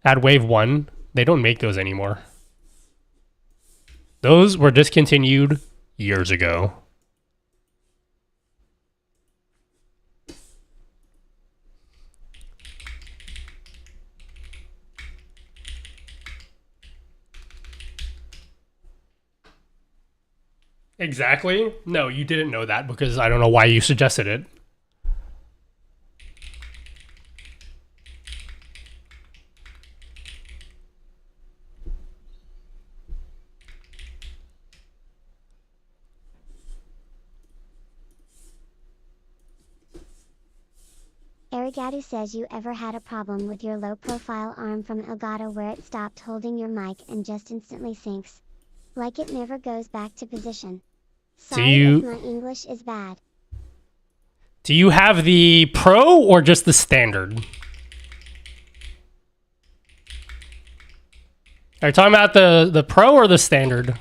Add wave 1. They don't make those anymore. Those were discontinued years ago. Exactly. No, you didn't know that because I don't know why you suggested it. Elgato says you ever had a problem with your low-profile arm from Elgato where it stopped holding your mic and just instantly sinks. Like it never goes back to position. Sorry if my English is bad. Do you have the Pro or just the standard? Are you talking about the Pro or the standard?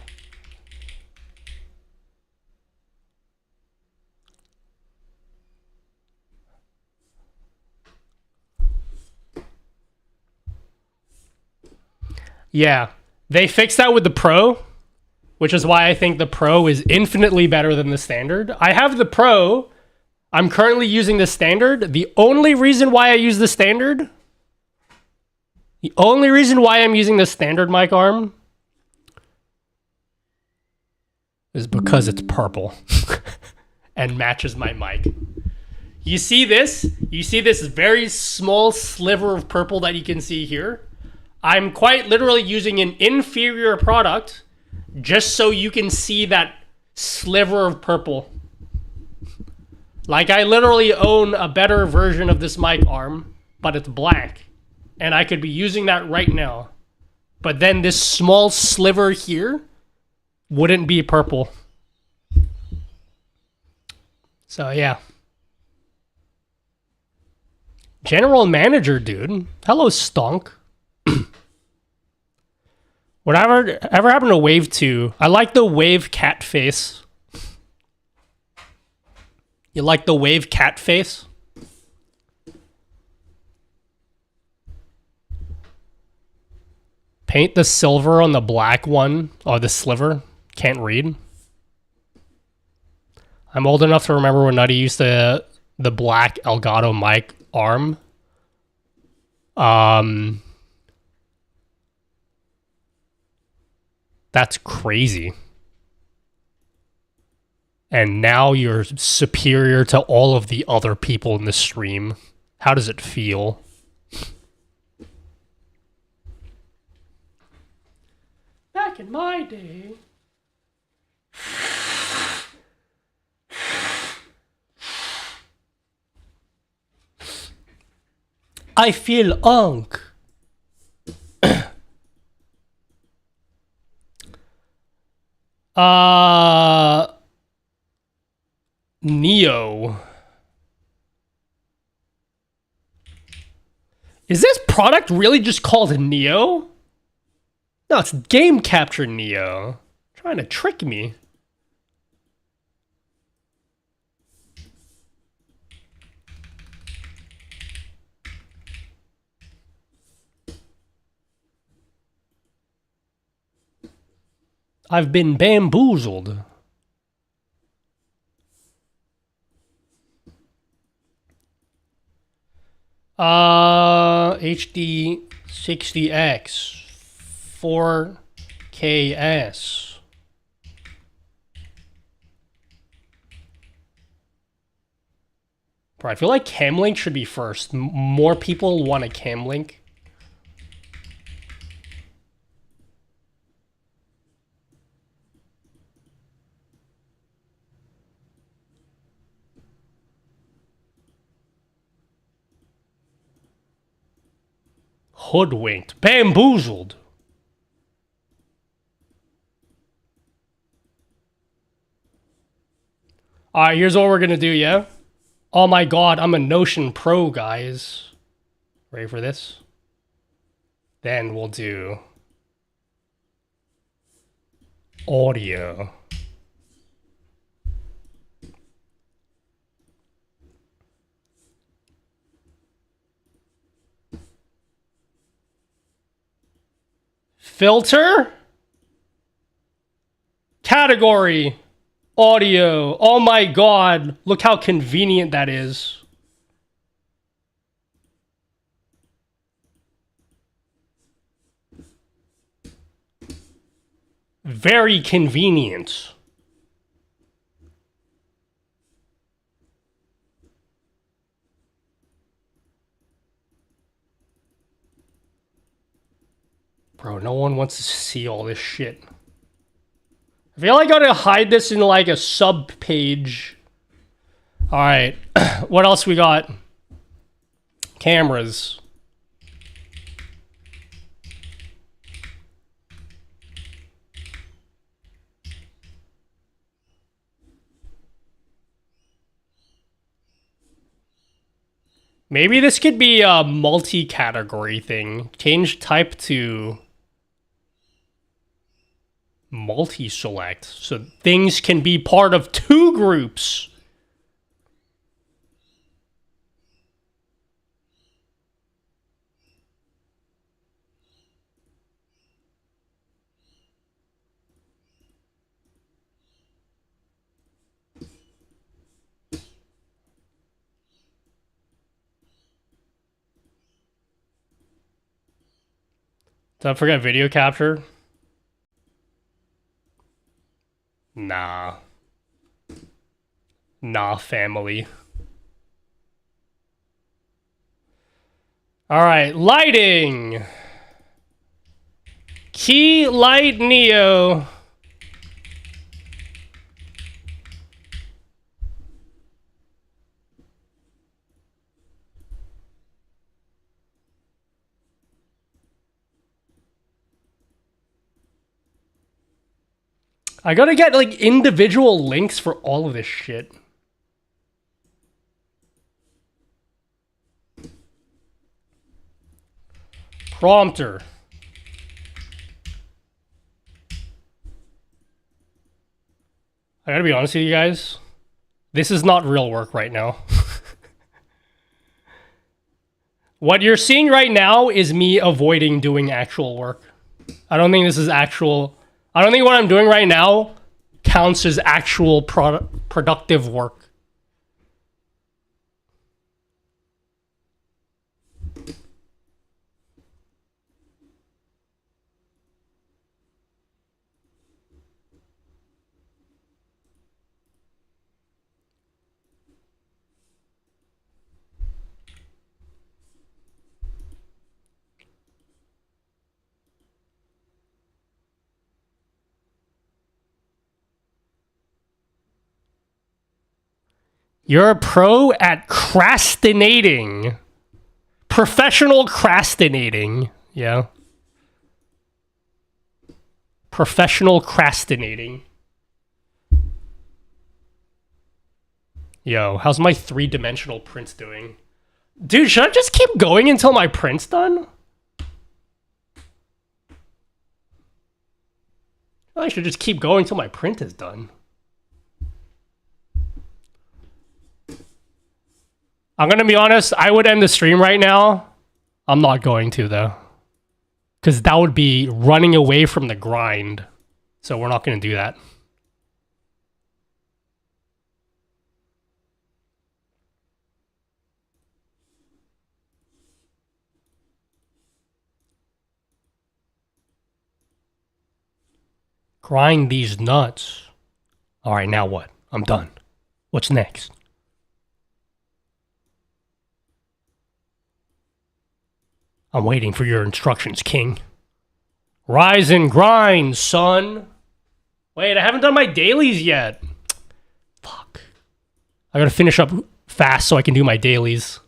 Yeah, they fixed that with the Pro, which is why I think the Pro is infinitely better than the standard. I have the Pro. I'm currently using the standard. The only reason why I use the standard, the only reason why I'm using the standard mic arm is because it's purple and matches my mic. You see this? You see this very small sliver of purple that you can see here? I'm quite literally using an inferior product just so you can see that sliver of purple. Like, I literally own a better version of this mic arm, but it's black. And I could be using that right now. But then this small sliver here wouldn't be purple. So, yeah. General manager, dude. Hello, Stonk. Whatever ever happened to Wave 2? I like the Wave cat face. You like the Wave cat face? Paint the silver on the black one. Oh, the sliver. Can't read. I'm old enough to remember when Nutty used the black Elgato mic arm. That's crazy. And now you're superior to all of the other people in the stream. How does it feel? Back in my day. I feel unk. Neo. Is this product really just called Neo? No, it's Game Capture Neo. Trying to trick me. I've been bamboozled. HD 60X 4KS. Bro, I feel like Camlink should be first. More people want a Camlink. Hoodwinked. Bamboozled. Alright, here's what we're gonna do, yeah? Oh my god, I'm a Notion Pro, guys. Ready for this? Then we'll do audio. Filter? Category. Audio. Oh my god. Look how convenient that is. Very convenient. Bro, no one wants to see all this shit. I feel like I gotta hide this in like a sub page. Alright. What else we got? Cameras. Maybe this could be a multi-category thing. Change type to multi-select. So things can be part of two groups. Don't forget video capture. Nah. Nah, family. Alright, lighting. Key light Neo. I gotta get like individual links for all of this shit. Prompter. I gotta be honest with you guys. This is not real work right now. What you're seeing right now is me avoiding doing actual work. I don't think this is actual... I don't think what I'm doing right now counts as actual productive work. You're a pro at crastinating. Professional crastinating. Yeah. Professional crastinating. Yo, how's my three-dimensional print doing? Dude, should I just keep going until my print's done? I should just keep going until my print is done. I'm gonna be honest, I would end the stream right now. I'm not going to, though. Because that would be running away from the grind. So we're not gonna do that. Grind these nuts. Alright, now what? I'm done. What's next? I'm waiting for your instructions, King. Rise and grind, son. Wait, I haven't done my dailies yet. Fuck. I gotta finish up fast so I can do my dailies.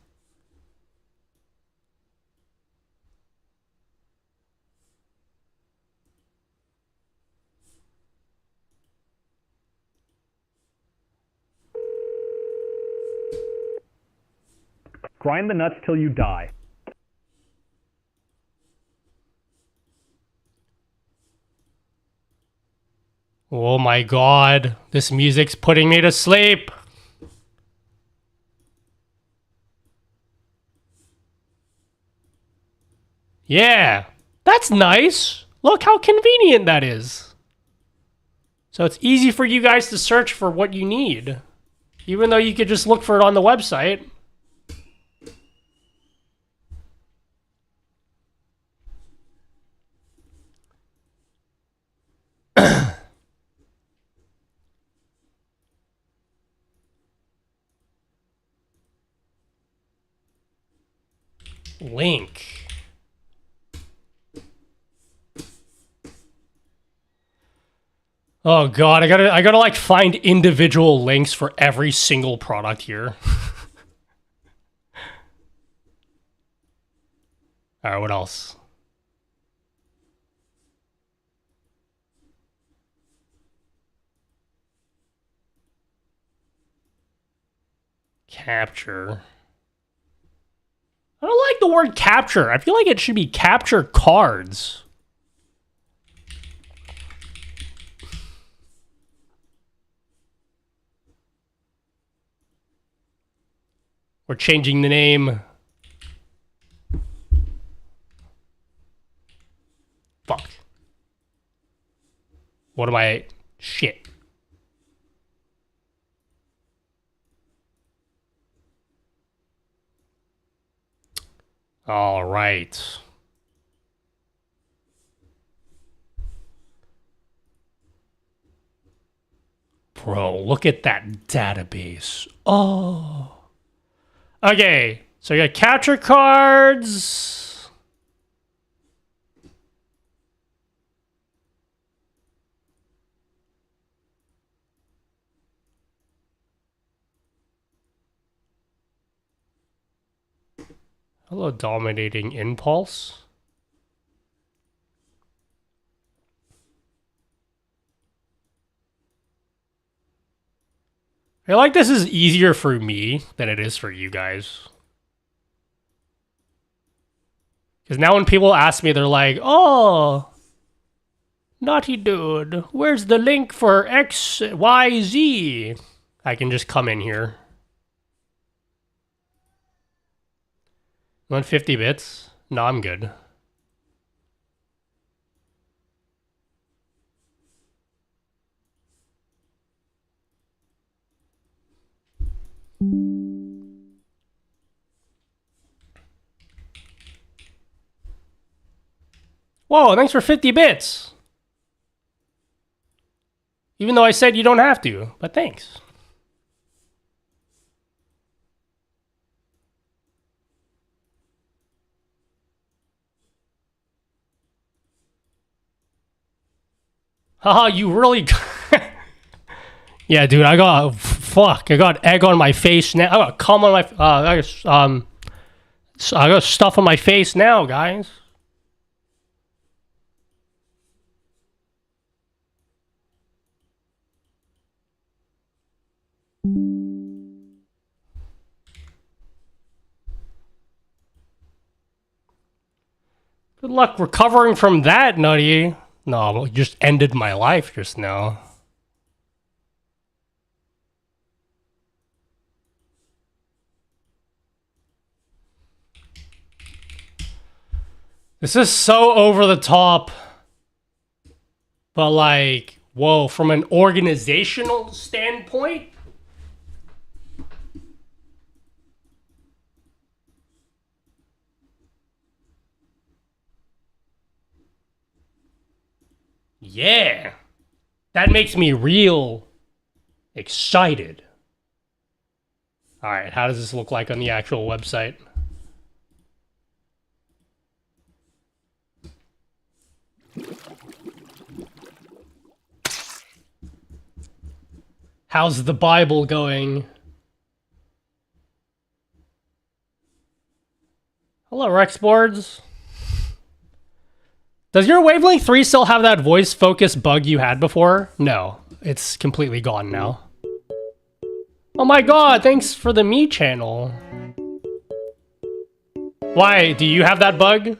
Grind the nuts till you die. Oh my god, this music's putting me to sleep. Yeah, that's nice. Look how convenient that is. So it's easy for you guys to search for what you need, even though you could just look for it on the website. Link. Oh god, I gotta like find individual links for every single product here. Alright, what else? Capture. I don't like the word capture. I feel like it should be capture cards. We're changing the name. Fuck. What am I? Shit. All right. Bro, look at that database. Oh. Okay, so you got capture cards. Hello, dominating impulse. I feel like this is easier for me than it is for you guys. Because now when people ask me, they're like, oh, naughty dude, where's the link for X, Y, Z? I can just come in here. 150 bits? No, I'm good. Whoa, thanks for 50 bits. Even though I said you don't have to, but thanks. Haha, you really... Yeah, dude, I got... Fuck, I got egg on my face now. I got cum on my... I got stuff on my face now, guys. Good luck recovering from that, Nutty. No, it just ended my life just now. This is so over the top. But like, whoa, from an organizational standpoint? Yeah. That makes me real excited. Alright, how does this look like on the actual website? How's the Bible going? Hello, Rexboards. Does your Wavelength 3 still have that voice focus bug you had before? No, it's completely gone now. Oh my god, thanks for the me channel. Why, do you have that bug?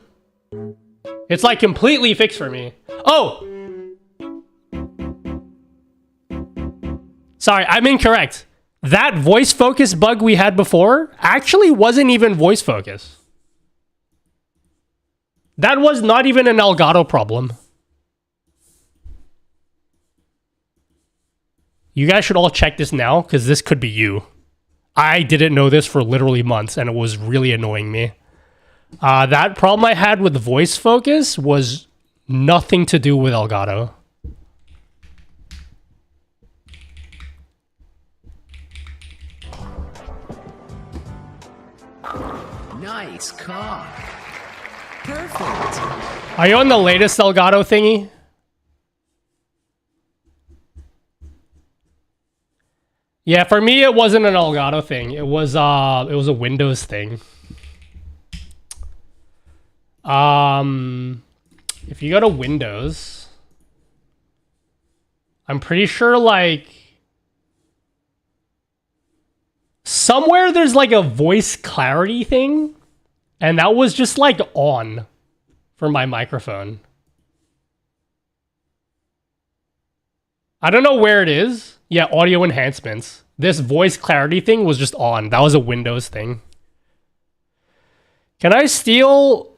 It's like completely fixed for me. Oh! Sorry, I'm incorrect. That voice focus bug we had before actually wasn't even voice focus. That was not even an Elgato problem. You guys should all check this now, because this could be you. I didn't know this for literally months, and it was really annoying me. That problem I had with voice focus was nothing to do with Elgato. Nice cock. Perfect. Are you on the latest Elgato thingy? Yeah, for me it wasn't an Elgato thing. It was a Windows thing. If you go to Windows, I'm pretty sure like somewhere there's like a voice clarity thing, and that was just like on for my microphone. I don't know where it is. Yeah, audio enhancements. This voice clarity thing was just on. That was a Windows thing. Can I steal?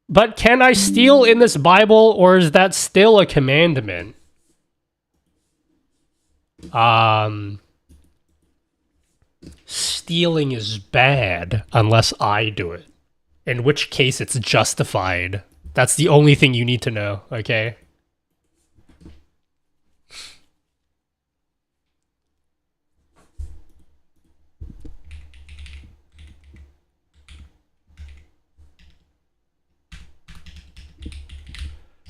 But can I steal in this Bible, or is that still a commandment? Stealing is bad unless I do it. In which case it's justified. That's the only thing you need to know, okay?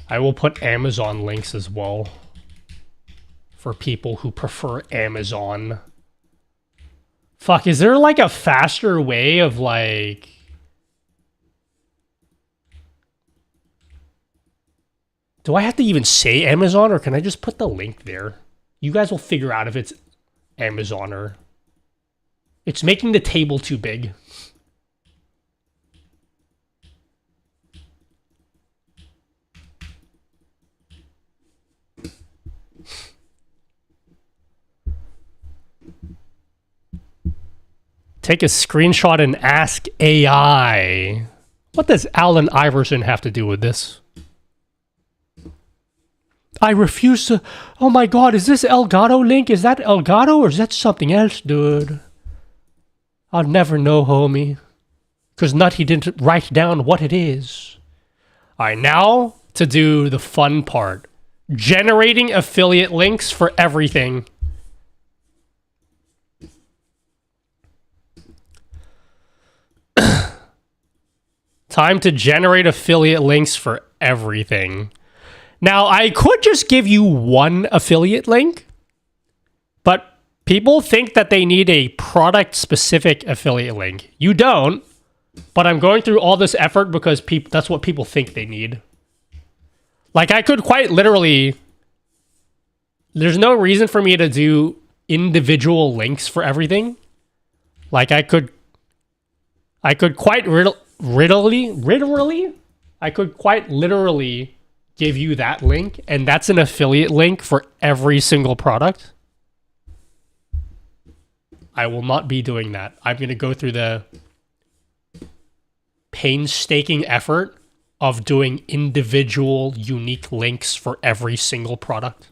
I will put Amazon links as well for people who prefer Amazon. Fuck, is there like a faster way of like... Do I have to even say Amazon, or can I just put the link there? You guys will figure out if it's Amazon or... It's making the table too big. Take a screenshot and ask AI. What does Allen Iverson have to do with this? I refuse to... Oh my god, is this Elgato link? Is that Elgato or is that something else, dude? I'll never know, homie. Because Nutty didn't write down what it is. Alright, now to do the fun part. Generating affiliate links for everything. Time to generate affiliate links for everything. Now, I could just give you one affiliate link, but people think that they need a product-specific affiliate link. You don't, but I'm going through all this effort because that's what people think they need. Like, I could quite literally... There's no reason for me to do individual links for everything. Like, I could quite literally give you that link, and that's an affiliate link for every single product. I will not be doing that. I'm going to go through the painstaking effort of doing individual unique links for every single product.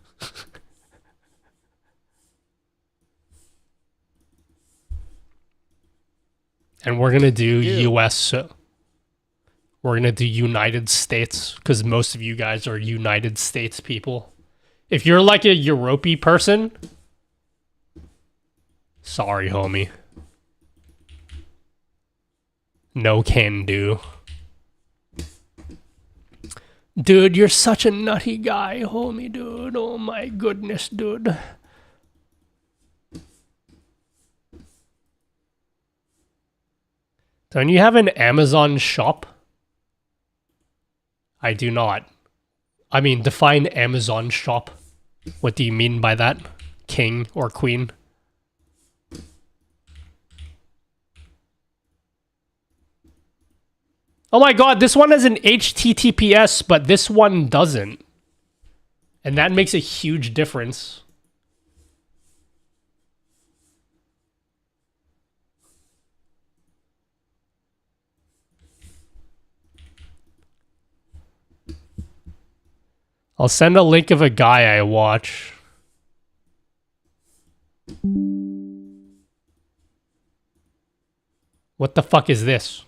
And we're going to do US. We're going to do United States, because most of you guys are United States people. If you're like a Europey person, sorry, homie. No can do. Dude, you're such a nutty guy, homie, dude. Oh my goodness, dude. Don't you have an Amazon shop? I do not. I mean, define Amazon shop. What do you mean by that? King or queen? Oh my god, this one has an HTTPS, but this one doesn't. And that makes a huge difference. I'll send a link of a guy I watch. What the fuck is this?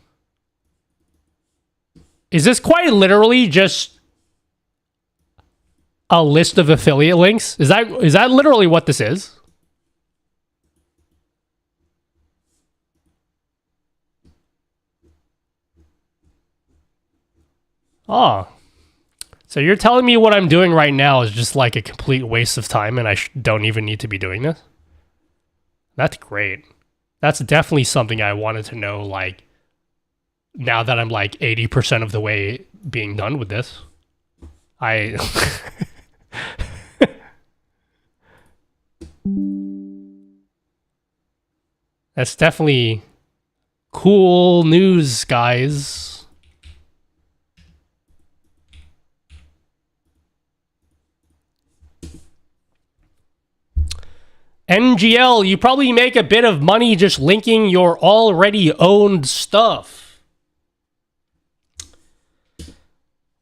Is this quite literally just a list of affiliate links? Is that literally what this is? Oh. So you're telling me what I'm doing right now is just like a complete waste of time and I don't even need to be doing this? That's great. That's definitely something I wanted to know, like, now that I'm like 80% of the way being done with this. That's definitely cool news, guys. NGL, you probably make a bit of money just linking your already owned stuff.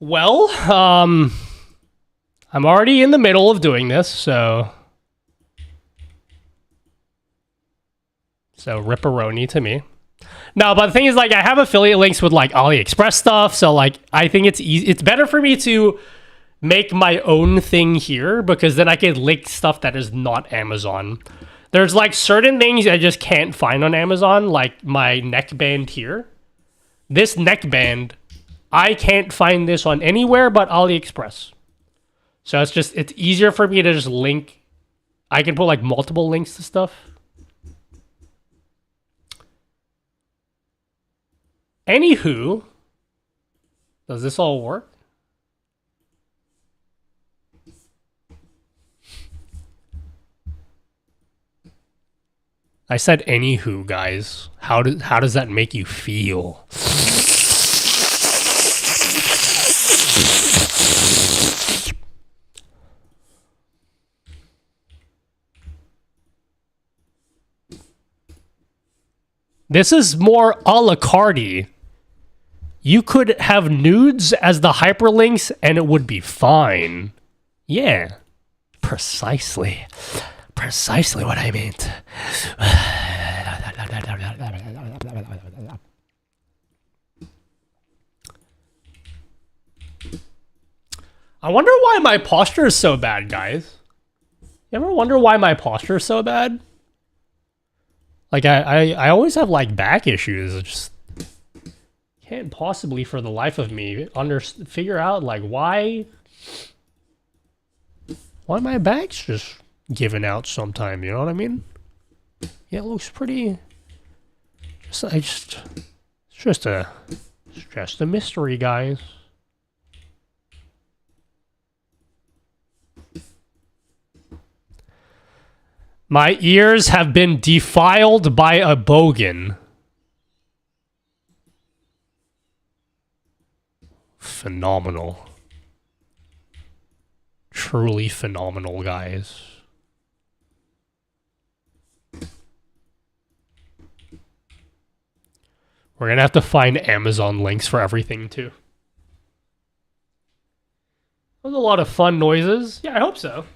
Well, I'm already in the middle of doing this, so ripperoni to me. No, but the thing is, like, I have affiliate links with like AliExpress stuff, so like I think it's easy. It's better for me to make my own thing here because then I can link stuff that is not Amazon. There's like certain things I just can't find on Amazon, like my neckband here. This neckband, I can't find this on anywhere but AliExpress. So it's easier for me to just link. I can put like multiple links to stuff. Anywho, does this all work? I said anywho, guys. How does that make you feel? This is more a la carte. You could have nudes as the hyperlinks and it would be fine. Yeah, precisely. Precisely what I meant. I wonder why my posture is so bad, guys. You ever wonder why my posture is so bad? Like, I always have, like, back issues. I just can't possibly, for the life of me, figure out, like, why my back's just giving out sometime, you know what I mean? Yeah, it looks pretty... It's just a mystery, guys. My ears have been defiled by a bogan. Phenomenal. Truly phenomenal, guys. We're gonna have to find Amazon links for everything, too. That was a lot of fun noises. Yeah, I hope so.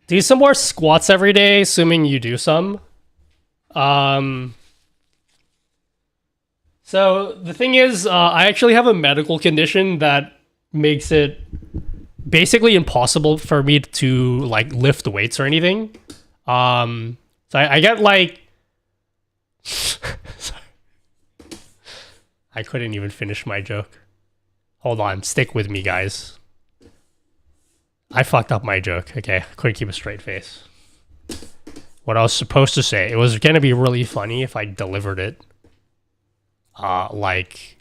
Do some more squats every day, assuming you do some. So the thing is, I actually have a medical condition that makes it basically impossible for me to like lift weights or anything. So I get like... I couldn't even finish my joke. Hold on, stick with me, guys. I fucked up my joke. Okay, I couldn't keep a straight face. What I was supposed to say, it was gonna be really funny if I delivered it, like,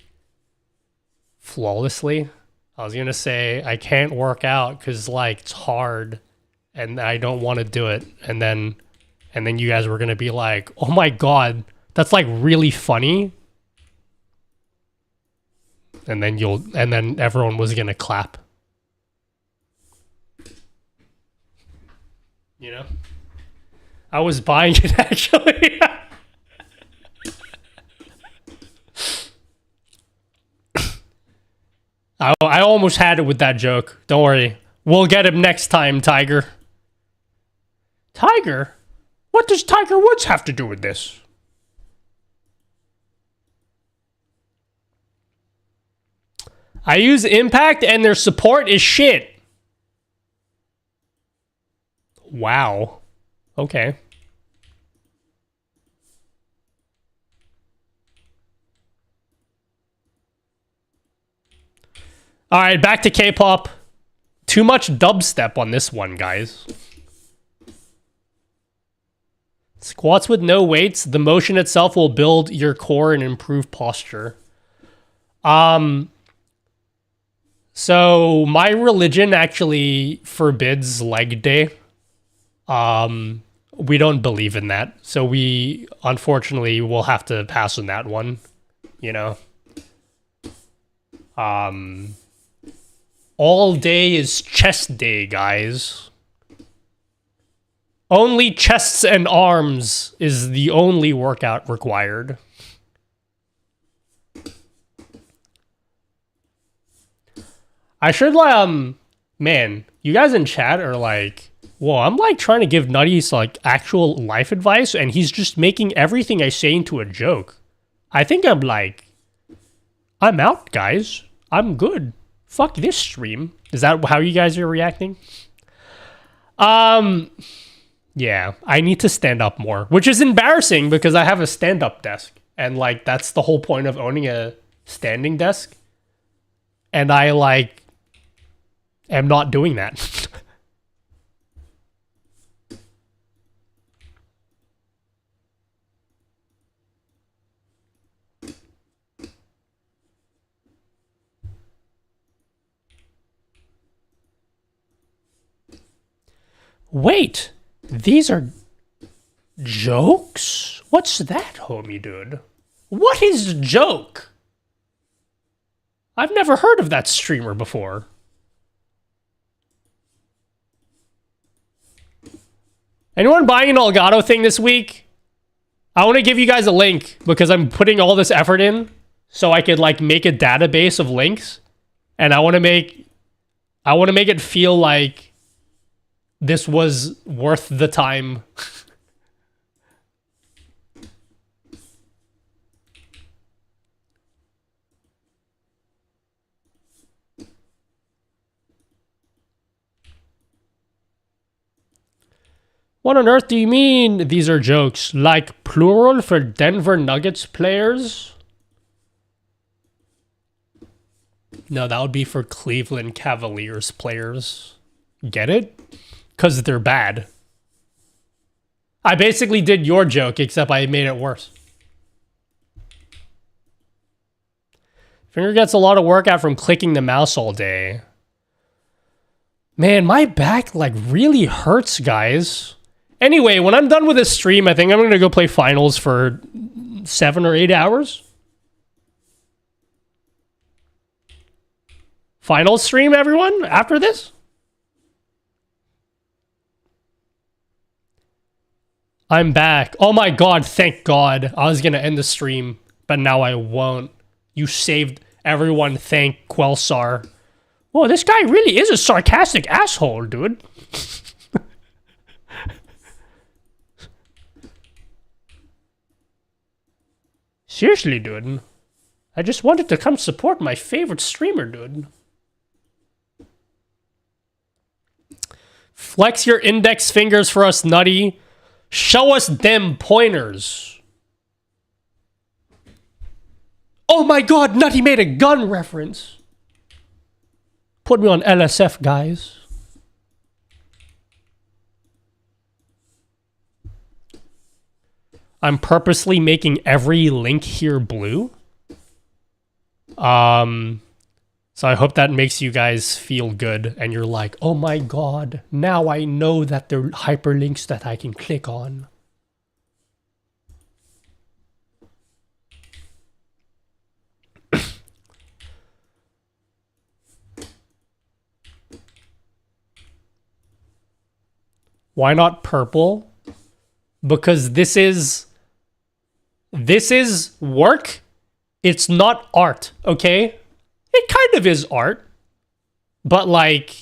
flawlessly. I was gonna say, I can't work out because, like, it's hard, and I don't want to do it, and then you guys were gonna be like, oh my god, that's, like, really funny. And then everyone was gonna clap. You know? I was buying it, actually. I almost had it with that joke. Don't worry. We'll get him next time, Tiger. Tiger? What does Tiger Woods have to do with this? I use Impact and their support is shit. Wow. Okay. Alright, back to K-pop. Too much dubstep on this one, guys. Squats with no weights. The motion itself will build your core and improve posture. So my religion actually forbids leg day. We don't believe in that. So we unfortunately will have to pass on that one, you know. All day is chest day, guys. Only chests and arms is the only workout required. I should, man, you guys in chat are like, whoa, I'm like trying to give Nutty's like actual life advice and he's just making everything I say into a joke. I think I'm like, I'm out, guys. I'm good. Fuck this stream. Is that how you guys are reacting? Yeah, I need to stand up more, which is embarrassing because I have a stand-up desk. And like, that's the whole point of owning a standing desk. And I like, am not doing that. Wait, these are jokes? What's that, homie dude? What is joke? I've never heard of that streamer before. Anyone buying an Elgato thing this week? I want to give you guys a link because I'm putting all this effort in so I could like make a database of links, and I want to make it feel like this was worth the time. What on earth do you mean these are jokes? Like plural for Denver Nuggets players? No, that would be for Cleveland Cavaliers players. Get it? Because they're bad. I basically did your joke, except I made it worse. Finger gets a lot of workout from clicking the mouse all day. Man, my back like really hurts, guys. Anyway, when I'm done with this stream, I think I'm going to go play finals for 7 or 8 hours. Finals stream, everyone, after this? I'm back. Oh my god, thank god. I was going to end the stream, but now I won't. You saved everyone, thank Quelsar. Whoa, this guy really is a sarcastic asshole, dude. Seriously, dude. I just wanted to come support my favorite streamer, dude. Flex your index fingers for us, Nutty. Show us them pointers. Oh my god, Nutty made a gun reference. Put me on LSF, guys. I'm purposely making every link here blue. So I hope that makes you guys feel good and you're like, oh my god, now I know that there are hyperlinks that I can click on. Why not purple? Because this is work. It's not art, okay? It kind of is art. But like,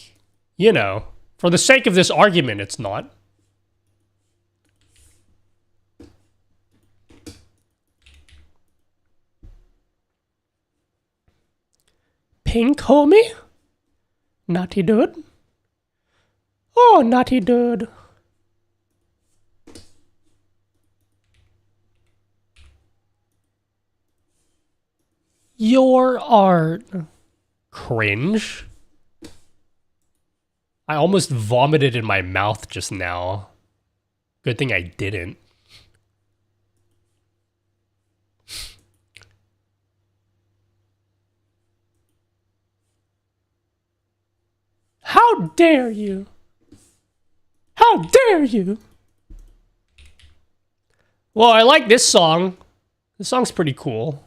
you know, for the sake of this argument, it's not. Pink homie? Naughty dude? Oh, naughty dude. Your art. Cringe. I almost vomited in my mouth just now. Good thing I didn't. How dare you? How dare you? Well, I like this song. This song's pretty cool.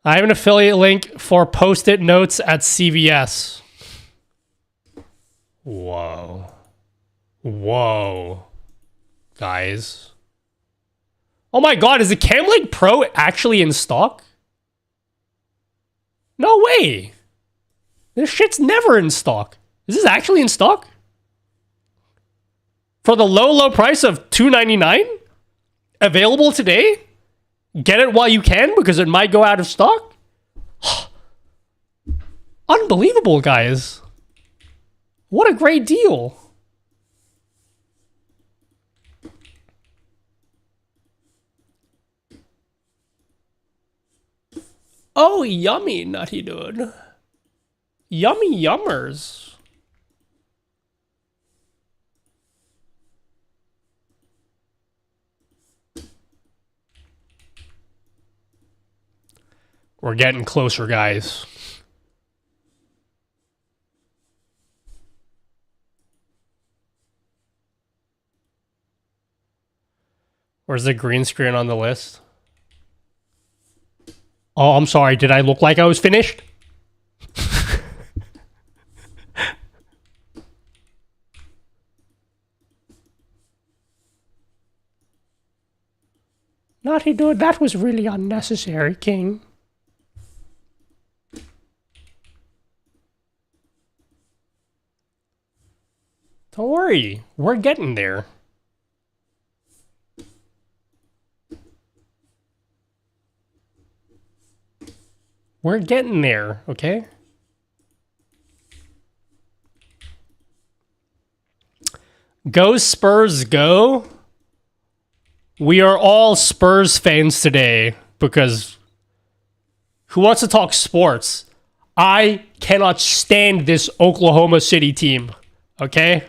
I have an affiliate link for Post-it notes at CVS. Whoa. Whoa. Guys. Oh my god, is the Camlink Pro actually in stock? No way. This shit's never in stock. Is this actually in stock? For the low, low price of $2.99? Available today? Get it while you can because it might go out of stock? Unbelievable, guys. What a great deal. Oh, yummy, nutty dude. Yummy yummers. We're getting closer, guys. Where's the green screen on the list? Oh, I'm sorry. Did I look like I was finished? Naughty dude, that was really unnecessary, King. Don't worry, we're getting there. We're getting there, okay? Go Spurs, go. We are all Spurs fans today because who wants to talk sports? I cannot stand this Oklahoma City team, okay?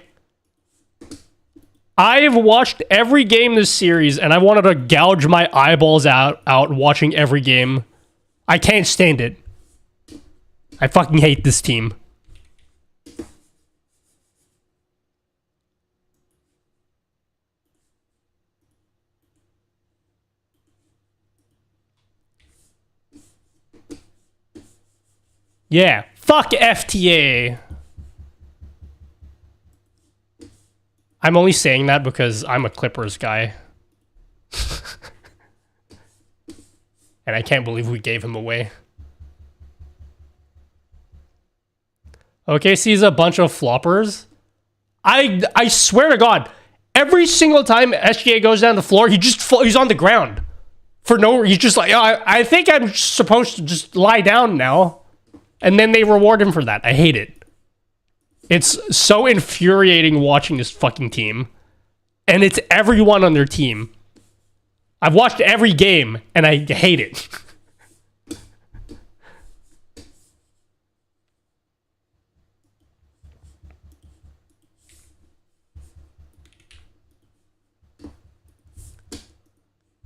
I've watched every game this series and I wanted to gouge my eyeballs out watching every game. I can't stand it. I fucking hate this team. Yeah, fuck FTA. I'm only saying that because I'm a Clippers guy. And I can't believe we gave him away. OKC is a bunch of floppers. I swear to God, every single time SGA goes down the floor, he's on the ground. For no, he's just like, oh, I think I'm supposed to just lie down now. And then they reward him for that. I hate it. It's so infuriating watching this fucking team. And it's everyone on their team. I've watched every game, and I hate it.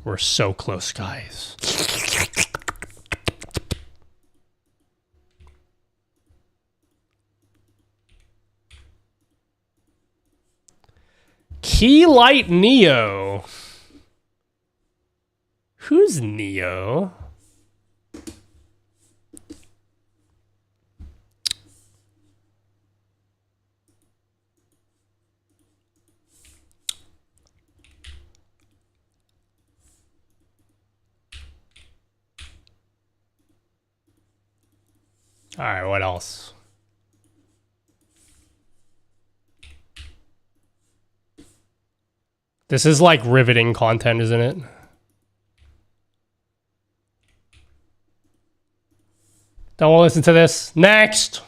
We're so close, guys. Keylight Neo. Who's Neo? All right, what else? This is like riveting content, isn't it? Don't want to listen to this. Next.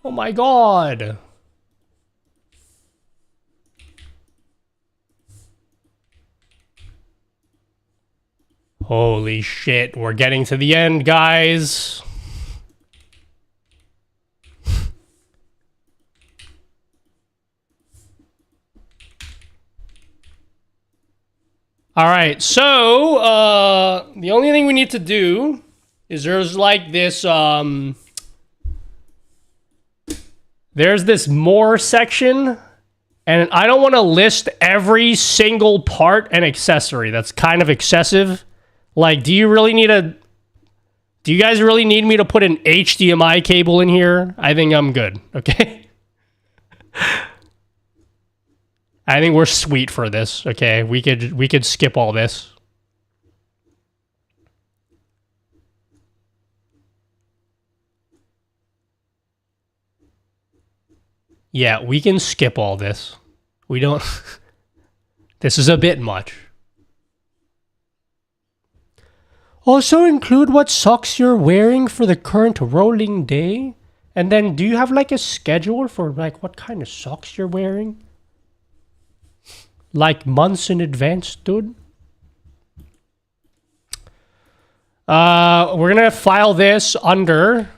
Oh my god. Holy shit, we're getting to the end, guys. All right, so the only thing we need to do is there's like this there's this more section, and I don't want to list every single part and accessory. That's kind of excessive. Like, do you guys really need me to put an HDMI cable in here? I think I'm good, okay? I think we're sweet for this, okay? We could skip all this. Yeah, we can skip all this. We don't... This is a bit much. Also include what socks you're wearing for the current rolling day. And then do you have like a schedule for like what kind of socks you're wearing? Like months in advance, dude? We're gonna file this under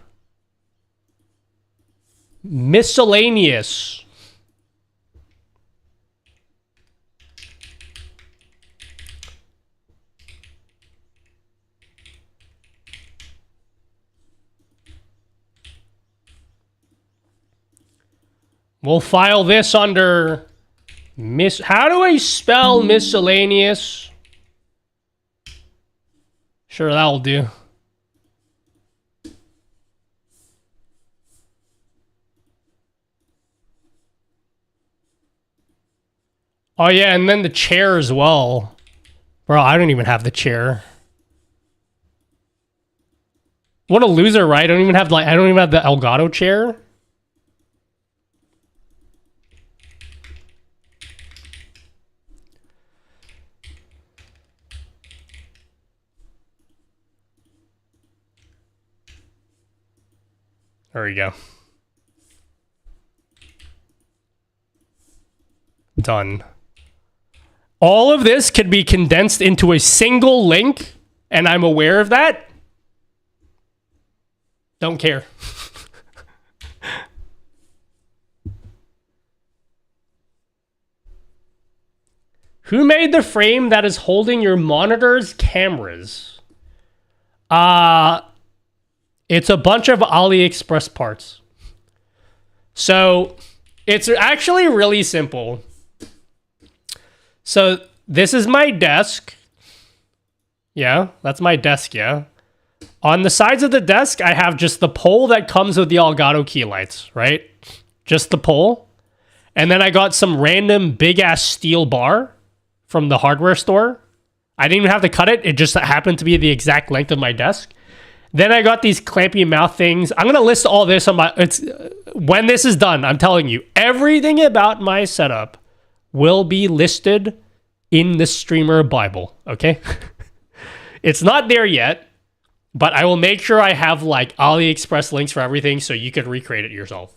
miscellaneous. We'll file this under how do I spell miscellaneous? Sure, that'll do. Oh yeah, and then the chair as well. Bro, I don't even have the chair. What a loser, right? I don't even have the Elgato chair. There we go. Done. All of this could be condensed into a single link, and I'm aware of that. Don't care. Who made the frame that is holding your monitor's cameras? It's a bunch of AliExpress parts. So it's actually really simple. So this is my desk. Yeah, that's my desk, yeah. On the sides of the desk, I have just the pole that comes with the Elgato key lights, right? Just the pole. And then I got some random big-ass steel bar from the hardware store. I didn't even have to cut it. It just happened to be the exact length of my desk. Then I got these clampy mouth things. I'm going to list all this on my... when this is done, I'm telling you, everything about my setup will be listed in the Streamer Bible, okay? It's not there yet, but I will make sure I have like AliExpress links for everything so you can recreate it yourself.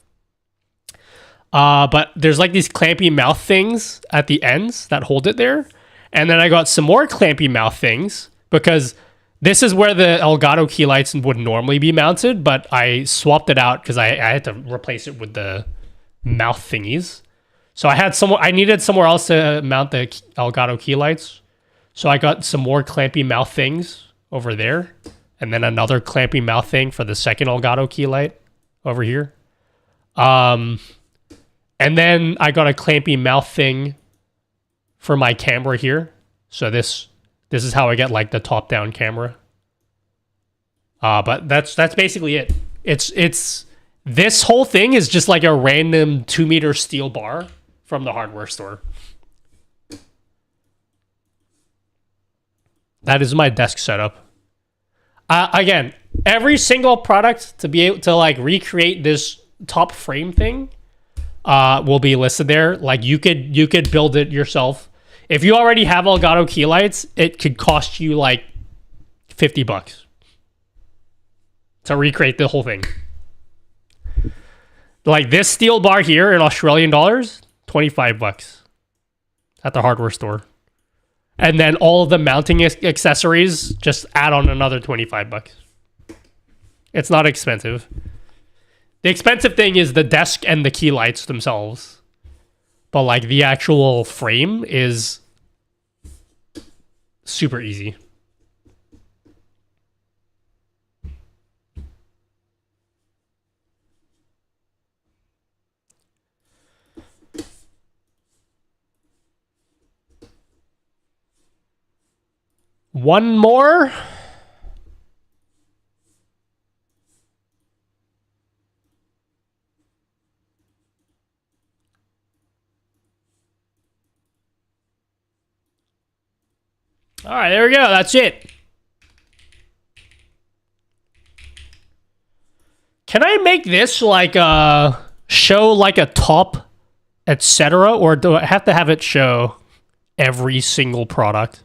But there's like these clampy mouth things at the ends that hold it there. And then I got some more clampy mouth things because this is where the Elgato key lights would normally be mounted, but I swapped it out because I had to replace it with the mouth thingies. So I needed somewhere else to mount the Elgato key lights. So I got some more clampy mouth things over there. And then another clampy mouth thing for the second Elgato key light over here. And then I got a clampy mouth thing for my camera here. So this is how I get like the top-down camera. But that's basically it. It's This whole thing is just like a random 2-meter steel bar from the hardware store. That is my desk setup. Again, every single product to be able to like recreate this top frame thing will be listed there. Like you could build it yourself. If you already have Elgato key lights, it could cost you like $50 to recreate the whole thing. Like this steel bar here in Australian dollars, $25 at the hardware store. And then all of the mounting accessories, just add on another $25. It's not expensive. The expensive thing is the desk and the key lights themselves. But like the actual frame is super easy. One more. All right, there we go. That's it. Can I make this like a show like a top, etc., or do I have to have it show every single product?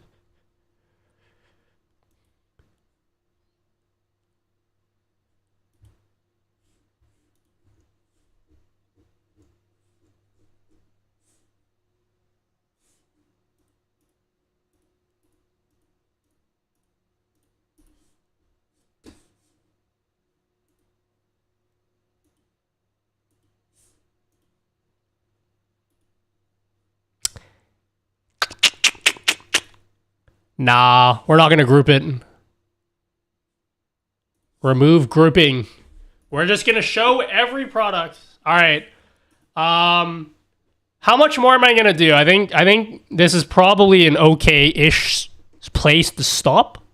Nah, we're not going to group it. Remove grouping. We're just going to show every product. All right. How much more am I going to do? I think this is probably an okay-ish place to stop.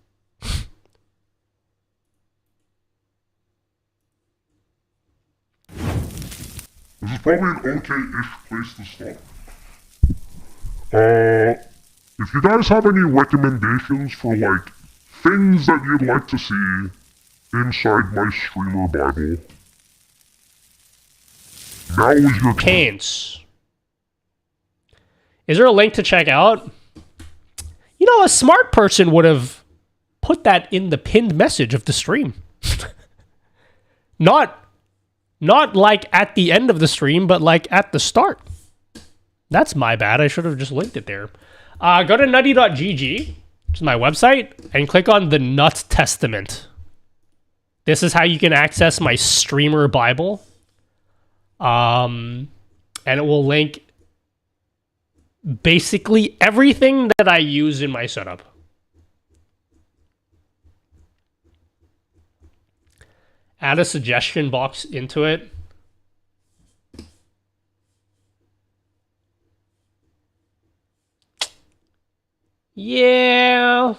This is probably an okay-ish place to stop. If you guys have any recommendations for, like, things that you'd like to see inside my streamer Bible, now is your time. Pants. Is there a link to check out? You know, a smart person would have put that in the pinned message of the stream. Not like at the end of the stream, but like at the start. That's my bad. I should have just linked it there. Go to nutty.gg, which is my website, and click on the Nut Testament. This is how you can access my streamer Bible. And it will link basically everything that I use in my setup. Add a suggestion box into it. Yeah.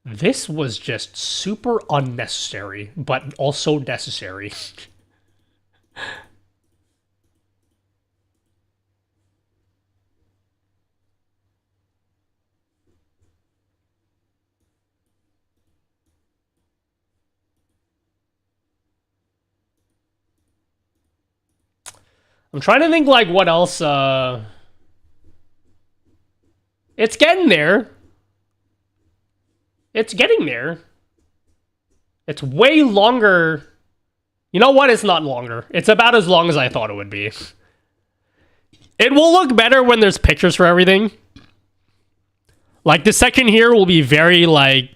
This was just super unnecessary, but also necessary. I'm trying to think like what else. It's getting there. It's getting there. It's way longer. You know what? It's not longer. It's about as long as I thought it would be. It will look better when there's pictures for everything. Like the section here will be very like...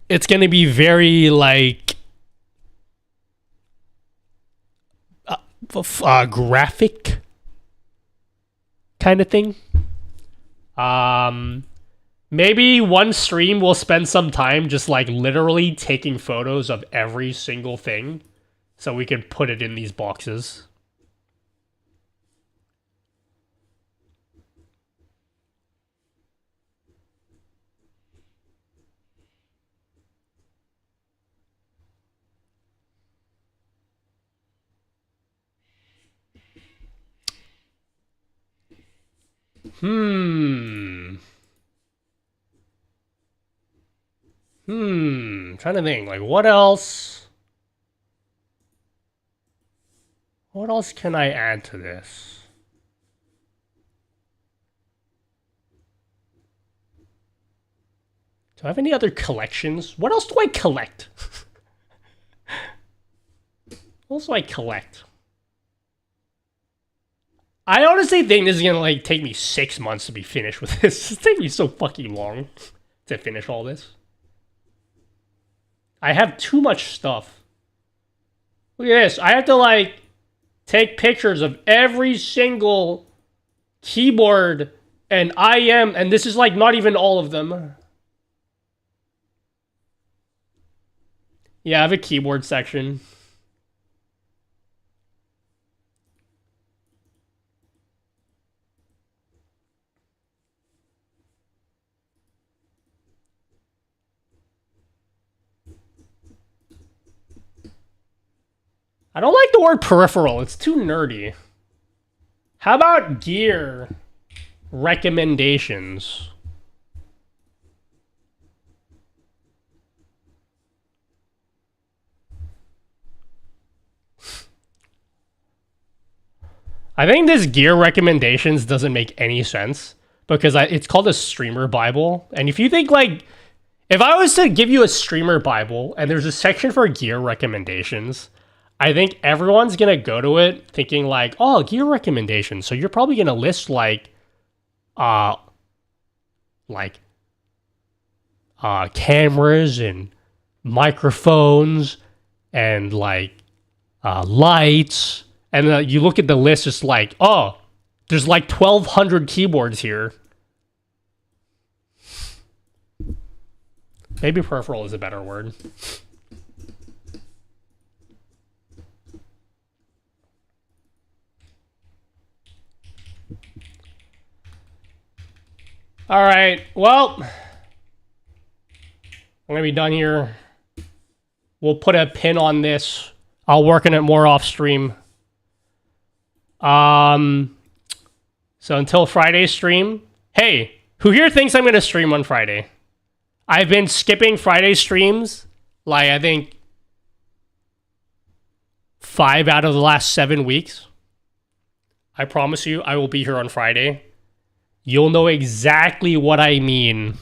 It's going to be very like... graphic kind of thing. Maybe one stream will spend some time just like literally taking photos of every single thing so we can put it in these boxes. Trying to think, like, what else? What else can I add to this? Do I have any other collections? What else do I collect? What else do I collect? I honestly think this is gonna, like, take me 6 months to be finished with this. It's taking me so fucking long to finish all this. I have too much stuff. Look at this. I have to, like, take pictures of every single keyboard and IM, and this is, like, not even all of them. Yeah, I have a keyboard section. I don't like the word peripheral. It's too nerdy. How about gear recommendations? I think this gear recommendations doesn't make any sense because it's called a streamer Bible. And if you think, like, if I was to give you a streamer Bible and there's a section for gear recommendations, I think everyone's going to go to it thinking, like, oh, gear recommendations. So you're probably going to list, like cameras and microphones and, like, lights. And you look at the list, it's like, oh, there's like 1,200 keyboards here. Maybe peripheral is a better word. All right, well, I'm going to be done here. We'll put a pin on this. I'll work on it more off stream. So until Friday's stream, hey, who here thinks I'm going to stream on Friday? I've been skipping Friday streams, like, I think 5 out of the last 7 weeks. I promise you, I will be here on Friday. You'll know exactly what I mean.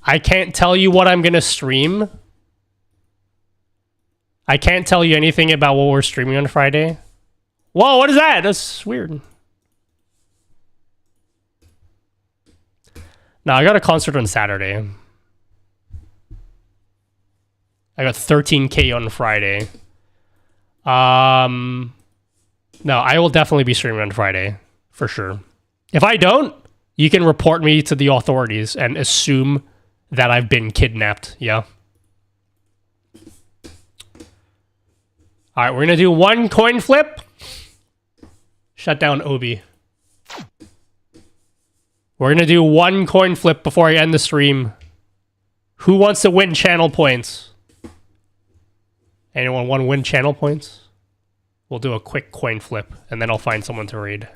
I can't tell you what I'm going to stream. I can't tell you anything about what we're streaming on Friday. Whoa, what is that? That's weird. No, I got a concert on Saturday. I got 13K on Friday. No, I will definitely be streaming on Friday, for sure. If I don't, you can report me to the authorities and assume that I've been kidnapped, yeah? Alright, we're gonna do one coin flip. Shut down Obi. We're gonna do one coin flip before I end the stream. Who wants to win channel points? Anyone want to win channel points? We'll do a quick coin flip, and then I'll find someone to raid.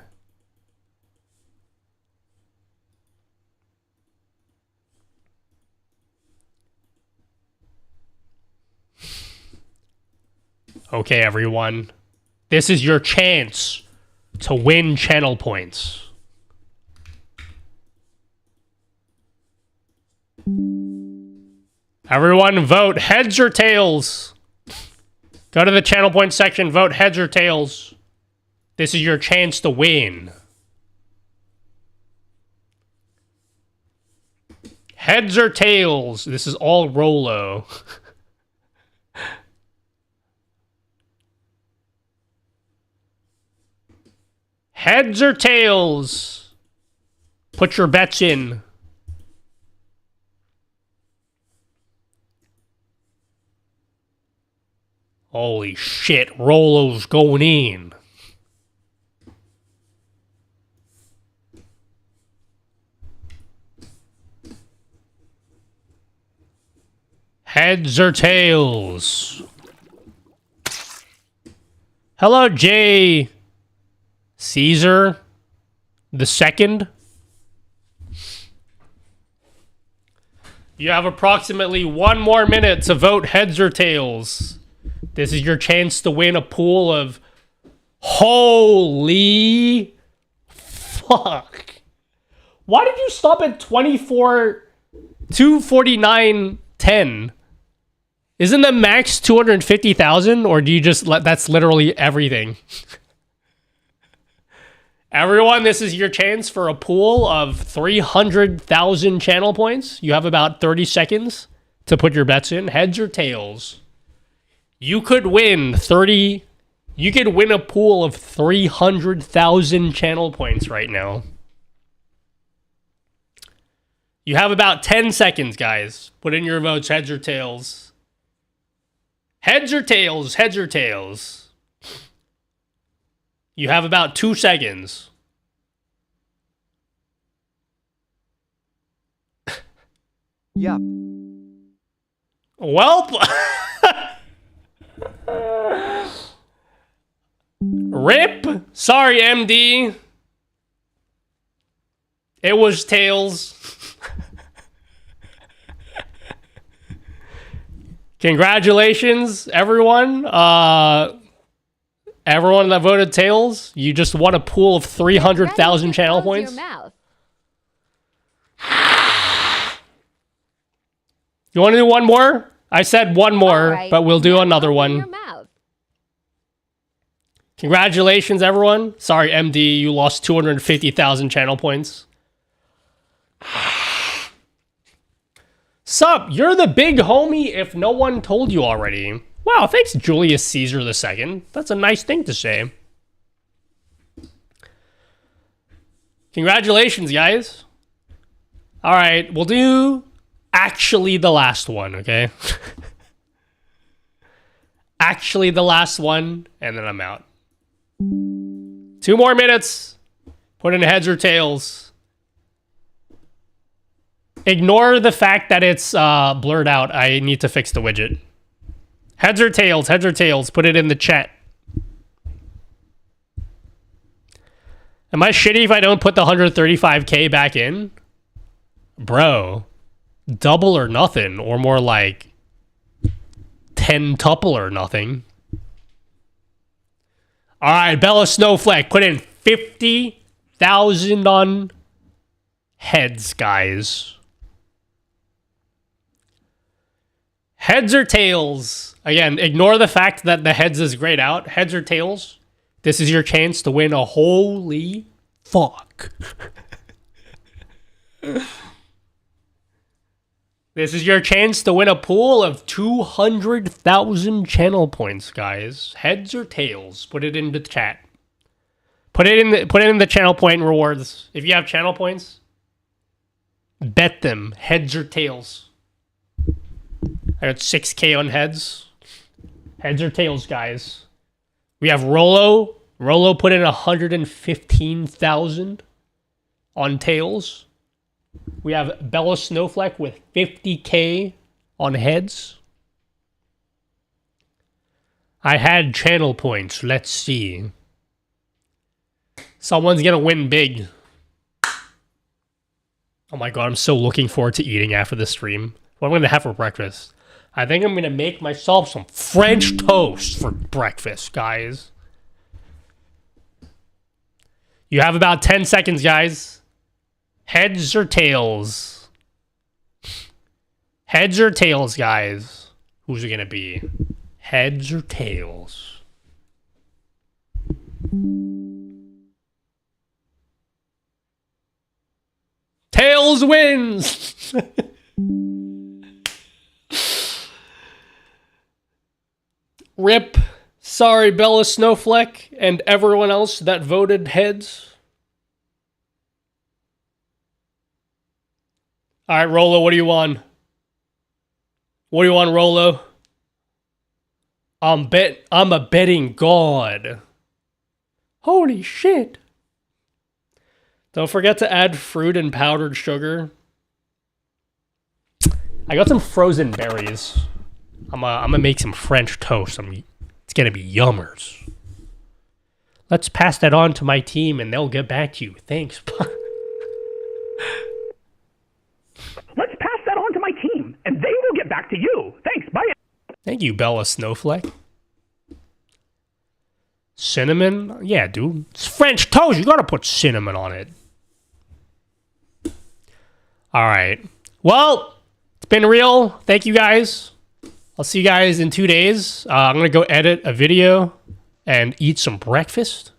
Okay, everyone. This is your chance to win channel points. Everyone vote heads or tails. Go to the channel points section, vote heads or tails. This is your chance to win. Heads or tails. This is all Rolo. Heads or tails? Put your bets in. Holy shit, Rolo's going in. Heads or tails? Hello, Jay. Caesar. the second. You have approximately 1 more minute to vote heads or tails. This is your chance to win a pool of holy fuck. Why did you stop at 249.10? Isn't the max 250,000, or do you just let that's literally everything? Everyone, this is your chance for a pool of 300,000 channel points. You have about 30 seconds to put your bets in. Heads or tails. You could win a pool of 300,000 channel points right now. You have about 10 seconds, guys. Put in your votes, heads or tails. Heads or tails, heads or tails. You have about 2 seconds. Yup. Well, rip. Sorry, MD. It was tails. Congratulations, everyone. Everyone that voted tails, you just won a pool of 300,000 channel points. You want to do one more? I said one more, right. but we'll do another one. Congratulations, everyone. Sorry, MD, you lost 250,000 channel points. Sup, you're the big homie if no one told you already. Wow, thanks, Julius Caesar II. That's a nice thing to say. Congratulations, guys. All right, we'll do actually the last one, okay? Actually the last one, and then I'm out. 2 more minutes. Put in heads or tails. Ignore the fact that it's blurred out. I need to fix the widget. Heads or tails, heads or tails. Put it in the chat. Am I shitty if I don't put the 135K back in? Bro, double or nothing, or more like 10-tuple or nothing. All right, Bella Snowflake, put in 50,000 on heads, guys. Heads or tails? Again, ignore the fact that the heads is grayed out. Heads or tails? This is your chance to win a holy fuck. This is your chance to win a pool of 200,000 channel points, guys. Heads or tails? Put it in the chat. Put it in the channel point rewards. If you have channel points, bet them. Heads or tails? I got 6K on heads. Heads or tails, guys? We have Rolo. Rolo put in 115,000 on tails. We have Bella Snowflake with 50K on heads. I had channel points. Let's see. Someone's gonna win big. Oh my god, I'm so looking forward to eating after the stream. What I'm gonna have for breakfast. I think I'm gonna make myself some French toast for breakfast, guys. You have about 10 seconds, guys. Heads or tails? Heads or tails, guys? Who's it gonna be? Heads or tails? Tails wins! Rip. Sorry, Bella Snowflake and everyone else that voted heads. All right, Rolo, what do you want? What do you want, Rolo? I'm a betting god. Holy shit. Don't forget to add fruit and powdered sugar. I got some frozen berries. I'm gonna make some French toast. It's gonna be yummers. Let's pass that on to my team and they'll get back to you. Thanks. Let's pass that on to my team, and they will get back to you. Thanks, bye. Thank you, Bella Snowflake. Cinnamon? Yeah, dude. It's French toast. You gotta put cinnamon on it. Alright. Well, it's been real. Thank you, guys. I'll see you guys in 2 days. I'm gonna go edit a video and eat some breakfast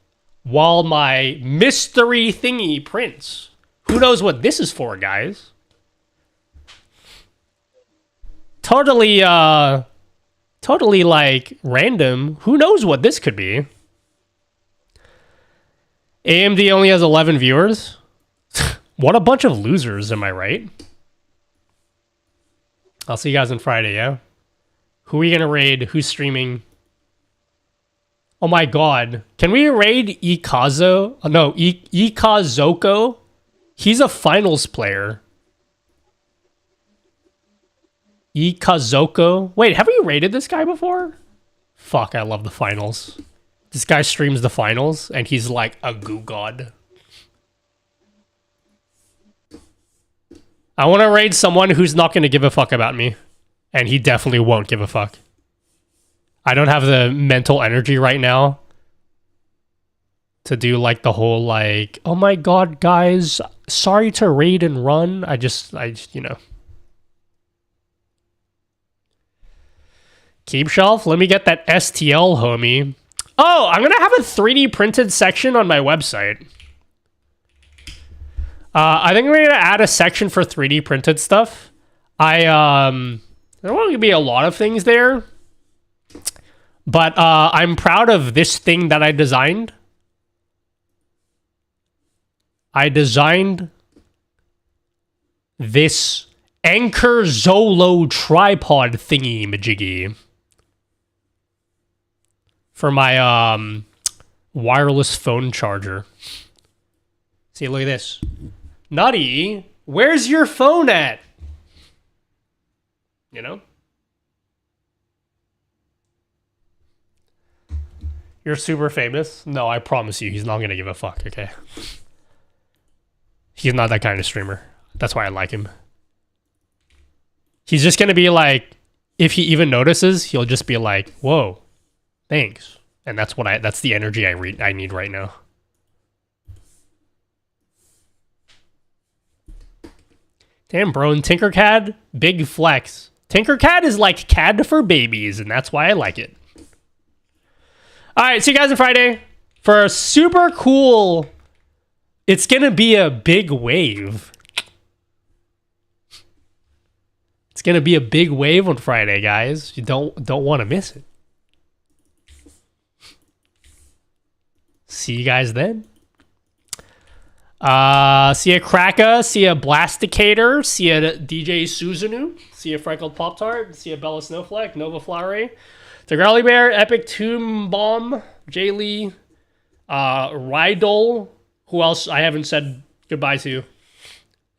while my mystery thingy prints. Who knows what this is for, guys? Totally, like, random. Who knows what this could be? AMD only has 11 viewers? What a bunch of losers, am I right? I'll see you guys on Friday, yeah? Who are we gonna raid? Who's streaming? Oh my god. Can we raid Ikazo? Oh, no, Ikazoko? He's a finals player. Ikazoko? Wait, have we raided this guy before? Fuck, I love the finals. This guy streams the finals, and he's like a goo god. I want to raid someone who's not going to give a fuck about me. And he definitely won't give a fuck. I don't have the mental energy right now to do like the whole like, oh my god, guys, sorry to raid and run. I just, you know. Keep shelf. Let me get that STL, homie. Oh, I'm going to have a 3D printed section on my website. I think we're going to add a section for 3D printed stuff. There won't be a lot of things there. But I'm proud of this thing that I designed. I designed this Anchor Zolo tripod thingy majiggy for my wireless phone charger. See, look at this. Nutty, where's your phone at? You know? You're super famous? No, I promise you, he's not gonna give a fuck, okay? He's not that kind of streamer. That's why I like him. He's just gonna be like, if he even notices, he'll just be like, whoa, thanks. And that's the energy I need right now. Damn, bro, and Tinkercad, big flex. Tinkercad is like CAD for babies, and that's why I like it. Alright, see you guys on Friday for a super cool... It's gonna be a big wave. It's gonna be a big wave on Friday, guys. You don't want to miss it. See you guys then. See ya Kraka, see ya Blasticator, see ya DJ Suzanu, see ya Freckled Pop-Tart, see ya Bella Snowflake, Nova Flowery, the Growly Bear, Epic Tomb Bomb, Jay Lee, Rydol, who else I haven't said goodbye to,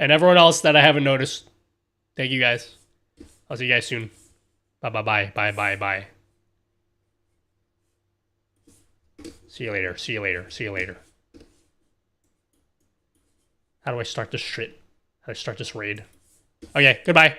and everyone else that I haven't noticed. Thank you guys. I'll see you guys soon. Bye. See you later. How do I start this shit? How do I start this raid? Okay, goodbye.